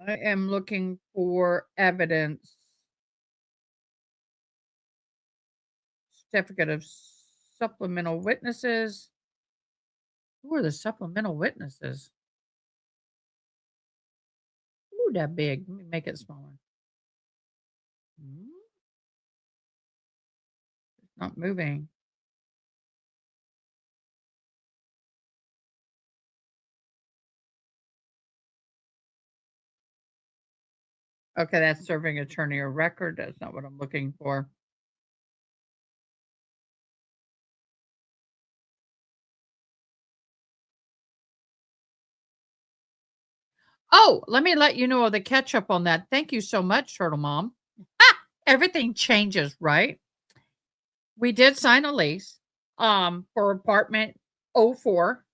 A: I am looking for evidence. Certificate of supplemental witnesses. Who are the supplemental witnesses? Ooh, that big. Let me make it smaller. It's not moving. Okay, that's serving attorney of record. That's not what I'm looking for. Oh, let me let you know of the catch up on that. Thank you so much, Turtle Mom. Everything changes, right? We did sign a lease for apartment 04.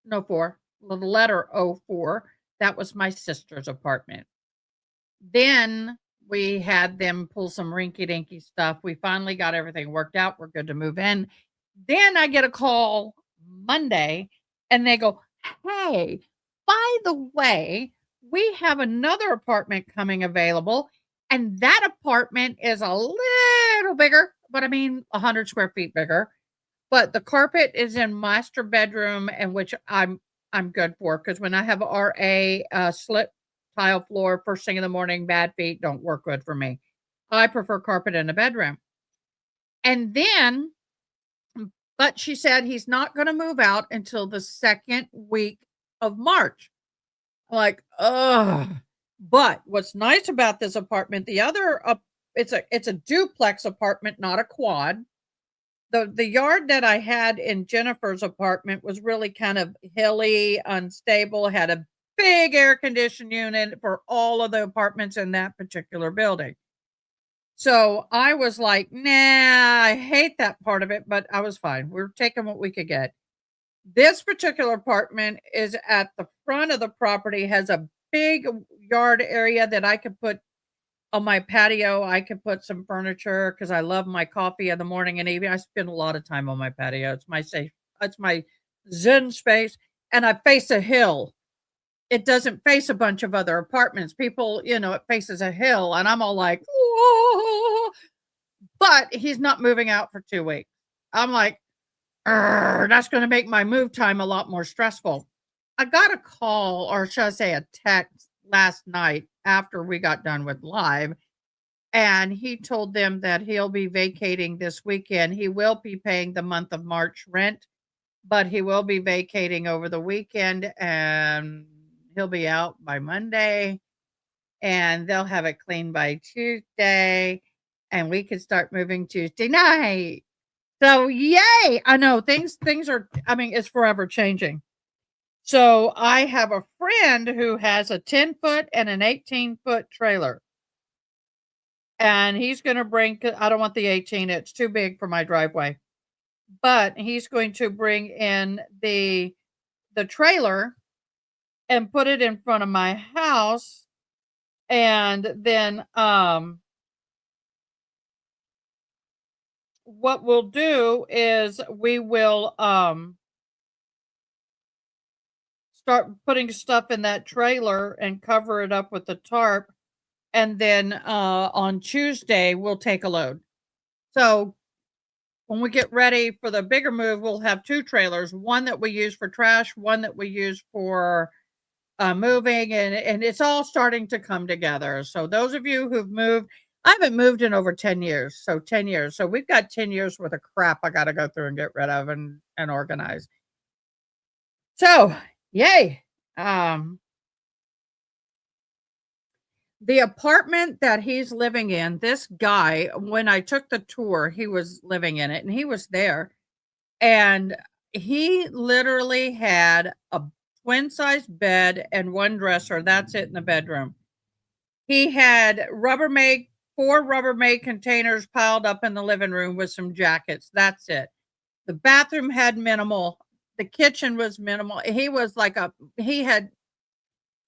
A: No, 4. The letter 04. That was my sister's apartment. Then we had them pull some rinky-dinky stuff. We finally got everything worked out. We're good to move in. Then I get a call Monday and they go, hey, by the way, we have another apartment coming available. And that apartment is a little bigger, but I mean 100 square feet bigger. But the carpet is in master bedroom, and which I'm good for because when I have RA slip tile floor first thing in the morning, bad feet don't work good for me. I prefer carpet in the bedroom. And then, but she said he's not going to move out until the second week of March. I'm like, ugh. But what's nice about this apartment, the other, it's a duplex apartment, not a quad. The yard that I had in Jennifer's apartment was really kind of hilly, unstable, had a big air conditioning unit for all of the apartments in that particular building. So I was like, nah, I hate that part of it, but I was fine. We were taking what we could get. This particular apartment is at the front of the property, has a big yard area that I could put on my patio. I could put some furniture because I love my coffee in the morning and evening. I spend a lot of time on my patio. It's my safe, it's my zen space. And I face a hill. It doesn't face a bunch of other apartments. People, it faces a hill. And I'm all like, whoa. But he's not moving out for 2 weeks. I'm like, That's going to make my move time a lot more stressful. I got a call, or should I say a text last night after we got done with live, and he told them that he'll be vacating this weekend. He will be paying the month of March rent, but he will be vacating over the weekend, and he'll be out by Monday, and they'll have it cleaned by Tuesday, and we can start moving Tuesday night. So yay! I know things are, I mean, it's forever changing. So I have a friend who has a 10-foot and an 18-foot trailer. And he's going to bring, I don't want the 18, it's too big for my driveway. But he's going to bring in the trailer and put it in front of my house. And then what we'll do is we will start putting stuff in that trailer and cover it up with the tarp. And then on Tuesday, we'll take a load. So when we get ready for the bigger move, we'll have 2 trailers, one that we use for trash, one that we use for moving, and it's all starting to come together. So those of you who've moved, I haven't moved in over 10 years. So 10 years. So we've got 10 years worth of crap I got to go through and get rid of and organize. So yay. The apartment that he's living in, this guy, when I took the tour, he was living in it and he was there. And he literally had a twin size bed and 1 dresser. That's it in the bedroom. He had 4 Rubbermaid containers piled up in the living room with some jackets. That's it. The bathroom had minimal. The kitchen was minimal. He was like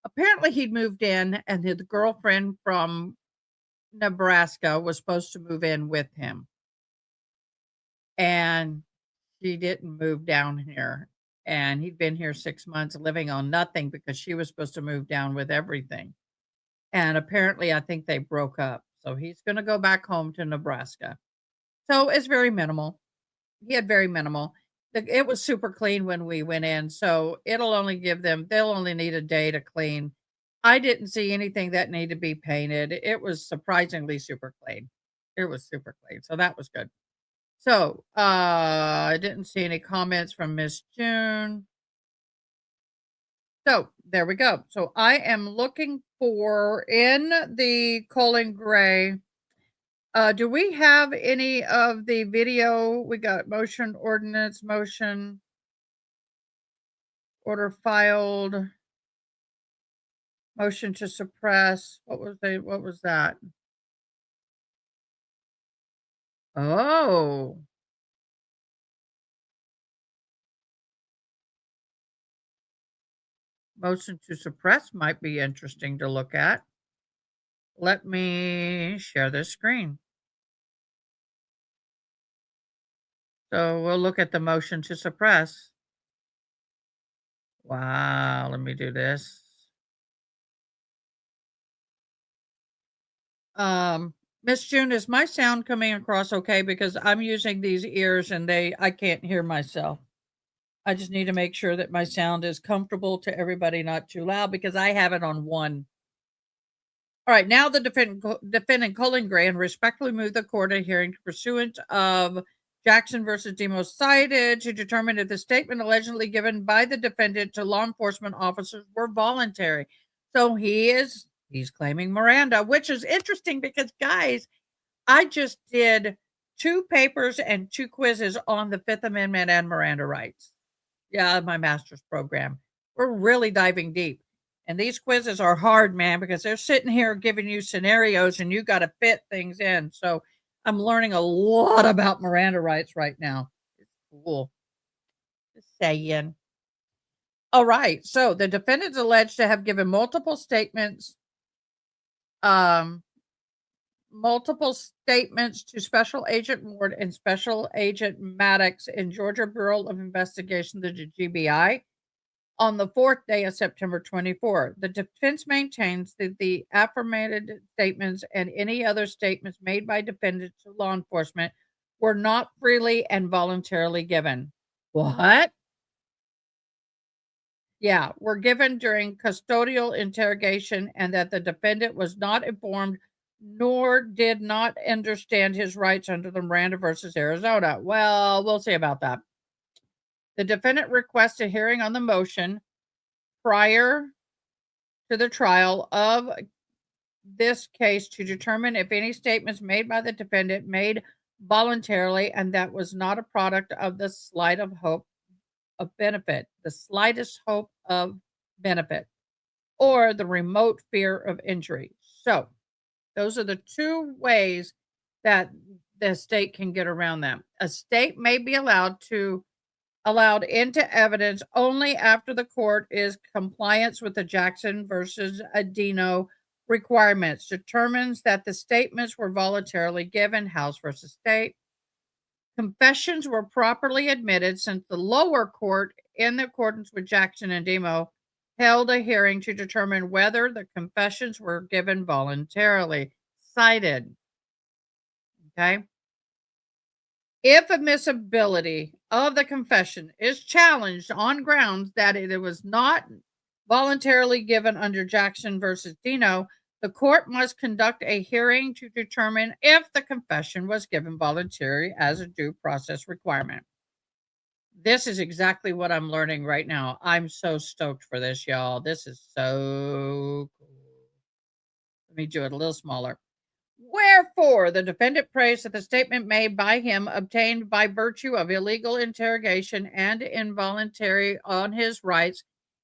A: apparently he'd moved in and the girlfriend from Nebraska was supposed to move in with him. And she didn't move down here. And he'd been here 6 months living on nothing because she was supposed to move down with everything. And apparently I think they broke up. So he's going to go back home to Nebraska. So it's very minimal. He had very minimal. It was super clean when we went in. So it'll only they'll only need a day to clean. I didn't see anything that needed to be painted. It was surprisingly super clean. It was super clean. So that was good. So I didn't see any comments from Miss June. So there we go. So I am looking for in the Colin Gray. Do we have any of the video? We got motion, ordinance, motion, order filed, motion to suppress. What was that? Oh. Motion to suppress might be interesting to look at. Let me share this screen. So we'll look at the motion to suppress. Wow, let me do this. Miss June, is my sound coming across okay? Because I'm using these ears and I can't hear myself. I just need to make sure that my sound is comfortable to everybody, not too loud, because I have it on 1. All right, now the defendant Colin Gray respectfully move the court a hearing pursuant of Jackson versus Demos cited to determine if the statement allegedly given by the defendant to law enforcement officers were voluntary. So he's claiming Miranda, which is interesting because, guys, I just did 2 papers and 2 quizzes on the 5th Amendment and Miranda rights. Yeah, my master's program. We're really diving deep. And these quizzes are hard, man, because they're sitting here giving you scenarios and you got to fit things in. So I'm learning a lot about Miranda rights right now. It's cool. Just saying. All right. So the defendant is alleged to have given multiple statements to Special Agent Ward and Special Agent Maddox in Georgia Bureau of Investigation, the GBI, on the 4th day of September 24. The defense maintains that the affirmative statements and any other statements made by defendants to law enforcement were not freely and voluntarily given. What? Yeah, were given during custodial interrogation and that the defendant was not informed nor did not understand his rights under the Miranda versus Arizona. Well, we'll see about that. The defendant requested hearing on the motion prior to the trial of this case to determine if any statements made by the defendant made voluntarily and that was not a product of the slight of hope of benefit, the slightest hope of benefit, or the remote fear of injury. So, those are the two ways that the state can get around them. A state may be allowed into evidence only after the court is compliance with the Jackson versus Adino requirements, determines that the statements were voluntarily given, House versus State. Confessions were properly admitted since the lower court, in accordance with Jackson and Demo, held a hearing to determine whether the confessions were given voluntarily. Cited. Okay. If admissibility of the confession is challenged on grounds that it was not voluntarily given under Jackson versus Dino, the court must conduct a hearing to determine if the confession was given voluntarily as a due process requirement. This is exactly what I'm learning right now. I'm so stoked for this, y'all. This is so cool. Let me do it a little smaller. Wherefore, the defendant prays that the statement made by him obtained by virtue of illegal interrogation and involuntary on his rights,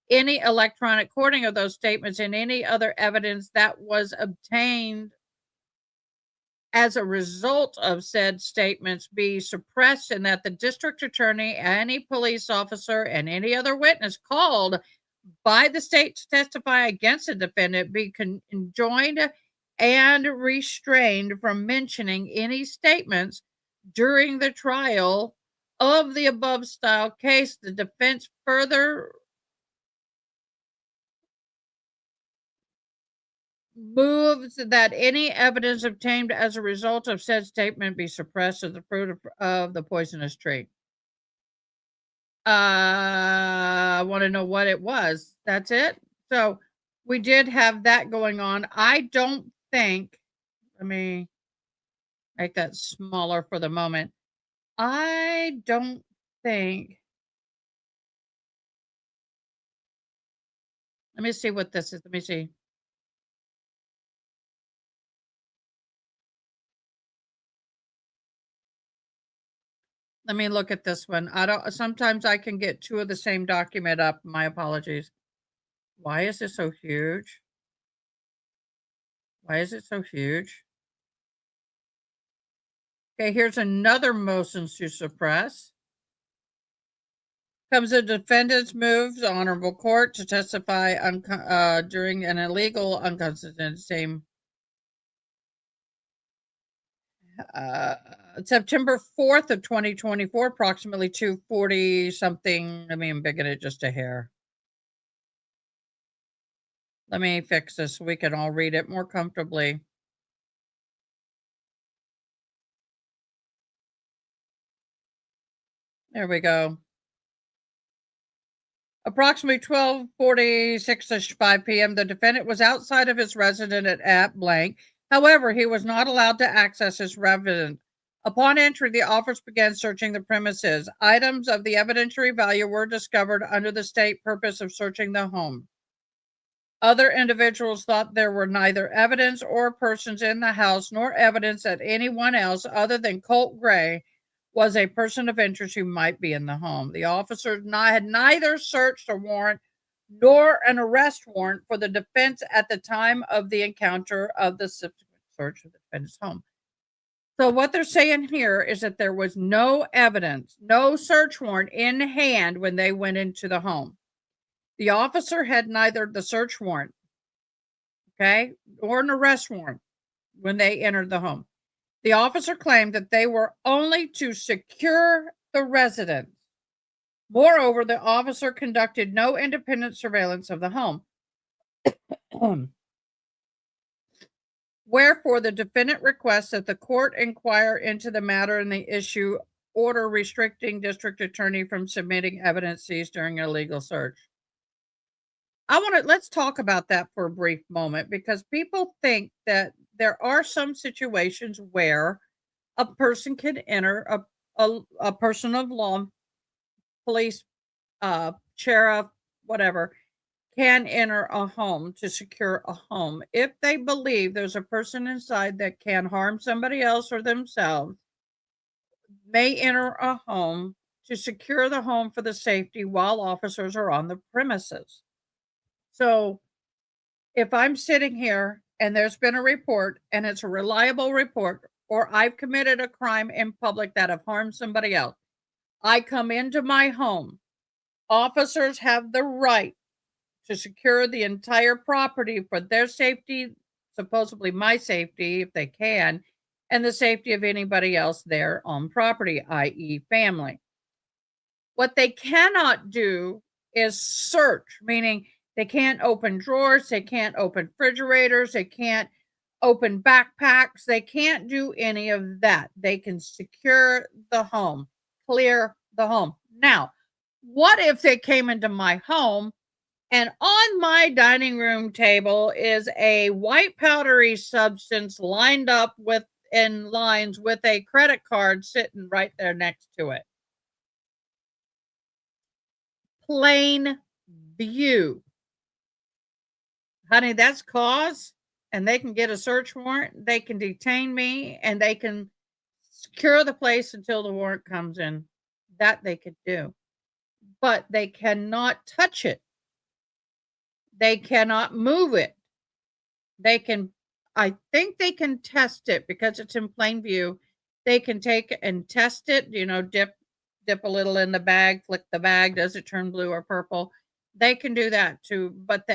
A: any electronic recording of those statements and any other evidence that was obtained as a result of said statements be suppressed, and that the district attorney, any police officer, and any other witness called by the state to testify against the defendant be enjoined and restrained from mentioning any statements during the trial of the above style case. The defense further moves that any evidence obtained as a result of said statement be suppressed as the fruit of the poisonous tree. I want to know what it was. That's it. So we did have that going on. I don't think, let me make that smaller for the moment. I don't think, let me see what this is. Let me see. Let me look at this one. Sometimes I can get two of the same document up. My apologies. Why is it so huge? Why is it so huge? Okay, here's another motion to suppress. Comes the defendant's moves, honorable court, to testify during an illegal, unconstitutional same. September 4th of 2024, approximately 2:40 something. Let me embiggen it just a hair. Let me fix this so we can all read it more comfortably. There we go. Approximately 12:46-ish 5 p.m., the defendant was outside of his residence at blank. However, he was not allowed to access his residence. Upon entry, the officers began searching the premises. Items of the evidentiary value were discovered under the state purpose of searching the home. Other individuals thought there were neither evidence or persons in the house, nor evidence that anyone else other than Colt Gray was a person of interest who might be in the home. The officers had neither searched a warrant nor an arrest warrant for the defense at the time of the encounter of the subsequent search of the defendant's home. So what they're saying here is that there was no evidence, no search warrant in hand when they went into the home. The officer had neither the search warrant, okay, or an arrest warrant when they entered the home. The officer claimed that they were only to secure the residence. Moreover, the officer conducted no independent surveillance of the home. Wherefore, the defendant requests that the court inquire into the matter and the issue order restricting district attorney from submitting evidence seized during a legal search. Let's talk about that for a brief moment, because people think that there are some situations where a person can enter a person of law, police, sheriff, whatever, can enter a home to secure a home if they believe there's a person inside that can harm somebody else or themselves. May enter a home to secure the home for the safety while officers are on the premises. So if I'm sitting here and there's been a report and it's a reliable report, or I've committed a crime in public that have harmed somebody else, I come into my home. Officers have the right to secure the entire property for their safety, supposedly my safety, if they can, and the safety of anybody else there on property, i.e. family. What they cannot do is search, meaning they can't open drawers, they can't open refrigerators, they can't open backpacks, they can't do any of that. They can secure the home, clear the home. Now, what if they came into my home and on my dining room table is a white powdery substance lined up with in lines with a credit card sitting right there next to it? Plain view. Honey, that's cause, and they can get a search warrant. They can detain me, and they can secure the place until the warrant comes in. That they could do. But they cannot touch it. They cannot move it. They can, I think they can test it because it's in plain view. They can take and test it, dip a little in the bag, flick the bag. Does it turn blue or purple? They can do that too, but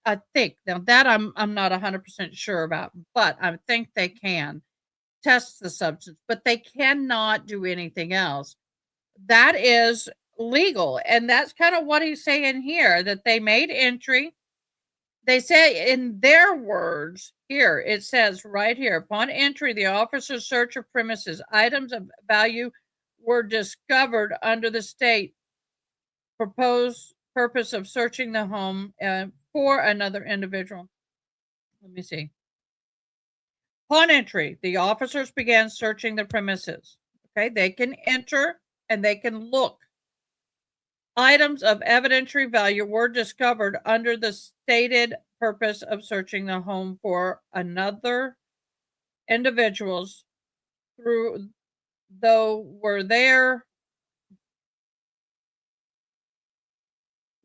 A: I think now that I'm not 100% sure about, but I think they can test the substance, but they cannot do anything else. That is legal. And that's kind of what he's saying here, that they made entry. They say in their words here, it says right here, upon entry, the officer's search of premises, items of value were discovered under the state proposed purpose of searching the home for another individual. Let me see. Upon entry, the officers began searching the premises. Okay, they can enter and they can look. Items of evidentiary value were discovered under the stated purpose of searching the home for another individuals through, though were there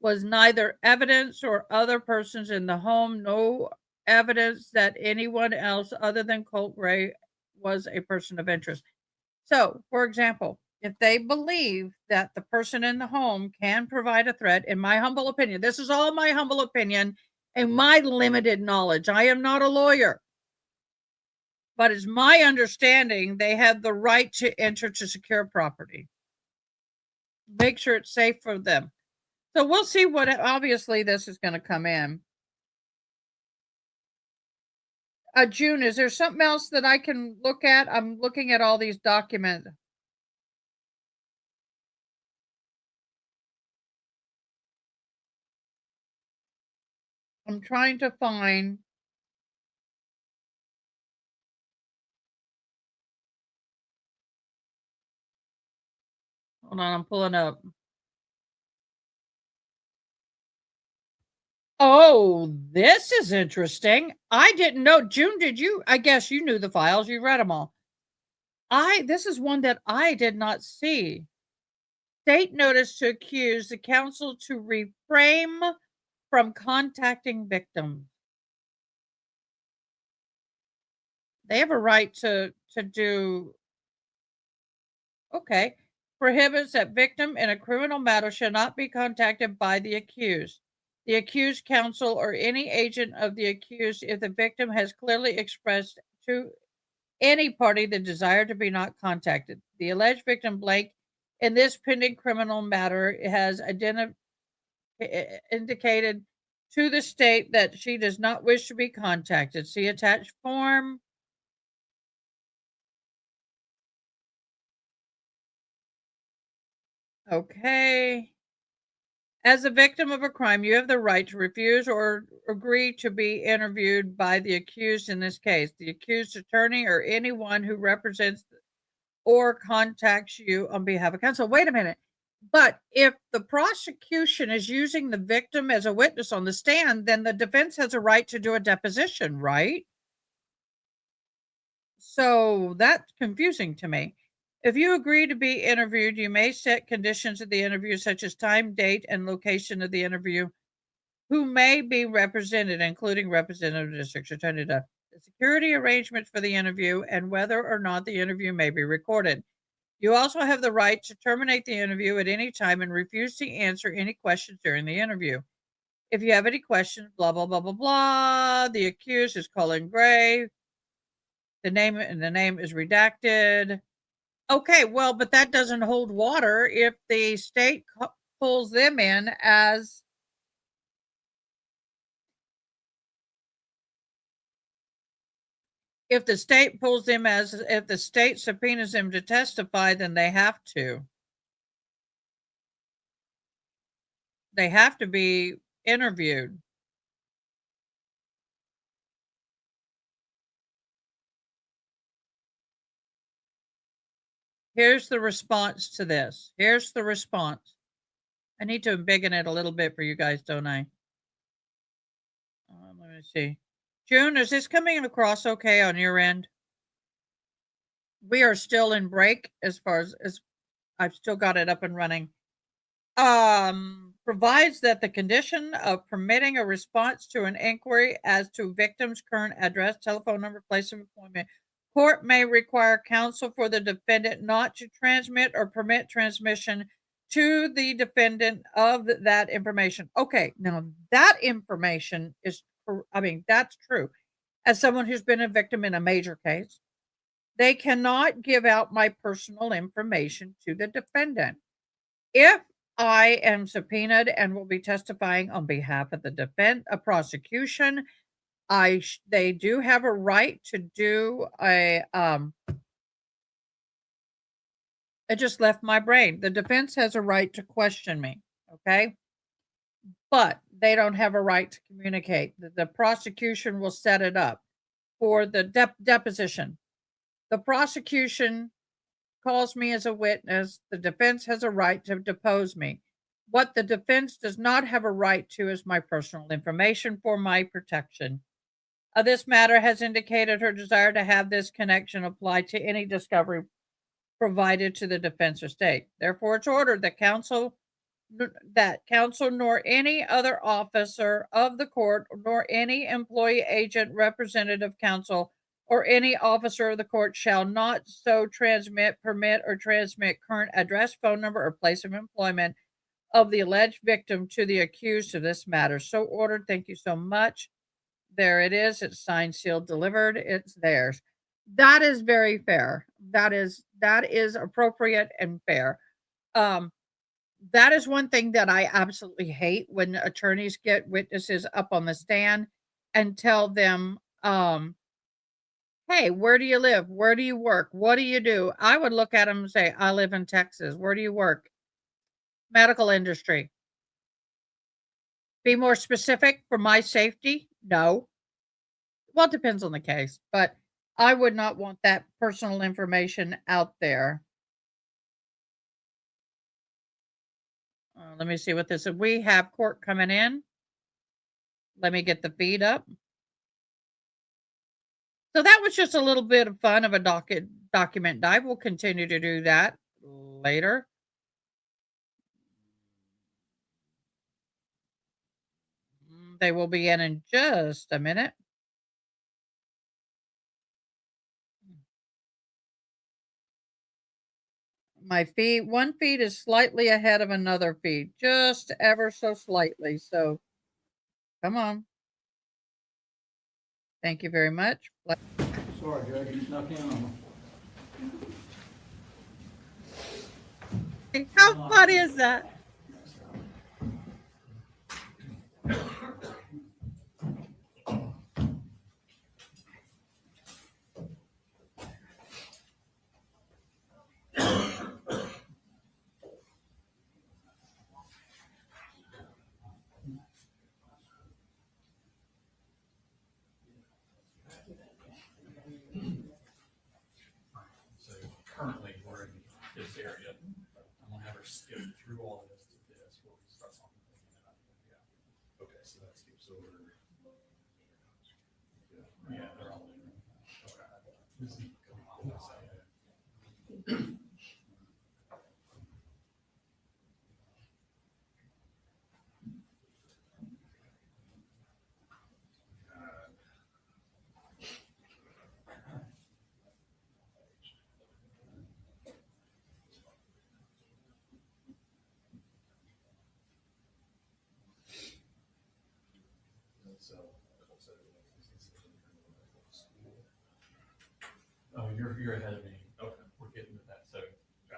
A: was neither evidence or other persons in the home, no evidence that anyone else other than Colt Gray was a person of interest. So, for example, if they believe that the person in the home can provide a threat, in my humble opinion, this is all my humble opinion and my limited knowledge. I am not a lawyer, but it's my understanding they have the right to enter to secure property. Make sure it's safe for them. So we'll see what, obviously this is going to come in. June, is there something else that I can look at? I'm looking at all these documents. I'm trying to find. Hold on, I'm pulling up. Oh, this is interesting. I didn't know. June, did you? I guess you knew the files. You read them all. This is one that I did not see. State notice to accuse the council to reframe from contacting victims. They have a right to do. Okay. Prohibits that victim in a criminal matter shall not be contacted by the accused, the accused counsel, or any agent of the accused if the victim has clearly expressed to any party the desire to be not contacted. The alleged victim blank in this pending criminal matter has indicated to the state that she does not wish to be contacted. See attached form. Okay. As a victim of a crime, you have the right to refuse or agree to be interviewed by the accused in this case, the accused attorney, or anyone who represents or contacts you on behalf of counsel. Wait a minute. But if the prosecution is using the victim as a witness on the stand, then the defense has a right to do a deposition, right? So that's confusing to me. If you agree to be interviewed, you may set conditions of the interview, such as time, date, and location of the interview, who may be represented, including representative district attorney, the security arrangements for the interview, and whether or not the interview may be recorded. You also have the right to terminate the interview at any time and refuse to answer any questions during the interview. If you have any questions, blah, blah, blah, blah, blah. The accused is Colin Gray. The name is redacted. Okay, well, but that doesn't hold water if the state pulls them in as if the state subpoenas them to testify, then they have to. They have to be interviewed. Here's the response to this. Here's the response. I need to embiggen it a little bit for you guys, don't I? Let me see. June, is this coming across okay on your end? We are still in break as far as I've still got it up and running. Provides that the condition of permitting a response to an inquiry as to victim's current address, telephone number, place of employment, court may require counsel for the defendant not to transmit or permit transmission to the defendant of that information. Okay, now that information is, that's true. As someone who's been a victim in a major case, they cannot give out my personal information to the defendant. If I am subpoenaed and will be testifying on behalf of the prosecution, they do have a right to do a it just left my brain. The defense has a right to question me, okay? But they don't have a right to communicate. The prosecution will set it up for the deposition. The prosecution calls me as a witness. The defense has a right to depose me. What the defense does not have a right to is my personal information for my protection. This matter has indicated her desire to have this connection apply to any discovery provided to the defense or state. Therefore, it's ordered that counsel nor any other officer of the court nor any employee, agent, representative, counsel, or any officer of the court shall not so transmit, permit, or transmit current address, phone number, or place of employment of the alleged victim to the accused of this matter. So ordered. Thank you so much. There it is. It's signed, sealed, delivered. It's theirs. That is very fair. That is appropriate and fair. That is one thing that I absolutely hate, when attorneys get witnesses up on the stand and tell them, hey, where do you live? Where do you work? What do you do? I would look at them and say, I live in Texas. Where do you work? Medical industry. Be more specific for my safety? No. Well, it depends on the case, but I would not want that personal information out there. Let me see what this is. We have court coming in. Let me get the feed up. So that was just a little bit of fun of a document dive. We'll continue to do that later. They will be in just a minute. My feed, one feed is slightly ahead of another feed, just ever so slightly. So come on. Thank you very much.
B: Sorry, Judge, you snuck in on me.
A: How funny is that?
H: Yeah, they're all in. This is coming off the side. Oh, you're ahead of me. Okay. We're getting to that. So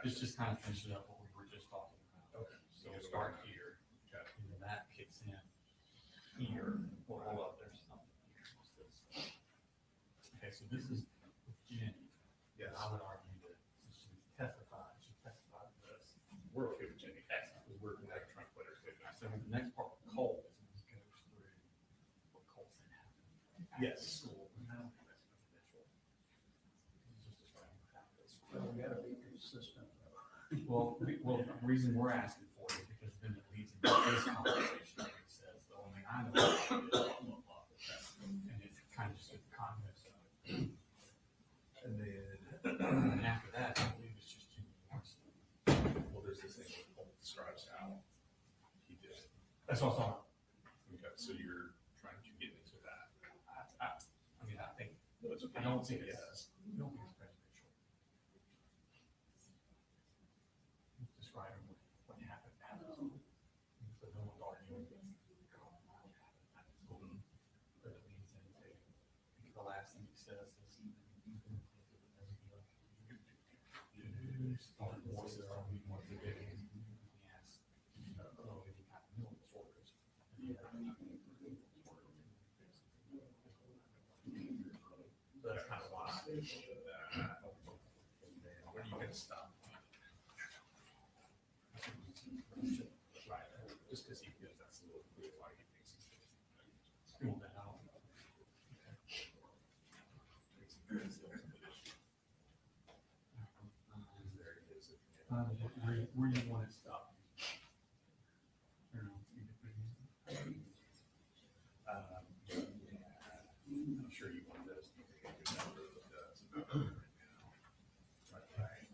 H: just kind of finishing up what we were just talking about. Okay. So we'll start here. And then that kicks in here. Well, hold up, there's something here. What's this? Okay, so this is Jenny.
C: Yes.
H: I would argue that since she testified to this.
C: We're okay with Jenny. Excellent. Because we're like trying to put her to
H: So the next part with Cole is when he goes through what Cole said happened. at
C: Yes.
H: School. And I don't think that's confidential. He's just describing what happened.
A: Well, we gotta be consistent.
H: Well, the reason we're asking for it is because then it leads into this conversation where he says, the only thing I know about it is blah, blah, blah. And it kind of just gives the context of it.
C: And then,
H: And after that, I believe it's just Jimmy Morrison.
C: well, there's this thing where Paul describes how he did it.
H: That's what I'm talking
C: Okay, so you're trying to get into that.
H: about. I mean, I think,
C: No, it's okay.
H: I don't think it's,
C: Yes.
H: I don't think it's prejudicial. He's describing what happened at school. So no one's arguing. But it leads into, I think the last thing he says is. Voices are we want to do. He asks, oh, if you got mental disorders. That's kind of why.
C: When are you gonna stop? Right, just because he feels that's a little clear why he thinks he's.
H: School that out. Where you want it stopped?
C: I'm sure you want those. To get a good number of those. Right.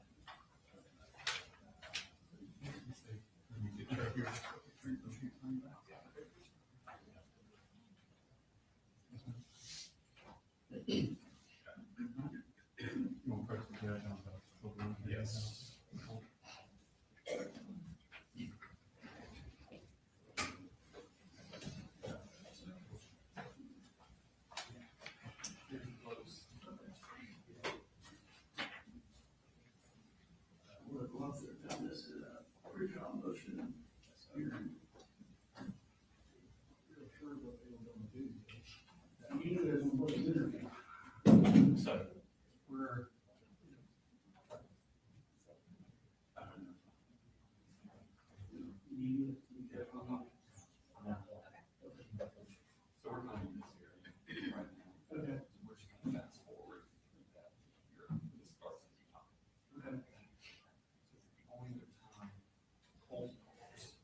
H: You want to approach the judge on the.
C: Yes.
K: We're going through this, pre-trial motion hearing. Real sure what they were gonna do. You knew they were going to interview.
H: So, we're. So we're going to do this here. Right now.
K: Okay.
H: We're just going to fast forward. That here, this starts at the top.
K: Okay.
H: So the only other time Cole calls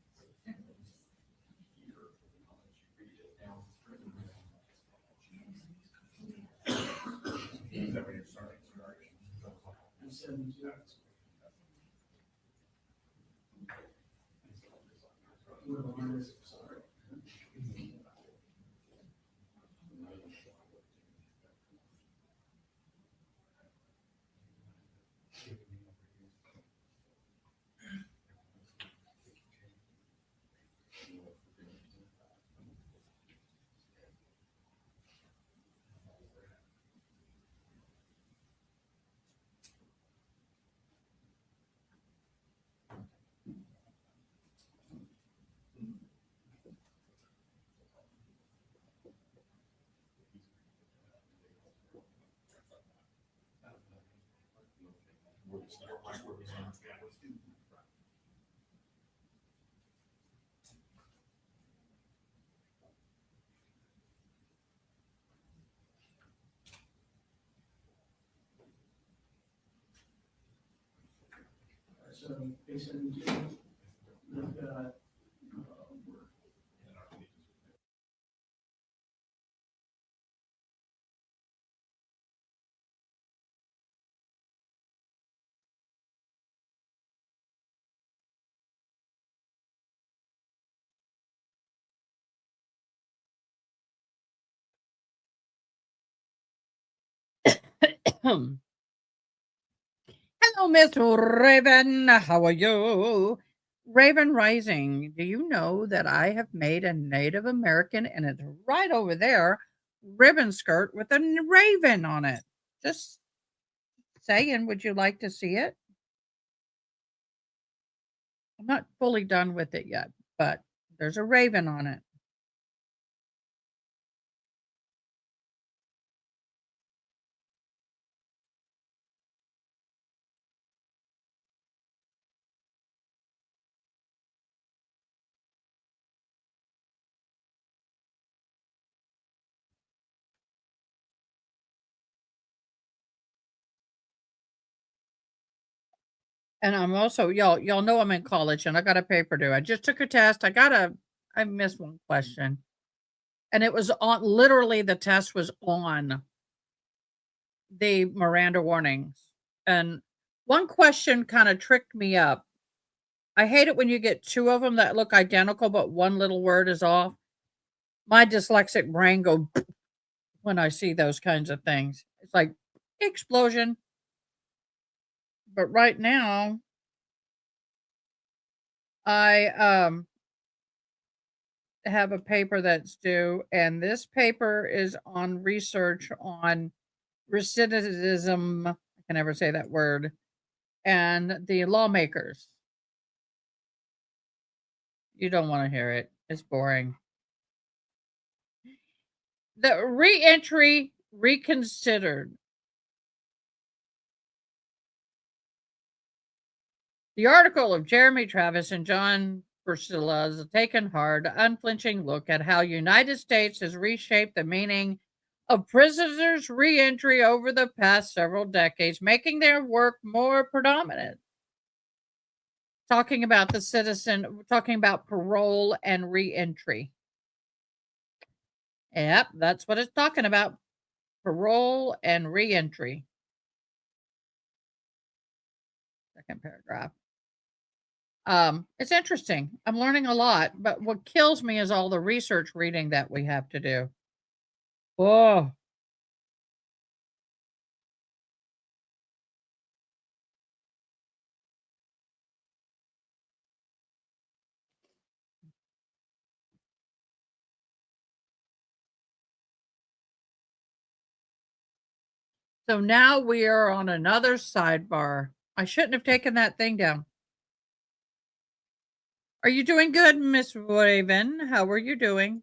H: here, I'll let you read it down.
C: Is that when you're starting?
K: And 72. We're on this, sorry.
C: We'll start right where we are.
K: So, A72, we've got
A: Hello, Miss Raven. How are you? Raven Rising. Do you know that I have made a Native American, and it's right over there, ribbon skirt with a raven on it? Just saying, would you like to see it? I'm not fully done with it yet, but there's a raven on it. And I'm also y'all know I'm in college and I got a paper due. I just took a test. I missed one question. And it was on literally the test was on the Miranda warnings. And one question kind of tricked me up. I hate it when you get two of them that look identical, but one little word is off. My dyslexic brain go when I see those kinds of things. It's like explosion. But right now, I have a paper that's due, and this paper is on research on recidivism. I can never say that word. And the lawmakers. You don't want to hear it. It's boring. The reentry reconsidered. The article of Jeremy Travis and John Priscilla is taken hard, unflinching look at how United States has reshaped the meaning of prisoners' reentry over the past several decades, making their work more predominant. Talking about the citizen, talking about parole and reentry. Yep, that's what it's talking about. Parole and reentry. Second paragraph. It's interesting. I'm learning a lot, but what kills me is all the research reading that we have to do. Oh. So now we are on another sidebar. I shouldn't have taken that thing down. Are you doing good, Miss Raven? How are you doing?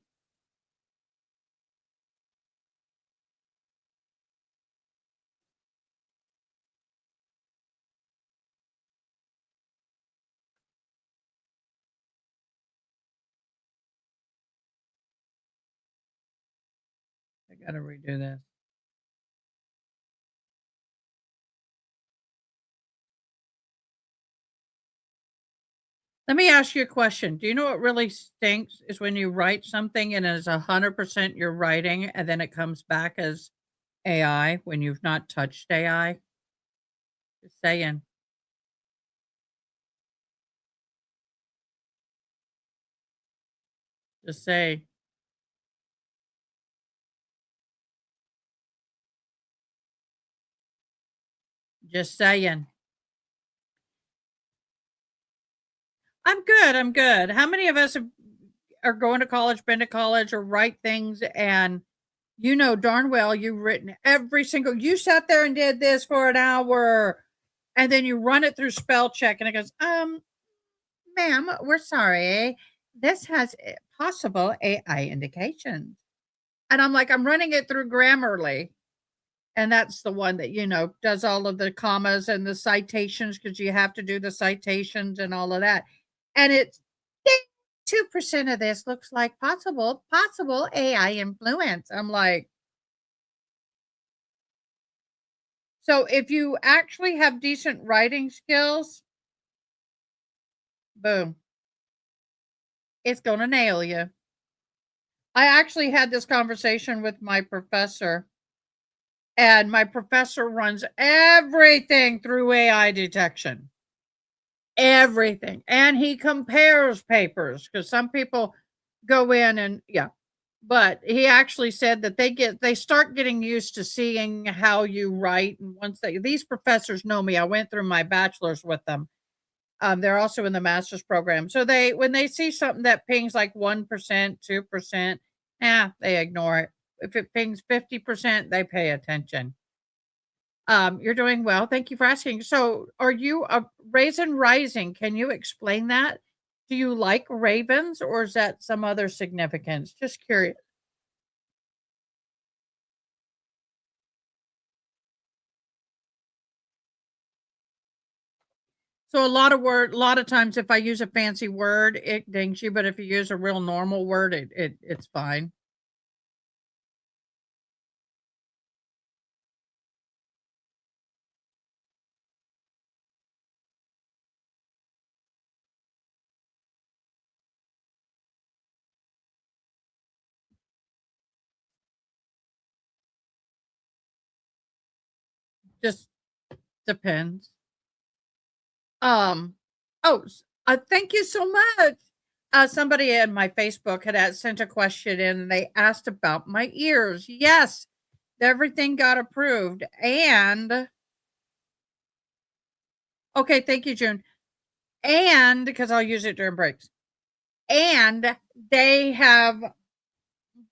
A: I gotta redo this. Let me ask you a question. Do you know what really stinks is when you write something and it's 100% your writing and then it comes back as AI when you've not touched AI? Just saying. Just say. Just saying. I'm good. I'm good. How many of us are going to college, been to college, or write things, and you know darn well you've written every single. You sat there and did this for an hour, and then you run it through spell check, and it goes, ma'am, we're sorry. This has possible AI indications, and I'm like, I'm running it through Grammarly. And that's the one that, does all of the commas and the citations because you have to do the citations and all of that. And it's 2% of this looks like possible AI influence. I'm like, so if you actually have decent writing skills, boom, it's going to nail you. I actually had this conversation with my professor. And my professor runs everything through AI detection. Everything. And he compares papers because some people go in and, But he actually said that they start getting used to seeing how you write, and once these professors know me, I went through my bachelor's with them. They're also in the master's program. So when they see something that pings like 1%, 2%, they ignore it. If it pings 50%, they pay attention. You're doing well. Thank you for asking. So, are you a raisin rising? Can you explain that? Do you like ravens or is that some other significance? Just curious. So a lot of times if I use a fancy word, it dings you, but if you use a real normal word, it's fine. Just depends. Um, thank you so much. Somebody in my Facebook had sent a question in and they asked about my ears. Yes, everything got approved. And okay, thank you, June. And because I'll use it during breaks. And they have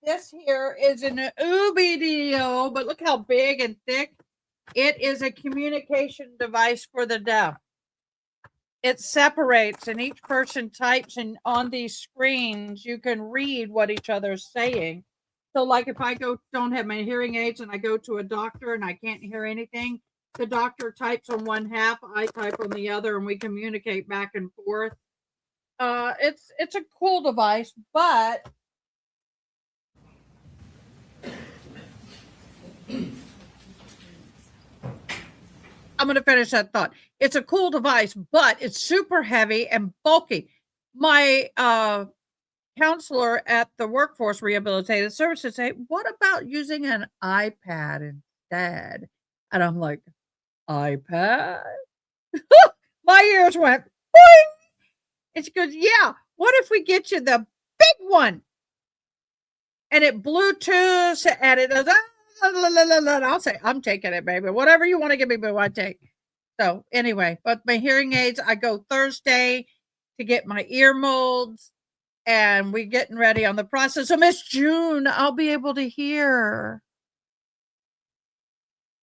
A: this here is an Ubi deal, but look how big and thick. It is a communication device for the deaf. It separates and each person types and on these screens you can read what each other's saying. So like if I don't have my hearing aids and I go to a doctor and I can't hear anything, the doctor types on one half, I type on the other, and we communicate back and forth. It's a cool device, but I'm going to finish that thought. It's a cool device, but it's super heavy and bulky. My counselor at the Workforce Rehabilitative Services say, "What about using an iPad instead?" And I'm like, "iPad?" My ears went boing. And she goes, "Yeah, what if we get you the big one?" And it Bluetooths and it does. I'll say, "I'm taking it, baby. Whatever you want to give me, boo, I take." So anyway, but my hearing aids, I go Thursday to get my ear molds, and we're getting ready on the process. So Miss June, I'll be able to hear.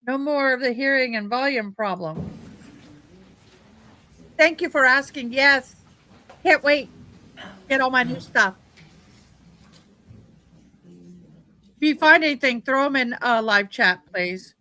A: No more of the hearing and volume problem. Thank you for asking. Yes. Can't wait. Get all my new stuff. If you find anything, throw them in live chat, please.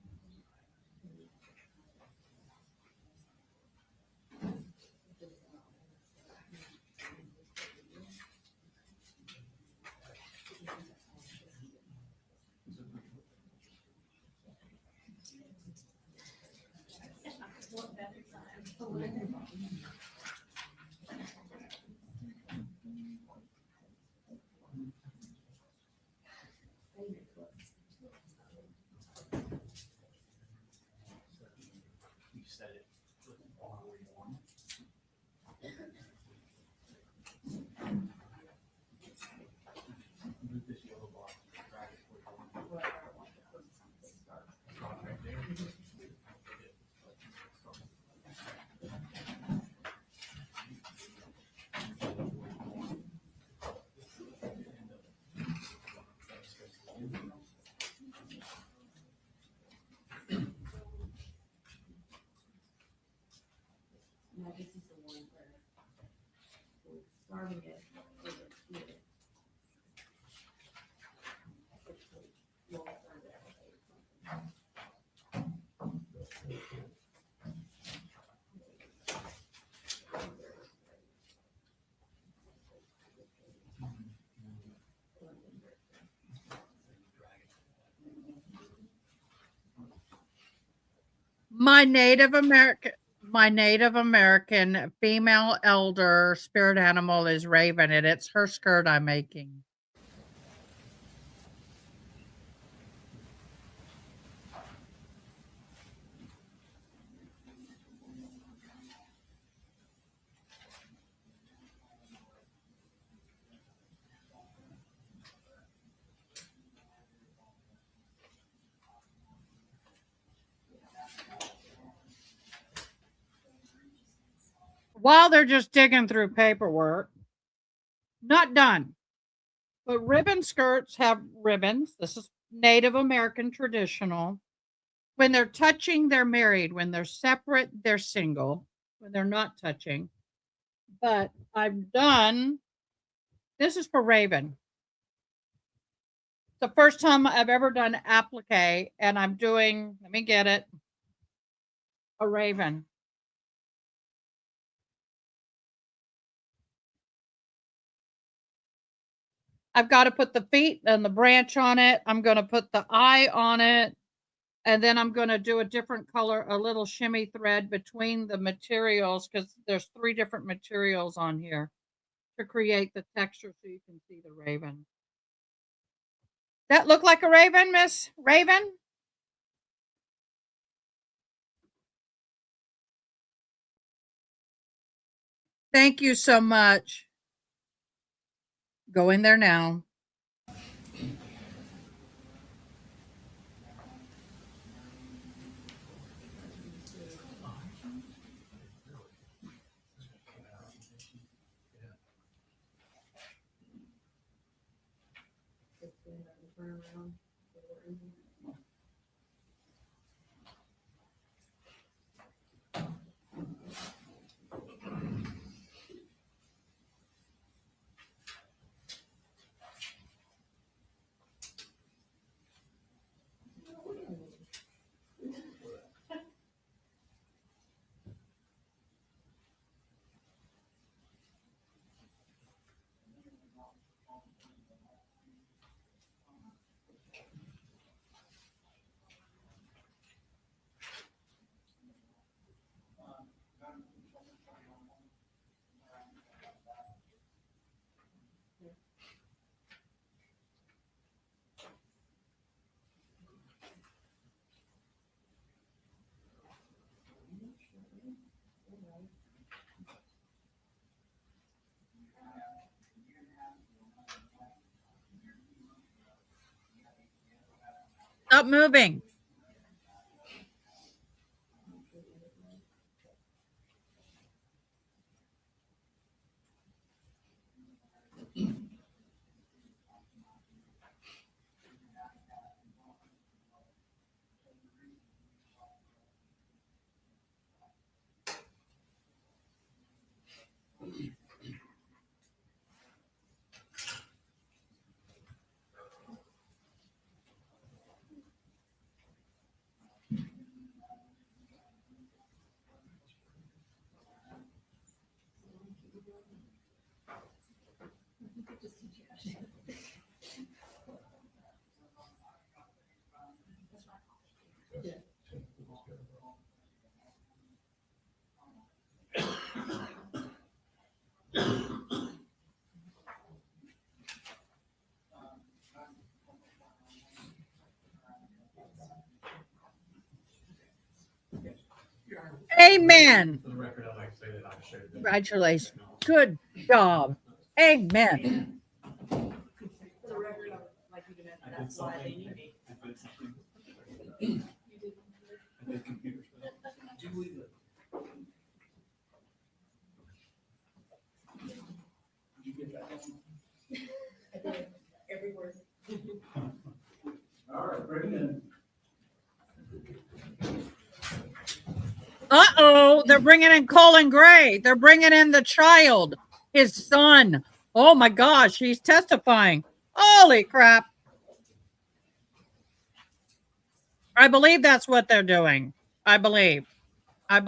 A: My Native American female elder spirit animal is Raven, and it's her skirt I'm making. while they're just digging through paperwork. Not done. But ribbon skirts have ribbons. This is Native American traditional. When they're touching, they're married. When they're separate, they're single. When they're not touching. But I've done, this is for Raven. The first time I've ever done applique, and I'm doing, let me get it, a Raven. I've got to put the feet and the branch on it. I'm going to put the eye on it. And then I'm going to do a different color, a little shimmy thread between the materials, because there's 3 different materials on here to create the texture so you can see the raven. That look like a raven, Miss Raven? Thank you so much. Go in there now. Stop moving. Amen.
H: For the record, I'd like to say that I've shared.
A: Congratulations. Good job. Amen.
D: For the record, I would like you to know that that's why they need me.
H: I did computer stuff.
D: Every word.
E: All right, bring it in.
A: Uh-oh, they're bringing in Colin Gray. They're bringing in the child, his son. Oh my gosh, he's testifying. Holy crap. I believe that's what they're doing. I believe. My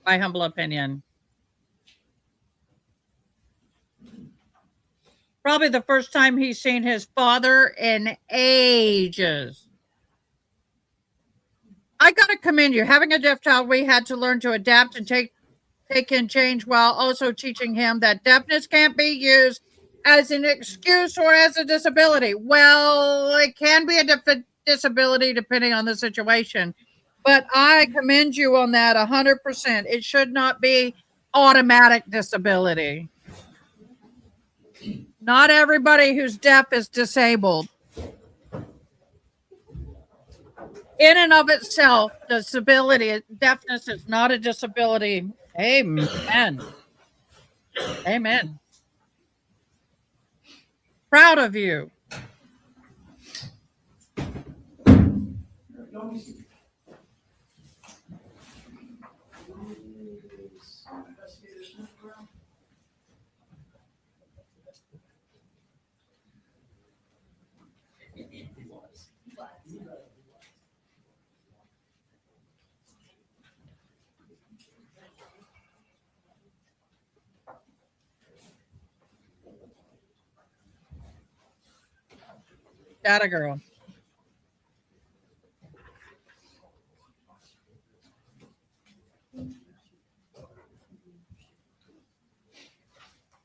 A: humble opinion. Probably the first time he's seen his father in ages. I got to commend you. Having a deaf child, we had to learn to adapt and take in change while also teaching him that deafness can't be used as an excuse or as a disability. Well, it can be a disability depending on the situation. But I commend you on that 100%. It should not be automatic disability. Not everybody who's deaf is disabled. in and of itself, disability, deafness is not a disability. Amen. Amen. Proud of you.
E: Don't be scared. Investigator Smith around?
A: Got a girl.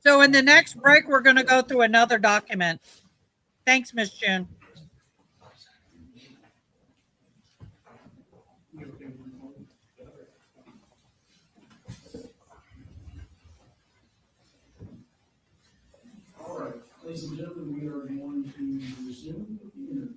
A: So in the next break, we're going to go through another document. Thanks, Miss June.
E: All right, ladies and gentlemen, we are going to resume with the interview.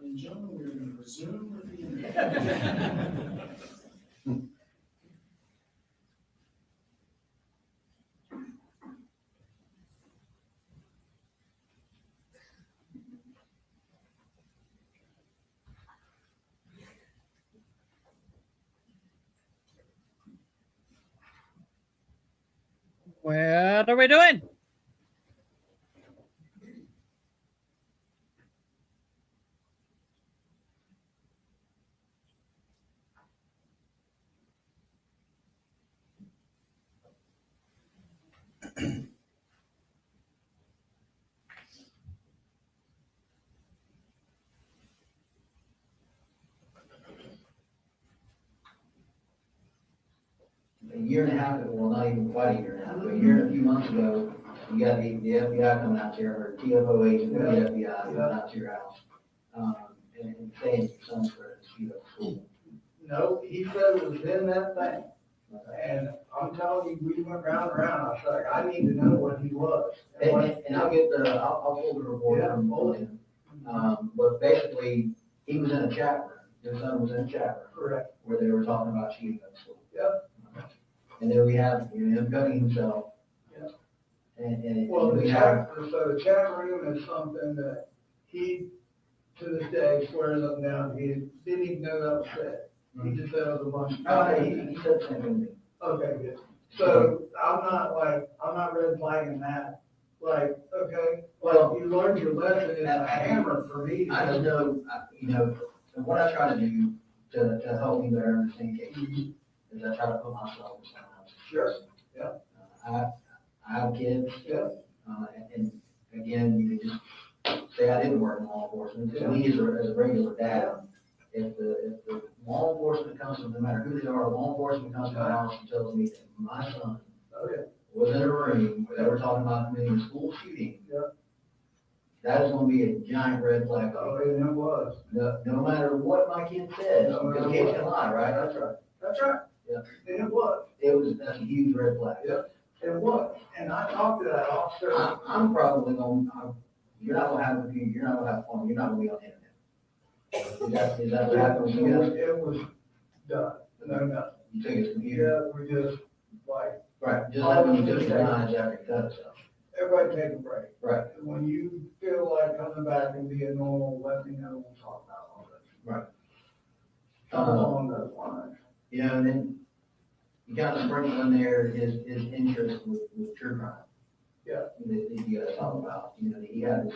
E: Ladies and gentlemen, we're going to resume with the interview.
A: What are we doing?
J: A year and a half ago, well, not even quite a year and a half, but a year and a few months ago, you got the FBI coming out there, or TFO agent from the FBI coming out to your house, and saying your son's for a school.
K: No, he said it was in that thing. And I'm telling you, we went round and round. I was like, I need to know what he was.
J: And I'll get I'll pull the report from him. But basically, he was in a chat room. His son was in a chat room.
K: Correct.
J: Where they were talking about cheating at school.
K: Yep.
J: And then we have him cutting himself.
K: Yep.
J: And
K: Well,
J: we
K: the
J: have,
K: so the chat room is something that he, to this day, swears up and down. He didn't even know that was said. He just said it was a bunch of.
J: he said the same thing.
K: Okay, good. So I'm not red flagging that. Like, okay, well, you learned your lesson. It's a hammer for me.
J: I just know, and what I try to do to help me better understand cases is I try to put myself in someone else's shoes.
K: Sure. Yeah.
J: I have kids.
K: Yeah.
J: And again, you can just say I didn't work in law enforcement. To me, as a regular dad, if the law enforcement comes to, no matter who they are, law enforcement comes to my house and tells me that my son was in a room where they were talking about committing a school shooting, that is going to be a giant red flag.
K: Oh, and it was.
J: No matter what my kid says, because kids can lie, right?
K: That's right. That's right.
J: Yeah.
K: And it was.
J: That's a huge red flag.
K: Yeah. It was. And I talked to that officer.
J: I'm probably you're not gonna have fun, you're not gonna be on the internet. Is that what happened with you guys?
K: It was done. No.
J: You took his computer?
K: Yeah, we just, like.
J: Right, just like when you took your knives after you cut stuff.
K: Everybody take a break.
J: Right.
K: When you feel like coming back and being normal, let me know, we'll talk about all this.
J: Right.
K: Along those lines.
J: And then you kind of sprinkle in there his interest with true crime.
K: Yeah.
J: That you guys talk about, he had this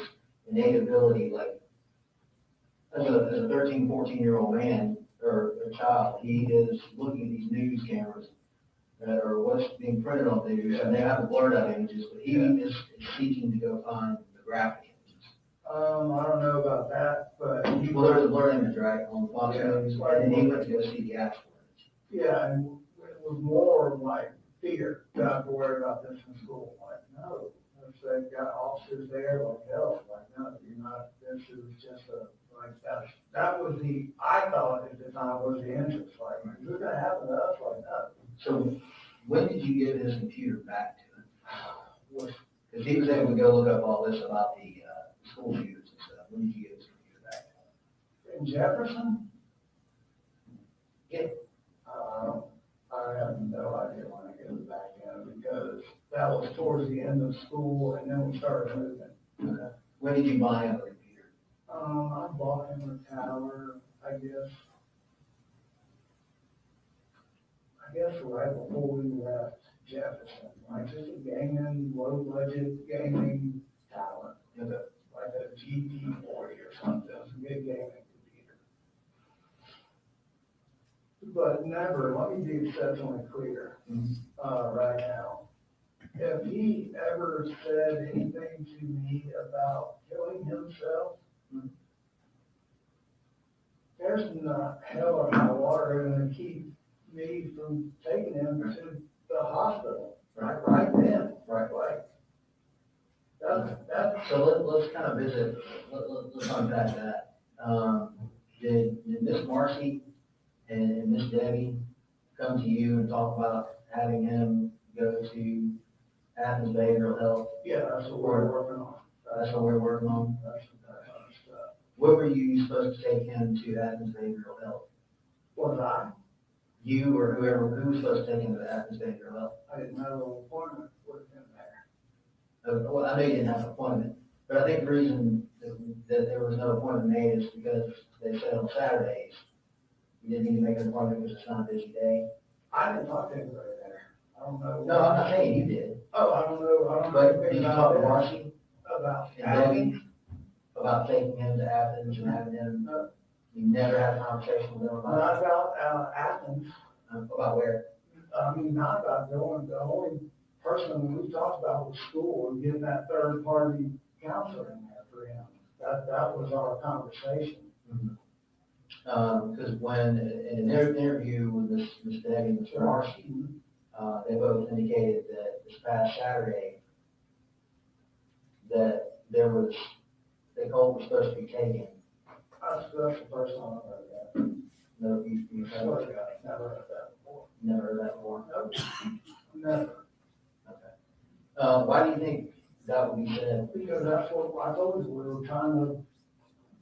J: innate ability, like, as a 13, 14-year-old man or a child, he is looking at these news cameras or what's being printed on there, and they have the blurred out images, but he is seeking to go find the graphic images.
K: I don't know about that, but.
J: Well, there's a blurred image, right, on the Fox News, and then he went to go see the actual image.
K: Yeah, and it was more like fear, that I have to worry about this in school. Like, no, if they've got officers there, like, hell, like, no, you're not, this is just a, like, that was the, I thought at the time was the interest, like, is this gonna happen to us? Like, no.
J: So when did you give his computer back to him? Because he was able to go look up all this about the school shooters and stuff. When did you give his computer back to him?
K: In Jefferson?
J: Yeah.
K: I have no idea when I gave it back in, because that was towards the end of school, and then we started moving.
J: Okay. When did you buy him a computer?
K: I bought him a tower, I guess right before we left Jefferson, like just a gaming, low budget gaming tower.
J: Okay.
K: Like a GT40 or something, it's a good gaming computer. But never, let me be exceptionally clear, right now. If he ever said anything to me about killing himself, there's not hell or high water going to keep me from taking him to the hospital, right then, like, that's.
J: So let's kind of visit, let's unpack that. Did Miss Marcy and Miss Debbie come to you and talk about having him go to Athens Behavioral Health?
K: Yeah, that's what we're working on.
J: That's what we're working on?
K: That's stuff.
J: What were you supposed to take him to Athens Behavioral Health?
K: Was I?
J: You or whoever, who was supposed to take him to Athens Behavioral Health?
K: I didn't have an appointment with him there.
J: Well, I know you didn't have an appointment, but I think the reason that there was no appointment made is because they said on Saturdays, you didn't need to make an appointment because it's not a busy day.
K: I didn't talk to anybody there. I don't know.
J: No, I'm not saying you did.
K: Oh, I don't know.
J: But did you talk to Marcy
K: About
J: and Debbie about taking him to Athens and having him, you never had a conversation with them
K: Not
J: about
K: about Athens.
J: about where?
K: I mean, not about going, the only person we talked about was school and getting that third party counselor in there for him. That was our conversation.
J: Because when, in an interview with Miss Debbie and Mr. Marcy, they both indicated that this past Saturday, that there was, they called was supposed to be taken.
K: That's the first time I've heard that.
J: No, you
K: I swear to God, never heard that before.
J: never heard that before?
K: Nope, never.
J: Okay. Why do you think that would be said?
K: Because that's what I told you, we were trying to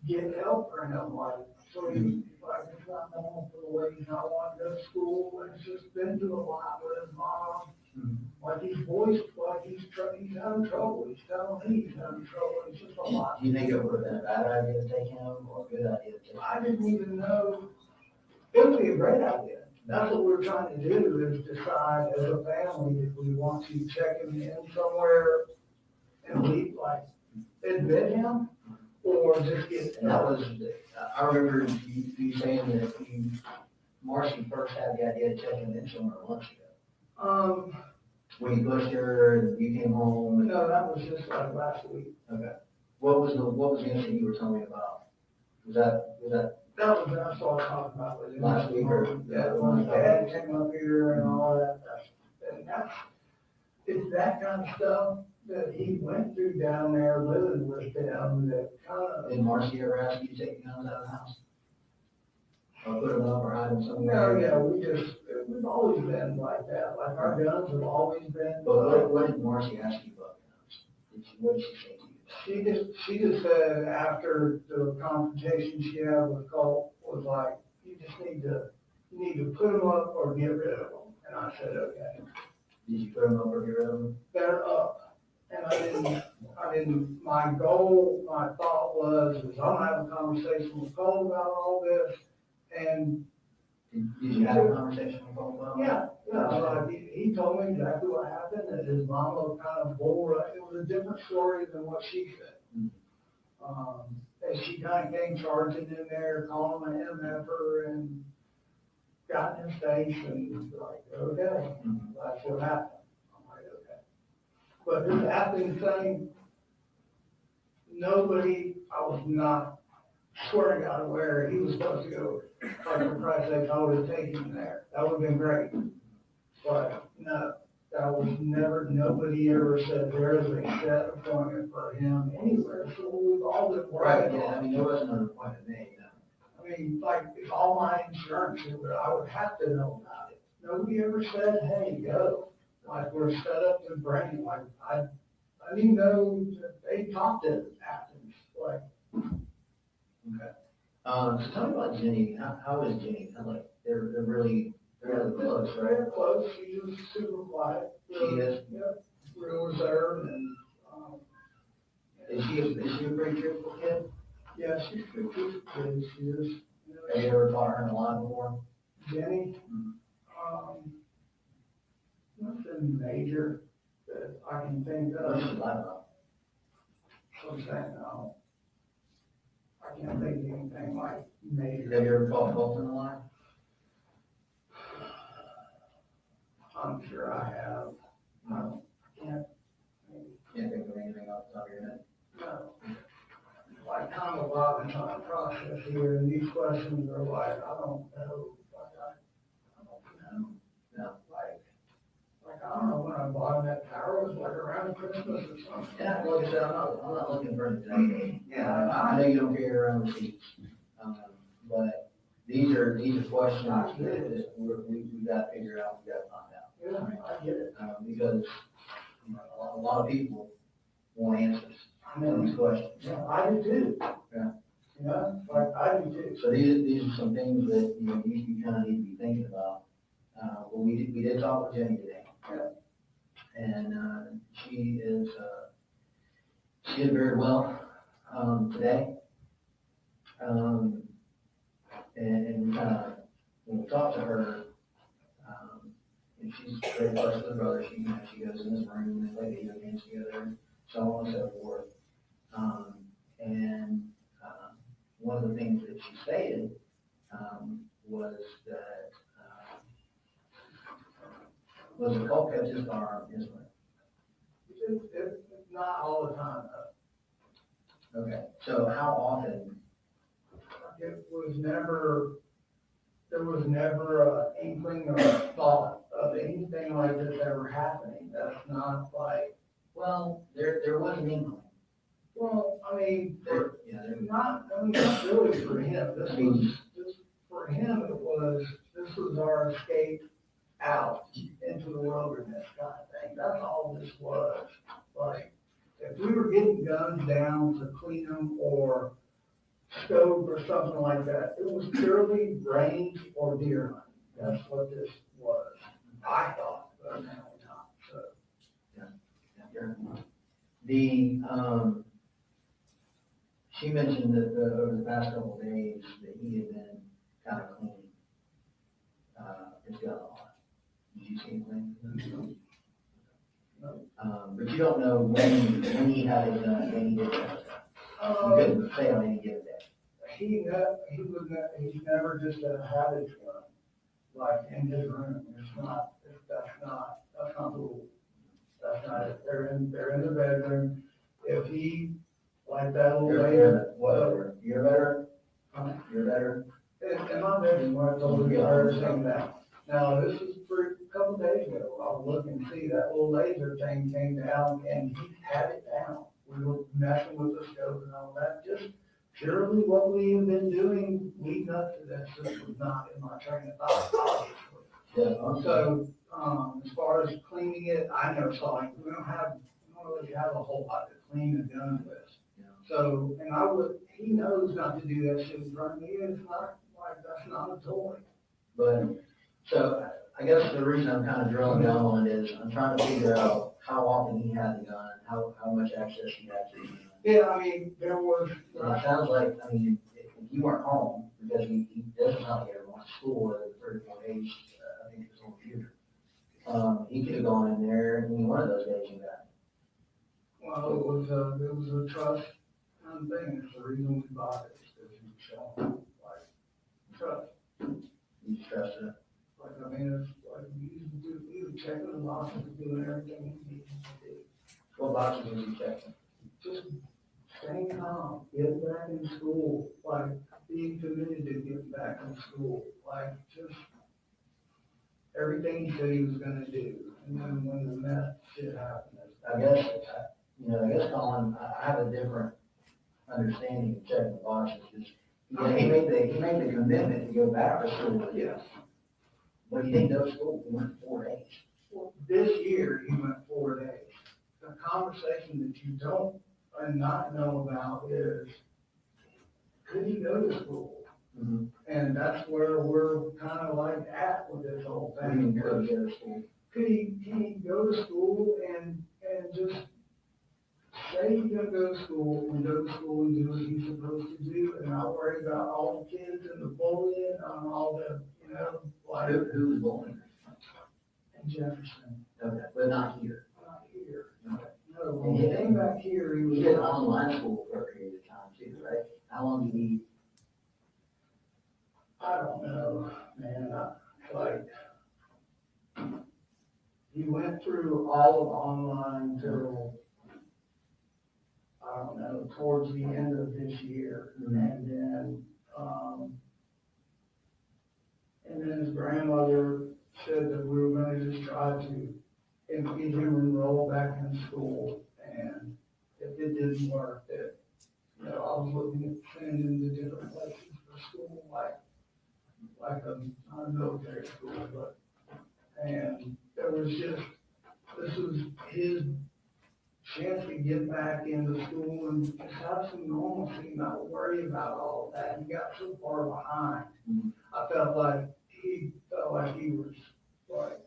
K: get help for him, like, so he, like, it's not normal for the way he's not wanting to go to school, and it's just been through a lot with his mom. Like he's voiced, like he's having trouble, he's telling me he's having trouble, it's just a lot.
J: Do you think it would have been a bad idea to take him or a good idea to take him?
K: I didn't even know, it would be a great idea. That's what we're trying to do, is decide as a family if we want to check him in somewhere and leave, like, admit him, or just get.
J: And that was, I remember you saying that Marcy first had the idea to check him in somewhere months ago. When you pushed her and you came home. And,
K: No, that was just like last week.
J: okay. What was the incident you were telling me about? Was that?
K: That was, that's all I talked about with him.
J: Last week or-
K: Yeah, when his dad came up here and all that, it's that kind of stuff that he went through down there living with them that kind of.
J: Did Marcy ever ask you to take guns out of the house? Or put them up or hide them somewhere?
K: No, yeah, we've always been like that, like our guns have always been.
J: But what did Marcy ask you about guns? What did she say to you?
K: She just said after the confrontation she had with Colt was like, you need to put them up or get rid of them. And I said, okay.
J: Did you put them up or get rid of them?
K: They're up. And I didn't, my goal, my thought was, is I'm gonna have a conversation with Colt about all this. And
J: Did you have a conversation with Colt about it?
K: yeah, like he told me exactly what happened, that his mama kind of it was a different story than what she said. And she kind of came charging in there, calling him an MFer and got in his face and like, okay, that's what happened. I'm like, okay. But this acting thing, nobody, I was not, swear to God, where he was supposed to go, like, for Christ's sake, I would have taken him there. That would have been great. But no, that was never, nobody ever said there is a set appointment for him anywhere. So we've all been worried.
J: Yeah, I mean, there wasn't an appointment made, no.
K: I mean, like, it's all my insurance, but I would have to know about it. Nobody ever said, hey, go. Like, we're set up to bring him. Like, I didn't know that they talked to Athens. Like,
J: Okay. So tell me about Jenny. How is Jenny? Like, they're really close, right?
K: they're close. She was super quiet.
J: She is?
K: Yeah, real reserved and,
J: Is she a pretty truthful kid?
K: yeah, she's good. She's good. She is. You know,
J: Have you ever taught her in a lie before?
K: Jenny, nothing major that I can think
J: What does she
K: of.
J: lie about?
K: So I'm saying, no. I can't think of anything like major.
J: Have you ever caught Colton in a lie?
K: I'm sure I have. No, can't,
J: Can't think of anything off the top of your head.
K: no. Like, kind of a lot of time process here, and these questions are like, I don't know, like, I don't know.
J: No.
K: Like, I don't know when I bought that tower, it was like around Christmas or something.
J: Yeah, like I said, I'm not looking for anything. Yeah, I know you don't carry around receipts, but these are questions that we got to figure out, we got to find out.
K: Yeah, I get it.
J: Because you know, a lot of people want answers to these questions.
K: Yeah, I do too.
J: Yeah.
K: You know, like, I do too.
J: So these are some things that, you know, you kind of need to be thinking about. Well, we did talk with Jenny today.
K: Yeah.
J: And, she did very well, today. And we kind of, when we talked to her, and she's very close to the brother, she goes in this room and they play video games together, so on and so forth. One of the things that she stated, was that, was the cult kept his firearm in his room.
K: It's not all the time, though.
J: Okay, so how often?
K: It was never, there was never an inkling or a thought of anything like this ever happening. That's not like,
J: Well, there was an inkling.
K: well, I mean,
J: There
K: not really for him. This for him, this was our escape out into the wilderness kind of thing. That's all this was. Like, if we were getting guns down to clean them or scope or something like that, it was purely range or deer hunting. That's what this was. I thought, but apparently not. So,
J: she mentioned that over the past couple of days that he had been kind of cleaning, his gun a lot. Did you see him clean? But you don't know when he had his gun, when he did that. You couldn't say on any given day.
K: he's never just had his gun, like in his room. That's not the rule. That's not it. They're in the bedroom. If he, like that old lady.
J: Whatever. You're better? You're better?
K: In my bedroom, where I told you, I heard her saying that. Now, this is for a couple days ago. I'll look and see that little laser thing came down and he had it down. We were messing with the scope and all that, just purely what we have been doing leading up to this. This was not in my train of thought, obviously.
J: Yeah.
K: So, as far as cleaning it, I never saw it. We don't really have a whole lot to clean the gun with.
J: Yeah.
K: So, and he knows not to do that shit in front of me. It's not like, that's not a toy.
J: But, so I guess the reason I'm kind of drilling down on it is I'm trying to figure out how often he had the gun, how much access he had to the gun.
K: Yeah, I mean, there was.
J: And it sounds like, I mean, if you weren't home, because he doesn't not get everyone to school at 3 or 4 days, I think it was on computer. He could have gone in there any one of those days you got.
K: Well, it was a trust kind of thing. It's the reason we bought it, is because you show like trust.
J: You just trust it.
K: I mean, it's like, we were checking the boxes, doing everything we needed to do.
J: What boxes was he checking?
K: Just staying calm, getting back in school, like, being committed to getting back in school, like, just everything he said he was gonna do. And then when the mess shit happened,
J: I guess, Colin, I have a different understanding of checking the boxes. He made the commitment to go back to school.
K: yes.
J: But he didn't go to school, he went 4 days.
K: Well, this year, he went 4 days. The conversation that you don't and not know about is, could he go to school?
J: Mm-hmm.
K: And that's where we're kind of like at with this whole
J: I mean,
K: thing.
J: could he go to school?
K: Can he go to school and just say he's gonna go to school and do what he's supposed to do, and not worry about all the kids and the bullying and all the, like
J: Who was bullying?
K: in Jefferson,
J: Okay, but not here.
K: not here. No, when he came back here, he was.
J: He did online school for a period of time too, right? How long did he?
K: I don't know, man, like, he went through all of online till, I don't know, towards the end of this year.
J: Mhm.
K: And then his grandmother said that we were gonna just try to get him enrolled back in school. And if it didn't work, that, I was looking at sending him to different places for school, like not a military school, but, and there was just, this was his chance to get back into school and just have some normalcy, not worry about all of that. He got so far behind. I felt like he was like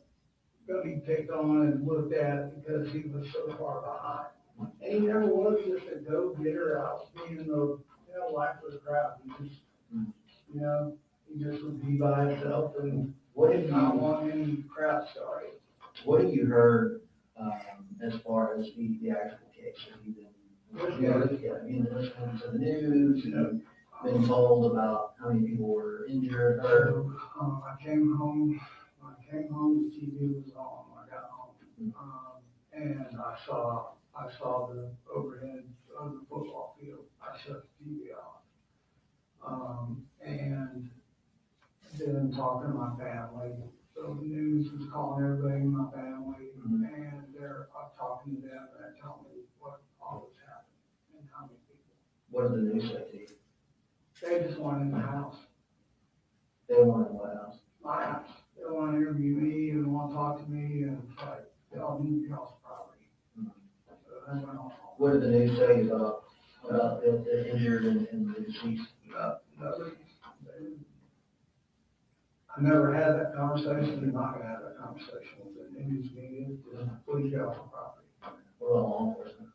K: gonna be picked on and looked at because he was so far behind. And he never was just a go-getter out being the, life was crap. He just, he just would be by himself and
J: What have
K: not
J: you,
K: want any crap started.
J: what have you heard, as far as the actual case? Have you been listening to the news, been told about how many people were injured, hurt?
K: So, I came home, the TV was on when I got home. And I saw the overhead of the football field. I shut the TV off. And then talking to my family. So the news was calling everybody in my family, and I'm talking to them, and they're telling me what all was happening and how many people.
J: What did the news say to you?
K: They just wanted in the house,
J: They wanted what else?
K: my house. They want to interview me and want to talk to me, and it's like, y'all move your house property. So that went on.
J: What did the news say about the injured and the deceased?
K: I never had that conversation, I'm not gonna have that conversation with the news media, just please get off the property.
J: What about law enforcement?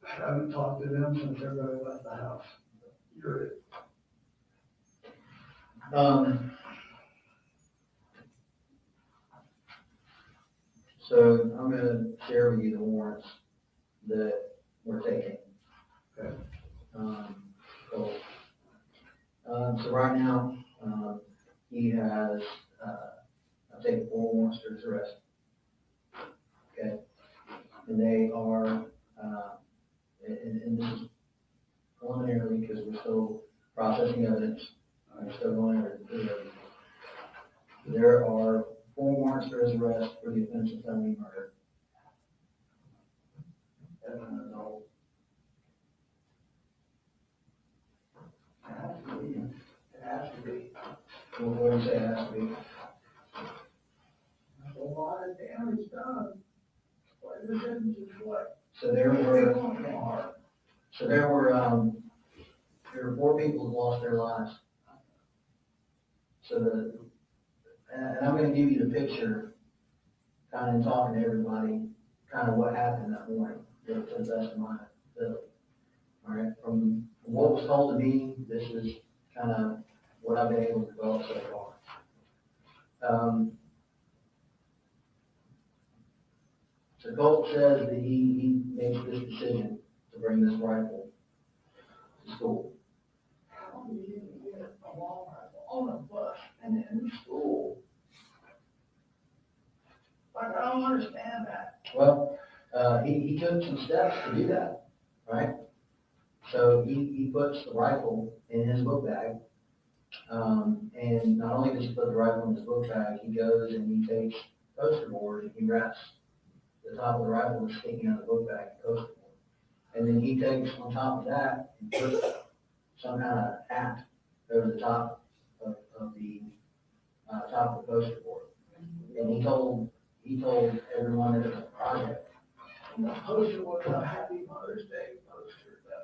K: I haven't talked to them since everybody left the house. You're it.
J: So I'm gonna share with you the warrants that we're taking.
K: Okay.
J: So right now, he has, I've taken 4 warrants for his arrest. Okay, and they are, and this is preliminarily because we're still processing evidence. We're still going over the evidence. There are 4 warrants for his arrest for the offense of felony murder. As an adult.
K: It has to be.
J: What do you say it has to be?
K: That's a lot of damage done. What the difference is what?
J: So there were 4 people who lost their lives. So and I'm gonna give you the picture, kind of talking to everybody, kind of what happened that morning, to the best of my ability. All right, from what was told to me, this is kind of what I've been able to develop so far. So Colt says that he made this decision to bring this rifle to school.
K: How do you get a long rifle on a bus and in school? don't understand that.
J: Well, he took some steps to do that, right? So he puts the rifle in his book bag. And not only does he put the rifle in his book bag, he goes and he takes poster board and he wraps the top of the rifle that's sticking out of the book bag in poster board. And then he takes on top of that and puts some kind of hat over the top of the top of the poster board. And he told everyone that it was a project.
K: And the poster was a Happy Mother's Day poster that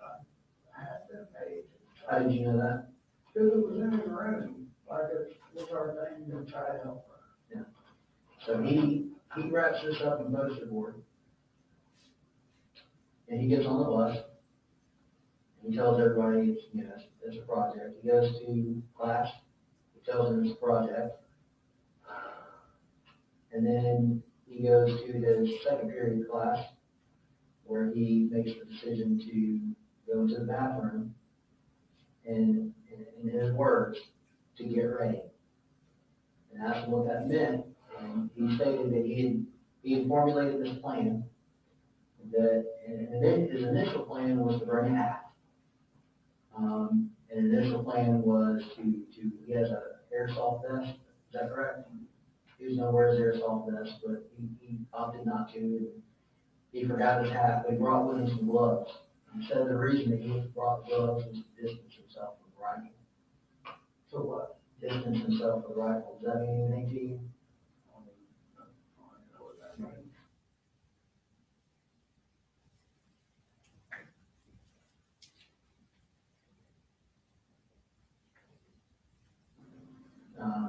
K: I had them made.
J: How did you know that?
K: Because it was in his room, like it was our thing to try to help her.
J: So he wraps this up in poster board. And he gets on the bus. And he tells everybody it's a project. He goes to class. He tells them it's a project. And then he goes to his second period class where he makes the decision to go into the bathroom and, in his words, to get ready. And asked him what that meant. And he stated that he had formulated this plan that, and then his initial plan was to bring a hat. And his initial plan was he has a airsoft vest, is that correct? He was gonna wear his airsoft vest, but he opted not to. He forgot his hat, but he brought with him some gloves. He said the reason that he brought the gloves was to distance himself from the rifle.
K: So what?
J: Distance himself from the rifle, does that mean anything to you?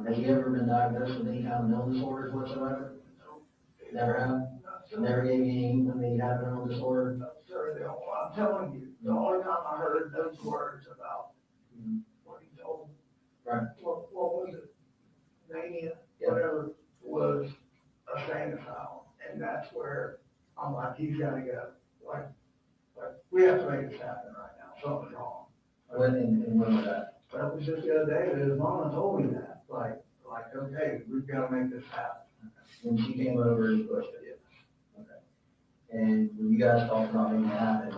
J: Have you ever been diagnosed with any kind of mental disorders whatsoever? Never have? Never gave you any inkling that you have a mental disorder?
K: No, sir, I'm telling you, the only time I heard those words about what he told.
J: Right.
K: What was it? Mania,
J: Yeah.
K: whatever, was a sane asylum. And that's where I'm like, he's gotta go. Like, we have to make this happen right now. Something's wrong.
J: When and when was that?
K: That was just the other day, that his mama told me that, like, okay, we've gotta make this happen.
J: When she came over and pushed it? Okay. And when you guys talked about making it happen,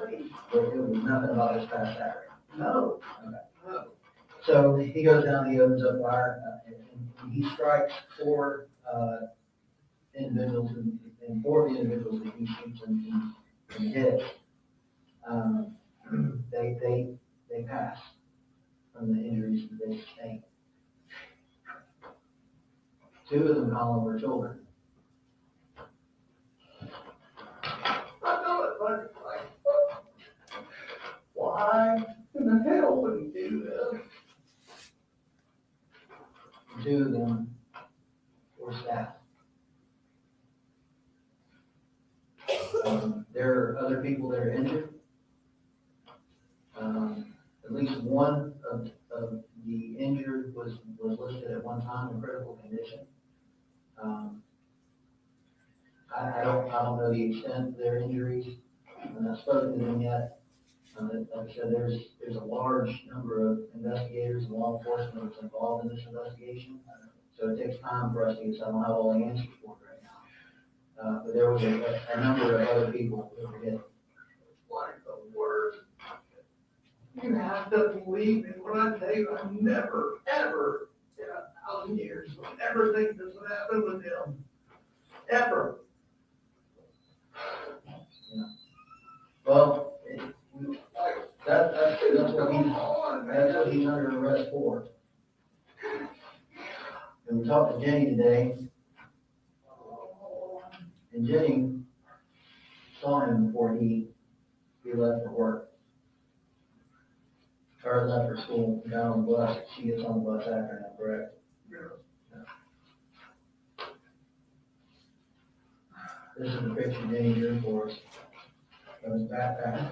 J: it was nothing about this past Saturday?
K: No,
J: Okay.
K: no.
J: So he goes down, he opens up fire, and he strikes four individuals, and four of the individuals that he shoots in the head, they pass from the injuries that they sustained. Two of them, Colin, were children.
K: I know it, but like, why in the hell would he do this?
J: Two of them were staff. There are other people that are injured. At least one of the injured was listed at one time in critical condition. I don't know the extent of their injuries. I'm not spoken to them yet. Like I said, there's a large number of investigators and law enforcement that's involved in this investigation. So it takes time for us to get, so I don't have all the answers for it right now. But there was a number of other people that were hit.
K: Like the worst. You have to believe me when I tell you, I never, ever, in 1,000 years, would ever think this would happen with him. Ever.
J: Well, that's what he's under arrest for. And we talked to Jenny today, and Jenny saw him before he left for work. Or left for school, got on the bus. She gets on the bus after him, correct? This is the picture Jenny drew for us of his backpack.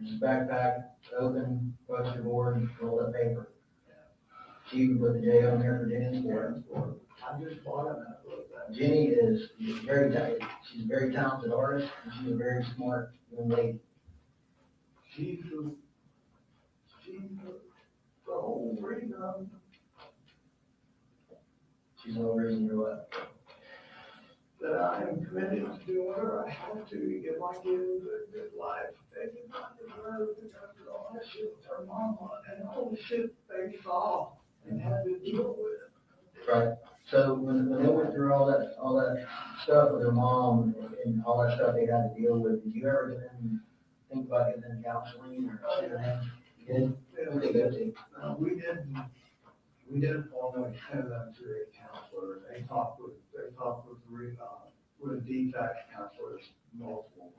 J: His backpack, open, poster board, and rolled up paper. She even put the J on there for Jenny's board.
K: I just bought him that book.
J: Jenny is very talented. She's a very talented artist, and she's a very smart young lady.
K: She's the whole reason
J: She's no reason you're what?
K: That I am committed to do whatever I have to get my kids a good life. They did not deserve to go through all that shit with their mama and all the shit they saw and had to deal with.
J: Right. So when they went through all that stuff with her mom and all that stuff they had to deal with, did you ever get in, think about getting in counseling or anything? You did? Who did they go to?
K: No, we didn't formally send them to a counselor. They talked with defect counselors multiple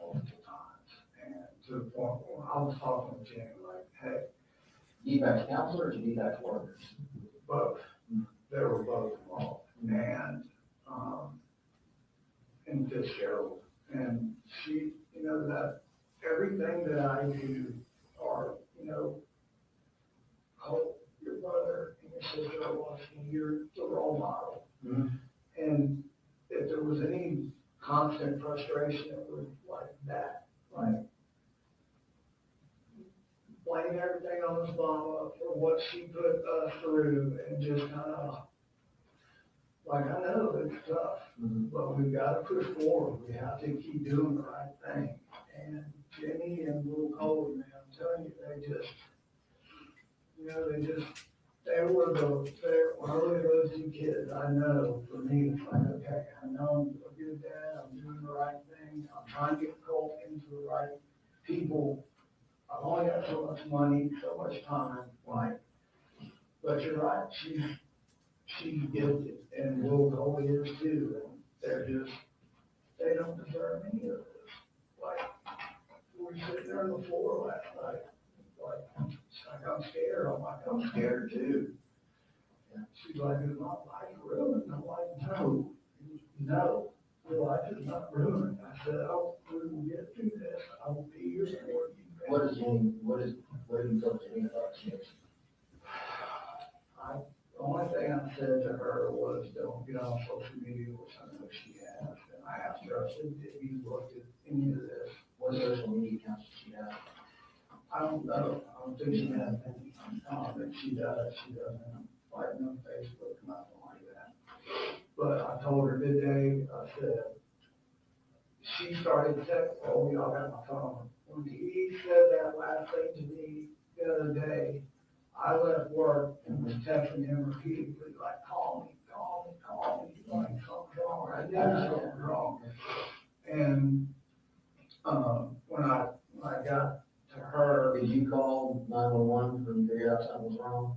K: times. And to the point where I was talking to Jim, like, hey,
J: DFCS counselors or DFCS workers?
K: both. They were both involved. And Fitzgerald. And she, that everything that I do, or, Hope, your brother and your sister are watching, you're the role model.
J: Mm-hmm.
K: And if there was any constant frustration, it was like that, like blame everything on his mama for what she put us through and just kind of, like, I know it's tough, but we've got to push forward. We have to keep doing the right thing. And Jenny and Little Cole, man, I'm telling you, when I look at those two kids, I know for me, it's like, okay, I know I'm a good dad, I'm doing the right thing, I'm trying to get Colt into the right people. I've only got so much money, so much time, like, but you're right, she's guilty, and Will Cole is too, and they don't deserve any of this. Like, we were sitting there on the floor last night, like, I'm scared. I'm like, I'm scared too. And she's like, is my life ruined? I'm like, no, your life is not ruined. I said, we will get through this. I will be your support.
J: What do you talk to me about this?
K: The only thing I said to her was, don't get on social media, which I know she has. And I asked her, I said, have you looked at any of this?
J: What social media accounts does she have?
K: I don't know. I don't think she has any. I don't think she does. She doesn't like no Facebook, nothing like that. But I told her today, I said, she started texting, oh, y'all got my phone. When he said that last thing to me the other day, I left work and was texting him repeatedly, like, call me, like, something's wrong. I knew something was wrong. And when I got to her,
J: Did you call 911 and figure out something was wrong?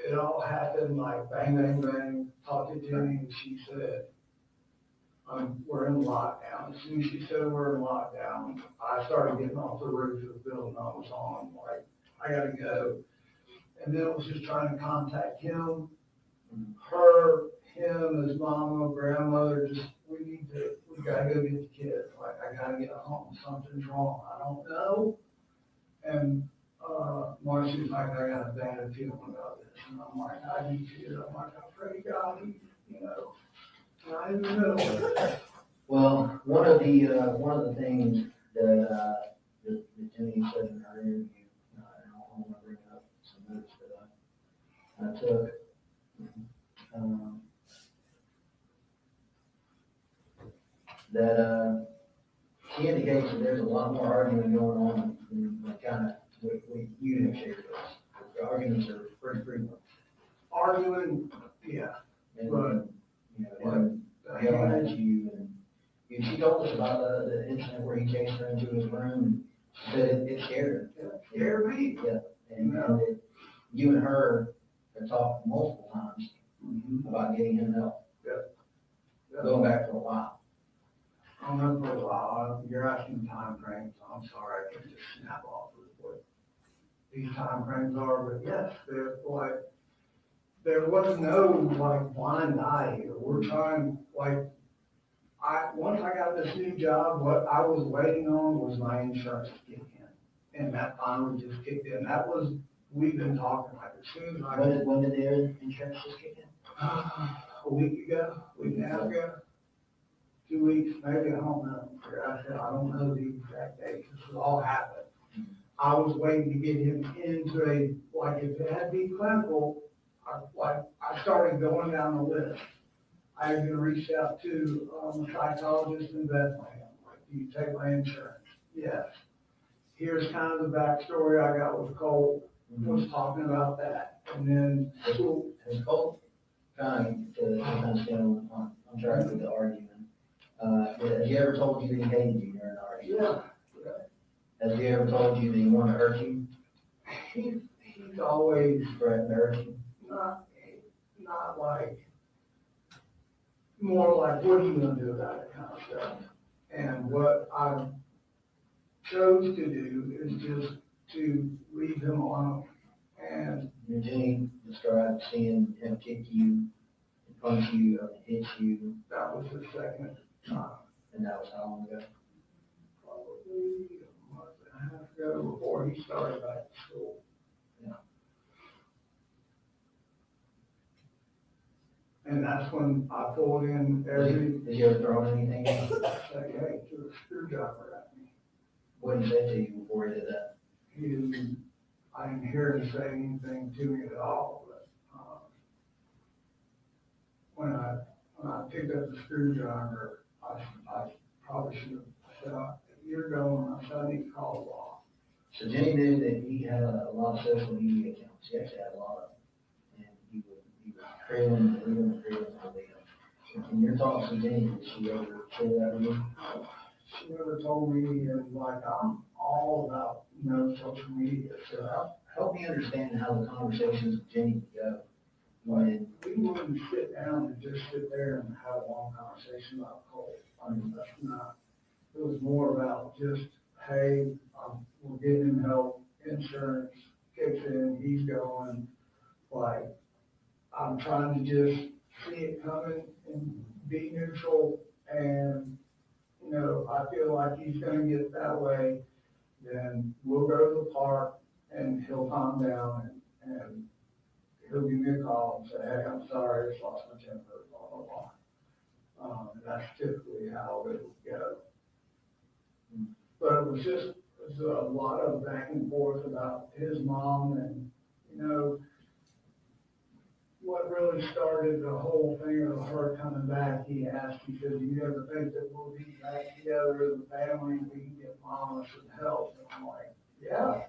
K: it all happened like bang, bang, bang. Talked to Jenny and she said, we're in lockdown. As soon as she said we're in lockdown, I started getting off the roof of the building I was on, like, I gotta go. And then it was just trying to contact him, her, him, his mama, grandmother, we gotta go get the kids. Like, I gotta get home, something's wrong, I don't know. And, Marcy's like, I got a bad feeling about this. And I'm like, I do too. I'm like, I pray to God, I don't know.
J: Well, one of the things that Jenny said in her interview, and I want to bring up some notes that I took. That she indicates that there's a lot more arguing going on than kind of what you have shared with us. The arguments are pretty frequent.
K: Arguing, yeah.
J: And,
K: Right.
J: And yelling at you, and she told us about the incident where he chased her into his room, and she said it scared her.
K: It scared me.
J: Yeah, and you and her have talked multiple times about getting him help.
K: Yeah.
J: Going back for a while.
K: I don't know for a while. You're asking time frames. I'm sorry, I can just snap off of what these time frames are, but yes, they're like, there was no like blind eye here. We're trying, like, once I got this new job, what I was waiting on was my insurance to kick in. And that finally just kicked in. We've been talking like as soon as
J: When did their insurance just kick in?
K: a week ago, week and a half ago, 2 weeks, maybe, I don't know. I said, I don't know the exact date, this all happened. I was waiting to get him into like, if it had to be clinical, I started going down the list. I even reached out to, a psychologist in Bethlehem, like, do you take my insurance? Yes. Here's kind of the backstory I got with Cole, was talking about that, and then school.
J: Has Colt, trying to understand, I'm trying with the argument, has he ever told you that he hated you during the argument?
K: Yeah.
J: Has he ever told you that he wanted to hurt you?
K: He's always
J: Threatened to hurt you?
K: not like, more like, what are you gonna do about it kind of stuff. And what I chose to do is just to leave him alone. And
J: Jenny described seeing him kick you, punch you, hit you,
K: that was the second time,
J: and that was how long ago?
K: probably a month and a half ago, before he started back to school. And that's when I pulled in every,
J: Did you ever throw anything at him?
K: say, hey, threw a screwdriver at me.
J: What did he say to you before he did that?
K: He didn't, I didn't hear him say anything to me at all, but, when I picked up the screwdriver, I probably should have said, you're going, I said, I need to call the law.
J: So Jenny knew that he had a lot of social media accounts. He actually had a lot of them. And he would create them, delete them, and create them, and delete them. In your talks with Jenny, did she ever share that with you?
K: She never told me, and like, I'm all about, social media, so
J: Help me understand how the conversations with Jenny would go. When,
K: we wouldn't sit down and just sit there and have a long conversation about Cole. I mean, that's not, it was more about just, hey, we're getting him help, insurance kicks in, he's going, like, I'm trying to just see it coming and be neutral, and, I feel like he's gonna get that way, then we'll go to the park and he'll calm down and he'll give me a call and say, hey, I'm sorry, I just lost my temper, blah, blah, blah. That's typically how it would go. But it was a lot of back and forth about his mom and, what really started the whole thing of her coming back, he asked, he said, do you ever think that we'll be back together as a family and we can get mama some help? And I'm like, yeah.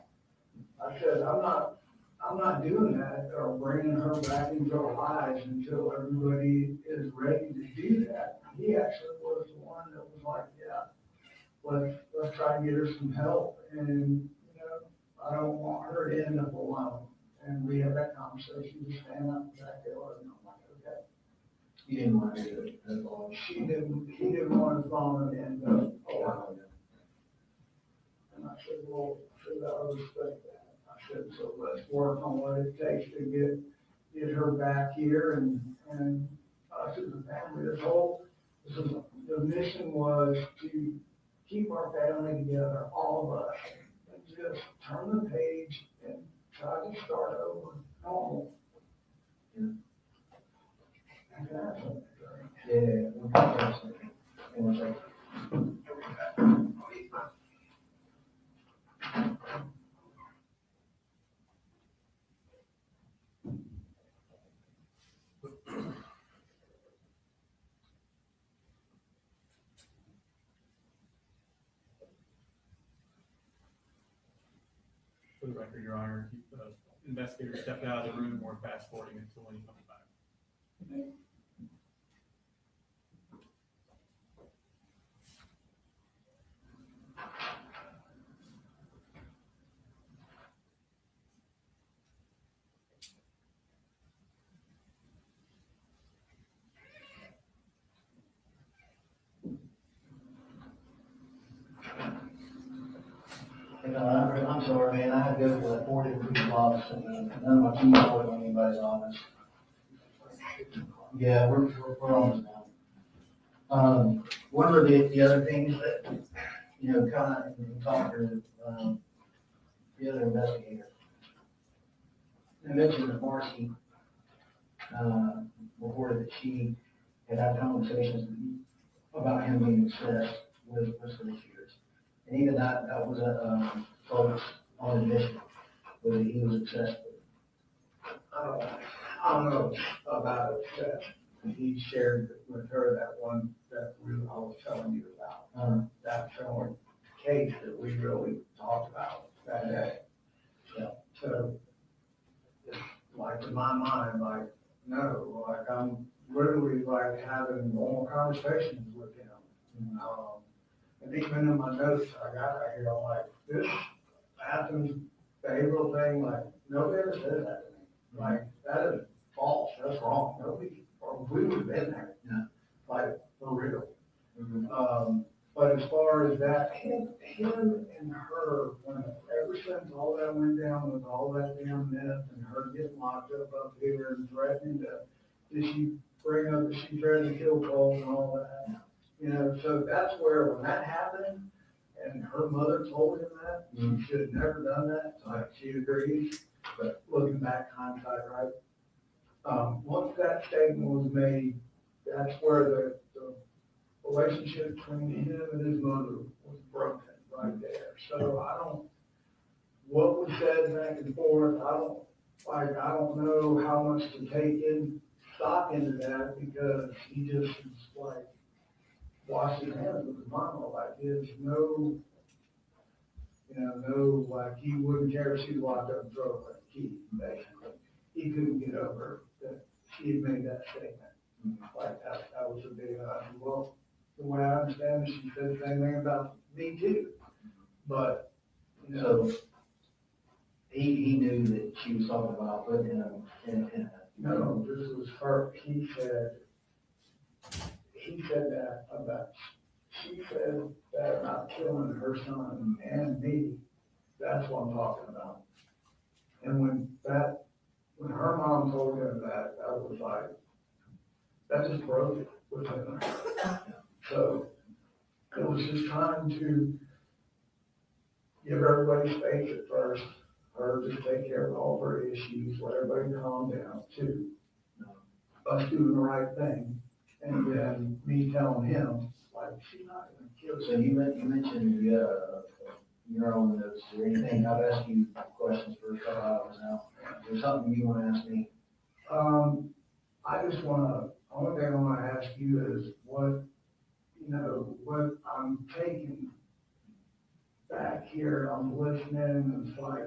K: I said, I'm not doing that or bringing her back into our lives until everybody is ready to do that. He actually was the one that was like, yeah, let's try and get her some help. And, I don't want her to end up alone. And we had that conversation, to stand up in the backyard, and I'm like, okay.
J: you didn't want to do it as long.
K: He didn't want his mom to end up alone. And I said, well, I respect that. I said, so let's work on what it takes to get her back here and us as a family. The mission was to keep our family together, all of us, and just turn the page and try to start over normal.
J: Yeah.
K: And that's it.
J: Yeah.
H: For the record, Your Honor, the investigator stepped out of the room, we're fast forwarding until when he comes back.
J: I'm sorry, man, I had to go to like 4 different people's offices, and none of my keys were in anybody's office. Yeah, we're almost done. One of the other things that, kind of, in talking to, the other investigator, I mentioned that Marcy, reported that she had conversations about him being obsessed with school shooters. And even that was a focus on admission, whether he was obsessed with.
K: I don't know about it. and he shared with her that one that I was telling you about. That's the only case that we really talked about that day.
J: Yeah.
K: So, it's like in my mind, like, no, like I'm literally like having normal conversations with him. And even in my notes I got right here, I'm like, this Athens behavioral thing, like, nobody ever said that to me. Like, that is false, that's wrong, nobody, or we would have been there.
J: Yeah.
K: Like, for real. But as far as that, him and her, ever since all that went down with all that damn mess and her getting locked up here and threatening did she bring up that she threatened to kill Cole and all that? You know, so that's where, when that happened, and her mother told him that, she should have never done that, like, she agrees, but looking back hindsight, right? Once that statement was made, that's where the relationship between him and his mother was broken right there. So what was said back and forth, I don't know how much to take in stock into that, because he just is like washing his hands with his mama, like there's no, like he wouldn't care if she locked up and throw away the key, basically. He couldn't get over that she had made that statement. Like that was a big, well, the way I understand it, she said the same thing about me too. But,
J: So he knew that she was talking about putting him in a.
K: no, this was her, he said that about, she said that about killing her son and me. That's what I'm talking about. And when her mom told him that, I was like, that just broke it with him. So it was just trying to give everybody space at first, her just take care of all her issues, let everybody calm down too. Us doing the right thing, and then me telling him, like, she's not gonna kill
J: So
K: you.
J: you mentioned your own notes, is there anything, I've asked you questions for a couple hours now, is there something you want to ask me?
K: I just only thing I wanna ask you is what I'm taking back here, I'm listening, and it's like,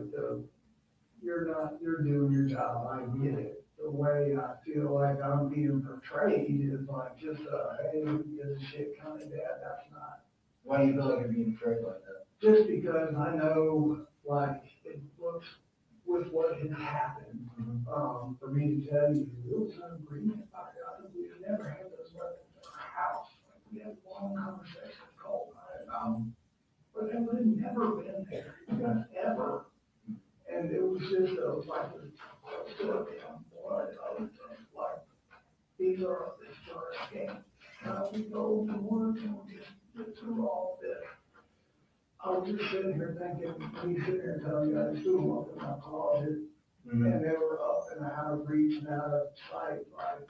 K: you're doing your job, I get it. The way I feel like I'm being portrayed is like just hey, who gives a shit kind of dad, that's not.
J: Why do you feel like you're being portrayed like that?
K: Just because I know, like, it looks with what had happened, for me to tell you, it was an agreement. We never had those weapons in our house. Like, we had long conversations called, but they would have never been there, ever. And it was just, it was like, blood, other things, like, this is our escape. How we go to work and we just get through all this. I was just sitting here thinking, me sitting here telling you, I just threw them up in my closet, and they were up and out of reach and out of sight, like,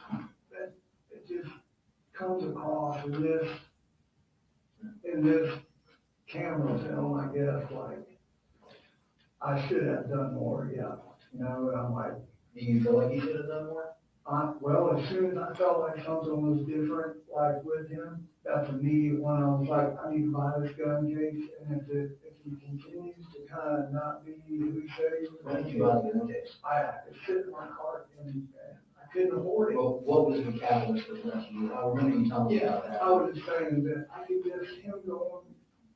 K: that, it just comes across in this camera film, I guess, like, I should have done more, yeah, and I'm like,
J: Do you feel like you should have done more?
K: well, as soon as I felt like something was different, like with him, that's immediate when I was like, I need to buy this gun case, and if he continues to kind of not be who he said he was.
J: Why did you buy the gun case?
K: It fit in my cart, and I couldn't afford it.
J: Well, what was the catalyst for that? I remember you telling me about that.
K: I was just saying that I could get him going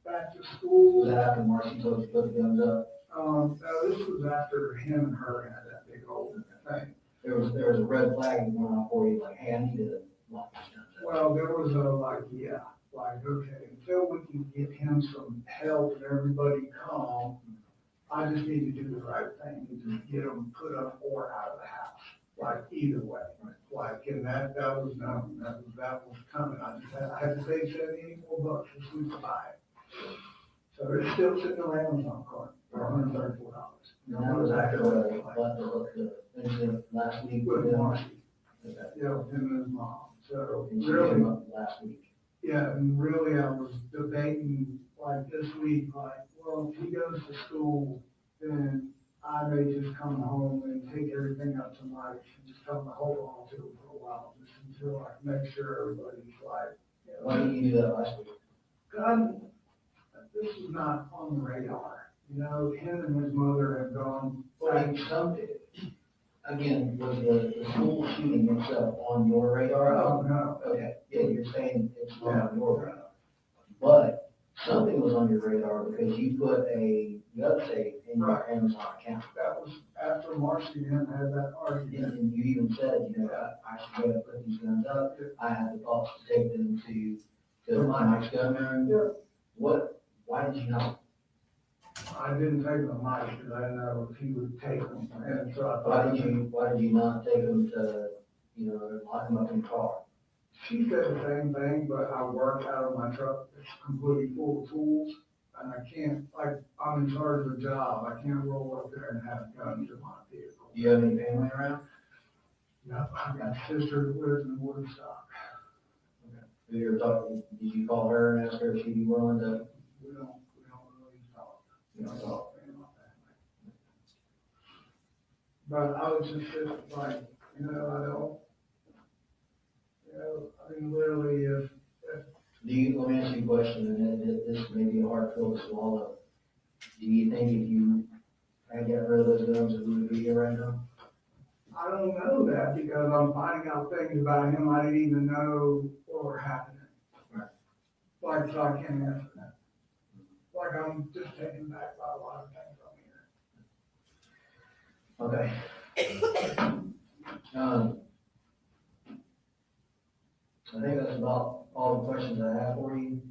K: back to school.
J: Was that after Marcy told you to put the guns up?
K: No, this was after him and her had that big old thing.
J: There was a red flag that went off for you, like, hey, I need to lock this guns up.
K: Well, there was okay, until we can get him some help and everybody calm, I just need to do the right thing, and just get him put up or out of the house, like either way. Like, and that was known, that was coming, I had to pay $74 for sweet to buy it. So it's still sitting on Amazon cart for $134.
J: And that was after the incident last week with
K: With
J: him.
K: Marcy,
J: Okay.
K: with him and his mom, so
J: And she
K: really.
J: came up last week.
K: Yeah, and really I was debating like this week, like, well, if he goes to school, then I may just come home and take everything up to Mike and just tell him to hold on to it for a while, just to like make sure everybody's like, you know.
J: Why didn't you do that last week?
K: God, this is not on the radar. You know, him and his mother have gone.
J: Well, I mean, again, was the school shooting itself on your radar?
K: Oh, no.
J: Okay, yeah, you're saying it's not on your radar. But something was on your radar because you put a website in your Amazon account.
K: That was after Marcy and him had that argument.
J: And you even said, you know, I should go and put these guns up. I had the thoughts to take them to Mike's gun room.
K: Yeah.
J: Why did you not?
K: I didn't take them to Mike because I didn't know if he would take them. And so I
J: Why
K: thought.
J: did you not take them to, you know, lock them up in the car?
K: She said the same thing, but I work out of my truck. It's completely full of tools. And I can't, like, I'm in charge of the job. I can't roll up there and have guns in my vehicle.
J: Do you have any family around?
K: No, I've got a sister that lives in Woodstock.
J: Did you call her and ask her if she'd be willing to?
K: We don't really talk.
J: You know, talk?
K: But I was just like, you know, I don't, you know, I mean, literally if
J: Let me ask you a question, and this may be a hard pill to swallow. Do you think if you had got rid of those guns, that we would be here right now?
K: I don't know that because I'm finding out things about him I didn't even know were happening.
J: Right.
K: Like, so I can't answer that. Like, I'm just taken back by a lot of things on here.
J: Okay. I think that's about all the questions I have for you.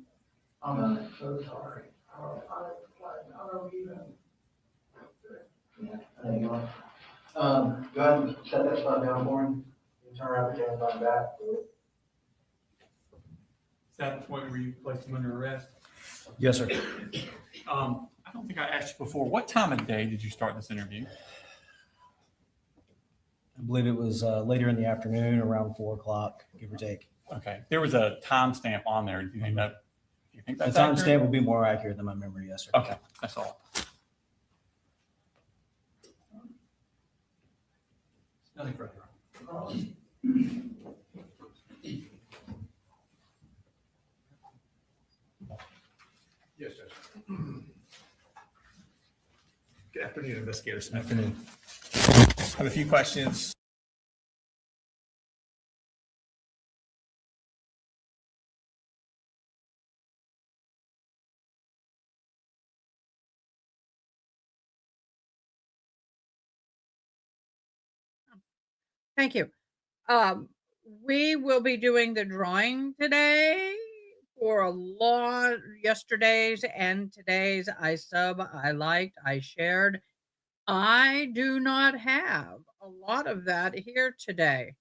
K: I'm so sorry. I don't even.
J: Yeah, I think you are. Go ahead and set that spot down for him. You turn around, put your hands on your back.
H: Is that the point where you placed him under arrest?
I: Yes, sir.
H: I don't think I asked you before, what time of day did you start this interview?
I: I believe it was later in the afternoon, around 4 o'clock, give or take.
H: Okay, there was a timestamp on there. Do you think
I: The
H: that's
I: timestamp
H: accurate?
I: will be more accurate than my memory, yes, sir.
H: Okay, that's all. Nothing further.
C: Yes, Judge. Good afternoon, Investigator Smith.
I: Afternoon.
C: I have a few questions.
A: Thank you. We will be doing the drawing today for a lot, yesterday's and today's. I liked, I shared. I do not have a lot of that here today.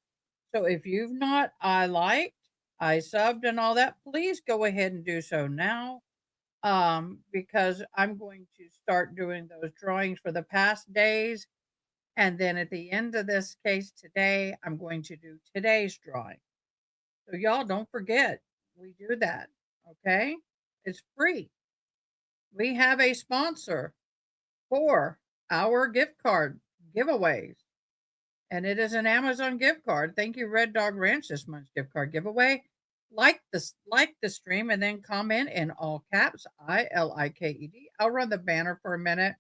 A: So if you've not I liked, I subbed and all that, please go ahead and do so now. Because I'm going to start doing those drawings for the past days. And then at the end of this case today, I'm going to do today's drawing. So y'all don't forget, we do that. Okay. It's free. We have a sponsor for our gift card giveaways. And it is an Amazon gift card. Thank you, Red Dog Ranch, this month's gift card giveaway. Like the stream and then comment in all caps, ILIKED. I'll run the banner for a minute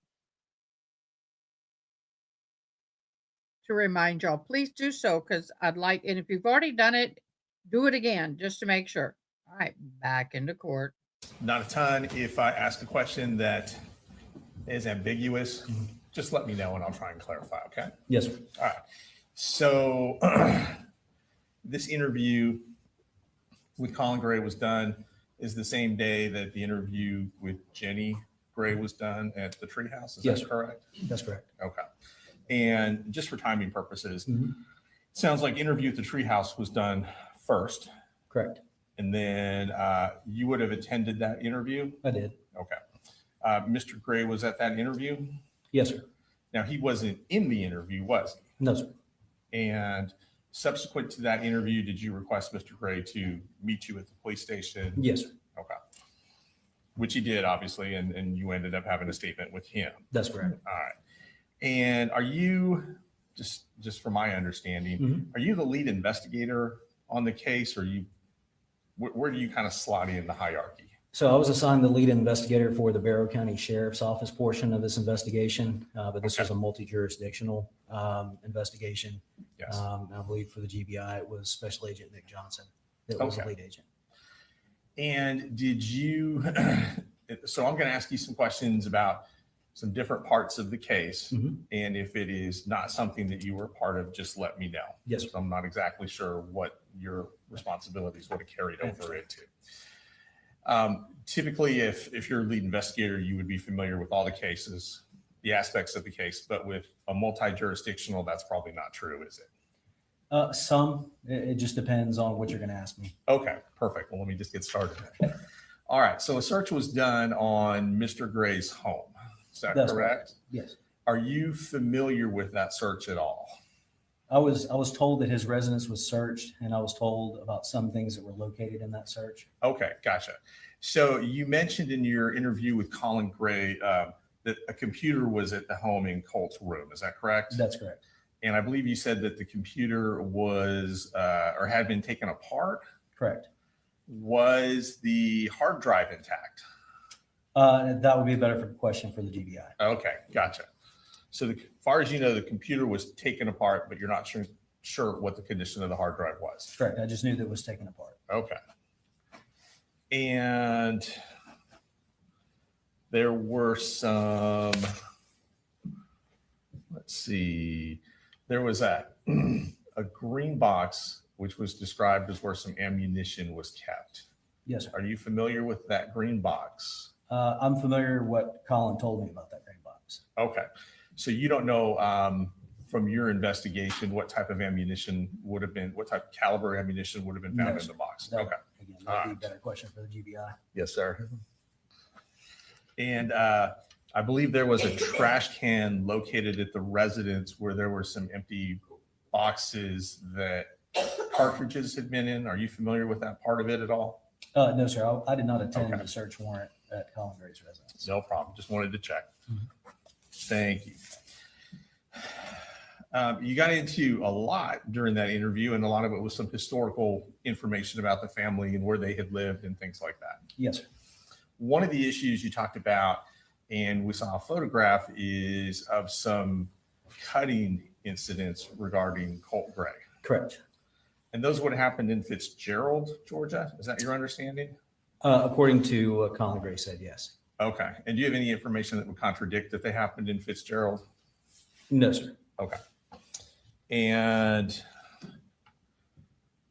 A: to remind y'all. Please do so because I'd like, and if you've already done it, do it again just to make sure. All right, back into court.
C: Not a ton. If I ask a question that is ambiguous, just let me know and I'll try and clarify, okay?
I: Yes, sir.
C: All right. So this interview with Colin Gray was done is the same day that the interview with Jenny Gray was done at the Treehouse. Is
I: Yes,
C: that
I: sir.
C: correct?
I: That's correct.
C: Okay. And just for timing purposes, it sounds like interview at the Treehouse was done first.
I: Correct.
C: And then you would have attended that interview?
I: I did.
C: Okay. Mr. Gray was at that interview?
I: Yes, sir.
C: Now, he wasn't in the interview, was he?
I: No, sir.
C: And subsequent to that interview, did you request Mr. Gray to meet you at the police station?
I: Yes, sir.
C: Okay. Which he did, obviously, and you ended up having a statement with him.
I: That's correct.
C: All right. And are you, just from my understanding, are you the lead investigator on the case, or where do you kind of slot in the hierarchy?
I: So I was assigned the lead investigator for the Barrow County Sheriff's Office portion of this investigation, but this was a multi-jurisdictional investigation.
C: Yes.
I: I believe for the GBI, it was Special Agent Nick Johnson that was the lead agent.
C: And did you, so I'm going to ask you some questions about some different parts of the case.
I: Mhm.
C: And if it is not something that you were part of, just let me know.
I: Yes, sir.
C: So I'm not exactly sure what your responsibilities would have carried over into. Typically, if you're a lead investigator, you would be familiar with all the cases, the aspects of the case, but with a multi-jurisdictional, that's probably not true, is it?
I: Some, it just depends on what you're going to ask me.
C: Okay, perfect. Well, let me just get started. All right, so a search was done on Mr. Gray's home. Is that
I: That's
C: correct?
I: Yes.
C: Are you familiar with that search at all?
I: I was told that his residence was searched, and I was told about some things that were located in that search.
C: Okay, gotcha. So you mentioned in your interview with Colin Gray that a computer was at the home in Colt's room. Is that correct?
I: That's correct.
C: And I believe you said that the computer was or had been taken apart.
I: Correct.
C: Was the hard drive intact?
I: That would be a better question for the GBI.
C: Okay, gotcha. So as far as you know, the computer was taken apart, but you're not sure what the condition of the hard drive was.
I: Correct. I just knew that it was taken apart.
C: Okay. And there were some, let's see, there was a green box, which was described as where some ammunition was kept.
I: Yes, sir.
C: Are you familiar with that green box?
I: I'm familiar with what Colin told me about that green box.
C: Okay. So you don't know from your investigation what type of ammunition would have been, what type of caliber ammunition would have been found in the box?
I: That,
C: Okay.
I: Again, that would be a better question for the GBI.
C: Yes, sir. And I believe there was a trash can located at the residence where there were some empty boxes that cartridges had been in. Are you familiar with that part of it at all?
I: No, sir. I did not attend
C: Okay.
I: the search warrant at Colin Gray's residence.
C: No problem. Just wanted to check. Thank you. You got into a lot during that interview, and a lot of it was some historical information about the family and where they had lived and things like that.
I: Yes, sir.
C: One of the issues you talked about, and we saw a photograph, is of some cutting incidents regarding Colt Gray.
I: Correct.
C: And those would have happened in Fitzgerald, Georgia. Is that your understanding?
I: According to what Colin Gray said, yes.
C: Okay. And do you have any information that would contradict that they happened in Fitzgerald?
I: No, sir.
C: Okay. And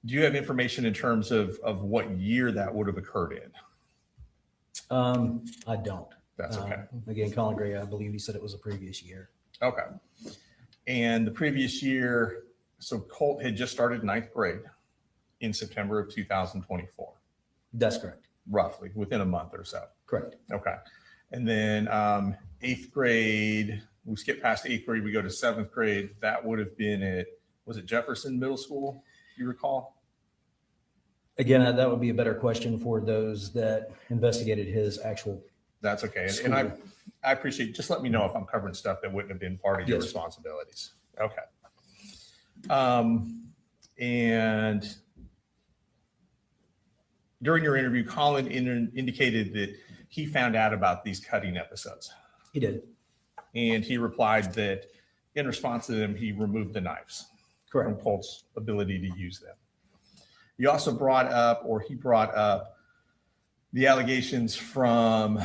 C: do you have information in terms of what year that would have occurred in?
I: I don't.
C: That's okay.
I: Again, Colin Gray, I believe he said it was a previous year.
C: Okay. And the previous year, so Colt had just started ninth grade in September of 2024.
I: That's correct.
C: Roughly within a month or so.
I: Correct.
C: Okay. And then eighth grade, we skip past eighth grade, we go to seventh grade. That would have been at, was it Jefferson Middle School, you recall?
I: Again, that would be a better question for those that investigated his actual.
C: That's okay. And I appreciate, just let me know if I'm covering stuff that wouldn't have been part of your responsibilities. Okay. And during your interview, Colin indicated that he found out about these cutting episodes.
I: He did.
C: And he replied that in response to them, he removed the knives from Colt's ability to use them. You also brought up, or he brought up, the allegations from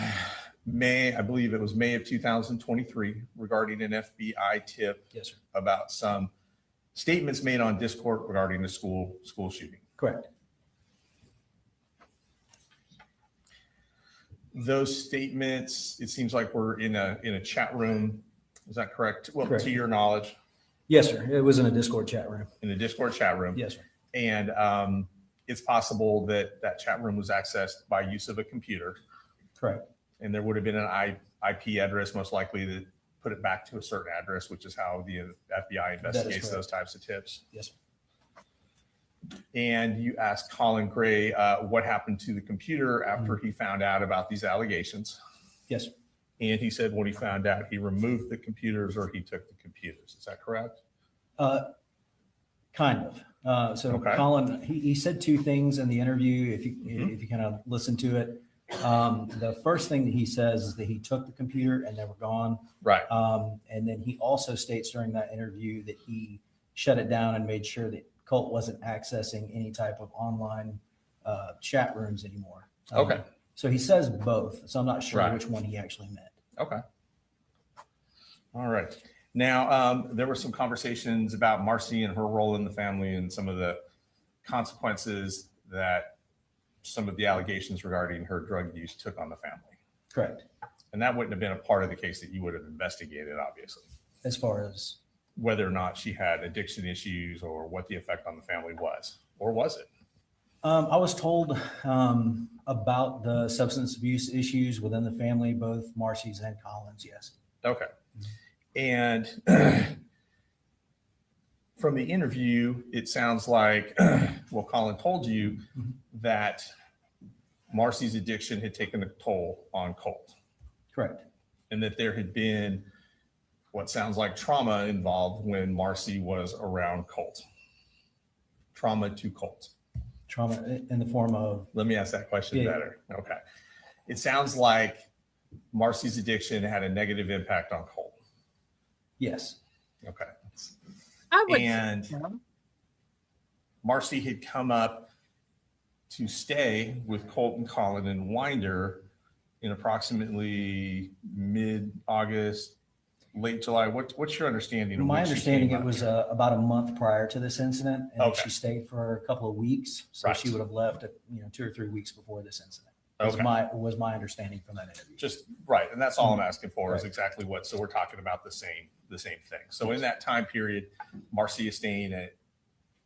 C: May, I believe it was May of 2023, regarding an FBI tip about some statements made on Discord regarding the school shooting.
I: Correct.
C: Those statements, it seems like we're in a chat room. Is that correct? Well,
I: Correct.
C: to your knowledge.
I: Yes, sir. It was in a Discord chat room.
C: In a Discord chat room.
I: Yes, sir.
C: And it's possible that that chat room was accessed by use of a computer.
I: Correct.
C: And there would have been an IP address, most likely, that put it back to a certain address, which is how the FBI investigates those types of tips.
I: Yes, sir.
C: And you asked Colin Gray what happened to the computer after he found out about these allegations.
I: Yes, sir.
C: And he said when he found out, he removed the computers or he took the computers. Is that correct?
I: Kind of. So
C: Okay.
I: Colin, he said two things in the interview. If you kind of listen to it, the first thing that he says is that he took the computer and they were gone.
C: Right.
I: And then he also states during that interview that he shut it down and made sure that Colt wasn't accessing any type of online chat rooms anymore.
C: Okay.
I: So he says both. So I'm not sure
C: Right.
I: which one he actually meant.
C: Okay. All right. Now, there were some conversations about Marcy and her role in the family and some of the consequences that some of the allegations regarding her drug use took on the family.
I: Correct.
C: And that wouldn't have been a part of the case that you would have investigated, obviously,
I: As far as
C: whether or not she had addiction issues or what the effect on the family was, or was it?
I: I was told about the substance abuse issues within the family, both Marcy's and Colin's. Yes.
C: Okay. And from the interview, it sounds like, well, Colin told you that Marcy's addiction had taken a toll on Colt.
I: Correct.
C: And that there had been what sounds like trauma involved when Marcy was around Colt. Trauma to Colt.
I: Trauma in the form of.
C: Let me ask that question
I: Yeah.
C: better. Okay. It sounds like Marcy's addiction had a negative impact on Colt.
I: Yes.
C: Okay.
A: I would.
C: And
A: so.
C: Marcy had come up to stay with Colt and Colin and Winder in approximately mid-August, late July. What's your understanding? Of
I: My
C: when she
I: understanding,
C: came
I: it
C: up
I: was
C: here?
I: about a month prior to this incident, and
C: Okay.
I: she stayed for a couple of weeks. So
C: Right.
I: she would have left, 2 or 3 weeks before this incident.
C: Okay.
I: Was my understanding from that interview.
C: Just right, and that's all I'm asking for is
I: Right.
C: exactly what. So we're talking about the same thing. So in that time period, Marcy is staying at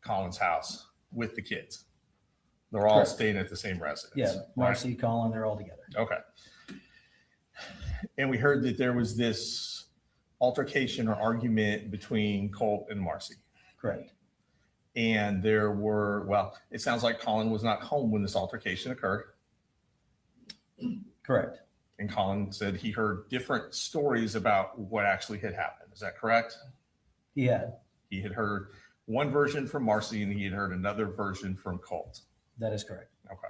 C: Colin's house with the kids. They're all
I: Correct.
C: staying at the same residence.
I: Yeah,
C: right?
I: Marcy, Colin, they're all together.
C: Okay. And we heard that there was this altercation or argument between Colt and Marcy.
I: Correct.
C: And there were, well, it sounds like Colin was not home when this altercation occurred.
I: Correct.
C: And Colin said he heard different stories about what actually had happened. Is that correct?
I: He had.
C: He had heard one version from Marcy and he had heard another version from Colt.
I: That is correct.
C: Okay.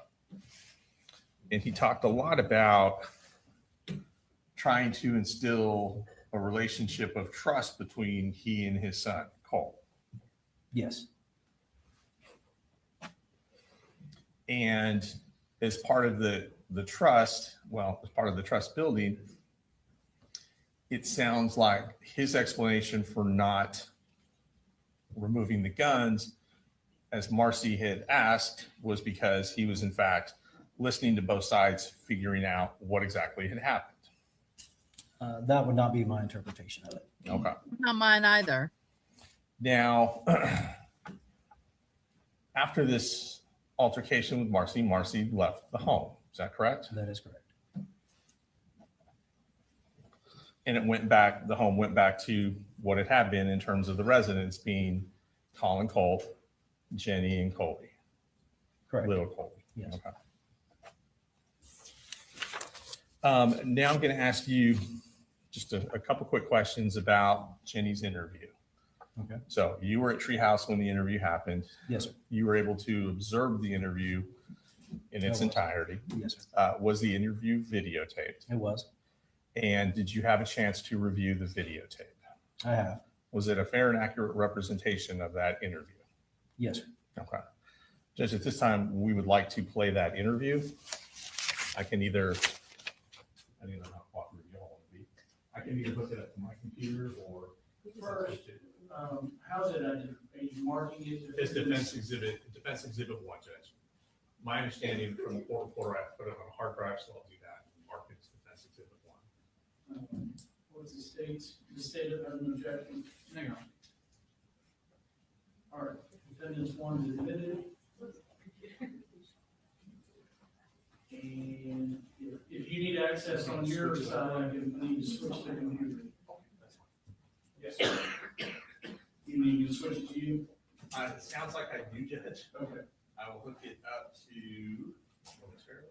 C: And he talked a lot about trying to instill a relationship of trust between he and his son, Colt.
I: Yes.
C: And as part of the trust, well, as part of the trust building, it sounds like his explanation for not removing the guns, as Marcy had asked, was because he was in fact listening to both sides, figuring out what exactly had happened.
I: That would not be my interpretation of it.
C: Okay.
A: Not mine either.
C: Now, after this altercation with Marcy, Marcy left the home. Is that correct?
I: That is correct.
C: And it went back, the home went back to what it had been in terms of the residents being Colin Colt, Jenny, and Colby.
I: Correct.
C: Little Colby.
I: Yes.
C: Okay. Now I'm going to ask you just a couple quick questions about Jenny's interview.
I: Okay.
C: So you were at Treehouse when the interview happened.
I: Yes, sir.
C: You were able to observe the interview in its
I: I was.
C: entirety.
I: Yes, sir.
C: Was the interview videotaped?
I: It was.
C: And did you have a chance to review the videotape?
I: I have.
C: Was it a fair and accurate representation of that interview?
I: Yes, sir.
C: Okay. Judge, at this time, we would like to play that interview. I can either, I don't know how cooperative you all want to be. I can either hook it up to my computer or.
E: First, how's it, are you marking it?
C: It's defense exhibit 1, Judge. My understanding from the court reporter, I put it on a hard drive, so I'll do that. Mark it as defense exhibit 1.
E: What's the state of an objection? Hang on. All right, defendant's one is admitted. And if you need access on your side, you need to switch to the computer.
C: Yes, sir.
E: You need me to switch it to you?
C: It sounds like I do, Judge.
E: Okay.
C: I will hook it up to momentarily.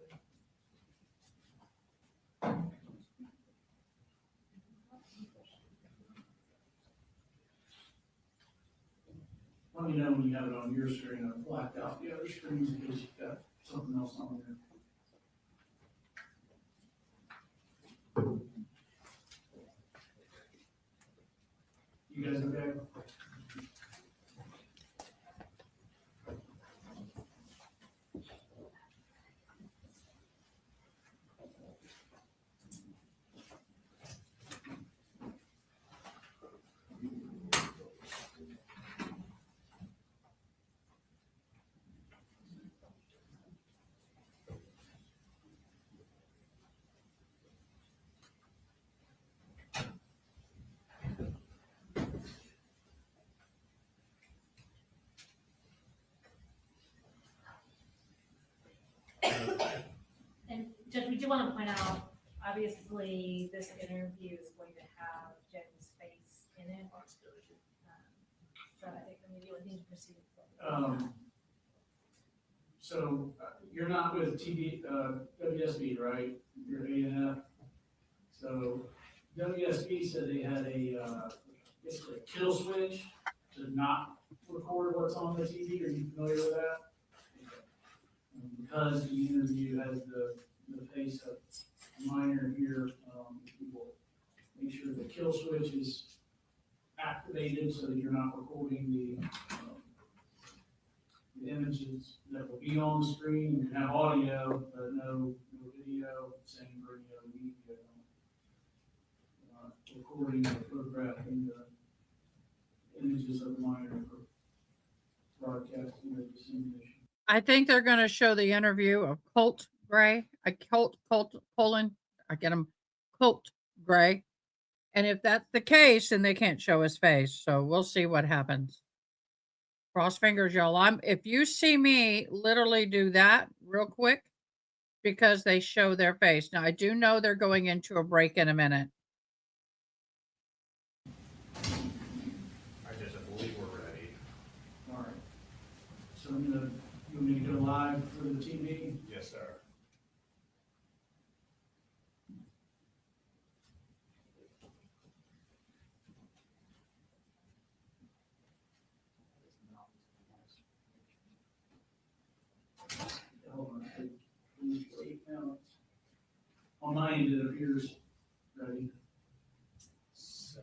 E: One let me know when you have it on your screen. I've blacked out the other screens in case you've got something else on there. You guys okay?
F: And Judge, we do want to point out, obviously, this interview is going to have Jen's face in it. So I think maybe we need to proceed.
E: So you're not with WSB, right? You're A&F. So WSB said they had basically a kill switch to not record what's on the TV. Are you familiar with that? Because the interview has the face of a minor here, we will make sure the kill switch is activated so that you're not recording the images that will be on the screen. You can have audio, but no video, same for any other media. Recording or photographing the images of the minor for broadcasting or dissemination.
A: I think they're going to show the interview of Colt Gray, Colin, I get him, Colt Gray. And if that's the case, then they can't show his face. So we'll see what happens. Cross fingers, y'all. If you see me literally do that real quick, because they show their face. Now, I do know they're going into a break in a minute.
C: I believe we're ready.
E: All right. So you want me to go live for the TV?
C: Yes, sir.
E: Hold on, please wait now. On my end, it appears ready.
C: So.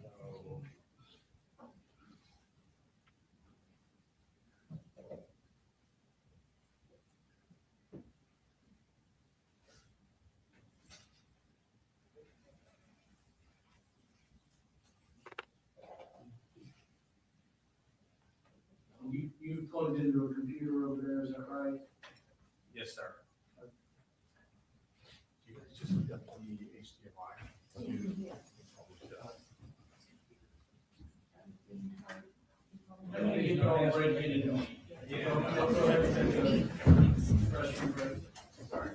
E: You plugged into a computer over there, is that right?
C: Yes, sir. You guys just look up the HDMI.
E: Let me get you all ready to go.
C: Yeah.
E: Go ahead and take a restroom break.
C: Sorry.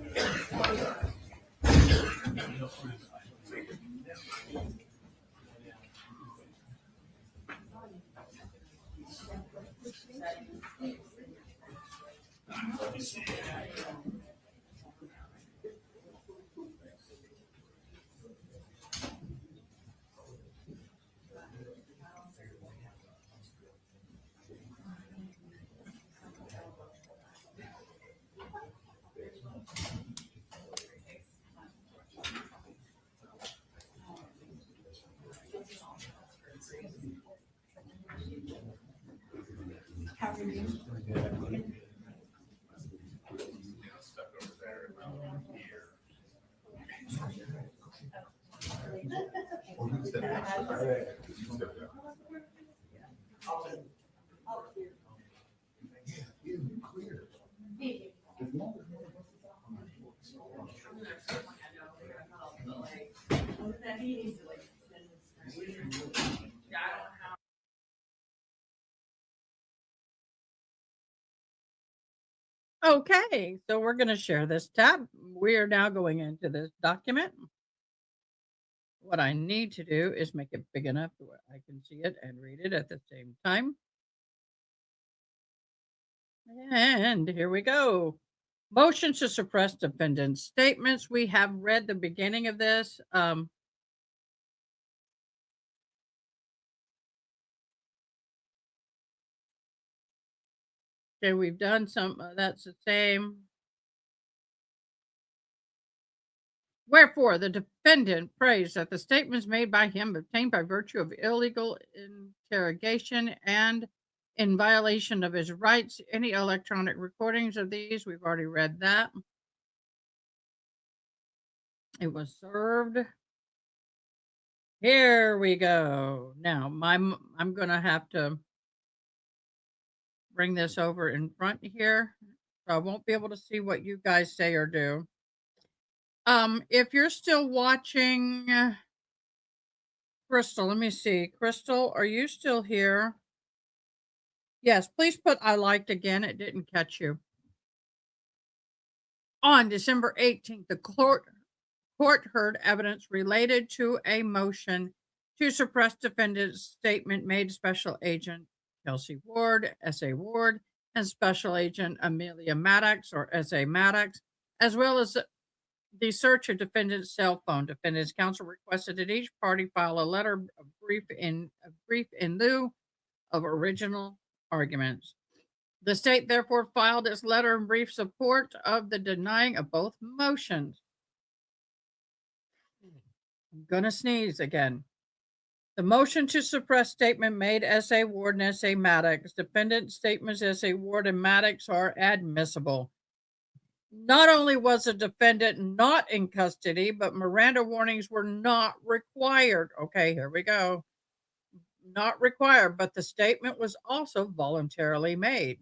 C: Stuck over there around here.
A: Okay, so we're going to share this tab. We are now going into this document. What I need to do is make it big enough where I can see it and read it at the same time. And here we go. Motion to suppress defendant's statements. We have read the beginning of this. Okay, we've done some, that's the same. Wherefore, the defendant prays that the statements made by him obtained by virtue of illegal interrogation and in violation of his rights, any electronic recordings of these, we've already read that. It was served. Here we go. Now, I'm going to have to bring this over in front here. So I won't be able to see what you guys say or do. If you're still watching, Crystal, let me see. Crystal, are you still here? Yes, please put I liked again. It didn't catch you. On December 18th, the court heard evidence related to a motion to suppress defendant's statement made Special Agent Kelsey Ward, S.A. Ward, and Special Agent Amelia Maddox, or S.A. Maddox, as well as the search of defendant's cell phone. Defendant's counsel requested that each party file a letter of brief in lieu of original arguments. The state therefore filed its letter in brief support of the denying of both motions. I'm gonna sneeze again. The motion to suppress statement made S.A. Ward and S.A. Maddox. Defendant statements S.A. Ward and Maddox are admissible. Not only was the defendant not in custody, but Miranda warnings were not required. Okay, here we go. Not required, but the statement was also voluntarily made.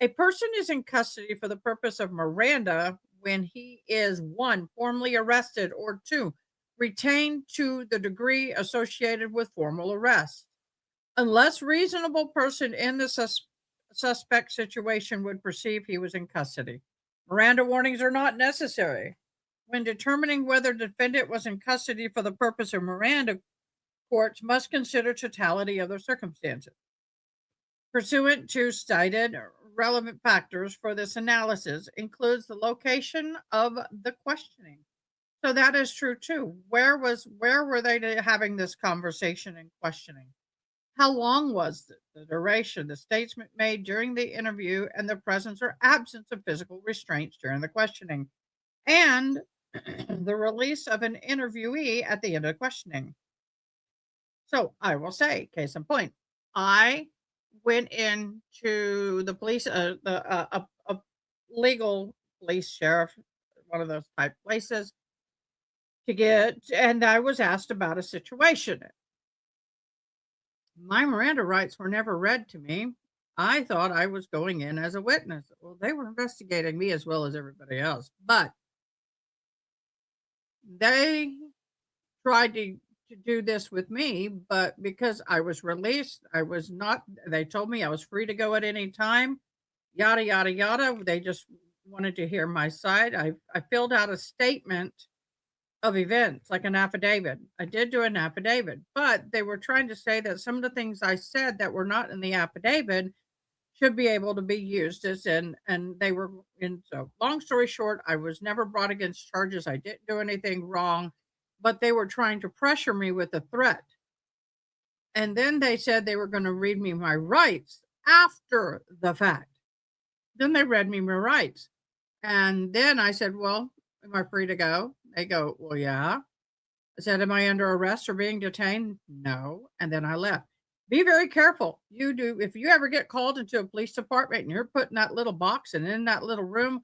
A: A person is in custody for the purpose of Miranda when he is 1, formally arrested, or 2, retained to the degree associated with formal arrest. Unless reasonable person in the suspect situation would perceive he was in custody. Miranda warnings are not necessary. When determining whether defendant was in custody for the purpose of Miranda, courts must consider totality of the circumstances. Pursuant to cited relevant factors for this analysis includes the location of the questioning. So that is true too. Where were they having this conversation and questioning? How long was the duration, the statement made during the interview, and the presence or absence of physical restraints during the questioning, and the release of an interviewee at the end of the questioning. So I will say, case in point, I went into the police, a legal police sheriff, one of those type places, and I was asked about a situation. My Miranda rights were never read to me. I thought I was going in as a witness. Well, they were investigating me as well as everybody else, but they tried to do this with me, but because I was released, I was not, they told me I was free to go at any time, yada, yada, yada. They just wanted to hear my side. I filled out a statement of events, like an affidavit. I did do an affidavit, but they were trying to say that some of the things I said that were not in the affidavit should be able to be used as and they were in. So long story short, I was never brought against charges. I didn't do anything wrong, but they were trying to pressure me with a threat. And then they said they were going to read me my rights after the fact. Then they read me my rights. And then I said, well, am I free to go? They go, well, yeah. I said, am I under arrest or being detained? No. And then I left. Be very careful. You do. If you ever get called into a police department and you're put in that little box and in that little room,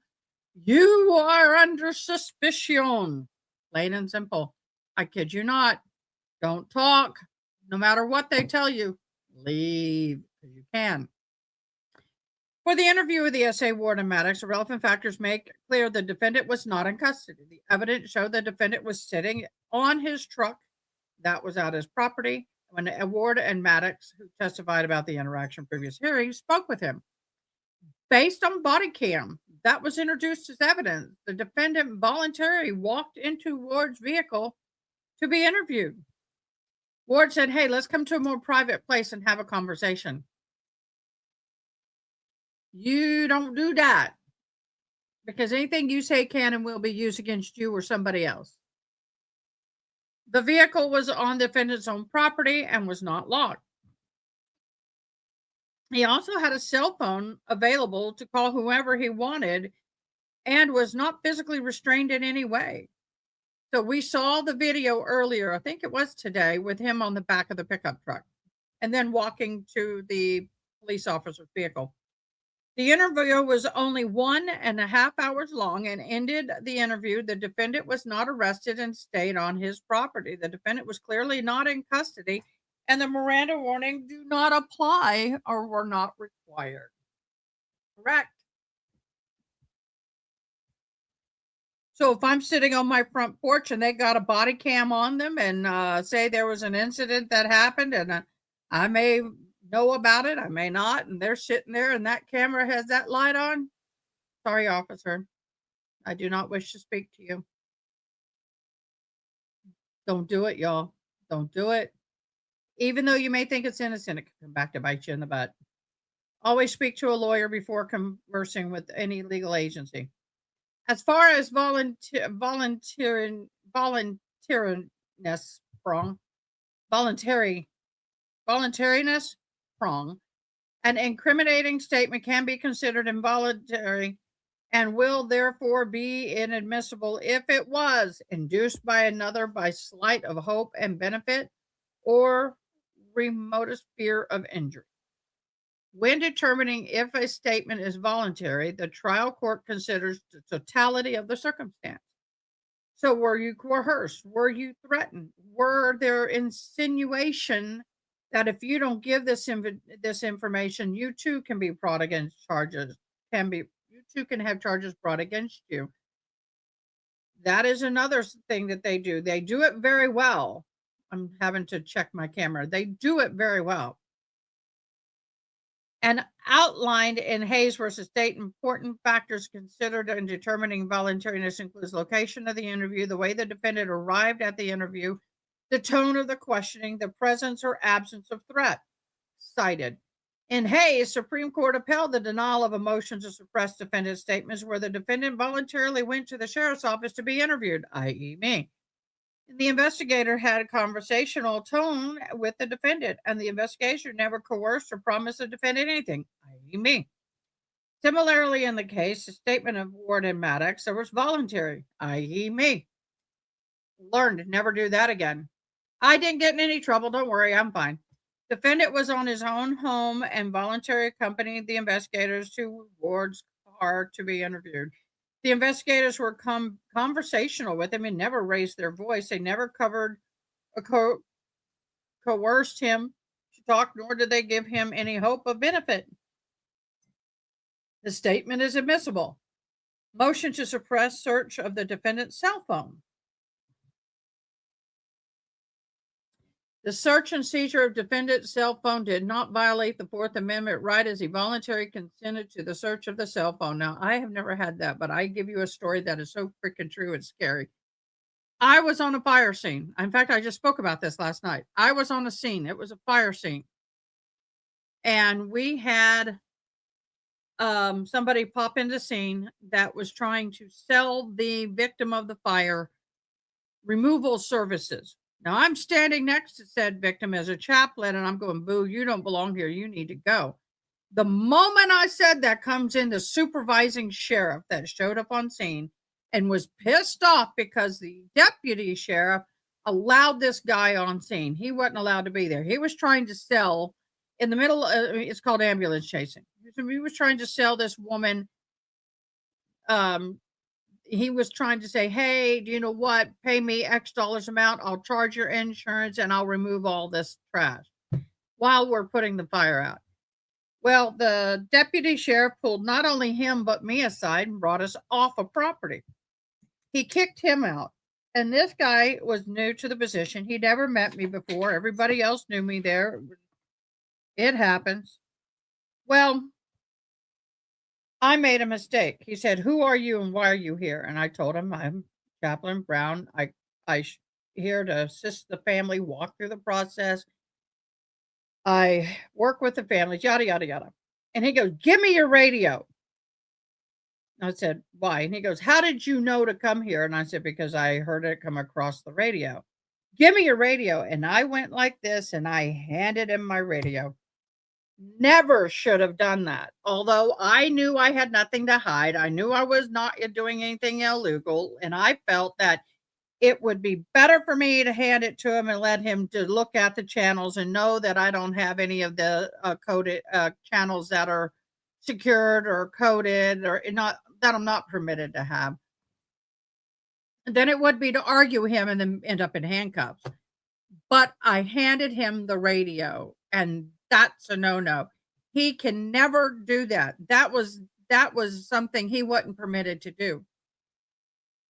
A: you are under suspicion. Plain and simple. I kid you not. Don't talk. No matter what they tell you, leave because you can. For the interview with the S.A. Ward and Maddox, the relevant factors make clear the defendant was not in custody. The evidence showed the defendant was sitting on his truck that was at his property when Ward and Maddox, who testified about the interaction previous hearing, spoke with him. Based on Bodycam, that was introduced as evidence. The defendant voluntarily walked into Ward's vehicle to be interviewed. Ward said, hey, let's come to a more private place and have a conversation. You don't do that because anything you say can and will be used against you or somebody else. The vehicle was on the defendant's own property and was not locked. He also had a cell phone available to call whoever he wanted and was not physically restrained in any way. So we saw the video earlier, I think it was today, with him on the back of the pickup truck and then walking to the police officer's vehicle. The interview was only 1.5 hours long and ended the interview. The defendant was not arrested and stayed on his property. The defendant was clearly not in custody, and the Miranda warning do not apply or were not required. Correct. So if I'm sitting on my front porch and they got a body cam on them and say there was an incident that happened and I may know about it, I may not, and they're sitting there and that camera has that light on, sorry, officer, I do not wish to speak to you. Don't do it, y'all. Don't do it. Even though you may think it's innocent, it can come back to bite you in the butt. Always speak to a lawyer before conversing with any legal agency. As far as voluntariness prong, voluntariness prong, an incriminating statement can be considered involuntary and will therefore be inadmissible if it was induced by another by slight of hope and benefit or remotest fear of injury. When determining if a statement is voluntary, the trial court considers the totality of the circumstance. So were you coerced? Were you threatened? Were there insinuation that if you don't give this information, you too can be brought against charges, you too can have charges brought against you? That is another thing that they do. They do it very well. I'm having to check my camera. They do it very well. And outlined in Hayes versus State, important factors considered in determining voluntariness includes location of the interview, the way the defendant arrived at the interview, the tone of the questioning, the presence or absence of threat cited. In Hayes, Supreme Court upheld the denial of a motion to suppress defendant's statements where the defendant voluntarily went to the sheriff's office to be interviewed, i.e. me. The investigator had a conversational tone with the defendant, and the investigator never coerced or promised the defendant anything, i.e. me. Similarly, in the case, the statement of Ward and Maddox, there was voluntary, i.e. me. Learned to never do that again. I didn't get in any trouble. Don't worry, I'm fine. Defendant was on his own home and voluntarily accompanied the investigators to Ward's car to be interviewed. The investigators were conversational with him and never raised their voice. They never coerced him to talk, nor did they give him any hope of benefit. The statement is admissible. Motion to suppress search of the defendant's cell phone. The search and seizure of defendant's cell phone did not violate the Fourth Amendment right as he voluntarily consented to the search of the cell phone. Now, I have never had that, but I give you a story that is so freaking true and scary. I was on a fire scene. In fact, I just spoke about this last night. I was on a scene. It was a fire scene. And we had somebody pop into scene that was trying to sell the victim of the fire removal services. Now, I'm standing next to said victim as a chaplain, and I'm going, boo, you don't belong here. You need to go. The moment I said that comes in the supervising sheriff that showed up on scene and was pissed off because the deputy sheriff allowed this guy on scene. He wasn't allowed to be there. He was trying to sell in the middle. It's called ambulance chasing. He was trying to sell this woman. He was trying to say, hey, do you know what? Pay me X dollars amount. I'll charge your insurance and I'll remove all this trash while we're putting the fire out. Well, the deputy sheriff pulled not only him, but me aside and brought us off of property. He kicked him out. And this guy was new to the position. He never met me before. Everybody else knew me there. It happens. Well, I made a mistake. He said, who are you and why are you here? And I told him, I'm Chaplain Brown. I here to assist the family, walk through the process. I work with the families, yada, yada, yada. And he goes, give me your radio. I said, why? And he goes, how did you know to come here? And I said, because I heard it come across the radio. Give me your radio. And I went like this and I handed him my radio. never should have done that. Although I knew I had nothing to hide, I knew I was not doing anything illegal, and I felt that it would be better for me to hand it to him and let him to look at the channels and know that I don't have any of the coded channels that are secured or coded or not that I'm not permitted to have. Then it would be to argue him and then end up in handcuffs. But I handed him the radio, and that's a no-no. He can never do that. That was something he wasn't permitted to do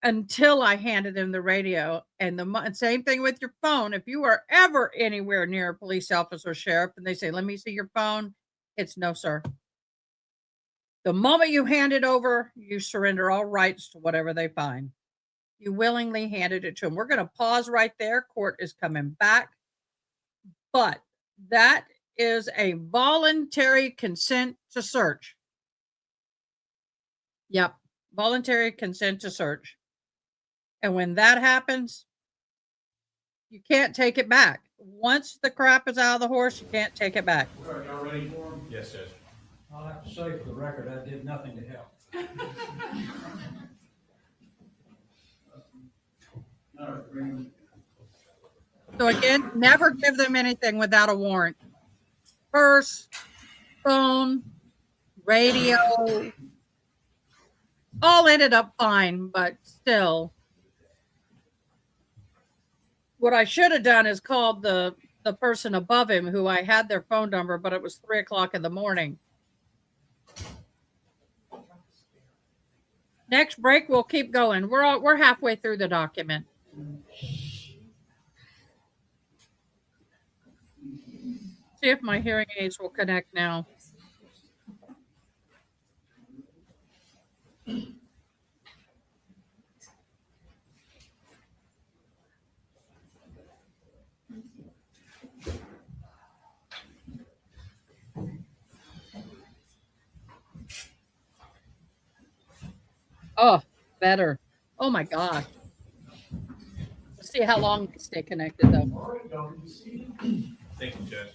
A: until I handed him the radio. And the same thing with your phone. If you are ever anywhere near a police officer or sheriff and they say, "Let me see your phone," it's no, sir. The moment you hand it over, you surrender all rights to whatever they find. You willingly handed it to him. We're going to pause right there. Court is coming back. But that is a voluntary consent to search. Yep. Voluntary consent to search. And when that happens, you can't take it back. Once the crap is out of the horse, you can't take it back.
E: All right, y'all ready for him?
C: Yes, Judge.
B: I'll have to say for the record, I did nothing to help.
E: All right, bring him.
A: So again, never give them anything without a warrant. Purse, phone, radio, all ended up fine, but still. What I should have done is called the person above him who I had their phone number, but it was 3:00 in the morning. Next break, we'll keep going. We're halfway through the document. See if my hearing aids will connect now. Oh, better. Oh my gosh. Let's see how long they stay connected though.
E: All right, y'all can be seated.
C: Thank you, Judge.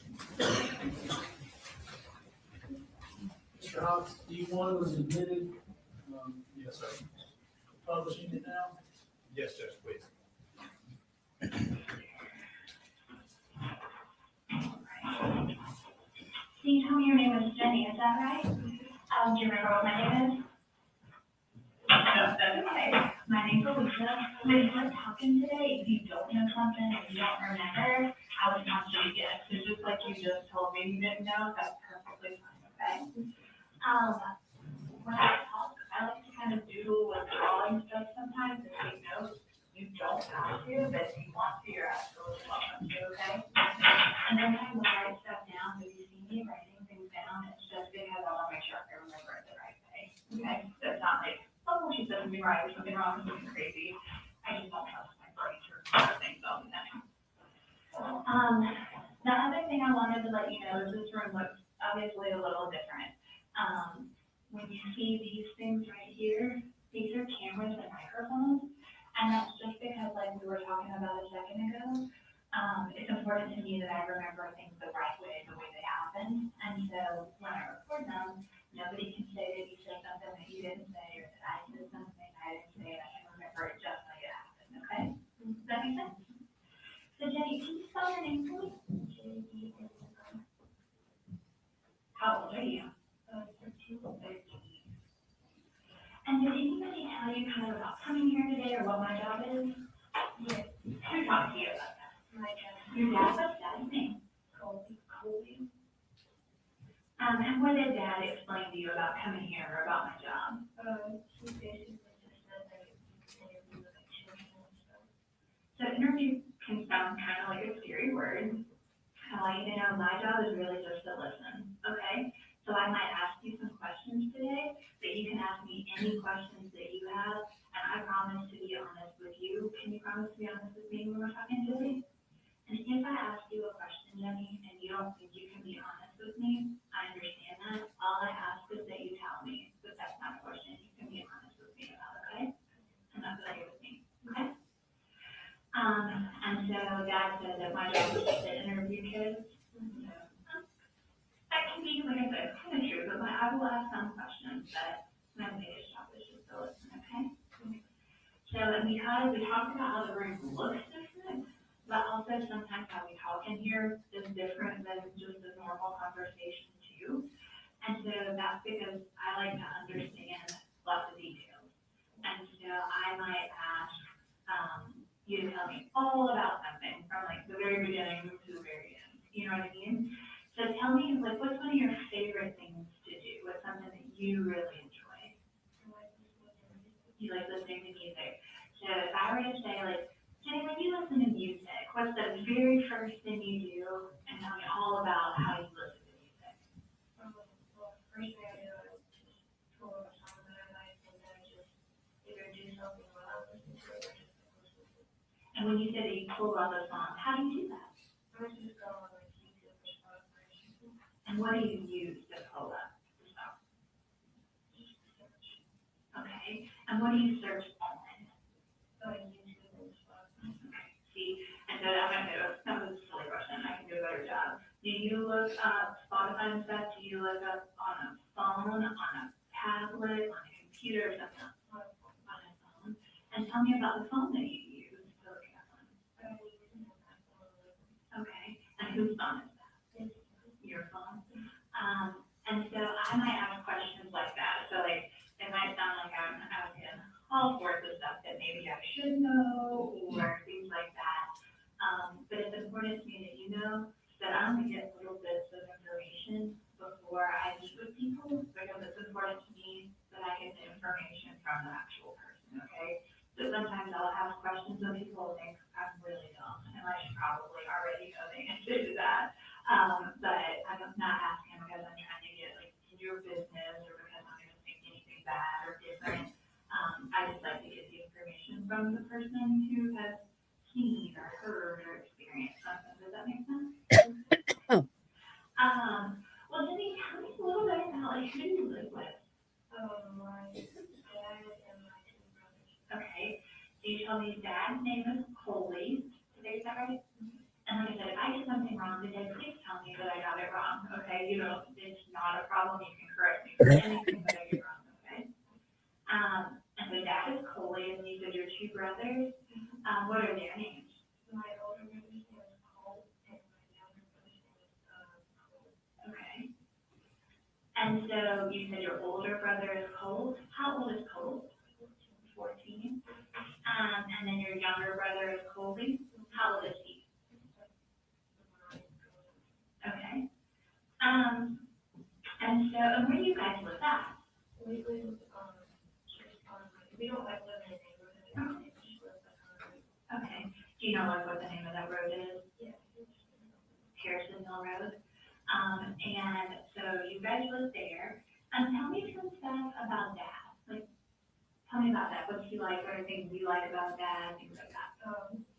E: Mr. Hobbs, D1 was admitted. Yes, sir. Publishing it now.
C: Yes, Judge, please.
N: Can you tell me your name is Jenny, is that right? Do you remember what my name is? No, that's okay. My name's Alicia. When we're talking today, if you don't know something, if you don't remember, I would not say yes. It's just like you just told me you didn't know, that's perfectly fine, okay? When I talk, I like to kind of doodle with drawing stuff sometimes and take notes. You don't have to, but if you want to, you're absolutely welcome to, okay? And then I will write stuff down, so if you see me writing things down, it's just because I want to make sure I remember it the right way, okay? So it's not like, oh, she said something right or something wrong or something crazy. I just don't trust my brain to remember things all the time. The other thing I wanted to let you know is this room looks obviously a little different. When you see these things right here, these are cameras and microphones, and that's just because, like we were talking about a second ago, it's important to me that I remember things the right way, the way they happen. And so when I record them, nobody can say that you said something that you didn't say, or that I said something I didn't say, and I can remember it just like it happened, okay? Does that make sense? So Jenny, can you spell your name for me? How old are you? 13. And did anybody tell you kind of about coming here today or what my job is? Yes. Who talked to you about that? My dad. Your dad? What's dad's name? Colby. Colby. And what did Dad explain to you about coming here or about my job? He basically just said that it's an interview with children and stuff. So interview can sound kind of like a scary word. I want you to know my job is really just to listen, okay? So I might ask you some questions today, but you can ask me any questions that you have, and I promise to be honest with you. Can you promise to be honest with me when we're talking today? And if I ask you a question, Jenny, and you don't think you can be honest with me, I understand that. All I ask is that you tell me that that's not a question you can be honest with me about, okay? And that's okay with me, okay? And so Dad said that my job is just to interview kids. That can be will ask some questions, but my biggest job is just to listen, okay? So, and because we talked about how the room looks different, but also sometimes how we talk in here is different than just a normal conversation too. And so that's because I like to understand lots of details. And so I might ask, you to tell me all about something from like the very beginning to the very end, you know what I mean? So tell me, like, what's one of your favorite things to do? What's something that you really enjoy? You like listening to music. So if I were to say, like, Jenny, when you listen to music, what's the very first thing you do? And tell me all about how you listen to music.
O: First thing I do is just pull up a song that I like and then just either do something while I'm listening to it or just listen to it.
N: And when you say that you pull up a song, how do you do that?
O: I just go on like YouTube or Spotify.
N: And what do you use to pull up the song? Okay. And what do you search on?
O: Like YouTube and Spotify.
N: Okay. See, and so I'm gonna do that was a silly question. I can do a better job. Do you look up Spotify and stuff? Do you look up on a phone, on a tablet, on a computer, or something else? On a phone. And tell me about the phone that you use to look at one. Okay. And whose phone is that? Your phone. And so I might ask questions like that. So like, it might sound like I'm asking all sorts of stuff that maybe I should know or things like that. But it's important to me that you know that I'm gonna get little bits of information before I meet with people, because it's important to me that I get the information from the actual person, okay? So sometimes I'll ask questions and people will think I'm really dumb, and I should probably already know the answer to that. But I'm not asking because I'm trying to get like in your business or because I'm gonna think anything bad or different. I just like to get the information from the person who has seen or heard or experienced something. Does that make sense? Well, Jenny, tell me a little bit about like who do you live with?
O: My dad and my two brothers.
N: Okay. So you told me dad's name is Coley. Today, is that right? And like I said, if I get something wrong today, please tell me that I got it wrong. Okay. You know, it's not a problem. You can correct me for anything that I get wrong. Okay. And so dad is Coley, and you said your two brothers. What are their names?
O: My older brother's name is Cole and my younger brother's name is Cole.
N: Okay. And so you said your older brother is Cole. How old is Cole? 14. And then your younger brother is Colby. How old is he? Okay. And so, and where do you guys live at?
O: We live, we don't like live in a neighborhood. We just live like
N: Okay. Do you know like what the name of that road is?
O: Yeah.
N: Harrison Mill Road. And so you guys live there. Tell me some stuff about Dad. Like, tell me about that. What's he like? What are things you like about Dad? Things like that.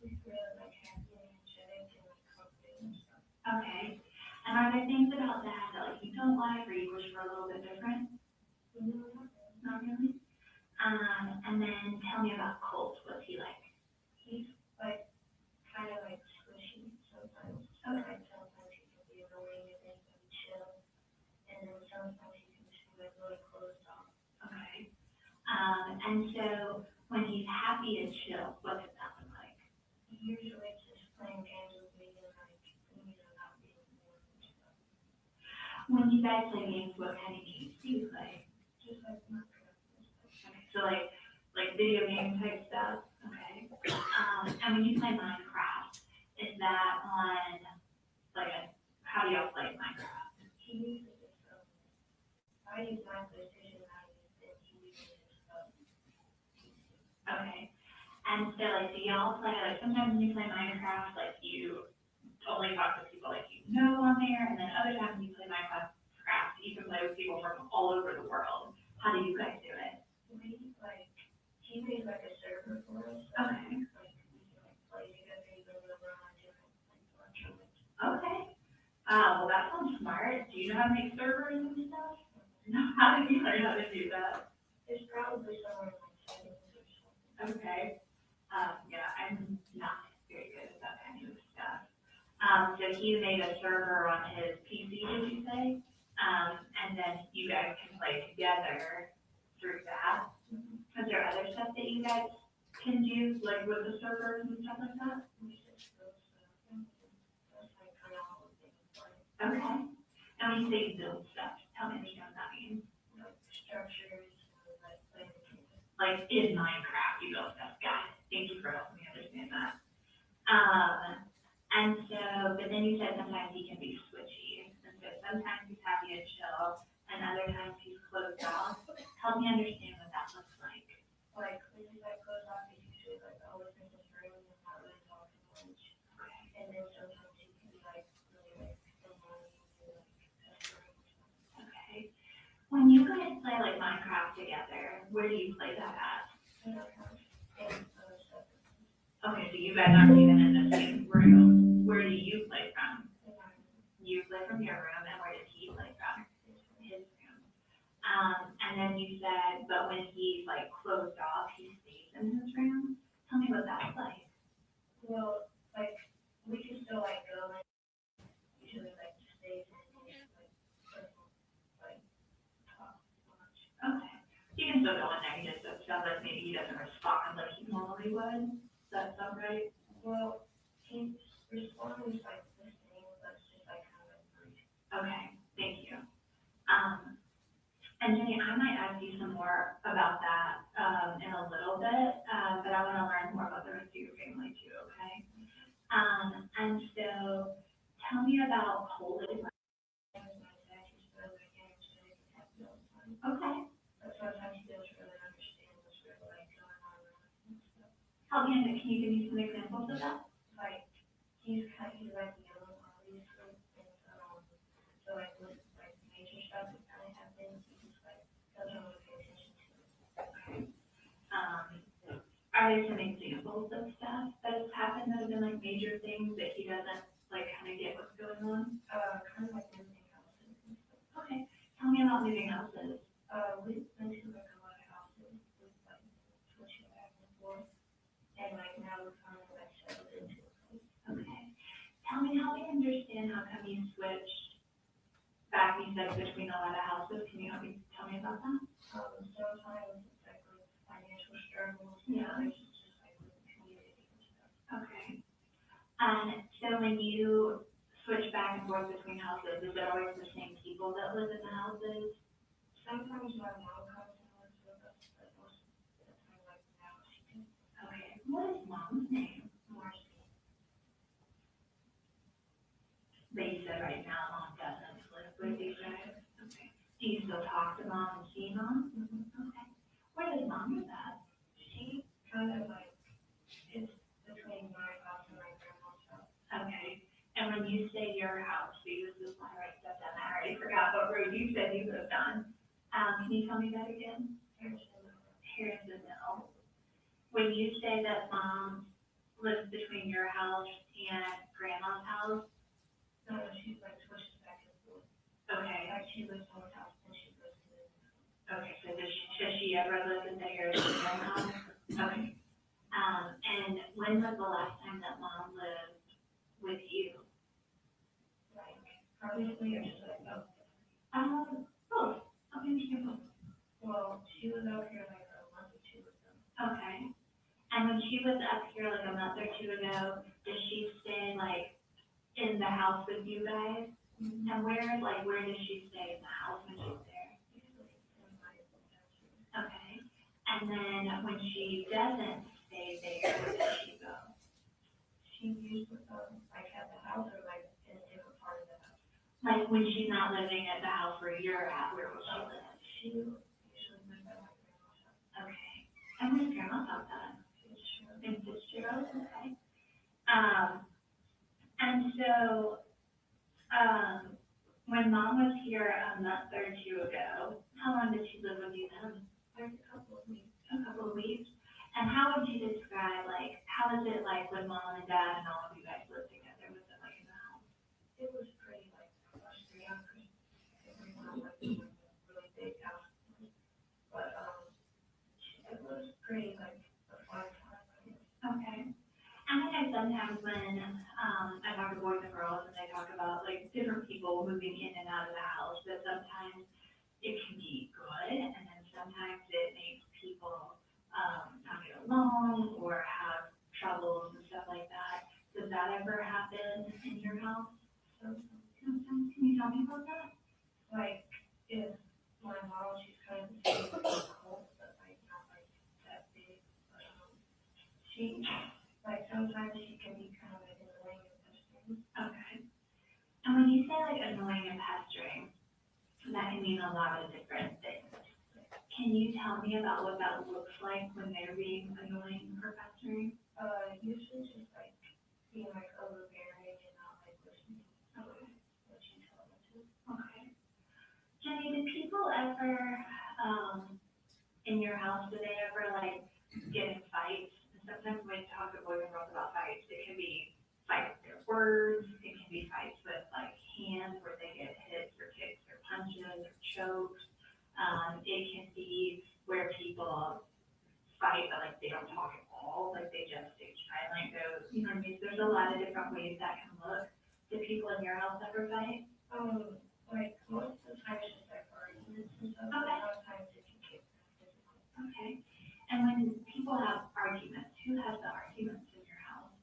O: He's really like happy and energetic and like comforting and stuff.
N: Okay. And are there things about Dad that like you don't like or you wish were a little bit different?
O: No,
N: Not really. And then tell me about Colt. What's he like?
O: he's like kind of like squishy sometimes.
N: Okay.
O: Sometimes he can be annoying and then he can be chill. And then sometimes he can just be like really closed off.
N: Okay. And so when he's happy and chill, what does that look like?
O: He usually just playing games with me and like, you know, not being bored and stuff.
N: When you guys play games, what kind of games do you play?
O: Just like Minecraft and stuff.
N: Okay. So like video game type stuff? Okay. And when you play Minecraft, is that on like how do y'all play Minecraft?
O: He uses his phone. I use my PlayStation and I use it. He uses his phone.
N: Okay. And so like do y'all play like sometimes when you play Minecraft, like you only talk to people like you know on there, and then other times when you play Minecraft, you can play with people from all over the world. How do you guys do it?
O: He made like a server for us.
N: Okay.
O: Like we can like play together even though we're on different like electronics.
N: Okay. Well, that sounds smart. Do you know how to make servers and stuff? No. How did you learn how to do that?
O: There's probably somewhere like settings or something.
N: Okay. Yeah, I'm not very good at that kind of stuff. So he made a server on his PC, did you say? And then you guys can play together through that. Is there other stuff that you guys can do, like with the servers and stuff like that? Okay. And when you say build stuff, tell me what that means.
O: Structures,
N: Like in Minecraft, you build stuff. Got it. Thank you for helping me understand that. And so, but then you said sometimes he can be switchy. And so sometimes he's happy and chill, and other times he's closed off. Help me understand what that looks like.
O: like, when he's like close off, he's usually like always in his room and not really talking much. And then sometimes he can be like really like annoying and like pestering.
N: Okay. When you guys play like Minecraft together, where do you play that at?
O: And other stuff.
N: Okay, so you guys aren't even in the same room. Where do you play from? You play from your room, and where does he play from? His room. And then you said, but when he's like closed off, he stays in his room. Tell me what that's like.
O: Well, like, we can still like go and usually like stay and like talk much.
N: Okay. You can still go in there, he just sounds like maybe he doesn't respond like he normally would. Does that sound right?
O: Well, he responds like listening, but it's just like kind of brief.
N: Okay, thank you. And Jenny, I might ask you some more about that, in a little bit, but I wanna learn more about the rest of your family too, okay? And so, tell me about holding. Okay,
O: But sometimes he doesn't really understand what's really like going on around him and stuff.
N: help me, can you give me some examples of that?
O: Like, he's like young, obviously, and, so like with like major stuff that kind of happens, he just like doesn't really pay attention to it.
N: Are there some examples of stuff that has happened that have been like major things that he doesn't like kind of get what's going on?
O: Kind of like moving houses and stuff.
N: Okay, tell me about moving houses.
O: We've been to like a lot of houses with like switching back and forth, and like now we're kind of like settled into a place.
N: Okay, tell me, help me understand how come you switched back, you said between a lot of houses, can you tell me about that?
O: Sometimes it's like with financial struggles,
N: Yeah.
O: it's just like with community and stuff.
N: Okay. So when you switch back and forth between houses, is it always the same people that live in the houses?
O: Sometimes my mom comes and lives with us, but most of the time, like now she can.
N: Okay, what is mom's name?
O: Marcy.
N: But you said right now mom doesn't live with you guys? Okay. Do you still talk to mom and see mom?
O: Mm-hmm.
N: Okay. Where does mom live at?
O: She kind of like is between my house and my grandma's house.
N: Okay. And when you say your house, so you just want to write stuff down. I already forgot what road you said you lived on. Can you tell me that again? Harrison Mill. When you say that mom lives between your house and grandma's house,
O: No, she's like switches back and forth.
N: okay.
O: Like she lives in one house and she lives in the
N: Okay, so does she ever live in the Harrison Mill house? Okay. And when was the last time that mom lived with you?
O: like, obviously, or just like,
N: Both. Okay, you can both.
O: well, she was out here like a month or two ago.
N: Okay. And when she was up here like a month or two ago, did she stay like in the house with you guys? And where does she stay in the house when she's there? Okay. And then when she doesn't stay there, where does she go?
O: She usually, like at the house or like in a different part of the house.
N: Like when she's not living at the house where you're at, where will she live?
O: She usually lives at my grandma's house.
N: Okay. And where's grandma's house at? In Fitzgerald, okay. And so, when mom was here a month or two ago, how long did she live with you then?
O: Like a couple of weeks.
N: A couple of weeks? And how would you describe, like, how is it like when mom and dad and all of you guys live together? Was it like in the house?
O: It was pretty like frustrating because everyone like in a really big house. But, it was pretty like a fun time.
N: Okay. I think sometimes when, I talk to boys and girls, and they talk about like different people moving in and out of the house, but sometimes it can be good, and then sometimes it makes people, not get along or have troubles and stuff like that. Does that ever happen in your house? Sometimes, can you tell me about that?
O: Like, if my mom, she's kind of cold, but like not like that big. She, like, sometimes she can be kind of like annoying and frustrating.
N: Okay. And when you say like annoying and pestering, that can mean a lot of different things. Can you tell me about what that looks like when they're being annoying or pestering?
O: Usually just like being like overbearing and not like listening.
N: Okay.
O: What you tell them to.
N: Okay. Jenny, do people ever, in your house, do they ever like get in fights? And sometimes when we talk to boys and girls about fights, it can be fights with their words, it can be fights with like hands where they get hits or kicks or punches or chokes. It can be where people fight, but like they don't talk at all, like they just stay silent, go, you know what I mean? There's a lot of different ways that can look. Do people in your house ever fight?
O: Like most of the time it's just like arguments and stuff.
N: Okay.
O: But sometimes it can get physical.
N: Okay. And when people have arguments, who has the arguments in your house?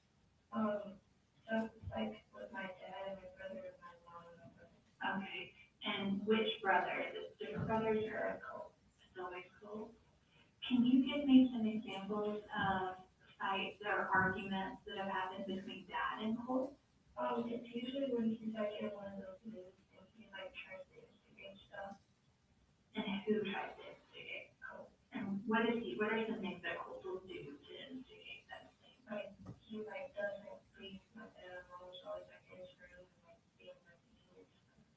O: So like with my dad and my brother and my mom and my brother.
N: Okay. And which brother? Is it different brothers or it's always cool? Can you give me some examples of fights or arguments that have happened between Dad and Colt?
O: It's usually when he's like in one of those moods and he like tries to instigate stuff.
N: And who tries to instigate Colt? And what are some things that Colt will do to instigate those things?
O: Like he like doesn't leave my dad alone, so always like in his room and like being like mean and stuff.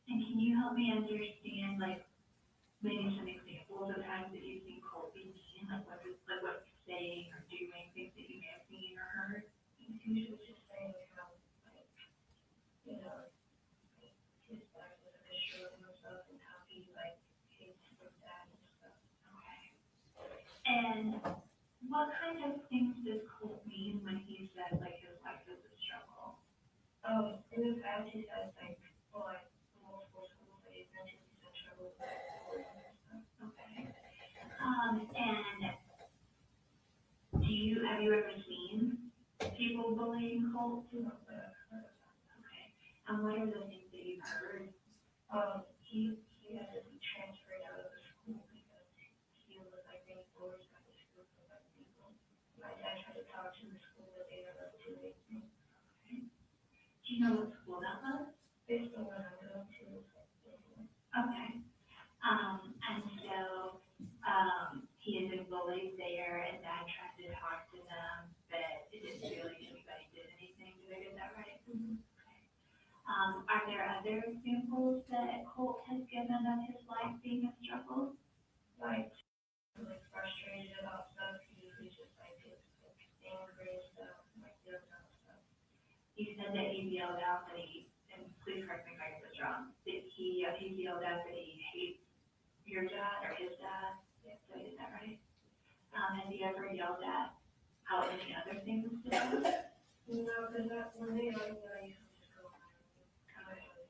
N: And can you help me understand like maybe some examples of times that you've seen Colt be mean, like what he's saying or doing, things that you may have seen or heard?
O: He's usually just saying how like, you know, like, his dad was a issue with himself and how he like hates his dad and stuff.
N: Okay. And what kind of things does Colt mean when he says like his life is a struggle?
O: In the past he says like, well, like multiple schools that he's mentioned he's in trouble with bullying and stuff.
N: Okay. And have you ever seen people bullying Colt?
O: No, but I've heard of that.
N: Okay. And what are the things that you've heard?
O: He had to be transferred out of the school because he was like being bullied by the school from like people. My dad tried to talk to the school, but they never do anything.
N: Okay. Do you know what school that was?
O: It's the one I go to.
N: Okay. And so, he had been bullied there and Dad tried to talk to them, but it didn't feel like anybody did anything. Did I get that right?
O: Mm-hmm.
N: Okay. Are there other examples that Colt has given of his life being a struggle?
O: Like frustrated about stuff, he usually just like gets like angry and stuff, like does that stuff.
N: You said that he yelled out that and please correct me if I get this wrong, that he yelled out that he hates your dad or his dad. Did I get that right? Has he ever yelled out any other things to them?
O: No, because when they argue, I usually just go on kind of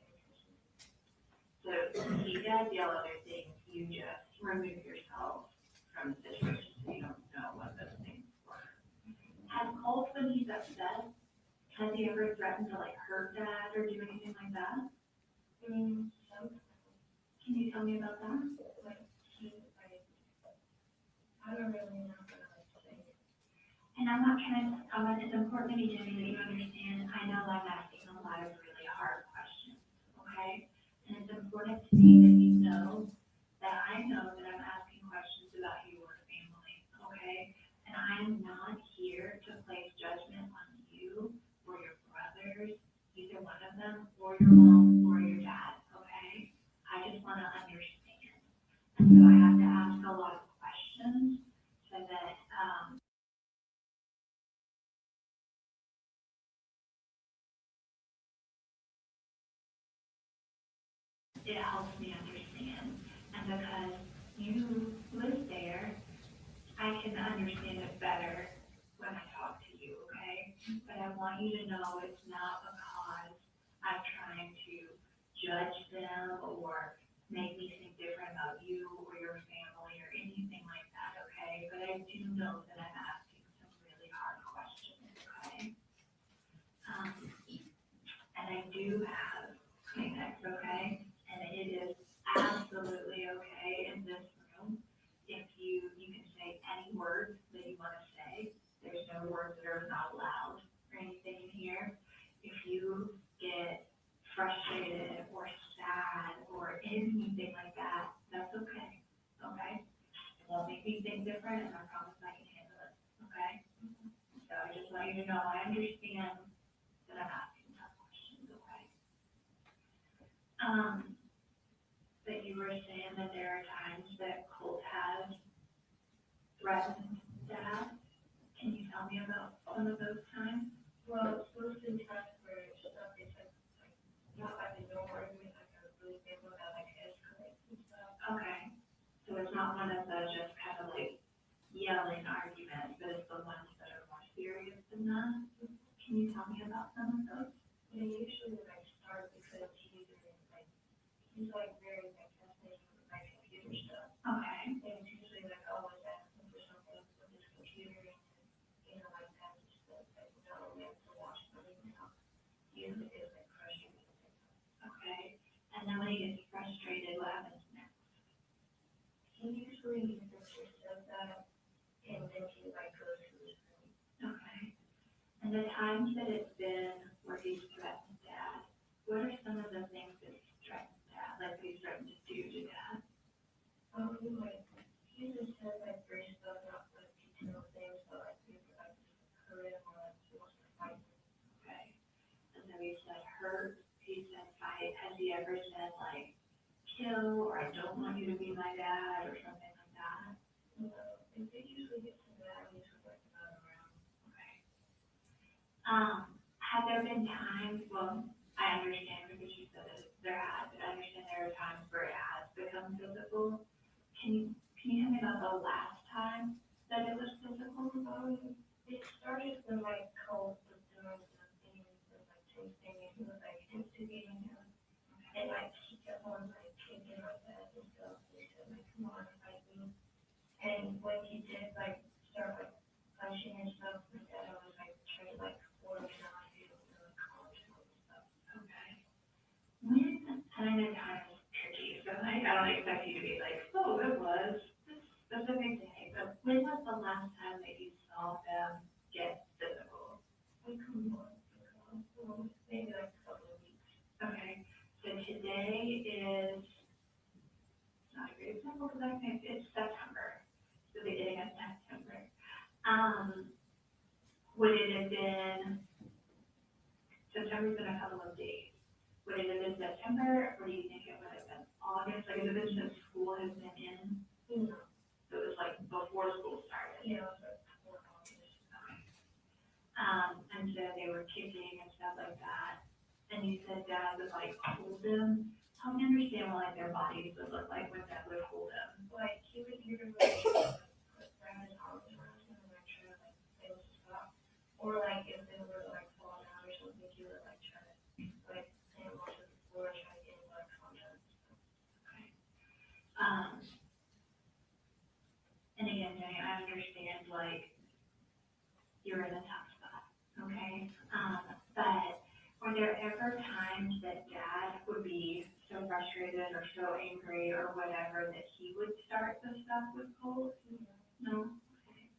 N: So he does yell other things, you just remove yourself from the situation so you don't know what those things were. Has Colt, when he's upset, has he ever threatened to like hurt Dad or do anything like that? Can you tell me about that?
O: like I don't really know what I was saying.
N: And I'm not trying to comment, it's important to me, Jenny, that you understand, I know I'm asking a lot of really hard questions, okay? And it's important to me that you know that I know that I'm asking questions about your family, okay? And I am not here to place judgment on you or your brothers, either one of them, or your mom or your dad, okay? I just want to understand. And so I have to ask a lot of questions so that, it helps me understand. And because you live there, I can understand it better when I talk to you, okay? but I want you to know it's not because I'm trying to judge them or make me think different about you or your family or anything like that, okay? But I do know that I'm asking some really hard questions, okay? And I do have Kleenex, okay? And it is absolutely okay in this room if you can say any words that you want to say. There's no words that are not allowed or anything in here. If you get frustrated or sad or anything like that, that's okay, okay? It won't make me think different, and I promise I can handle it, okay? So I just want you to know I understand that I'm asking tough questions, okay? That you were saying that there are times that Colt has threatened Dad. Can you tell me about some of those times?
O: Well, it's mostly times where stuff is like, not like a normal argument, like a really big one that like escalates and stuff.
N: Okay, so it's not one of the just kind of like yelling arguments, but it's the ones that are more serious than that. Can you tell me about some of those?
O: They usually like start because he's like very like fascinated with like computer stuff.
N: Okay.
O: And it's usually like always asking for something with his computer and, you know, like that just like no, we have to watch something now. Usually it's like frustrating.
N: Okay, and then when he gets frustrated, what happens next?
O: He usually just does that and then he like goes to his room.
N: Okay, and the times that it's been where he's threatened Dad, what are some of the things that he's threatened Dad, like he's threatened to do to Dad?
O: He just says like very stuff, not like detailed things, but like maybe like hurt him or like he wants to fight.
N: Okay, and so he said hurt, he said fight, has he ever said like kill, or I don't want you to be my dad, or something like that?
O: No, and they usually get to that when he's like not around.
N: Okay. Have there been times, well, I understand because you said that there has, but I understand there are times where it has become physical. Can you tell me about the last time that it was physical?
O: It started when like Cole was doing something and like tasting and he was like instigating him. And like he kept on like kicking like that and stuff. And he said like, come on, fight me. And when he did like start like punching and stuff like that, I was like trying to like organize him and like calm him and stuff.
N: Okay. And I know time is tricky, so like, I don't expect you to be like, oh, it was this specific day, but when was the last time that you saw them get physical?
O: Like a month ago, maybe like a couple of weeks.
N: Okay, so today is not a great example because I think it's September, the beginning of September. Would it have been, September's been a couple of days. Would it have been September, or do you think it would have been August? Like, has it been since school has been in?
O: No.
N: So it was like before school started?
O: Yeah, it was like 4 August.
N: Okay. And so they were kicking and stuff like that. And you said Dad would like hold them. Help me understand what like their bodies would look like when Dad would hold them.
O: Like he would either like put around his arms around him and like try to like say to stop. Or like if they were to like fall down or something, he would like try to like stand on the floor and try to get him like calm down.
N: Okay. And again, Jenny, I understand like you're in a tough spot, okay? But were there ever times that Dad would be so frustrated or so angry or whatever that he would start the stuff with Colt? No? Okay.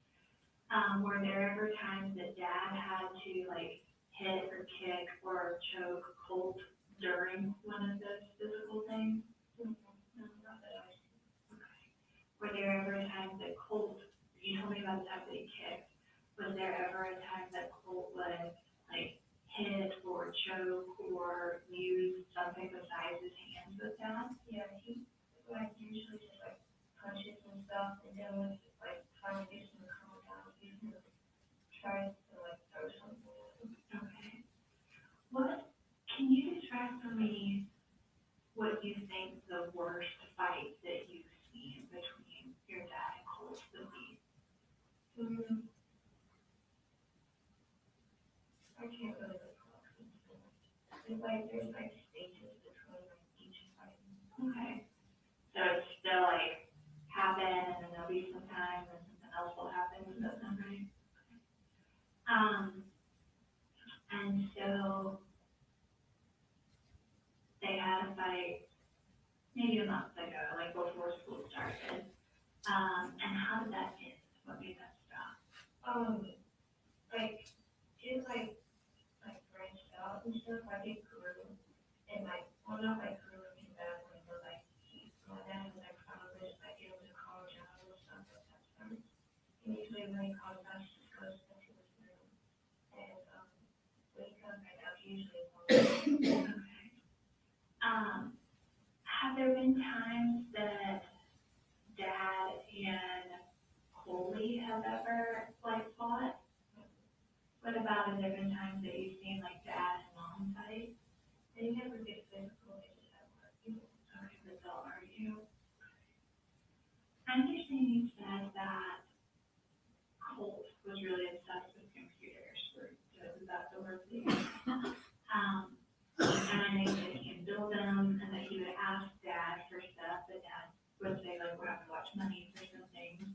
N: Were there ever times that Dad had to like hit or kick or choke Colt during one of those physical things?
O: No, not that I see.
N: Okay. Were there ever times that Colt, you told me about the time that he kicked, was there ever a time that Colt would like hit or choke or use something besides his hands with Dad?
O: Yeah, he like usually just like punches and stuff, and then when he like finally gets him to calm down, he tries to like throw something at him.
N: Okay. What, can you describe for me what you think the worst fight that you've seen between your dad and Colt would be? had a fight maybe a month ago, like before school started. And how did that end? What made that stop?
O: Like, it branched out and stuff, like it grew, and well, not grew in bad way, but my dad was probably it was a college out or something like that. And usually when he calls us, he just goes into his room, and, when he comes back out, he usually won't.
N: Have there been times that Dad and Colby have ever fought? What about has there been times that you've seen Dad and Mom fight?
O: They never get physical, they just have arguments.
N: Okay, but they'll argue. I understand you said that Colt was really obsessed with computers. Is that the word that you used? And I know that he can build them and that he would ask Dad for stuff, but Dad would say we're having to watch money for some things.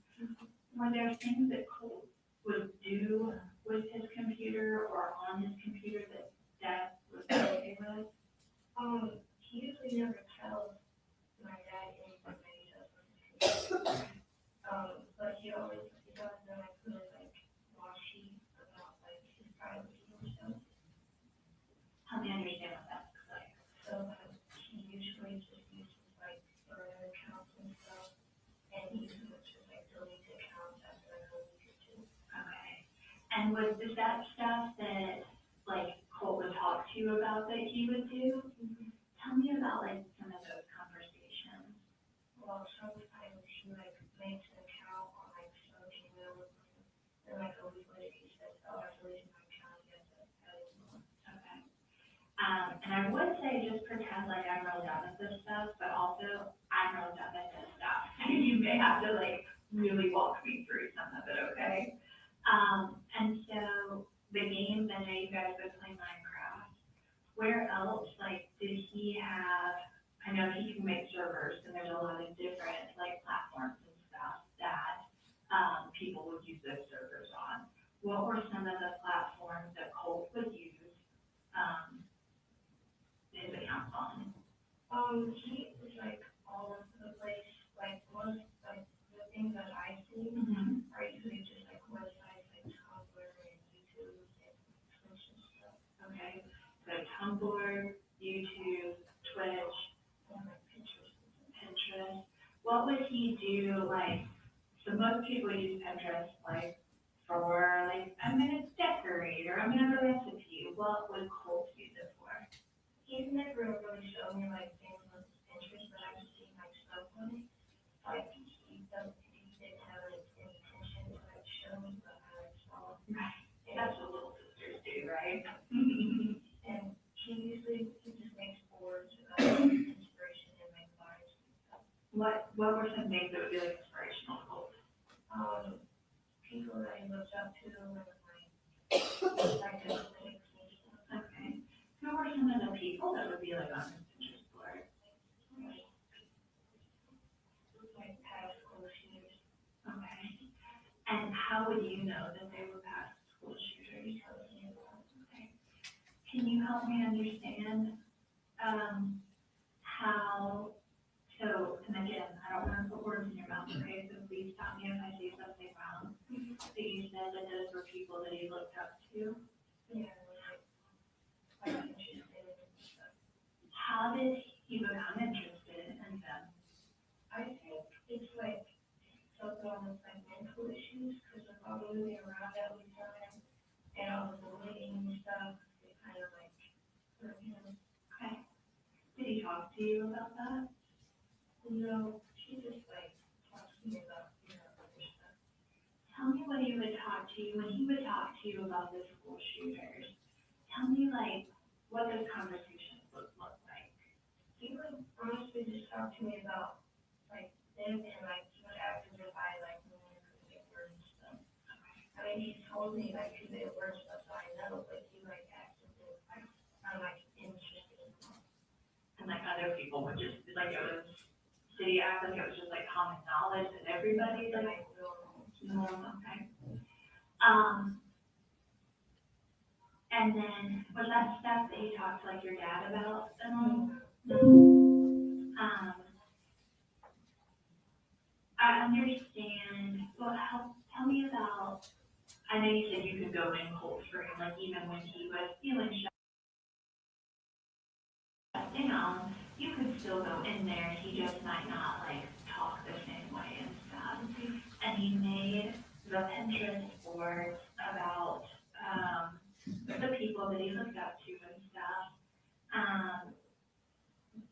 N: Were there things that Colt would do with his computer or on his computer that Dad was okay with?
O: He usually never tells my dad anything that he does with his computer. But he does really wash sheets about his privacy and stuff.
N: Help me understand what that looks like.
O: So he usually just uses burner accounts and stuff, and he usually just delete accounts after a week or two.
N: Okay. And is that stuff that Colt would talk to you about that he would do?
O: Mm-hmm.
N: Tell me about some of those conversations.
O: Well, sometimes he makes an account on some email, and a week later he says, "Oh, I deleted my account again."
N: Okay. And I would say just pretend like I'm real done with this stuff, but also I'm real done with this stuff. You may have to really walk me through some of it, okay? And so the games, I know you guys would play Minecraft. Where else did he have? I know he can make servers, and there's a lot of different platforms and stuff that people would use those servers on. What were some of the platforms that Colt would use his accounts on?
O: He was all over the place. Most the things that I see are usually just websites Tumblr and YouTube and Twitch and stuff.
N: Okay, so Tumblr, YouTube, Twitch,
O: And
N: Pinterest. What would he do? So most people use Pinterest for I'm gonna decorate or I'm gonna have a recipe. What would Colt use it for?
O: he's never really shown me things on his Pinterest, but I've just seen stuff on it. He didn't have any intention to show me, but I saw it.
N: Right. That's what little sisters do, right?
O: And he just makes boards about inspiration and make vibes and stuff.
N: What were some things that would be inspirational to Colt?
O: People that he looks up to and
N: Okay. Who are some of the people that would be on his Pinterest board?
O: past school shooters.
N: Okay. And how would you know that they were past school shooters? Okay. Can you help me understand how, and again, I don't want to put words in your mouth, okay, so please stop me if I say something wrong. So you said that those were people that he looked up to.
O: Yeah, interested in stuff.
N: How did he become interested in them?
O: I think it's something on mental issues, because of all moving around all the time, and all the bullying and stuff, it kind of hurt him.
N: Okay. Did he talk to you about that?
O: No, she just talks to me about, other stuff.
N: Tell me what he would talk to you, when he would talk to you about the school shooters. Tell me what those conversations would look like.
O: He would honestly just talk to me about them, and he would act as if I knew who they were and stuff. I mean, he told me who they were and stuff, so I know, but he acts as if I'm interested in them.
N: And other people would just, it was, did he act like it was just common knowledge that everybody, no, okay. And then, was that stuff that you talked to your dad about at all? No. go in cold screen, like even when he was feeling shut down, you could still go in there, he just might not like talk the same way and stuff. And he made the Pinterest boards about, the people that he looked up to and stuff.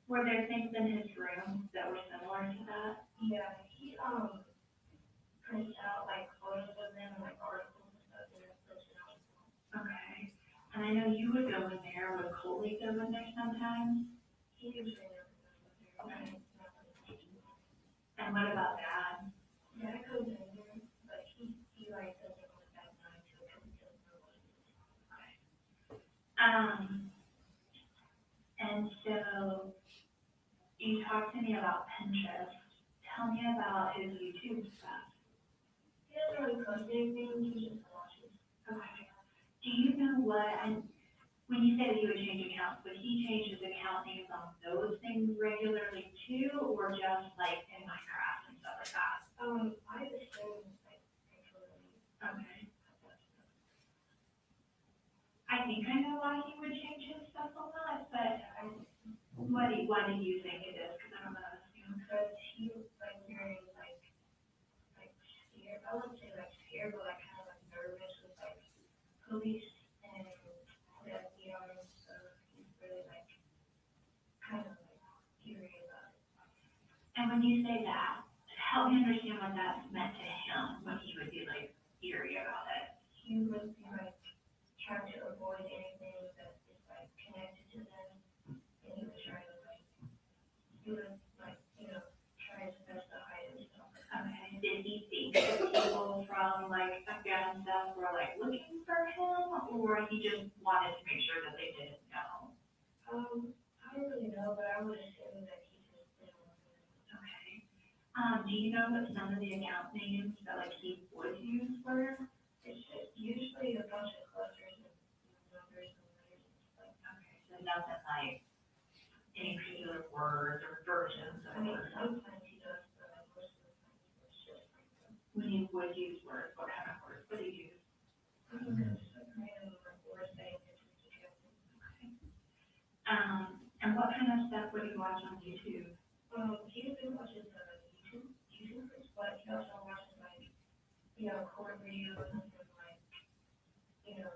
N: Were there things in his room that were similar to that?
O: Yeah, he, prints out like photos of them and like articles and stuff and then puts it on.
N: Okay. And I know you would go in there, would Coley go in there sometimes?
O: He usually never goes with her.
N: Okay. And what about Dad?
O: Yeah, I goes in there, but he like doesn't want that night to come to the room.
N: And so you talked to me about Pinterest. Tell me about his YouTube stuff.
O: He doesn't really post anything, he just watches.
N: Okay. Do you know when you say that he would change accounts, would he change his account names on those things regularly too, or just like in Minecraft and stuff like that?
O: I assume like regularly.
N: Okay. I think I know why he would change his stuff a lot, but why do you think it is? Because I don't know.
O: Because he like very like scared. I wouldn't say like scared, but like kind of like nervous with like police and the FBI and stuff. He's really like kind of like eerie about it.
N: And when you say that, help me understand what that's meant to him when he would be like eerie about it.
O: He would be like trying to avoid anything that is like connected to them, and he was trying to like do it like, you know, try his best to hide himself.
N: Okay. Did he think that people from like Afghan stuff were like looking for him, or he just wanted to make sure that they didn't know?
O: I don't really know, but I would assume that he just didn't want to know.
N: Okay. Do you know what some of the account names that like he would use were?
O: It's just usually a bunch of clusters and numbers and letters and stuff.
N: Okay, so nothing like any particular words or versions of
O: I mean,
N: words.
O: sometimes he does, but most of the time it's just like
N: When he would use words, what kind of words would he use?
O: random words saying it's together.
N: Okay. And what kind of stuff would he watch on YouTube?
O: He usually watches YouTubers, but he also watches like, you know, court videos and like, you know,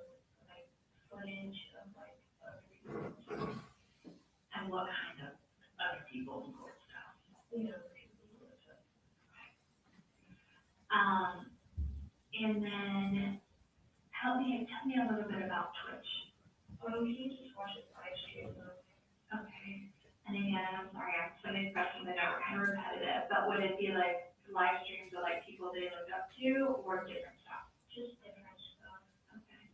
O: like footage of like other people.
N: And what kind of other people's court stuff?
O: You know, people who are stuff.
N: And then tell me a little bit about Twitch.
O: He just watches live streams.
N: Okay. And again, I'm sorry, I'm so many questions that are kind of repetitive, but would it be like live streams of like people they look up to or different stuff?
O: Just different stuff.
N: Okay.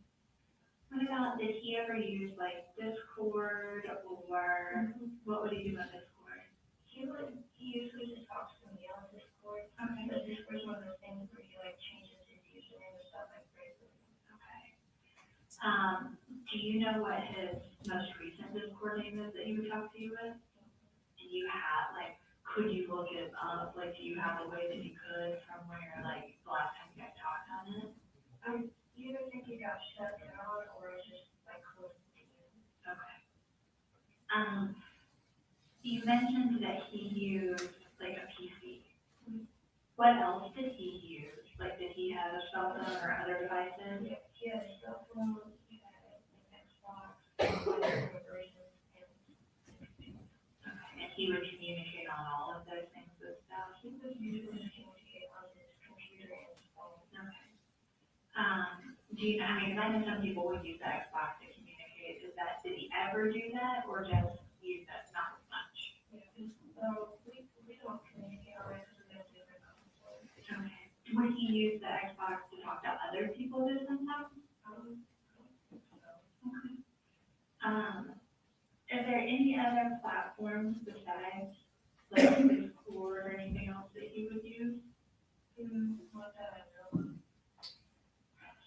N: What about, did he ever use like Discord or what would he do on Discord?
O: He usually just talks to me on Discord.
N: Okay.
O: But Discord's one of those things where he like changes his username and stuff like crazy.
N: Okay. Do you know what his most recent Discord name is that he would talk to you with? Do you have, like, could you look it up? Like, do you have a way that you could from where, like, the last time you guys talked on it?
O: I either think he got shut down or it's just like close to you.
N: Okay. You mentioned that he used, like, a PC. What else did he use? Like, did he have a cell phone or other devices?
O: Yeah, he had a cell phone, he had an Xbox, and
N: And he would communicate on all of those things with stuff?
O: he would usually communicate on his computer and his phone.
N: Okay. Do you, I mean, 'cause I know some people would use the Xbox to communicate. Did he ever do that or just use that not as much?
O: Yeah, so we don't communicate on it because we have different consoles.
N: Okay. Would he use the Xbox to talk to other people this sometimes? Okay. Are there any other platforms besides like Discord or anything else that he would use?
O: Not that I know.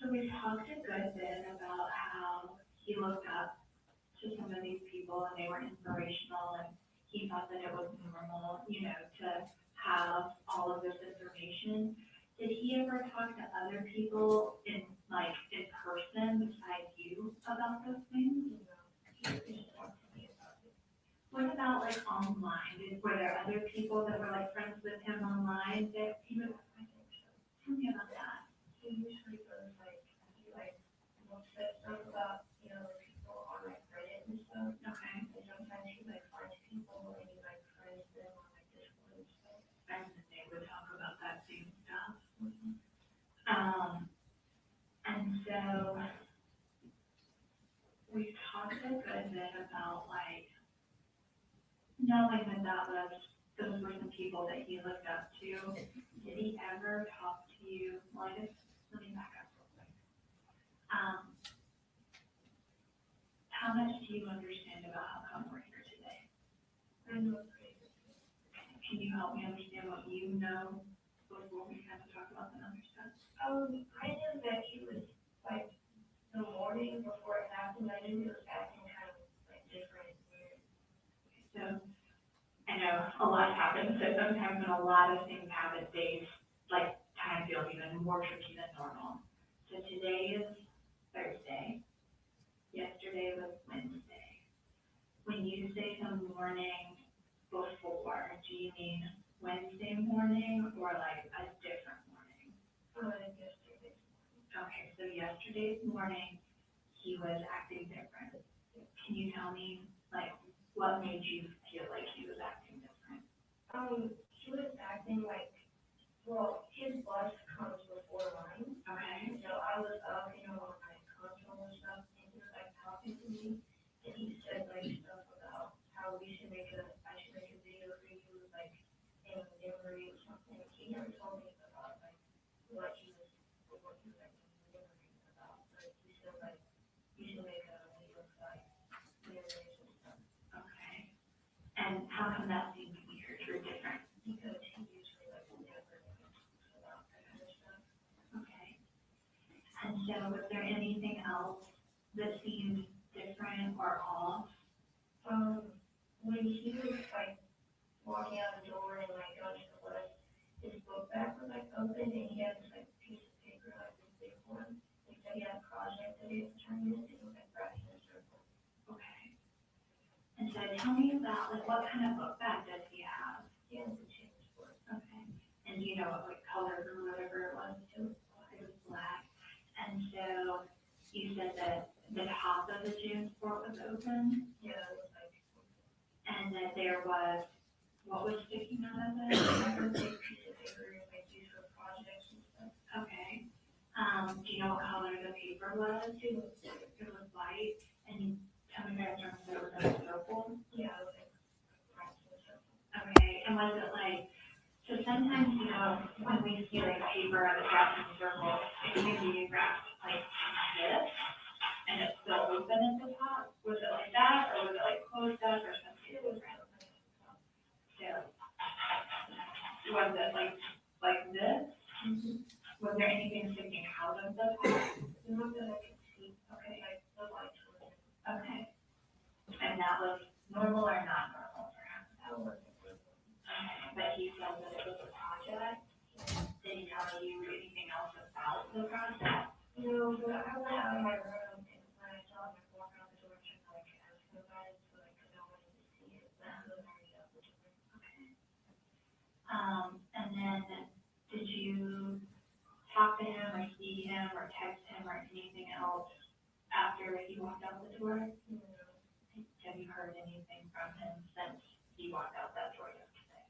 N: So we talked a good bit about how he looked up to some of these people and they were inspirational and he thought that it was normal, you know, to have all of this information. Did he ever talk to other people in like in person besides you about those things? What about like online? Were there other people that were like friends with him online that he was? Tell me about that.
O: He usually goes like, he like looks at stuff about, you know, people on like Reddit and stuff.
N: Okay.
O: And sometimes he like finds people and he like friends them on like Discord and stuff.
N: And then they would talk about that same stuff. And so we talked a good bit about like knowing that those were some people that he looked up to. Did he ever talk to you? Well, I guess, let me back up real quick. How much do you understand about how come we're here today?
O: I know pretty good.
N: Can you help me understand what you know before we kind of talk about the other stuff?
O: I knew that he was like, the morning before it happened, I knew he was acting kind of like different and weird.
N: So I know a lot happens, so sometimes when a lot of things happen, days, like time feels even more tricky than normal. So today is Thursday. Yesterday was Wednesday. When you say the morning before, do you mean Wednesday morning or like a different morning?
O: Yesterday.
N: Okay, so yesterday's morning, he was acting different. Can you tell me, like, what made you feel like he was acting different?
O: He was acting like, well, his bus comes before mine.
N: Okay.
O: So I was up, you know, on my console and stuff, and he was like talking to me, and he said like stuff about how I should make a video for you, like, in memory or something. He never told me about like what he was like memory about, but he said like, you should make a video of like memories and stuff.
N: Okay. And how come that seemed weird or different?
O: Because he usually like never talks about that kind of stuff.
N: Okay. And so was there anything else that seemed different or off?
O: When he was like walking out the door and like going to the bus, his book bag was like open and he had this like piece of paper, like this big one. He said he had a project that he had to turn in and he was like writing in a circle.
N: Okay. And so tell me about, like, what kind of book bag does he have?
O: He has a change for it.
N: Okay. And do you know what, like, color or whatever it was? It was black. And so you said that the top of the jean sport was open
O: Yeah, it was like,
N: and that there was, what was sticking out of it?
O: a big piece of paper and like used for projects and stuff.
N: Okay. Do you know what color the paper was? It was white. And tell me about it, it was in a circle?
O: Yeah, it was like rocks and stuff.
N: Okay. And was it like, so sometimes, you know, when we see like paper on the wrapped in a circle, it can be wrapped like this, and it's still open at the top. Was it like that, or was it like closed up or something?
O: It was kind of like,
N: So, was it like this? Was there anything sticking out of the top?
O: not that I could see,
N: Okay,
O: like the lights were in.
N: okay. And that was normal or not normal for him?
O: That wasn't good.
N: Okay, but he said that it was a project. Did he tell you anything else about the project?
O: No, but I went out of my room and when I saw him walking out the door, I tried to like ask him about it, so like, cause I wanted to see it, but I was already out the door.
N: Okay. And then did you talk to him or see him or text him or anything else after he walked out the door? Have you heard anything from him since he walked out that door yesterday?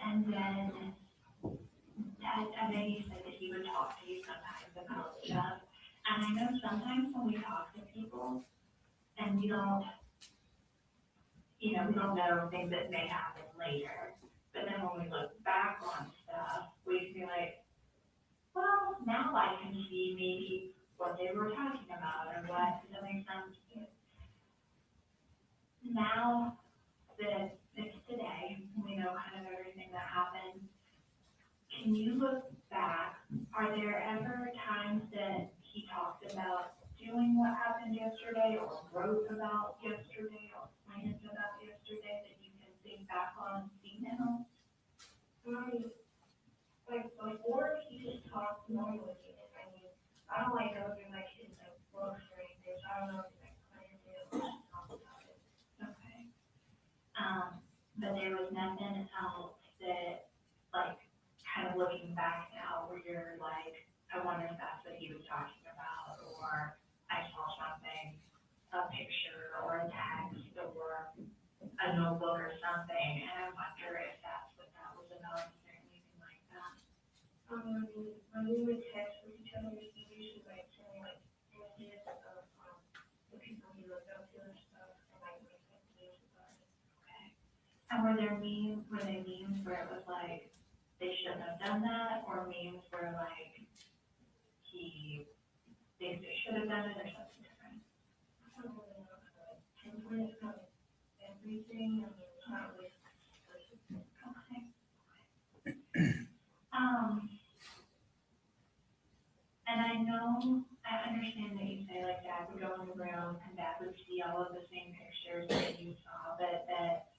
N: And then I know you said that he would talk to you sometimes about stuff. And I know sometimes when we talk to people and we don't, you know, we don't know things that may happen later. But then when we look back on stuff, we feel like, well, now I can see maybe what they were talking about or what, does that make sense? Now that it's today, we know kind of everything that happened. Can you look back? Are there ever times that he talked about doing what happened yesterday or wrote about yesterday or planned about yesterday that you can think back on, see now?
O: like before, he just talked normally, and I mean, I don't like over my kids like books or anything, so I don't know if he's like planning to just talk about it.
N: Okay. But there was nothing else that, like, kind of looking back now where you're like, I wonder if that's what he was talking about, or I saw something, a picture or a text or a notebook or something, and I wonder if that's what that was about, or anything like that.
O: When we would text with each other, he usually like send me like images of, the people he looked up to and stuff, and like make like videos about it.
N: Okay. And were there memes where it was like, they shouldn't have done that, or memes where like, he thinks they should have done it, or something different?
O: I don't really know how to pinpoint kind of everything, I mean, it's not really specific.
N: Okay. And I understand that you say like dad would go in the room and dad would see all of the same pictures that you saw, but that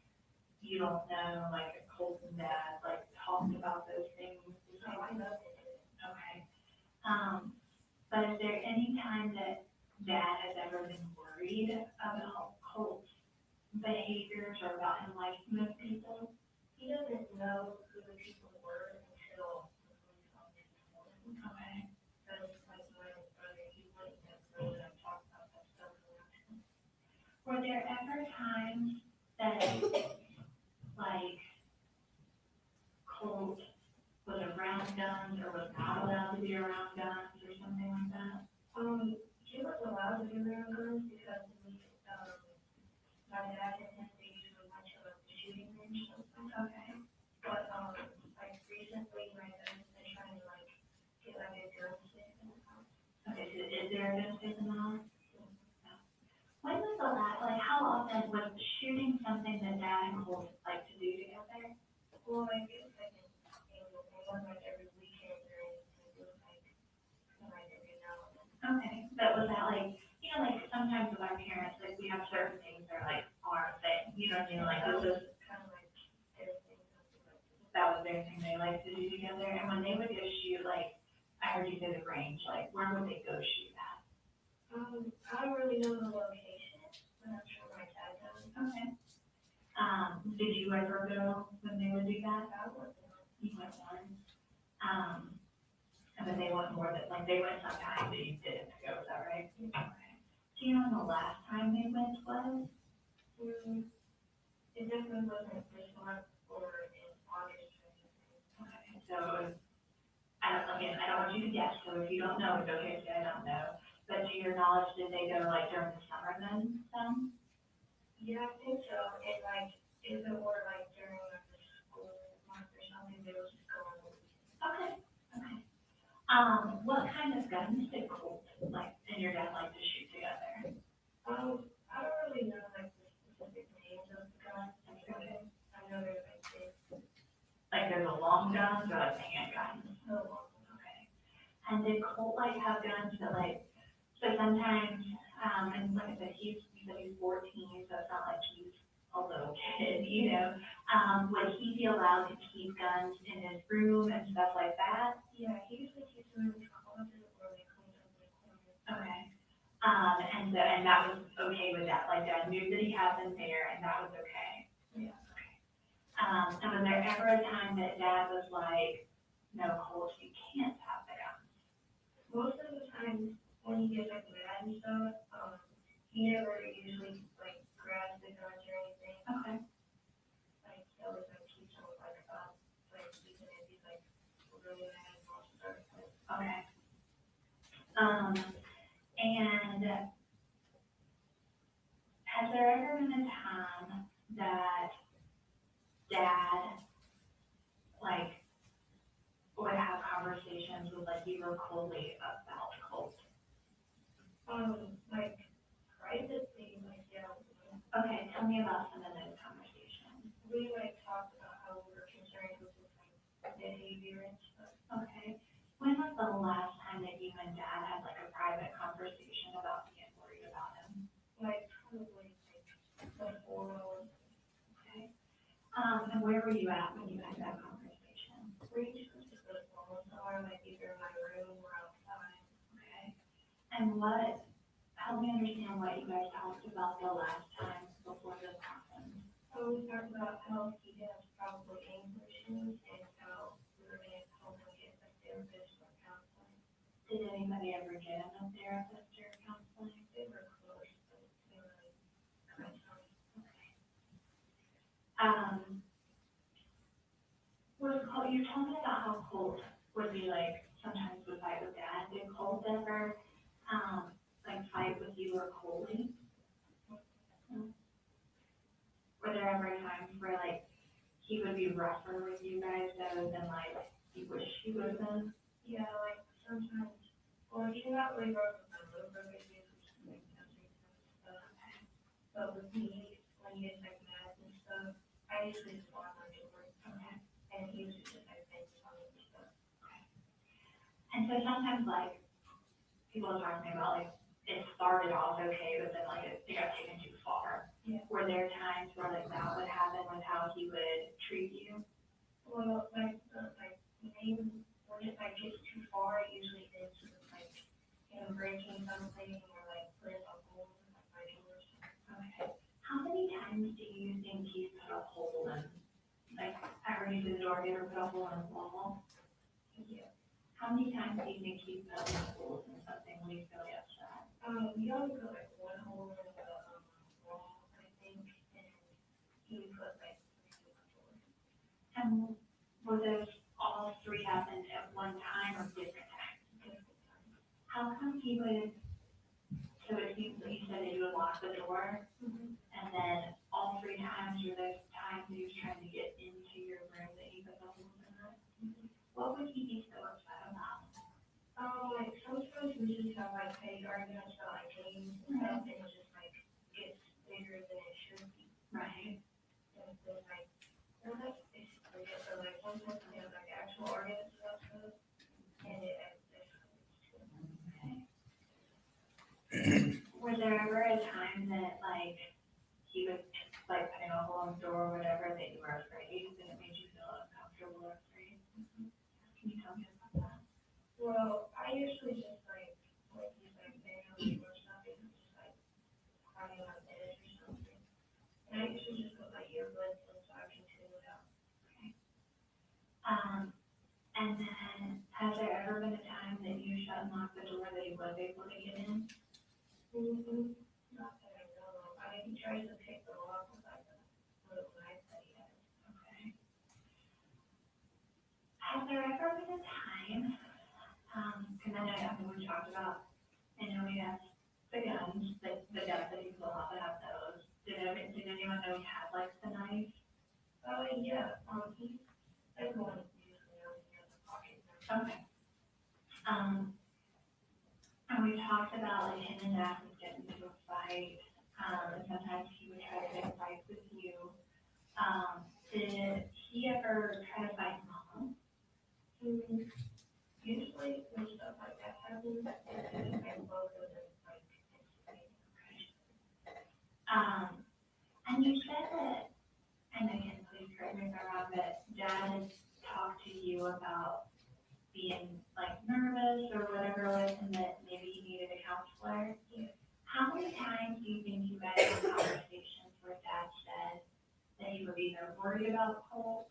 N: you don't know, like, if Colt and dad, like, talked about those things.
O: So I know they did.
N: Okay. But is there any time that dad has ever been worried about Colt's behaviors or about him liking those people?
O: He doesn't know who the people were until the police officers told him.
N: Okay.
O: Because like my brother, he wouldn't necessarily like talk about that stuff around him.
N: Were there ever times that, like, Colt was around guns or was not allowed to be around guns or something like that?
O: He was allowed to be around guns because we, my dad and him, they usually went to a shooting range or something.
N: Okay.
O: But, like recently, my dad's been trying to like get like a gun safe in the house.
N: Okay, so is there a gun safe in the house? When was the last, like, how often was shooting something that dad and Colt like to do together?
O: Well, like, it was like, it wasn't like every weekend or anything, it was like every now and then.
N: Okay, but was that like, you know, like sometimes with our parents, like we have certain things that are like our thing, you know what I mean? Like
O: That
N: this is,
O: was kind of like everything, something like that.
N: that was their thing they like to do together. And when they would go shoot, like, I heard you say the range, like where would they go shoot at?
O: I don't really know the location, but I'm sure my dad does.
N: Okay. Did you ever go when they would do that?
O: I wasn't.
N: You went once. And then they went more than, like, they went sometime, but you didn't go, is that right? Okay. Do you know when the last time they went was?
O: It definitely wasn't this month or in August or anything.
N: Okay, so it was, I don't want you to guess, so if you don't know, it's okay to say I don't know. But to your knowledge, did they go like during the summer then, some?
O: Yeah, I think so. And like, if it were like during like the school month or something, they would just go on the weekend.
N: Okay, okay. What kind of guns did Colt like and your dad like to shoot together?
O: I don't really know like the specific names of the guns. Okay. I know they're like big.
N: Like there's a long guns or like handguns?
O: No long.
N: Okay. And did Colt like have guns that like, so sometimes, and like I said, you said he's 14, so it's not like he's a little kid, you know? Would he be allowed to keep guns in his room and stuff like that?
O: Yeah, he usually keeps them in his closet or like cleans up in the corner.
N: Okay. And that was okay with that, like dad knew that he had them there and that was okay?
O: Yeah.
N: Okay. And was there ever a time that dad was like, no, Colt, you can't have the guns?
O: Most of the time when he gets like mad and stuff, he never usually like grabs the guns or anything.
N: Okay.
O: Like he always like keeps them like even if he's like really mad and wants to start a fight.
N: Okay. And has there ever been a time that dad, like, would have conversations with, like, you or Coley about Colt?
O: Like privately, like yeah.
N: Okay, tell me about some of those conversations.
O: We like talked about how we were concerned with his like behavior and stuff.
N: Okay. When was the last time that you and dad had, like, a private conversation about being worried about him?
O: Like probably like 4 hours.
N: Okay. And where were you at when you had that conversation?
O: We just went to the
N: And what, help me understand what you guys talked about the last time before this happened.
O: So we talked about how he has probably anger issues and how we were gonna help him get a therapist or counseling.
N: Did anybody ever get him a therapist or counseling?
O: They were close, but they were like,
N: You told me about how Colt would be like, sometimes would fight with Dad. Did Colt ever, like fight with you or Coley? Were there ever times where like he would be rougher with you guys though than like you wish he would have been?
O: yeah, like sometimes, well, he's not really rough with my little brother, he's just like touching stuff. But with me, when he gets like mad and stuff, I usually just walk my door.
N: Okay.
O: And he usually just like thanks on me and stuff.
N: And so sometimes like people are talking about like it started off okay, but then like it got taken too far.
O: Yeah.
N: Were there times where like that would happen with how he would treat you?
O: Well, like, when it like gets too far, it usually ends with like, breaking something or like putting a hole in like my doors.
N: Okay. How many times do you think he's put a hole in? Like, I heard you say the door, have you ever put a hole in a wall?
O: Yeah.
N: How many times do you think he's put holes in something when he's really upset?
O: We only put like one hole in the wall, I think, and he put like 3 in the door.
N: And were those all 3 happened at one time or different times? How come he would, so it seems like you said that you would lock the door, and then all 3 times were those times he was trying to get into your room that he put the holes in it? What would he be so upset about?
O: Like sometimes we just have like big arguments about like games and stuff, and it just like gets bigger than it should be.
N: Right.
O: And then like, well, that's basically it, but like sometimes we have like actual arguments about stuff, and it
N: Was there ever a time that like he was like putting a hole in the door or whatever that you were afraid and it made you feel uncomfortable or afraid? Can you tell me about that?
O: well, I usually just like he's like banging on the door or something, just like crying on edge or something. And I usually just put my earbuds in so I can tune it out.
N: And then has there ever been a time that you shut and locked the door that he was able to get in?
O: Not that I know of. I mean, he tries to pick the lock with like a little knife that he has.
N: Okay. Has there ever been a time, because I mean, we talked about, I know he has the guns, the guns that he pulled off, that have those. Did anyone know he had like the knife?
O: Oh, yeah, everyone usually knows he has a pocket knife.
N: Okay. And we talked about like him and Dad would get into a fight, and sometimes he would try to pick fights with you. Did he ever try to fight Mom?
O: Usually when stuff like that happens, and both of them like
N: And you said that, and again, please correct me if I'm wrong, but Dad has talked to you about being like nervous or whatever it was, and that maybe he needed a counselor. How many times do you think you guys had conversations where Dad said that he was either worried about Colt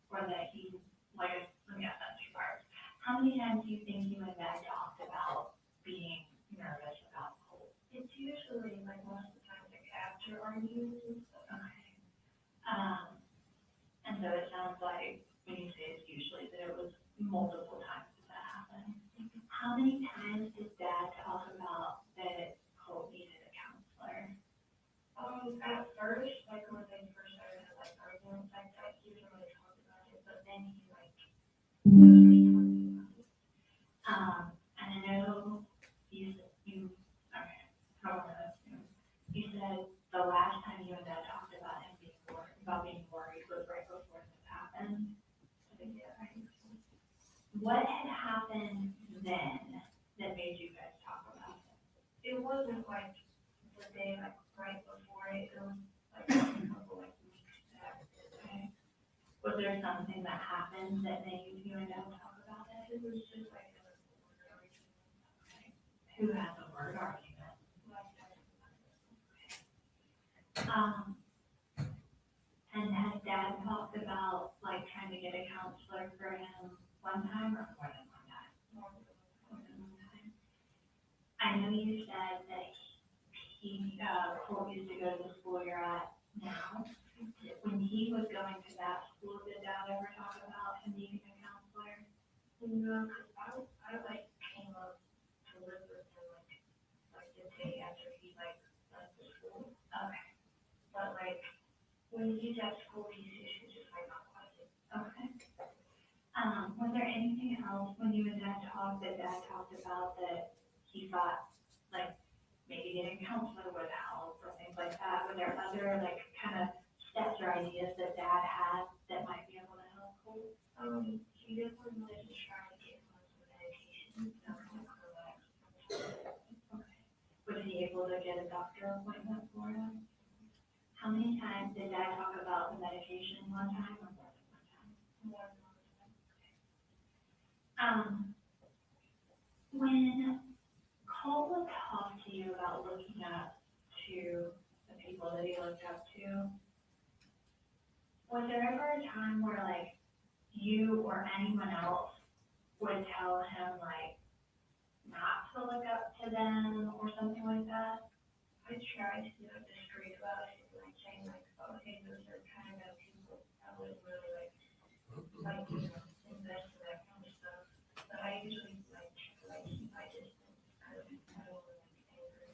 N: or that he, like, let me ask that in 2 parts. How many times do you think you and Dad talked about being nervous about Colt?
O: It's usually like most of the time like after arguments and stuff.
N: Okay. And so it sounds like when you say it's usually that it was multiple times that happened. How many times did Dad talk about that Colt needed a counselor?
O: At first, like when they first started like arguments like that, he didn't really talk about it, but then he like started talking about it.
N: And I know you okay, you said the last time you and Dad talked about him being worried was right before this happened. What had happened then that made you guys talk about it?
O: It wasn't like the day like right before it was like a couple like weeks back.
N: Okay. Was there something that happened that made you and Dad talk about it?
O: It was just like a
N: Who has a hard argument. And has Dad talked about like trying to get a counselor for him one time or more than one time? More than one time. I know you said that Cole used to go to the school you're at now. When he was going to that school, did Dad ever talk about him needing a counselor?
O: No, cause I like came up to live with him like the day after he like left the school.
N: Okay,
O: But like, when he's at school, he's usually just like not quiet.
N: okay. Was there anything else when you and Dad talked that Dad talked about that he thought, like, maybe getting a counselor would help or things like that? Were there other, like, kind of steps or ideas that Dad had that might be able to help Cole?
O: He definitely wanted to try to get him on some medication, so kind of relax.
N: Okay. Was he able to get a doctor appointment for him? How many times did Dad talk about the medication? One time or more than one time?
O: More than one time.
N: When Cole would talk to you about looking up to the people that he looked up to, was there ever a time where like you or anyone else would tell him like not to look up to them or something like that?
O: I tried to be like discreet about it, like saying like, oh, hey, those are kind of people I wouldn't really like, you know, invest in that kind of stuff. But I usually like keep my distance. I don't really like anger.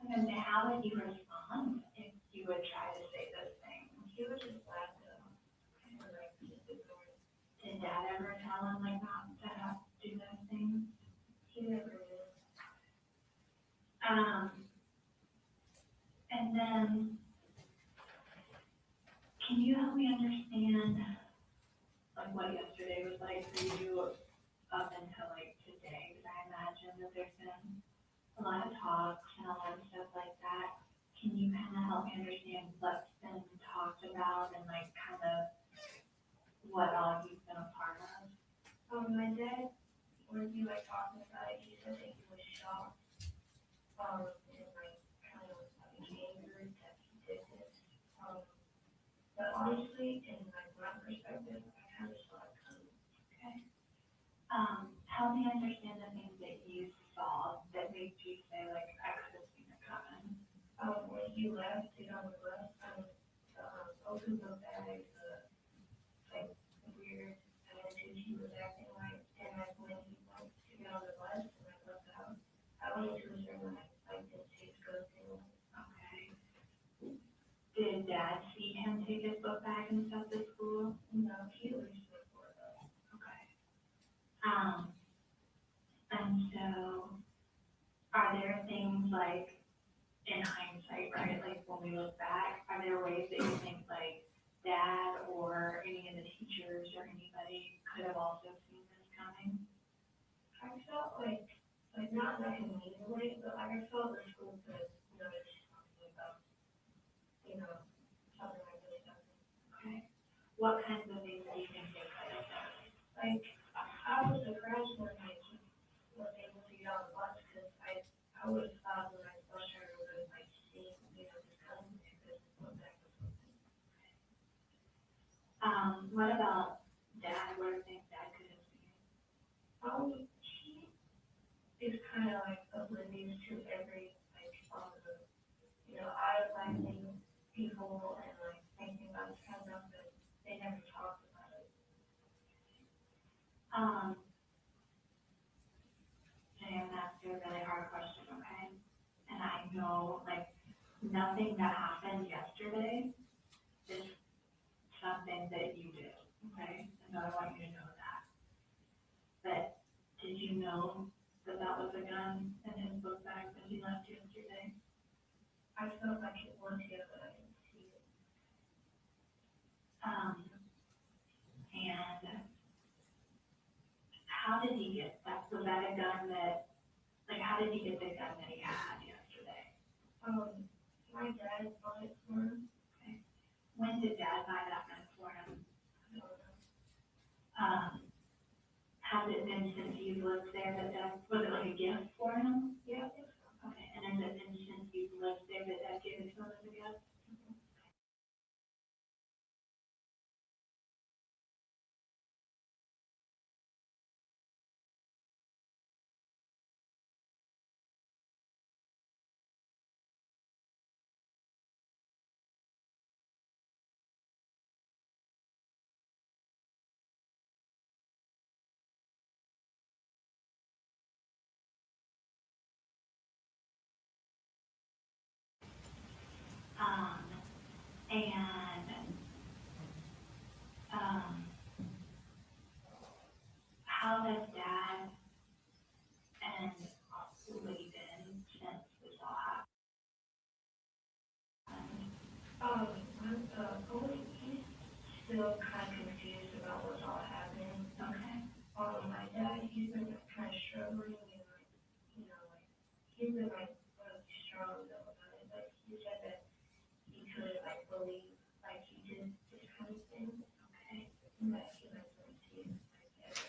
N: And then how would you respond if you would try to say those things?
O: He would just laugh at them, kind of like just ignore it.
N: Did Dad ever tell him like not to have to do those things?
O: He never did.
N: And then, can you help me understand, like, what yesterday was like for you up until, like, today? Because I imagine that there's been a lot of talks and a lot of stuff like that. Can you kind of help me understand what's been talked about and, like, kind of what all you've been a part of?
O: My dad, when he like talking about it, he said that he was shocked, and like kind of like angry that he did this. But honestly, in like my perspective, I kind of saw it coming.
N: Okay. Help me understand the things that you saw that made you say, like, I could have seen it coming.
O: When he left, on the bus, opened the bag, like weird attitude he was acting like, and like when he went to get on the bus and like left the house, I wasn't too sure when I didn't see his go through.
N: Okay. Did Dad see him take his book bag and stuff to school?
O: No, he leaves before that.
N: Okay. And so, are there things like, in hindsight, right, like when we look back, are there ways that you think like Dad or any of the teachers or anybody could have also seen this coming?
O: I felt like not like immediately, but like I felt the school could notice something about, you know, something like this happening.
N: Okay. What kinds of things do you think they could have done?
O: Like, I was surprised when they was able to get on the bus, because I would have thought when I bus driver would have like seen, you know, his cousin because of that or something.
N: What about Dad? What are things Dad could have seen?
O: He is kind of like oblivious to every, like, you know, idolizing people and like thinking about this kind of stuff, but they never talked about it.
N: Today I'm gonna ask you a really hard question, okay? And I know, like, nothing that happened yesterday is something that you did, okay? And so I want you to know that. But did you know that that was a gun in his book bag that he left yesterday?
O: I felt like it was here, but I didn't see it.
N: And how did he get that? Was that a gun that, like, how did he get the gun that he had yesterday?
O: My dad bought it for him.
N: Okay. When did Dad buy that gun for him?
O: I don't know.
N: Has it been since you've lived there that Dad, was it like a gift for him?
O: Yeah, I think so.
N: And is it, and since you've lived there, that that given to them as a guest? And, how has Dad and Lee been since this all happened? He's still kind of confused about what's all happening. Okay. My dad, he's been kind of struggling and like, you know, like, he's been like, really strong though about it. Like, he said that he could like believe like he did this kind of thing. Okay. But he like really see it like that.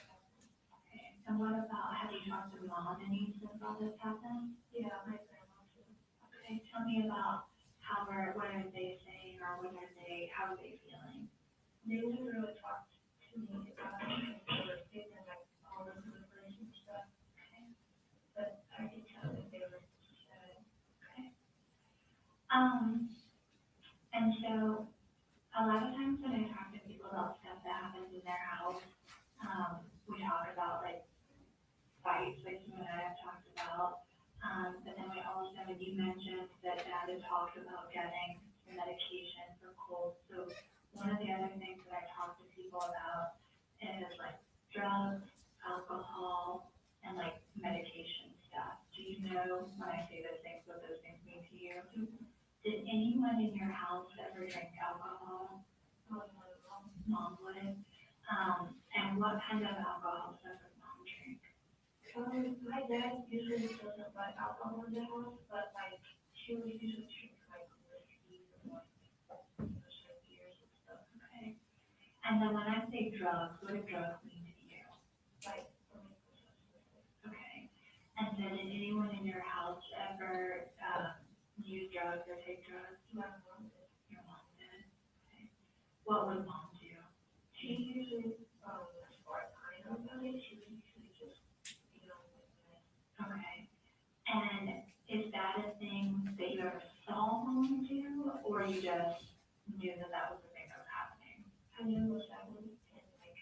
N: Okay. And what about, have you talked to Mom any since all this happened? Yeah, my grandma too. Okay, tell me about what are they saying or how are they feeling? They didn't really talk to me about it. They've been like all over the place and stuff. Okay. But I could tell that they were sad. Okay. And so a lot of times when I talk to people about stuff that happens in their house, we talk about like fights, like you and I have talked about. But then we also, you mentioned that Dad had talked about getting some medication for colds. So one of the other things that I talk to people about is like drugs, alcohol, and like medication stuff. Do you know when I say those things, what those things mean to you? Did anyone in your house ever drink alcohol? Mom would. And what kind of alcohol does Mom drink? My dad usually doesn't like alcohol in the house, but like she would usually drink like whiskey and like certain beers and stuff. Okay. And then when I say drugs, what do drugs mean to you? Like, okay. And then did anyone in your house ever use drugs or take drugs? My mom did. Your mom did. Okay. What would Mom do? She usually, as far as I know about it, she would usually just be on with it. Okay. And is that a thing that you ever saw Mom do, or you just knew that that was the thing that was happening? I knew it was happening, and like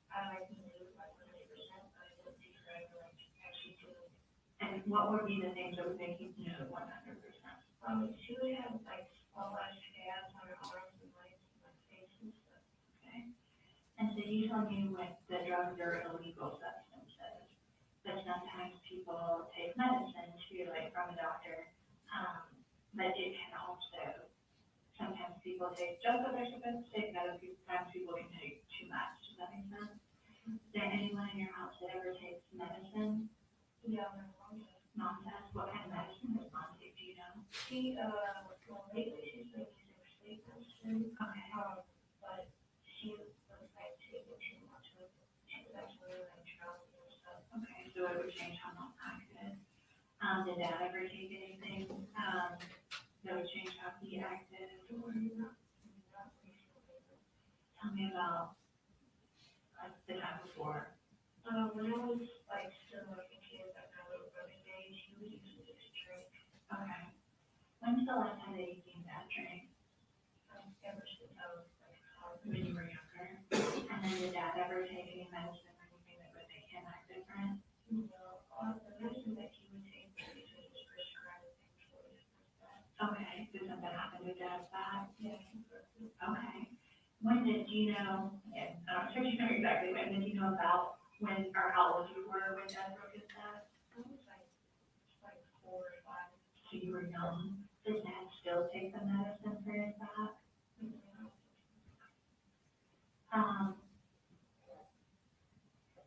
N: I knew like 100%, but I didn't see her ever like actually do it. And what would be the things that would make you know 100%? She would have like splashed gas on her arms and legs and my face and stuff. Okay. And so you told me when the drugs are illegal substances, but sometimes people take medicine too, like from a doctor. But it can also, sometimes people take just what they're supposed to take, and other times people can take too much. Does that make sense? Is there anyone in your house that ever takes medicine? Yeah, my mom does. Mom does? What kind of medicine does Mom take? Do you know? She, well, lately she's been using sleep medicine. Okay. But she was like taking too much of it. She was actually like drowning and stuff. Okay, so it would change how Mom acted. Did Dad ever take anything, that would change how he acted? Or not recently. Tell me about, like, the time before. When I was, like, still like a kid, like, my little brother's age, he would usually just drink. Okay. When's the last time that you seen Dad drink? Ever since I was, like, when you were younger. And then did Dad ever take any medicine or anything that would make him act different? No. The medicine that he would take was usually just prescribed painkillers like that. Okay. Did something happen to Dad's back? Yeah. Okay. When did you know, and I'm sure you know exactly, when did you know about when or how old you were when Dad broke his back? I was like 4 or 5. So you were young. Does Dad still take the medicine for his back?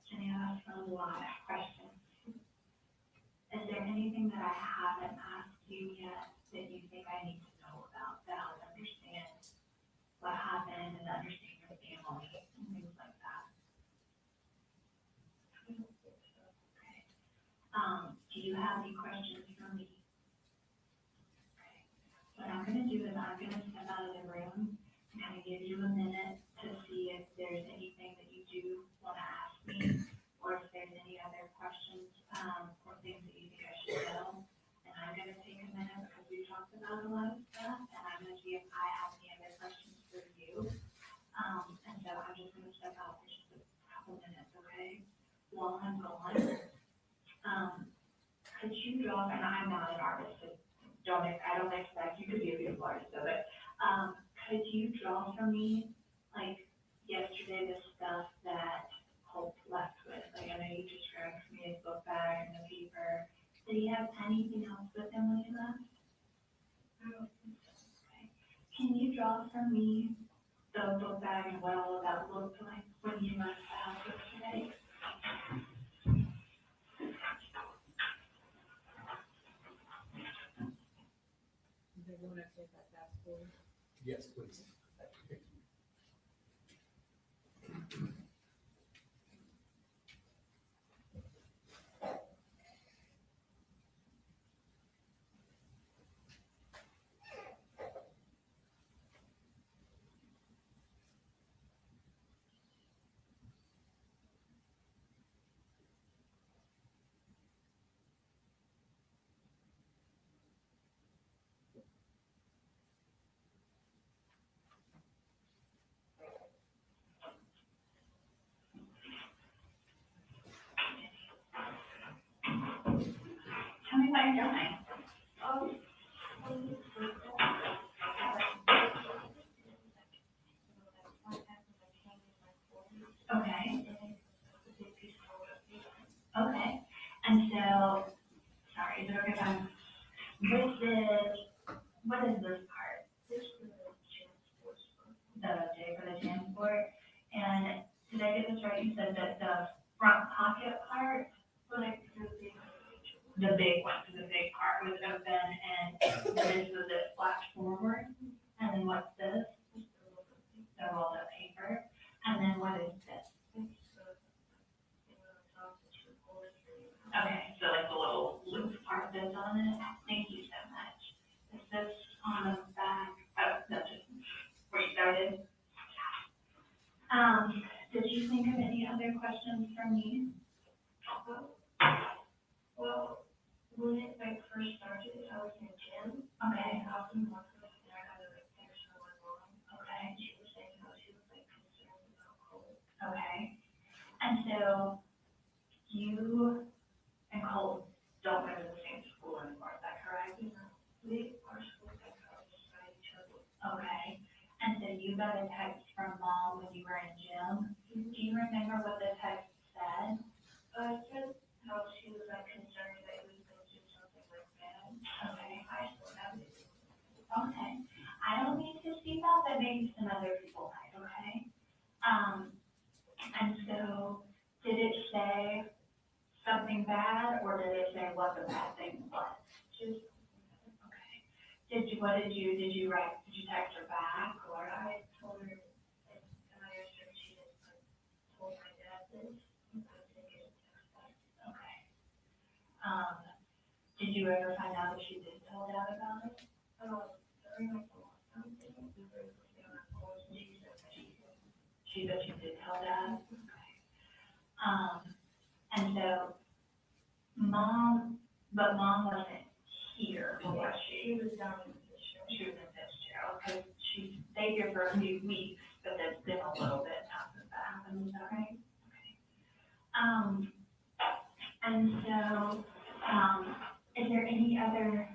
N: Jenny, I asked a lot of questions. Is there anything that I haven't asked you yet that you think I need to know about to help understand what happened and understand your family and things like that? Okay. Do you have any questions for me? I'm gonna step out of the room and kind of give you a minute to see if there's anything that you do want to ask me, or if there's any other questions, or things that you think I should know. And I'm gonna take a minute because we talked about a lot of stuff, and I'm gonna see if I have any other questions for you. And so I'm just gonna step out for just a couple minutes, okay? While I'm gone, could you draw, and I'm not an artist, so I don't expect you to be a beautiful artist, but, could you draw for me, like, yesterday, the stuff that Hope left with? Like, I know you described for me his book bag and the paper. Did he have anything else with him when he left? I don't think so. Okay. Can you draw for me the book bag and what all of that looked like when you left the house yesterday?
E: Yes, please.
N: Tell me what you're doing. Okay. Okay. And so, sorry, is it okay if I'm, what is this part? This is the J for the transport. And did I get this right? You said that the front pocket part, the big one, so the big part was open and this was it flashed forward. And then what's this? The rolled up paper. And then what is this? Okay, so like the little loop part that's on it. Thank you so much. Is this on the back? Oh, no, just where you started. Did you think of any other questions from me? Well, when it like first started, I was in gym. Okay. I was in one class and I got a like text from my mom. Okay. She was saying how she was like concerned about cold. Okay. And so you and Cole don't go to the same school anymore, is that correct? Our schools like beside each other. Okay. And so you got a text from mom when you were in gym. Do you remember what the text said? It said how she was like concerned that he was going to do something like that. Okay. I still have it. Okay. I don't need to see that, but maybe some other people might, okay? And so did it say something bad, or did it say what the bad thing was? Just, okay. Did you text her back, or? I told her, and I asked her if she just told my dad this, and I didn't get a text back. Okay. Did you ever find out if she did tell dad about it? During like the lockdown thing, we were looking at our phones, and she said she did tell dad? Okay. And so mom wasn't here, was she? She was down in Fitzgerald. She was in Fitzgerald, because she stayed here for a few weeks, but it's been a little bit after that happened, is that right? Okay. And so, is there any other,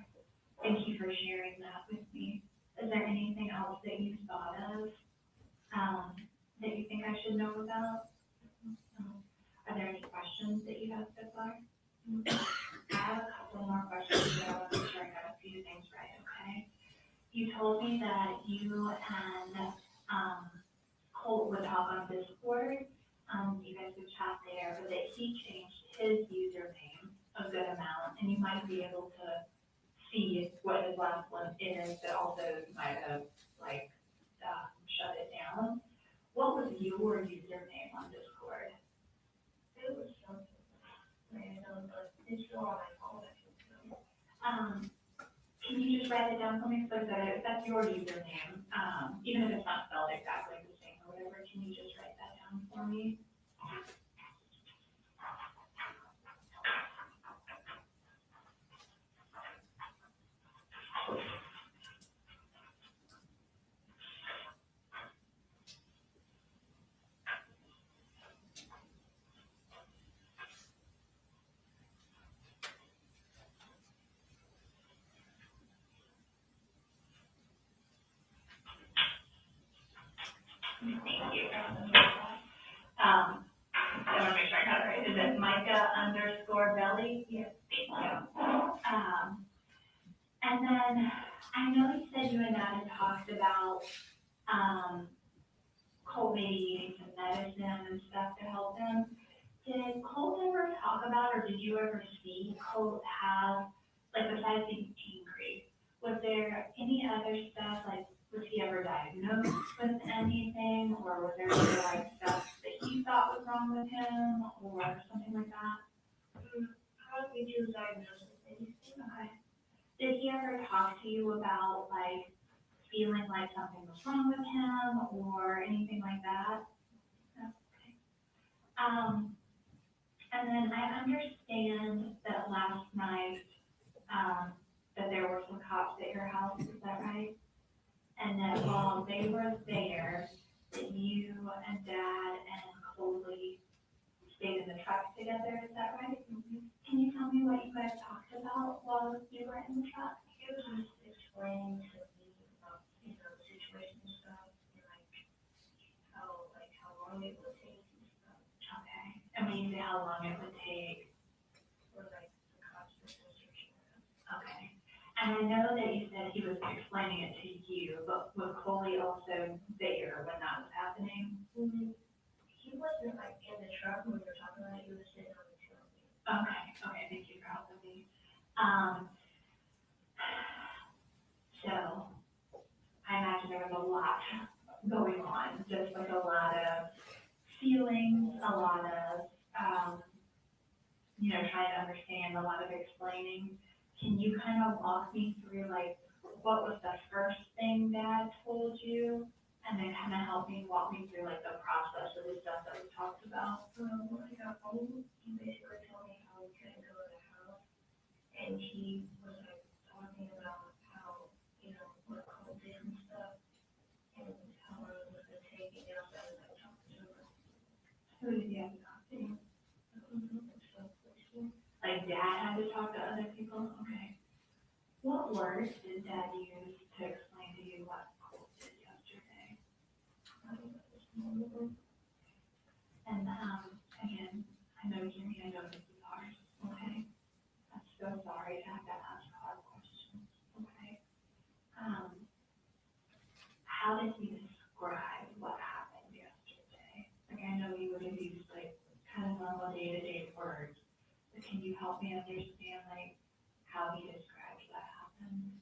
N: thank you for sharing that with me. Is there anything else that you thought of, that you think I should know about? Are there any questions that you have so far? I have a couple more questions, but I want to make sure I got a few things right, okay? You told me that you and Colt would talk on Discord. You guys would chat there, but that he changed his username a good amount, and you might be able to see what his last one is, but also you might have like shut it down. What was your username on Discord? It was something random, but it's still on my phone. can you just write it down for me? So that that's your username, even if it's not spelled exactly the same or whatever, can you just write that down for me? Thank you. I want to make sure I got it right. Is it Micah_Belly? Yes. Thank you. And then I know you said you and Dad had talked about, Cole maybe eating some medicine and stuff to help him. Did Cole ever talk about, or did you ever see Cole have, like besides the increase, was there any other stuff, like was he ever diagnosed with anything, or was there any like stuff that he thought was wrong with him, or something like that? I don't think he was diagnosed with anything. Okay. Did he ever talk to you about like feeling like something was wrong with him or anything like that? No? Okay. And then I understand that last night, that there were some cops at your house, is that right? And that while they were there, that you and Dad and Coley stayed in the truck together, is that right? Mm-hmm. Can you tell me what you guys talked about while you were in the truck? He was just explaining to me about, you know, the situation and stuff, and how long it would take and stuff. Okay. And when you say how long it would take, or like the cost of situation. Okay. And I know that you said he was explaining it to you, but was Coley also there when that was happening? Mm-hmm. He wasn't like in the truck when we were talking about it, he was sitting on the truck. Okay, thank you for helping me. So I imagine there was a lot going on, just like a lot of feelings, a lot of, you know, trying to understand, a lot of explaining. Can you kind of walk me through, like, what was the first thing Dad told you? And then kind of help me walk me through, like, the process of the stuff that we talked about. When I got home, he basically told me how he couldn't go to the house. And he was, like, talking about how, you know, what Cole did and stuff. And how long it was going to take, and outside of that, talking to him. Who did he have to talk to? Like Dad had to talk to other people? Okay. What words did Dad use to explain to you what Cole did yesterday? And, again, I know Jimmy, I know this is hard, okay? I'm so sorry to have to ask hard questions, okay? How did he describe what happened yesterday? Like, I know you would have used, like, kind of normal day-to-day words, but can you help me understand, like, how he described what happened?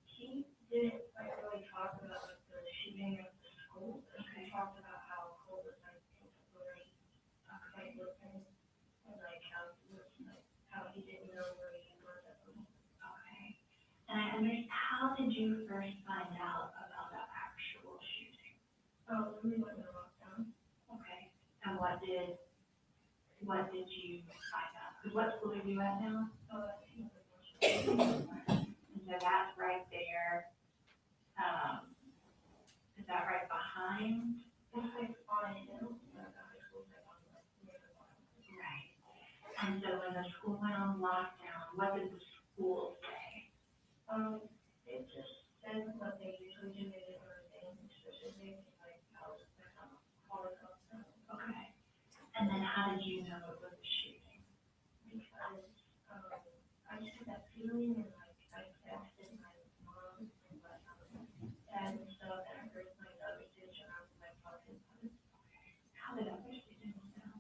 N: He didn't, like, really talk about, like, the shooting of the school. Okay. He talked about how Cole was, like, really uptight with him, and, like, how he was, like, how he didn't know where he was at the moment. Okay. And I understand, how did you first find out about the actual shooting? Oh, we went in lockdown. Okay. And what did you find out? Because what school are you at now? And so that's right there. Is that right behind? It's like on a hill. Right. And so when the school went on lockdown, what did the school say? It just said what they usually do. They didn't really say anything specific, like how it's like okay. And then how did you know it was a shooting? Because I just had that feeling, and like I texted my mom and my dad and stuff, and I heard my other sister and I was like talking about it. Okay. How did other students know?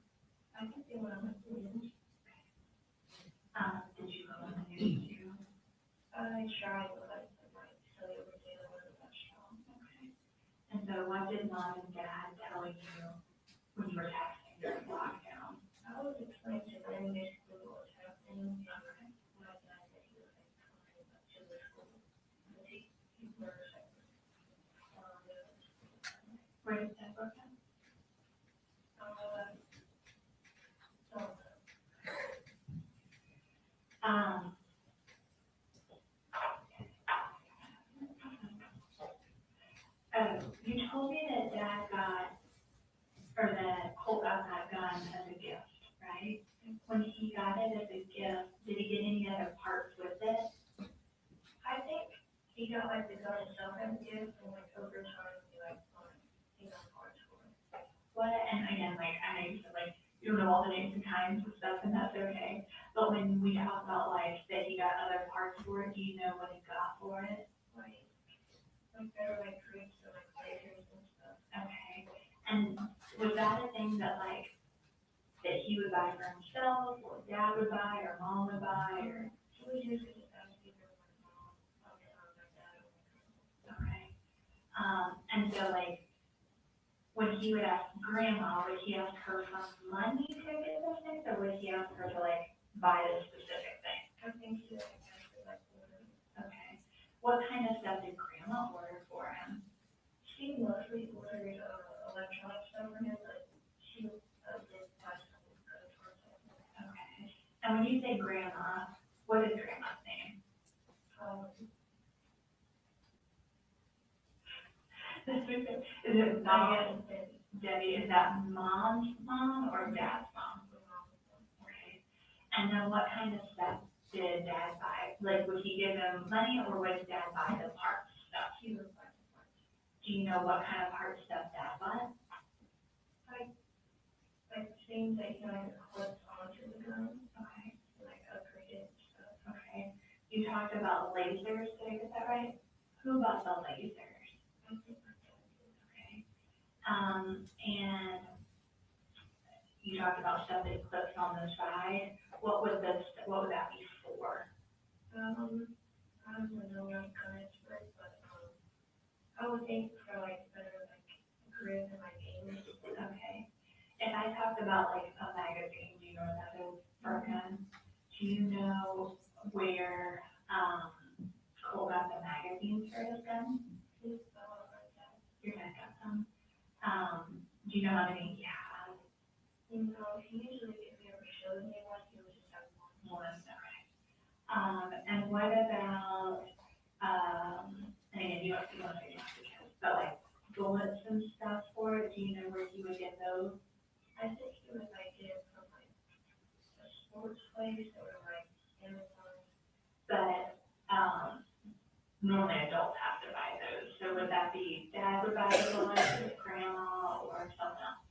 N: I think they went on the news. Did you go on the news too? I tried, but I so it was that strong. Okay. And so what did Mom and Dad tell you when you were texting during lockdown? I was explaining to them basically what was happening. Okay. My dad said he was like coming to the school. you told me that Dad got, or that Colt got that gun as a gift, right? When he got it as a gift, did he get any other parts with it?
O: I think he got like the gun itself as a gift, and like over time, he got parts for it.
N: What, and again, like, I know you said, like, you don't know all the names and times and stuff, and that's okay. But when we talk about, like, that he got other parts for it, do you know what he got for it?
O: Like there were like groups and like players and stuff.
N: Okay. And was that a thing that, like, that he would buy for himself, or Dad would buy, or Mom would buy, or?
O: He was usually just asking for my mom, my dad, or my grandma.
N: Okay. And so, like, when he would ask Grandma, would he ask her for money to get those things, or would he ask her to, like, buy this specific thing?
O: I think he like actually like ordered.
N: Okay. What kind of stuff did Grandma order for him?
O: She mostly ordered electronic stuff for him, but she did buy some credit cards.
N: Okay. And when you say Grandma, what is Grandma's name? Is it Mom? Debbie, is that Mom's mom or Dad's mom? Okay. And then what kind of stuff did Dad buy? Like, would he give him money, or would Dad buy the parts stuff?
O: He would buy the parts.
N: Do you know what kind of parts stuff Dad bought?
O: Like things that you know like clips onto the gun,
N: Okay.
O: like upgraded stuff.
N: Okay. You talked about lasers, did I get that right? Who bought the lasers?
O: I think my dad did.
N: Okay. And you talked about stuff that clips on the side. What would that be for?
O: I don't really know what gun it's for, but I would think for like better like grip and like aim.
N: Okay. If I talked about like a magazine, do you know what that is for a gun? Do you know where, Cole got the magazines for his gun? Your dad got some. Do you know how many he has?
O: No, he usually, if he ever showed me one, he would just have one.
N: Okay. And what about, and again, you don't say much because, but like bullets and stuff for it, do you know where he would get those?
O: I think he would like get it from like a sports place or like Amazon.
N: But, normally adults have to buy those, so would that be Dad would buy the bullets, or Grandma, or something else?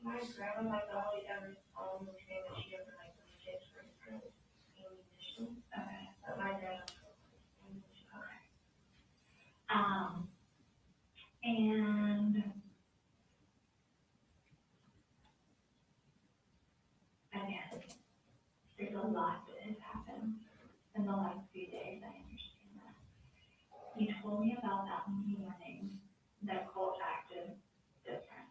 O: My grandma, like the only thing that she ever like really takes for his gun is ammunition.
N: Okay.
O: But my dad also likes ammunition.
N: Okay. And again, there's a lot that has happened in the last few days, I understand that. You told me about that morning that Colt acted different.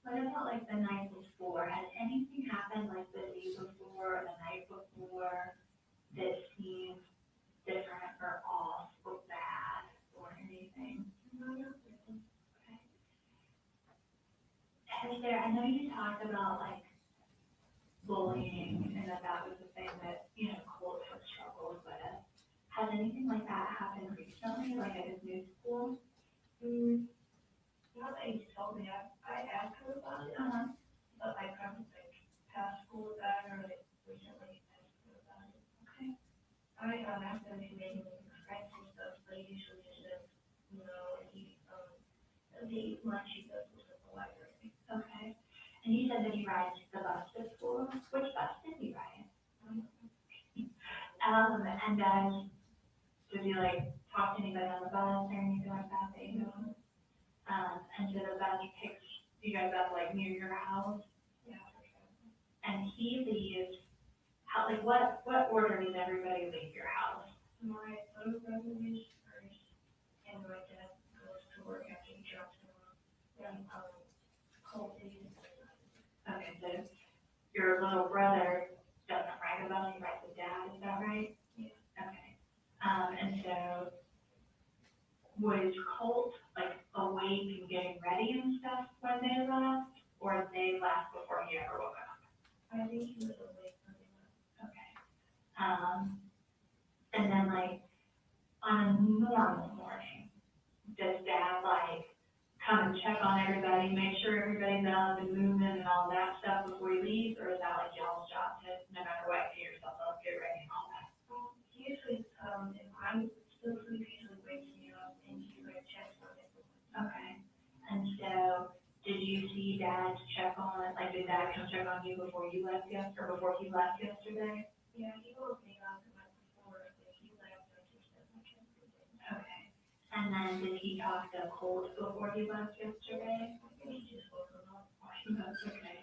N: What about like the night before? Has anything happened like the day before or the night before that seemed different or off or bad or anything? Okay. Has there, I know you talked about like bullying and that was the thing that, you know, Colt has struggled with. Has anything like that happened recently, like at his new school?
O: Not that he's told me, I asked her about it, but like from like past school with that or like recently asked her about it.
N: Okay.
O: I asked him if he made any friends and stuff, but he usually just says, no, he lunch he goes to the library.
N: Okay. And you said that he rides the bus to school. Which bus did he ride? And then, does he like talk to anybody on the bus or anything like that that you know? And so the bus picks you guys up like near your house?
O: Yeah.
N: And he leaves, how, like what order does everybody leave your house?
O: My little brother leaves first, and my dad goes to work after he drops him off. And Colt leaves.
N: Okay, so your little brother doesn't ride a bus, he rides with Dad, is that right?
O: Yeah.
N: Okay. And so was Colt like awake and getting ready and stuff when they left, or they left before he ever woke up?
O: I think he was awake when they left.
N: Okay. And then like on a normal morning, come and check on everybody, make sure everybody's up and moving and all that stuff before he leaves, or is that like y'all's job to, no matter what, get yourself up, get ready and all that?
O: Usually, if I'm still sleeping, he usually wakes me up and he like checks on it.
N: Okay. And so, did you see Dad check on, like, did Dad come check on you before you left or before he left yesterday?
O: Yeah, he woke me up the night before, but he left, I just said, I can't do it.
N: Okay. And then did he talk to Colt before he left yesterday?
O: I think he just woke him up.
N: That's okay.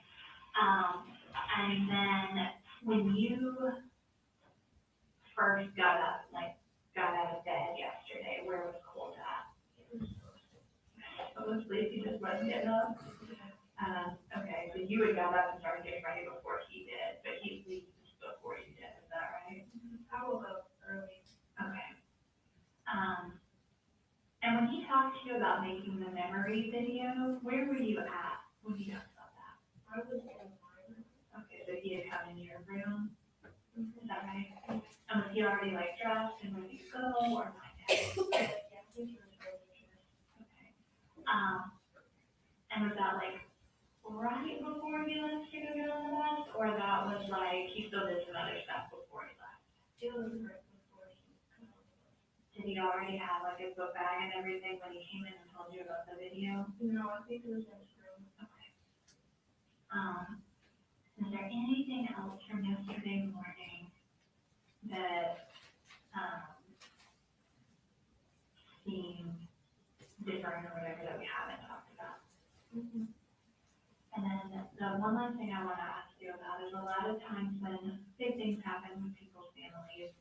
N: And then when you first got up, like, got out of bed yesterday, where was Colt at? So asleep, he just wasn't getting up? Okay, so you had got up and started getting ready before he did, but he sleeps before you did, is that right?
O: I woke up early.
N: Okay. And when he talked to you about making the memory video, where were you at when he talked about that?
O: I was in my room.
N: Okay, so he had come in your room, is that right? And was he already like dressed and ready to go or not yet?
O: Yeah, I think he was ready to dress.
N: Okay. And was that like right before he left to go get on the bus, or that was like he still did some other stuff before he left?
O: It was right before he got on the bus.
N: Did he already have like his book bag and everything when he came in and told you about the video?
O: No, I think it was in his room.
N: Okay. Is there anything else from yesterday morning that, seemed different or whatever that we haven't talked about?
O: Mm-hmm.
N: And then the one last thing I want to ask you about is a lot of times when big things happen with people's families,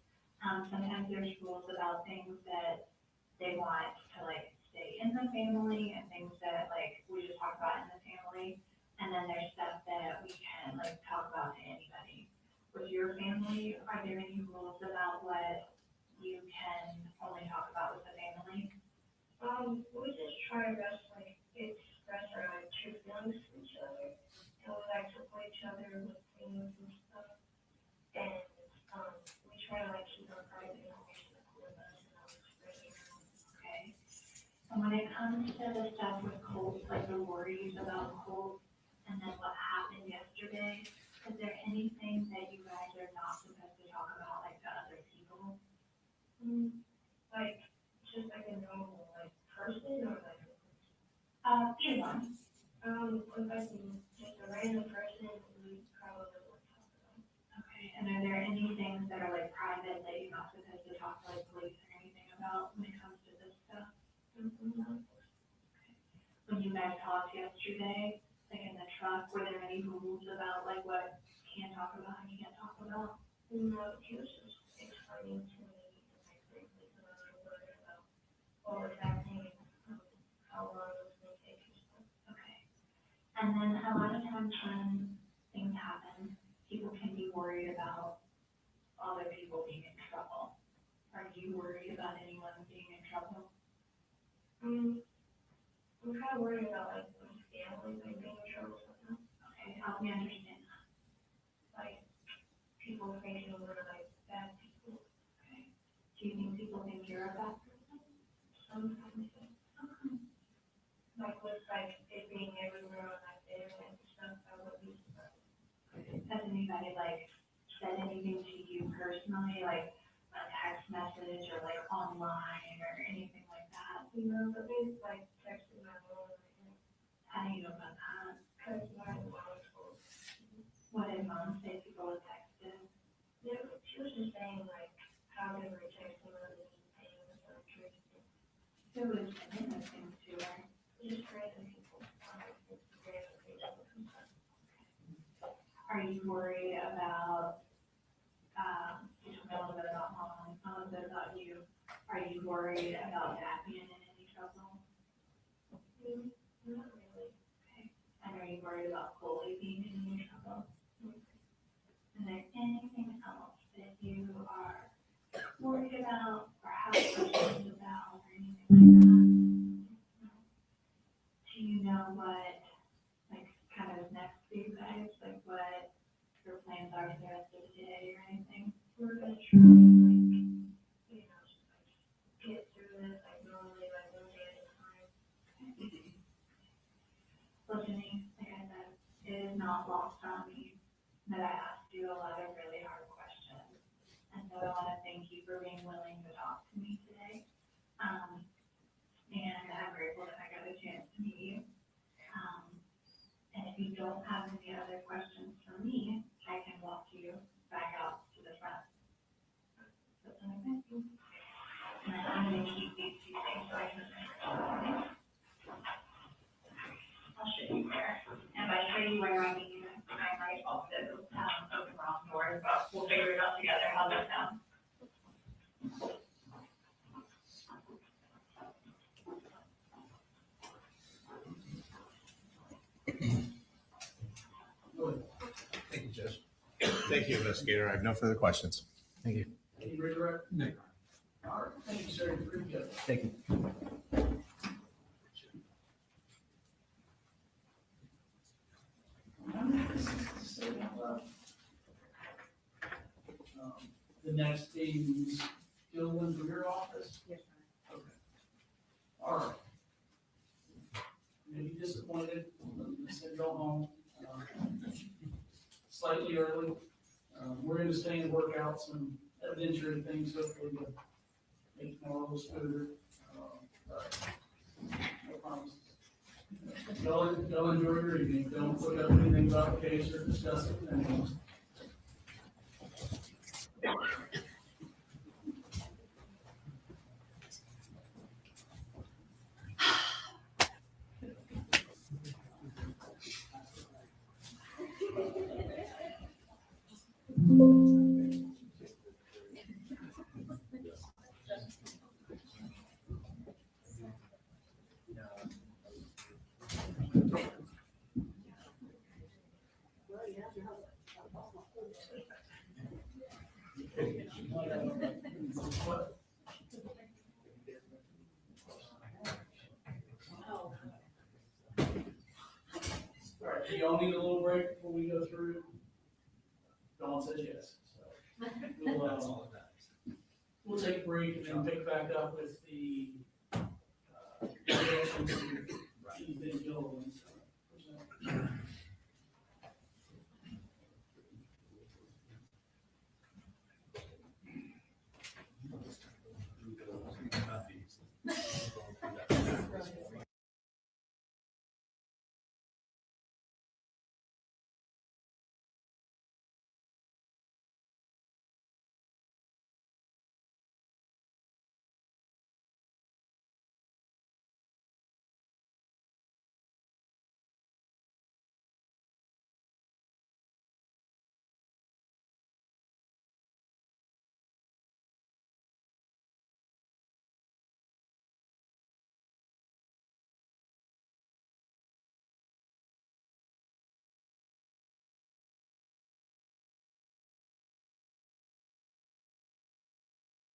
N: sometimes there's rules about things that they want to like stay in the family and things that like we just talk about in the family. And then there's stuff that we can like talk about to anybody. With your family, are there any rules about what you can only talk about with the family?
O: We just try our best, like, express our like true feelings to each other, and we like support each other with things and stuff. And we try to like keep our private information with us and not spread it around.
N: Okay. And when it comes to the stuff with Colt, like the worries about Colt and then what happened yesterday, is there anything that you guys are not supposed to talk about like to other people?
O: Like, just like a normal, like, person or like,
N: Either one.
O: if I can just a random person, we probably won't talk about.
N: Okay, and are there any things that are like private that you're not supposed to talk to like police or anything about when it comes to this stuff? When you guys talked yesterday, like in the truck, were there any rules about like what you can talk about and you can't talk about?
O: No, he was just explaining to me and my family and I was worried about what was happening, how long it was going to take and stuff.
N: Okay. And then a lot of times when things happen, people can be worried about other people being in trouble. Are you worried about anyone being in trouble?
O: I'm kind of worried about like my family, like being in trouble somehow.
N: Okay, help me understand that.
O: Like people thinking we're like bad people.
N: Okay. Do you think people think you're a bad person?
O: Sometimes, yeah.
N: Okay.
O: Like with like it being everywhere on my family and stuff, I would be surprised.
N: Has anybody like said anything to you personally, like a text message or like online or anything like that?
O: You know, but they like texted my mom right now.
N: How do you know about that?
O: Because my mom told.
N: What did mom say people had texted?
O: Yeah, but she was just saying like how they were texting on the things or crazy.
N: Who was saying those things to her?
O: Just random people on Instagram and Facebook and stuff.
N: Are you worried about, you told me a little bit about mom, a little bit about you. Are you worried about Dad being in any trouble?
O: Not really.
N: Okay. And are you worried about Chloe being in any trouble? Is there anything else that you are worried about or have questions about or anything like that? Do you know what, like, kind of is next for you guys? Like, what your plans are for the rest of the day or anything?
O: We're gonna try like, you know, just like get through this like normally, like one day at a time.
N: that I asked you a lot of really hard questions. And so I want to thank you for being willing to talk to me today. And I'm grateful that I got a chance to meet you. And if you don't have any other questions for me, I can walk you back out to the front. So, thank you. And I'm going to keep these two things so I can. I'll show you where. And by show you where, I mean, I might also open wrong doors, but we'll figure it out together. How's that sound?
C: Thank you, Judge. Thank you, investigator. I have no further questions.
I: Thank you.
E: Can you redirect? No. All right, thank you, sir. You're good.
I: Thank you.
E: The next thing is still in your office?
D: Yes,
E: Okay. All right. Maybe disappointed, I said go home, slightly early. We're gonna stay and work out some adventure and things, hopefully to make tomorrow a little smoother. But no promises. Y'all enjoy your evening. Don't look up anything about the case or discuss it. And, all right, do y'all need a little break before we go through? Dawn says yes. So we'll take a break and then pick back up with the regulations and then Jill and present.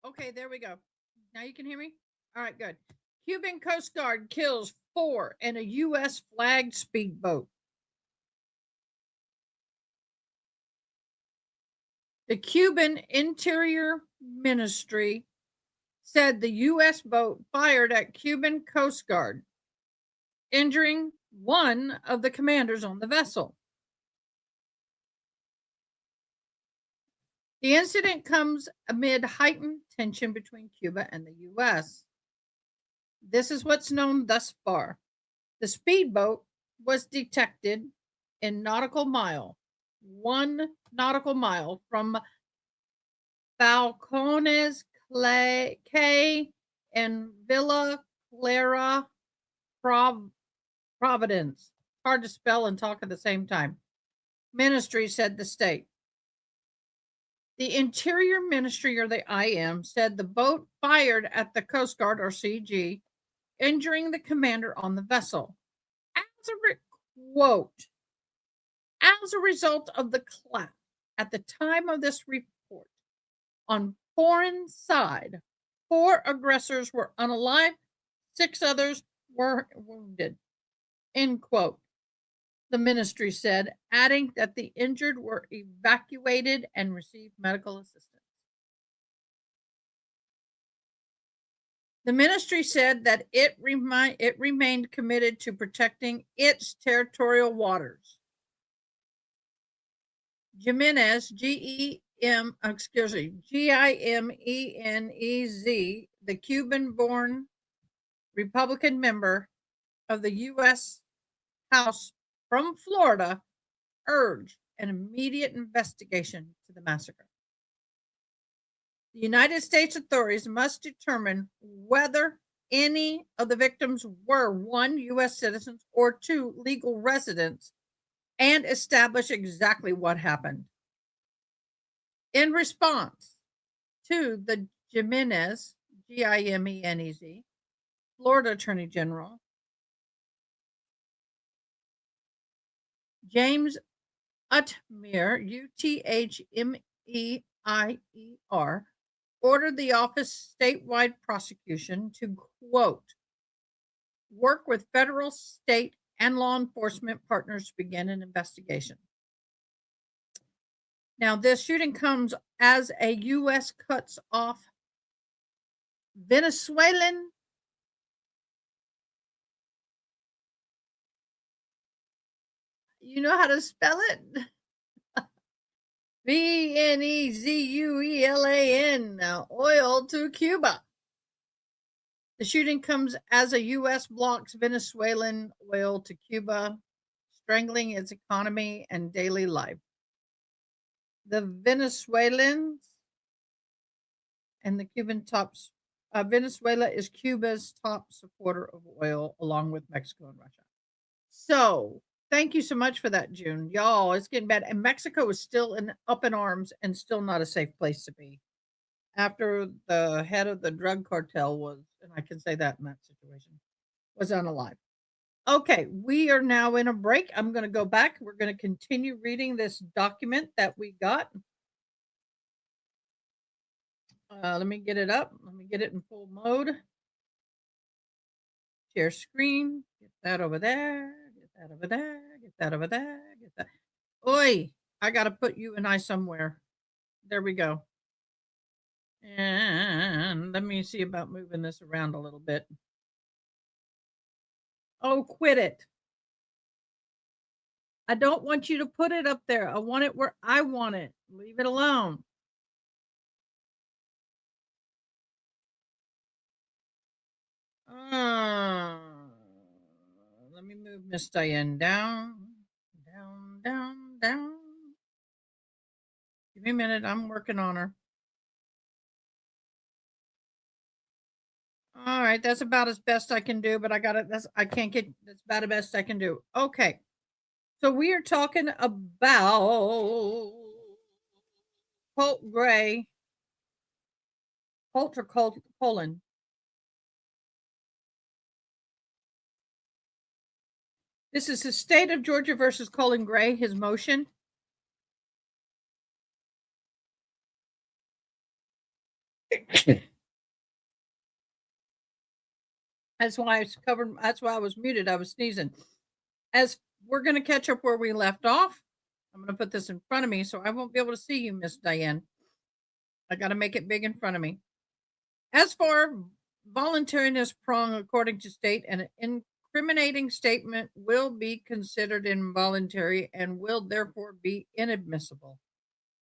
A: Okay, there we go. Now you can hear me? All right, good. Cuban Coast Guard kills 4 in a U.S. flagged speedboat. The Cuban Interior Ministry said the U.S. boat fired at Cuban Coast Guard, injuring one of the commanders on the vessel. The incident comes amid heightened tension between Cuba and the U.S. This is what's known thus far. The speedboat was detected in 1 nautical mile from Falcones Cay and Villa Clara, Providence. Hard to spell and talk at the same time. Ministry said the state. The Interior Ministry, or the IM, said the boat fired at the Coast Guard, or CG, injuring the commander on the vessel. Quote, as a result of the clash at the time of this report, on foreign side, 4 aggressors were unalive, 6 others were wounded, end quote. The ministry said, adding that the injured were evacuated and received medical assistance. The ministry said that it remained committed to protecting its territorial waters. Gimenez, Gimenez, the Cuban-born Republican member of the U.S. House from Florida, urged an immediate investigation to the massacre. The United States authorities must determine whether any of the victims were 1, U.S. citizens or 2, legal residents, and establish exactly what happened. In response to the Gimenez, Gimenez, Florida Attorney General, James Utmeier, Uthmeier, ordered the office statewide prosecution to, quote, work with federal, state, and law enforcement partners to begin an investigation. Now, this shooting comes as a U.S. cuts off Venezuelan you know how to spell it? Venezuelan oil to Cuba. The shooting comes as a U.S. blocks Venezuelan oil to Cuba, strangling its economy and daily life. The Venezuelans and the Cuban tops. Venezuela is Cuba's top supporter of oil, along with Mexico and Russia. So, thank you so much for that, June. Y'all, it's getting bad. And Mexico is still up in arms and still not a safe place to be. After the head of the drug cartel was, and I can say that in that situation, was unalive. Okay, we are now in a break. I'm going to go back. We're going to continue reading this document that we got. Let me get it up. Let me get it in full mode. Share screen. Get that over there. Get that over there. Get that over there. Get that. Oi, I got to put you and I somewhere. There we go. And let me see about moving this around a little bit. Oh, quit it. I don't want you to put it up there. I want it where I want it. Leave it alone. Let me move Miss Diane down. Down. Give me a minute. I'm working on her. All right, that's about as best I can do, but I got it. That's about the best I can do. Okay. So we are talking about Colin Gray. Colt or Colin? This is the state of Georgia versus Colin Gray, his motion. That's why I was muted. I was sneezing. As we're going to catch up where we left off, I'm going to put this in front of me so I won't be able to see you, Miss Diane. I got to make it big in front of me. As for voluntariness prong, according to state, an incriminating statement will be considered involuntary and will therefore be inadmissible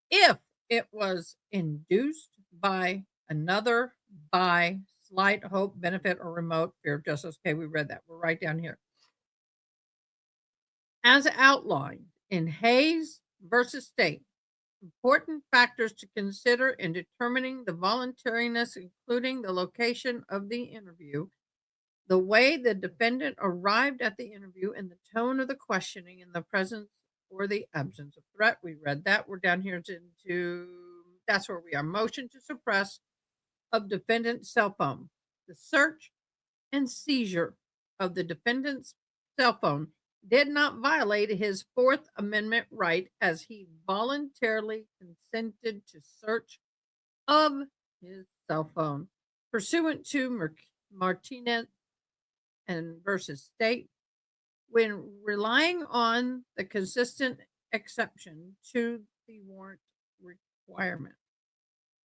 A: if it was induced by another by slight hope, benefit, or remote fear of justice. Okay, we read that. We're right down here. As outlined in Hayes versus State, important factors to consider in determining the voluntariness, including the location of the interview, the way the defendant arrived at the interview, and the tone of the questioning in the presence or the absence of threat. We read that. We're down here that's where we are. Motion to suppress of defendant's cell phone. The search and seizure of the defendant's cell phone did not violate his Fourth Amendment right, as he voluntarily consented to search of his cell phone pursuant to Martinez and versus State, when relying on the consistent exception to the warrant requirement.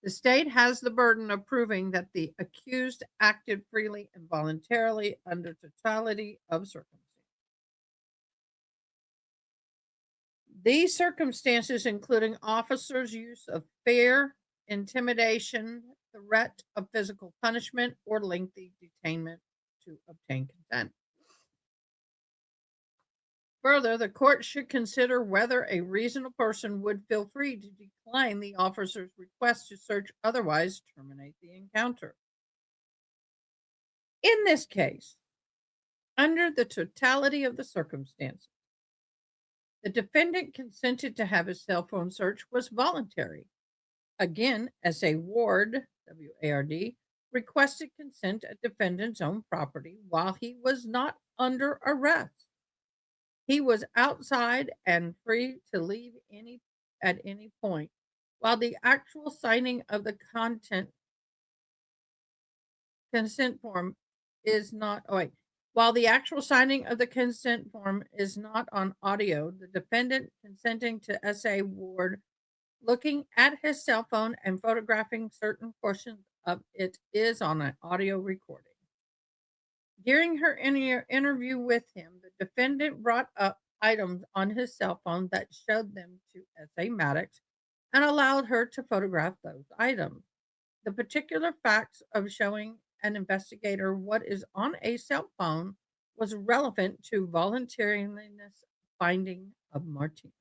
A: The state has the burden of proving that the accused acted freely and voluntarily under totality of circumstances. These circumstances, including officers' use of fear, intimidation, threat of physical punishment, or lengthy detainment to obtain consent. Further, the court should consider whether a reasonable person would feel free to decline the officer's request to search, otherwise terminate the encounter. In this case, under the totality of the circumstances, the defendant consented to have his cell phone search was voluntary. Again, S.A. Ward, W-A-R-D, requested consent at defendant's own property while he was not under arrest. He was outside and free to leave at any point, while the actual signing of the consent form is not. While the actual signing of the consent form is not on audio, the defendant consenting to S.A. Ward looking at his cell phone and photographing certain portions of it is on an audio recording. During her interview with him, the defendant brought up items on his cell phone that showed them to S.A. Maddox and allowed her to photograph those items. The particular facts of showing an investigator what is on a cell phone was relevant to voluntariness finding of Martinez.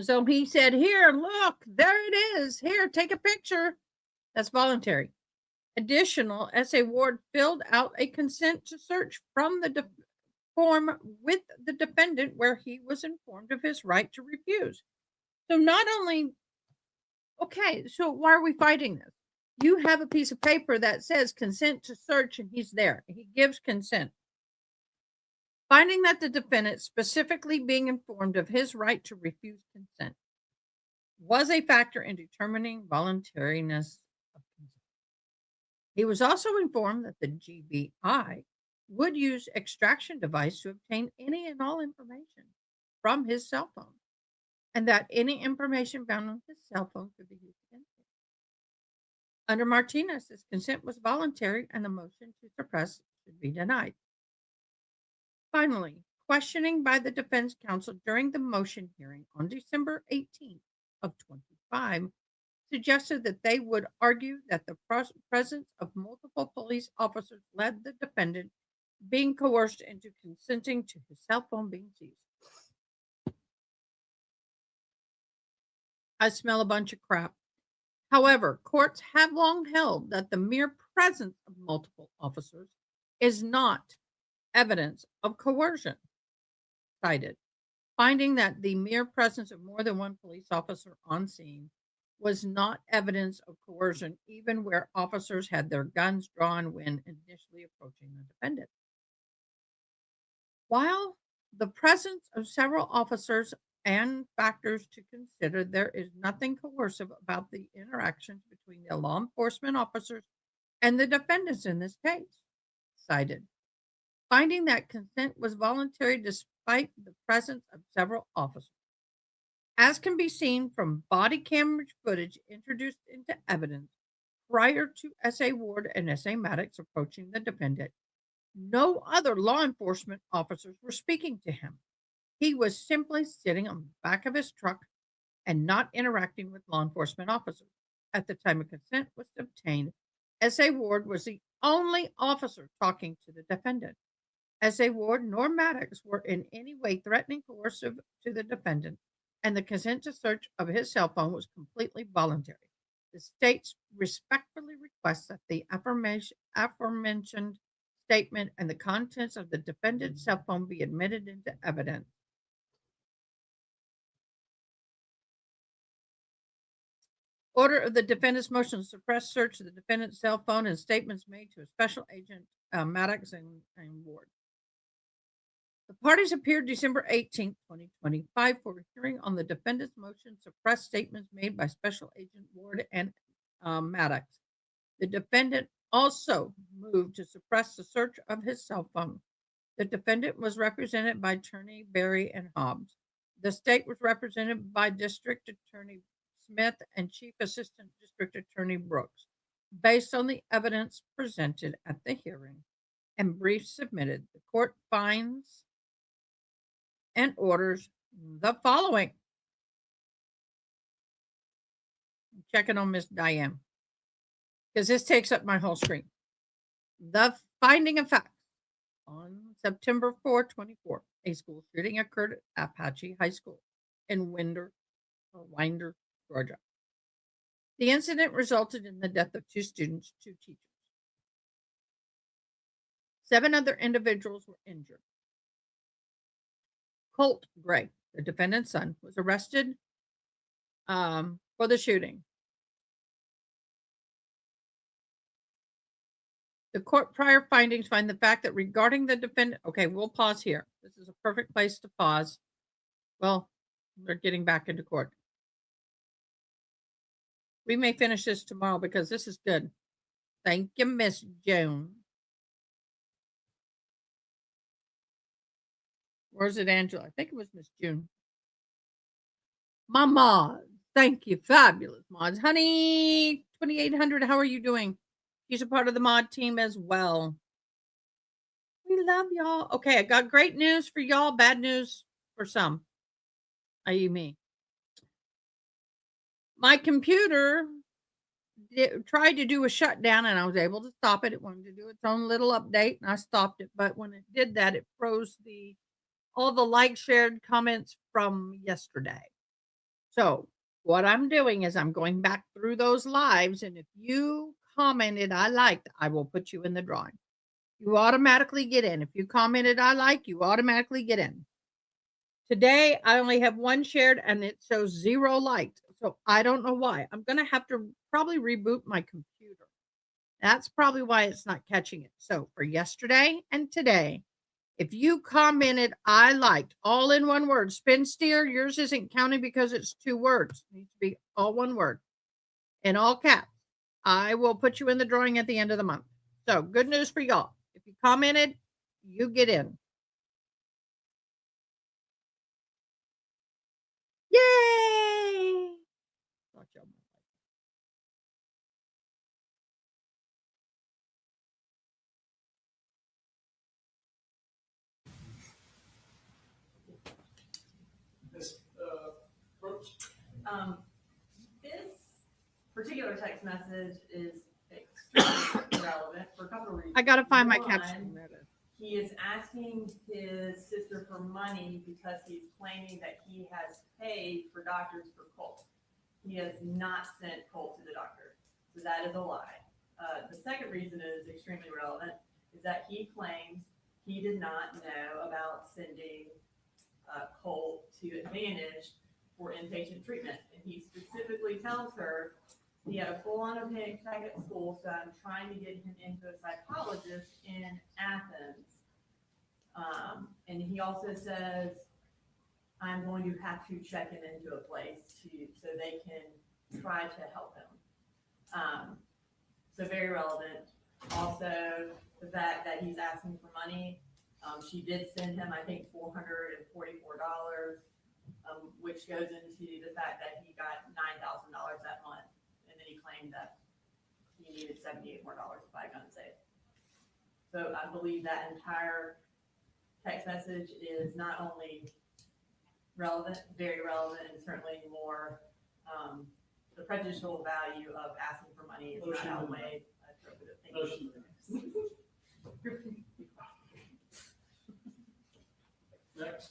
A: So he said, "Here, look, there it is. Here, take a picture." That's voluntary. Additional, S.A. Ward filled out a consent to search from the form with the defendant where he was informed of his right to refuse. So not only, okay, so why are we fighting this? You have a piece of paper that says consent to search and he's there. He gives consent. Finding that the defendant, specifically being informed of his right to refuse consent, was a factor in determining voluntariness of consent. He was also informed that the GBI would use extraction device to obtain any and all information from his cell phone, and that any information found on his cell phone could be used against him. Under Martinez, his consent was voluntary and the motion to suppress should be denied. Finally, questioning by the defense counsel during the motion hearing on December 18th of 25 suggested that they would argue that the presence of multiple police officers led the defendant being coerced into consenting to his cell phone being seized. I smell a bunch of crap. However, courts have long held that the mere presence of multiple officers is not evidence of coercion. Cited, finding that the mere presence of more than one police officer on scene was not evidence of coercion, even where officers had their guns drawn when initially approaching the defendant. While the presence of several officers and factors to consider, there is nothing coercive about the interactions between the law enforcement officers and the defendants in this case. Cited, finding that consent was voluntary despite the presence of several officers. As can be seen from body camera footage introduced into evidence prior to S.A. Ward and S.A. Maddox approaching the defendant, no other law enforcement officers were speaking to him. He was simply sitting on the back of his truck and not interacting with law enforcement officers. At the time of consent was obtained, S.A. Ward was the only officer talking to the defendant. S.A. Ward nor Maddox were in any way threatening, coercive to the defendant, and the consent to search of his cell phone was completely voluntary. The state respectfully requests that the aforementioned statement and the contents of the defendant's cell phone be admitted into evidence. Order of the defendant's motion to suppress search of the defendant's cell phone and statements made to a special agent Maddox and Ward. The parties appeared December 18, 2025 for a hearing on the defendant's motion to suppress statements made by Special Agent Ward and Maddox. The defendant also moved to suppress the search of his cell phone. The defendant was represented by Attorney Berry and Hobbs. The state was represented by District Attorney Smith and Chief Assistant District Attorney Brooks, based on the evidence presented at the hearing and briefs submitted. The court finds and orders the following. I'm checking on Miss Diane because this takes up my whole screen. The finding of facts. On September 4, 24, a school shooting occurred at Apalachee High School in Winder, Georgia. The incident resulted in the death of 2 students, 2 teachers. 7 other individuals were injured. Colt Gray, the defendant's son, was arrested for the shooting. The court prior findings find the fact that regarding the defendant, okay, we'll pause here. This is a perfect place to pause. Well, we're getting back into court. We may finish this tomorrow because this is good. Thank you, Miss Joan. Where's it, Angela? I think it was Miss June. My mod. Thank you. Fabulous mods. Honey, 2800, how are you doing? She's a part of the mod team as well. We love y'all. Okay, I got great news for y'all, bad news for some, i.e. me. My computer tried to do a shutdown and I was able to stop it. It wanted to do its own little update and I stopped it. But when it did that, it froze all the likes, shared comments from yesterday. So what I'm doing is I'm going back through those lives, and if you commented I liked, I will put you in the drawing. You automatically get in. If you commented I like, you automatically get in. Today I only have 1 shared and it shows 0 liked. So I don't know why. I'm going to have to probably reboot my computer. That's probably why it's not catching it. So for yesterday and today, if you commented I liked, all in 1 word, spin steer, yours isn't counting because it's 2 words. It needs to be all 1 word in all caps. I will put you in the drawing at the end of the month. So good news for y'all. If you commented, you get in. Yay!
E: This, Brooks?
D: This particular text message is extremely relevant for a couple of reasons.
A: I gotta find my
D: One,
A: caption.
D: he is asking his sister for money because he's claiming that he has paid for doctors for Colt. He has not sent Colt to the doctor. So that is a lie. The second reason it is extremely relevant is that he claims he did not know about sending Colt to Advantage for inpatient treatment. And he specifically tells her he had a full-on panic attack at school, so I'm trying to get him into a psychologist in Athens. And he also says, I'm going to have to check him into a place so they can try to help him. So very relevant. Also, the fact that he's asking for money. She did send him, I think, $444, which goes into the fact that he got $9,000 that month. And then he claimed that he needed $78 more to buy a gun safe. So I believe that entire text message is not only relevant, very relevant, and certainly more, the prejudicial value of asking for money is not outweighed.
E: Next.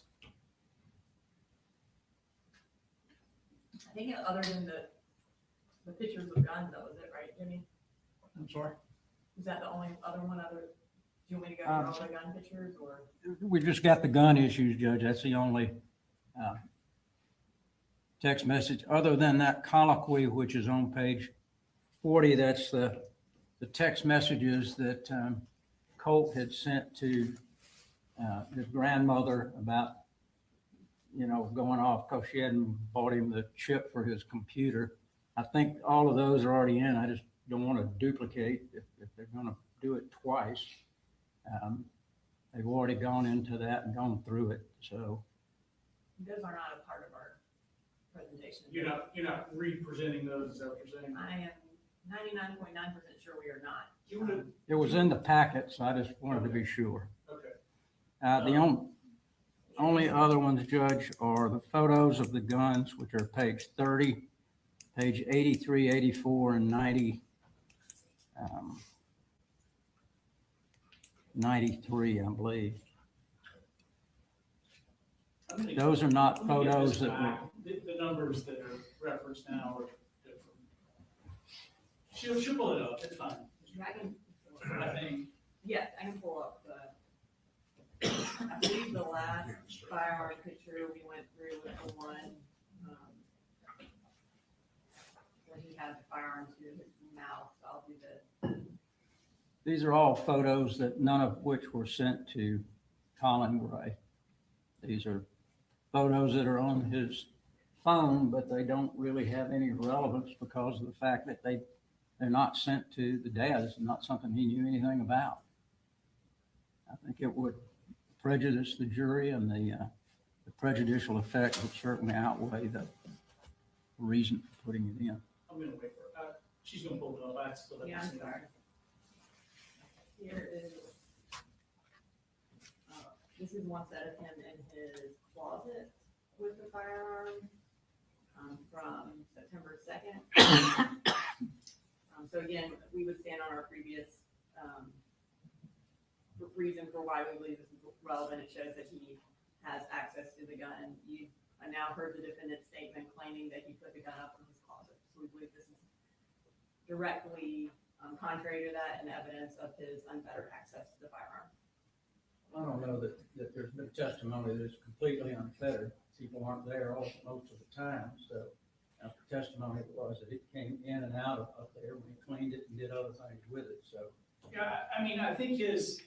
D: I think other than the pictures of guns, that was it, right, Jimmy?
B: I'm sorry.
D: Is that the only other one? Do you want me to go through all the gun pictures, or?
B: We just got the gun issues, Judge. That's the only text message. Other than that colloquy, which is on page 40, that's the text messages that Colt had sent to his grandmother about, going off because she hadn't bought him the chip for his computer. I think all of those are already in. I just don't want to duplicate if they're going to do it twice. They've already gone into that and gone through it. So
D: Those are not a part of our presentation.
E: You're not re-presenting those, is that what you're saying?
D: I am 99.9% sure we are not.
B: it was in the packet, so I just wanted to be sure.
E: Okay.
B: The only only other ones, Judge, are the photos of the guns, which are page 30, page 83, 84, and 90. 93, I believe.
E: I'm gonna-
B: Those are not
E: I'm gonna get
B: photos
E: this
B: that were,
E: back. The numbers that are referenced now are different. She'll pull it up, it's fine. I think,
D: Yes, I can pull up I believe the last firearm picture we went through was the one, where he had the firearm to his mouth. So I'll do this.
B: these are all photos that none of which were sent to Colin Gray. These are photos that are on his phone, but they don't really have any relevance because of the fact that they're not sent to the dad. It's not something he knew anything about. I think it would prejudice the jury, and the prejudicial effect would certainly outweigh the reason for putting it in.
E: I'm gonna wait for her. She's gonna pull it up. I still
D: Yeah,
E: haven't
D: I'm
E: seen
D: sorry.
E: it.
D: Here is, this is one set of him in his closet with the firearm, from September 2nd. So again, we would stand on our previous, reason for why we believe this is relevant. It shows that he has access to the gun. You now heard the defendant's statement claiming that he put the gun up in his closet. So we believe this is directly contrary to that and evidence of his unfettered access to the firearm.
B: I don't know that there's been testimony that it's completely unfettered. People aren't there most of the time, so the testimony was that it came in and out of up there when he cleaned it and did other things with it, so.
E: Yeah, I mean, I think his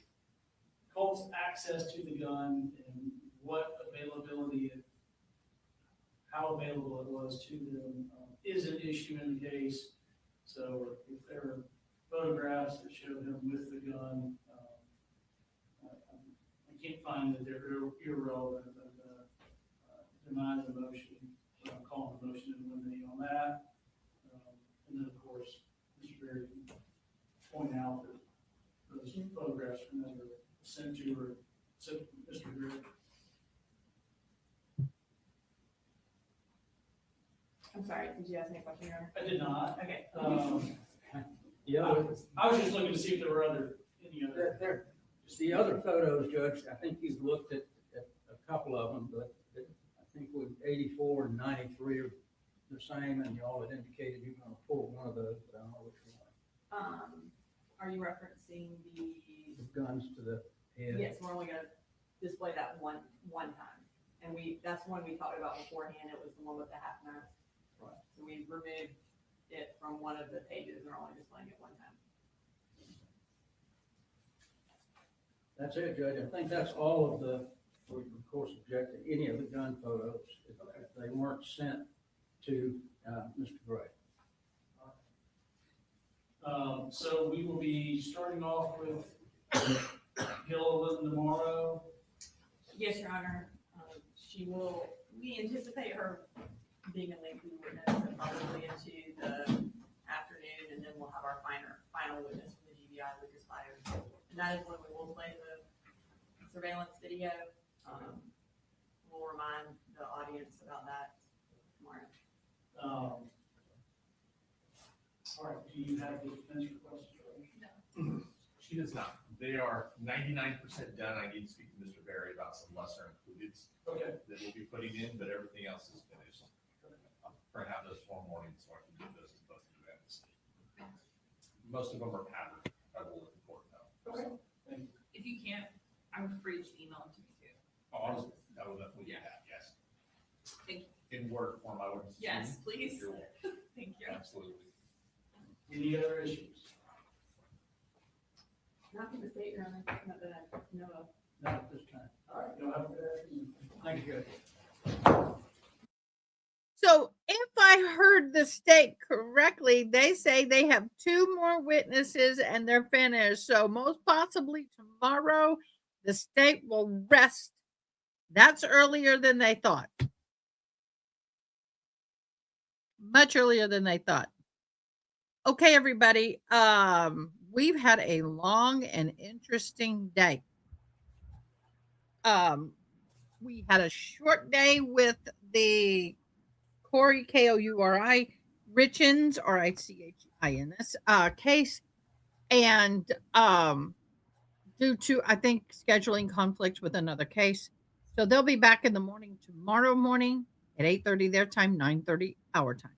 E: Colt's access to the gun and what availability, how available it was to them is an issue in the case. So if there are photographs that show him with the gun, I can't find that they're irrelevant, but deny the motion, call the motion and eliminate on that. And then, of course, Mr. Berry can point out that those photographs were never sent to or sent to Mr. Berry.
D: I'm sorry, did you ask me a question, Your Honor?
E: I did not.
D: Okay.
E: I was just looking to see if there were any other.
B: The other photos, Judge, I think you've looked at a couple of them, but I think with 84 and 93 are the same, and y'all had indicated you're going to pull one of those, but I don't know which one.
D: Are you referencing
B: The guns to the head.
D: Yes, we're only gonna display that one time. And that's one we talked about beforehand. It was the one with the half mask.
B: Right.
D: So we removed it from one of the pages and are only displaying it one time.
B: That's it, Judge. I think that's all of we would of course object to any of the gun photos if they weren't sent to Mr. Gray.
E: So we will be starting off with Gilliland tomorrow.
D: Yes, Your Honor. We anticipate her being a lengthy witness probably into the afternoon, and then we'll have our final witness from the GBI, Lucas Myers. And that is when we will play the surveillance video. We'll remind the audience about that tomorrow.
E: All right, do you have the defense request?
D: No.
P: She does not. They are 99% done. I need to speak to Mr. Berry about some lesser included
E: Okay.
P: that we'll be putting in, but everything else is finished. I'm going to have those tomorrow morning so I can get those to both of you guys. Most of them are patterned. I will look for it now.
E: Okay. Thank you.
Q: If you can't, I'm free to email them to me too.
P: Oh, I will definitely do that, yes.
Q: Thank you.
P: In Word form, I would. assume.
Q: Yes, please.
P: You're welcome.
Q: Thank you.
P: Absolutely.
E: Any other issues?
D: Not from the state, Your Honor, not that I know of.
B: Not at this time.
E: All right, you'll have a good afternoon.
B: Thank you, Judge.
A: So if I heard the state correctly, they say they have 2 more witnesses and they're finished. So most possibly tomorrow, the state will rest. That's earlier than they thought. Much earlier than they thought. Okay, everybody. We've had a long and interesting day. We had a short day with the Corey, Kouri, Richins, Richins, case. And due to, I think, scheduling conflicts with another case. So they'll be back in the morning tomorrow morning at 8:30 their time, 9:30 our time.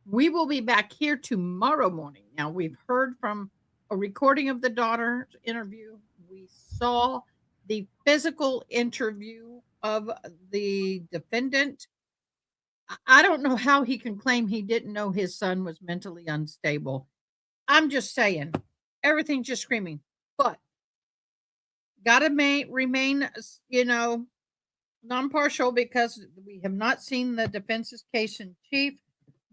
A: We will be back here tomorrow morning. Now, we've heard from a recording of the daughter's interview. We saw the physical interview of the defendant. I don't know how he can claim he didn't know his son was mentally unstable. I'm just saying, everything's just screaming. But gotta remain, non-partial because we have not seen the defense's case in chief.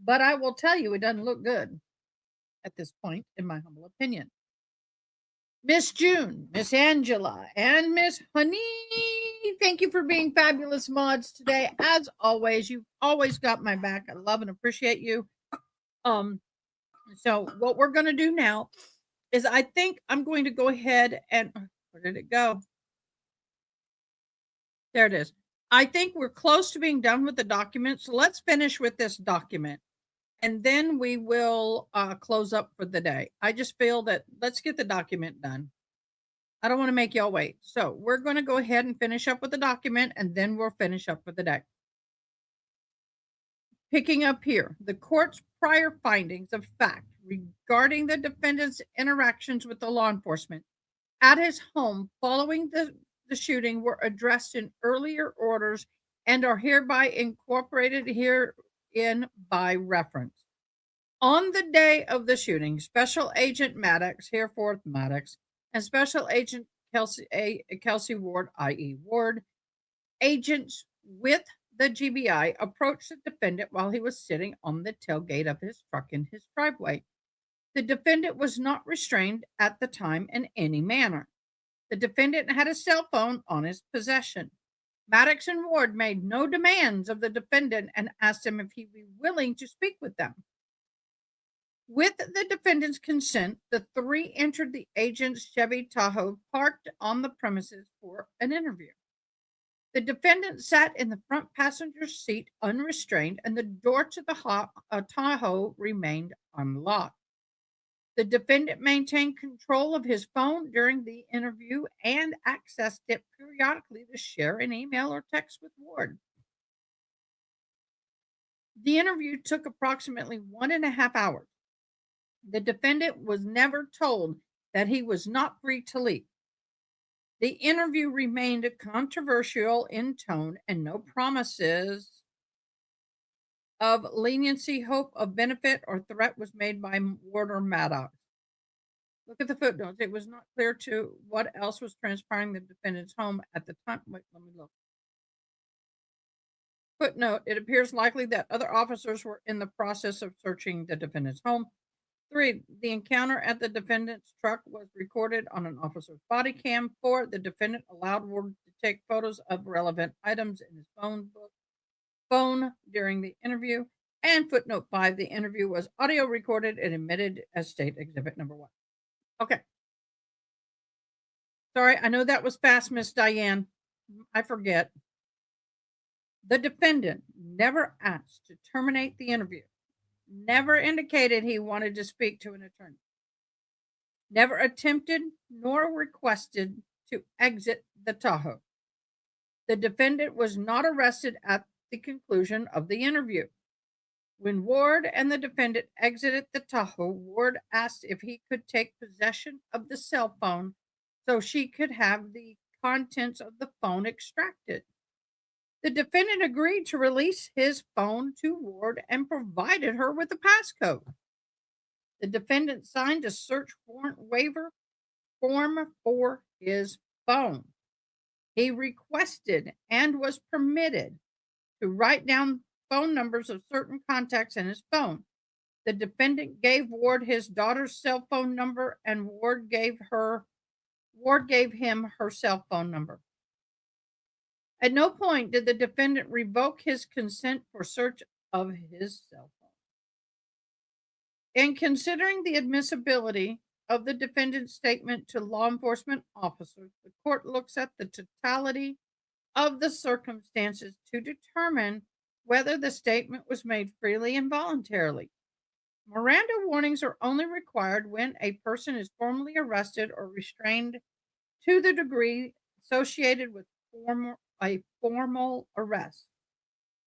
A: But I will tell you, it doesn't look good at this point, in my humble opinion. Miss June, Miss Angela, and Miss Honey, thank you for being fabulous mods today. As always, you've always got my back. I love and appreciate you. So what we're going to do now is I think I'm going to go ahead and where did it go? There it is. I think we're close to being done with the document. So let's finish with this document. And then we will close up for the day. I just feel that let's get the document done. I don't want to make y'all wait. So we're going to go ahead and finish up with the document, and then we'll finish up for the day. Picking up here, the court's prior findings of fact regarding the defendant's interactions with the law enforcement at his home following the shooting were addressed in earlier orders and are hereby incorporated herein by reference. On the day of the shooting, Special Agent Maddox, hereforth Maddox, and Special Agent Kelsey Ward, i.e. Ward, agents with the GBI approached the defendant while he was sitting on the tailgate of his truck in his driveway. The defendant was not restrained at the time in any manner. The defendant had a cell phone on his possession. Maddox and Ward made no demands of the defendant and asked him if he'd be willing to speak with them. With the defendant's consent, the three entered the agent's Chevy Tahoe parked on the premises for an interview. The defendant sat in the front passenger seat unrestrained, and the door to the Tahoe remained unlocked. The defendant maintained control of his phone during the interview and accessed it periodically to share an email or text with Ward. The interview took approximately 1.5 hours. The defendant was never told that he was not free to leave. The interview remained controversial in tone and no promises of leniency, hope of benefit, or threat was made by Ward or Maddox. Look at the footnotes. It was not clear to what else was transpiring in the defendant's home at the time. Wait, let me look. Footnote, it appears likely that other officers were in the process of searching the defendant's home. 3, the encounter at the defendant's truck was recorded on an officer's body cam. 4, the defendant allowed Ward to take photos of relevant items in his phone during the interview. And footnote 5, the interview was audio recorded and admitted as state exhibit number 1. Okay. Sorry, I know that was fast, Miss Diane. I forget. The defendant never asked to terminate the interview. Never indicated he wanted to speak to an attorney. Never attempted nor requested to exit the Tahoe. The defendant was not arrested at the conclusion of the interview. When Ward and the defendant exited the Tahoe, Ward asked if he could take possession of the cell phone so she could have the contents of the phone extracted. The defendant agreed to release his phone to Ward and provided her with a passcode. The defendant signed a search warrant waiver form for his phone. He requested and was permitted to write down phone numbers of certain contacts in his phone. The defendant gave Ward his daughter's cell phone number, and Ward gave him her cell phone number. At no point did the defendant revoke his consent for search of his cell phone. In considering the admissibility of the defendant's statement to law enforcement officers, the court looks at the totality of the circumstances to determine whether the statement was made freely and voluntarily. Miranda warnings are only required when a person is formally arrested or restrained to the degree associated with a formal arrest.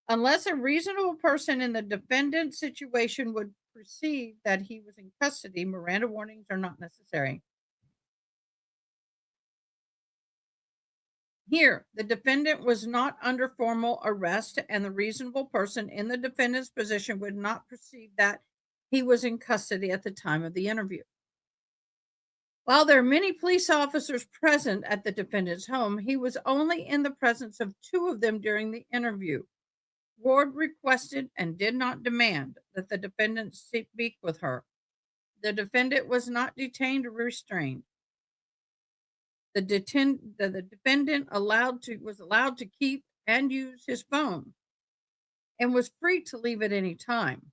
A: Unless a reasonable person in the defendant's situation would perceive that he was in custody, Miranda warnings are not necessary. Here, the defendant was not under formal arrest, and the reasonable person in the defendant's position would not perceive that he was in custody at the time of the interview. While there are many police officers present at the defendant's home, he was only in the presence of 2 of them during the interview. Ward requested and did not demand that the defendant speak with her. The defendant was not detained or restrained. The defendant was allowed to keep and use his phone and was free to leave at any time.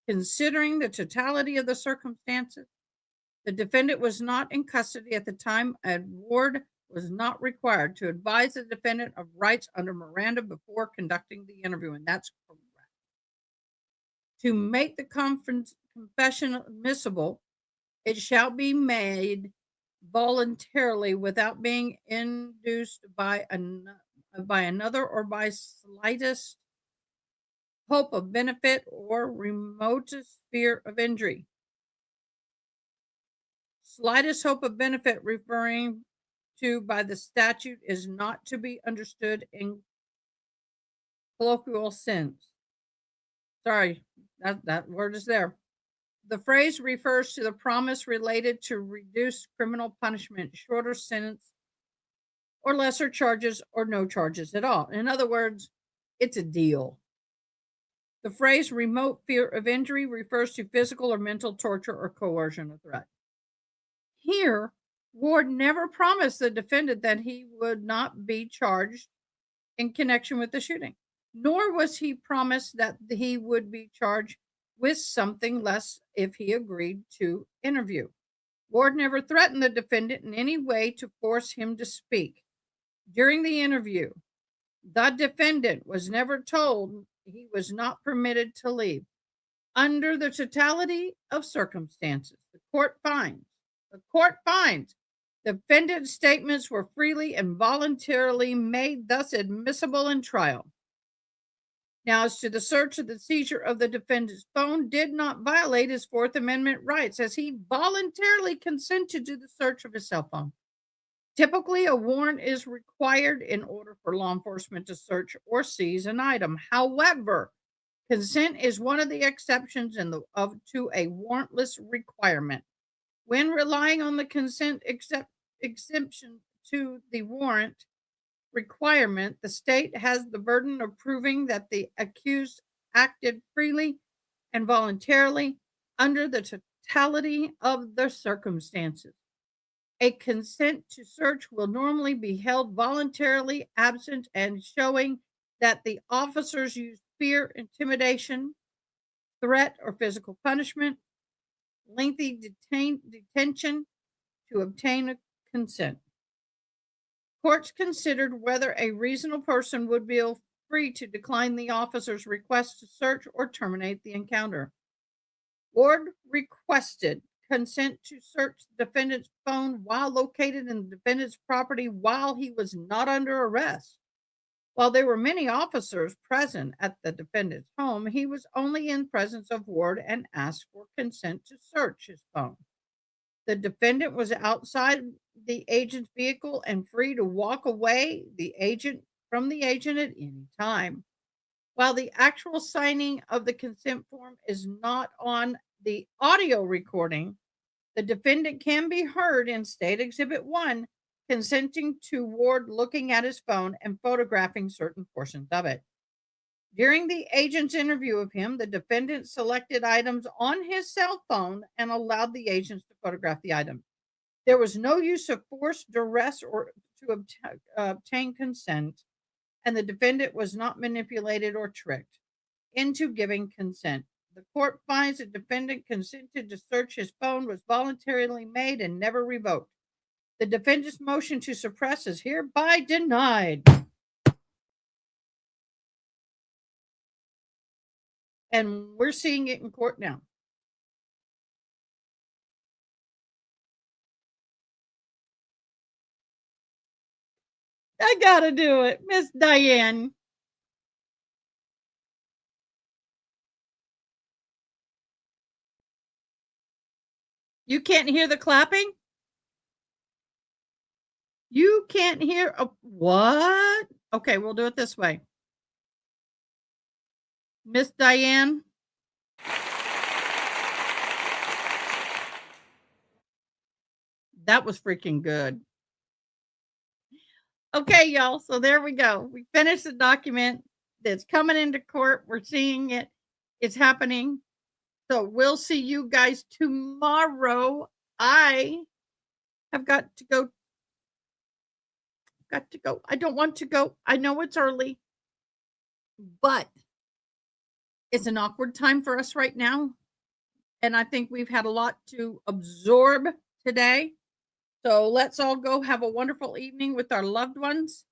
A: Considering the totality of the circumstances, the defendant was not in custody at the time, and Ward was not required to advise the defendant of rights under Miranda before conducting the interview, and that's correct. To make the confession admissible, it shall be made voluntarily without being induced by another or by slightest hope of benefit or remotest fear of injury. Slightest hope of benefit referring to by the statute is not to be understood in colloquial sense. Sorry, that word is there. The phrase refers to the promise related to reduced criminal punishment, shorter sentence, or lesser charges, or no charges at all. In other words, it's a deal. The phrase remote fear of injury refers to physical or mental torture or coercion or threat. Here, Ward never promised the defendant that he would not be charged in connection with the shooting, nor was he promised that he would be charged with something less if he agreed to interview. Ward never threatened the defendant in any way to force him to speak. During the interview, the defendant was never told he was not permitted to leave. Under the totality of circumstances, the court finds defendant's statements were freely and voluntarily made, thus admissible in trial. Now, as to the search of the seizure of the defendant's phone did not violate his Fourth Amendment rights, as he voluntarily consented to the search of his cell phone. Typically, a warrant is required in order for law enforcement to search or seize an item. However, consent is one of the exceptions to a warrantless requirement. When relying on the consent exemption to the warrant requirement, the state has the burden of proving that the accused acted freely and voluntarily under the totality of the circumstances. A consent to search will normally be held voluntarily absent and showing that the officers used fear, intimidation, threat, or physical punishment, lengthy detention to obtain a consent. Courts considered whether a reasonable person would be free to decline the officer's request to search or terminate the encounter. Ward requested consent to search the defendant's phone while located in the defendant's property while he was not under arrest. While there were many officers present at the defendant's home, he was only in presence of Ward and asked for consent to search his phone. The defendant was outside the agent's vehicle and free to walk away from the agent at any time. While the actual signing of the consent form is not on the audio recording, the defendant can be heard in State Exhibit 1 consenting to Ward looking at his phone and photographing certain portions of it. During the agent's interview of him, the defendant selected items on his cell phone and allowed the agents to photograph the items. There was no use of force, duress, or to obtain consent, and the defendant was not manipulated or tricked into giving consent. The court finds the defendant consented to search his phone was voluntarily made and never revoked. The defendant's motion to suppress is hereby denied. and we're seeing it in court now. I gotta do it, Miss Diane. You can't hear the clapping? You can't hear what? Okay, we'll do it this way. Miss Diane. That was freaking good. Okay, y'all. So there we go. We finished the document that's coming into court. We're seeing it. It's happening. So we'll see you guys tomorrow. I have got to go. I don't want to go. I know it's early, but it's an awkward time for us right now. And I think we've had a lot to absorb today. So let's all go have a wonderful evening with our loved ones.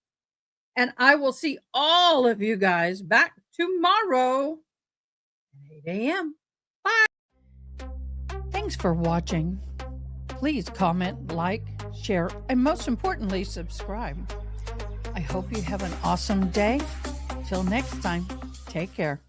A: And I will see all of you guys back tomorrow at 8 a.m. Bye. Thanks for watching. Please comment, like, share, and most importantly, subscribe. I hope you have an awesome day. Till next time, take care.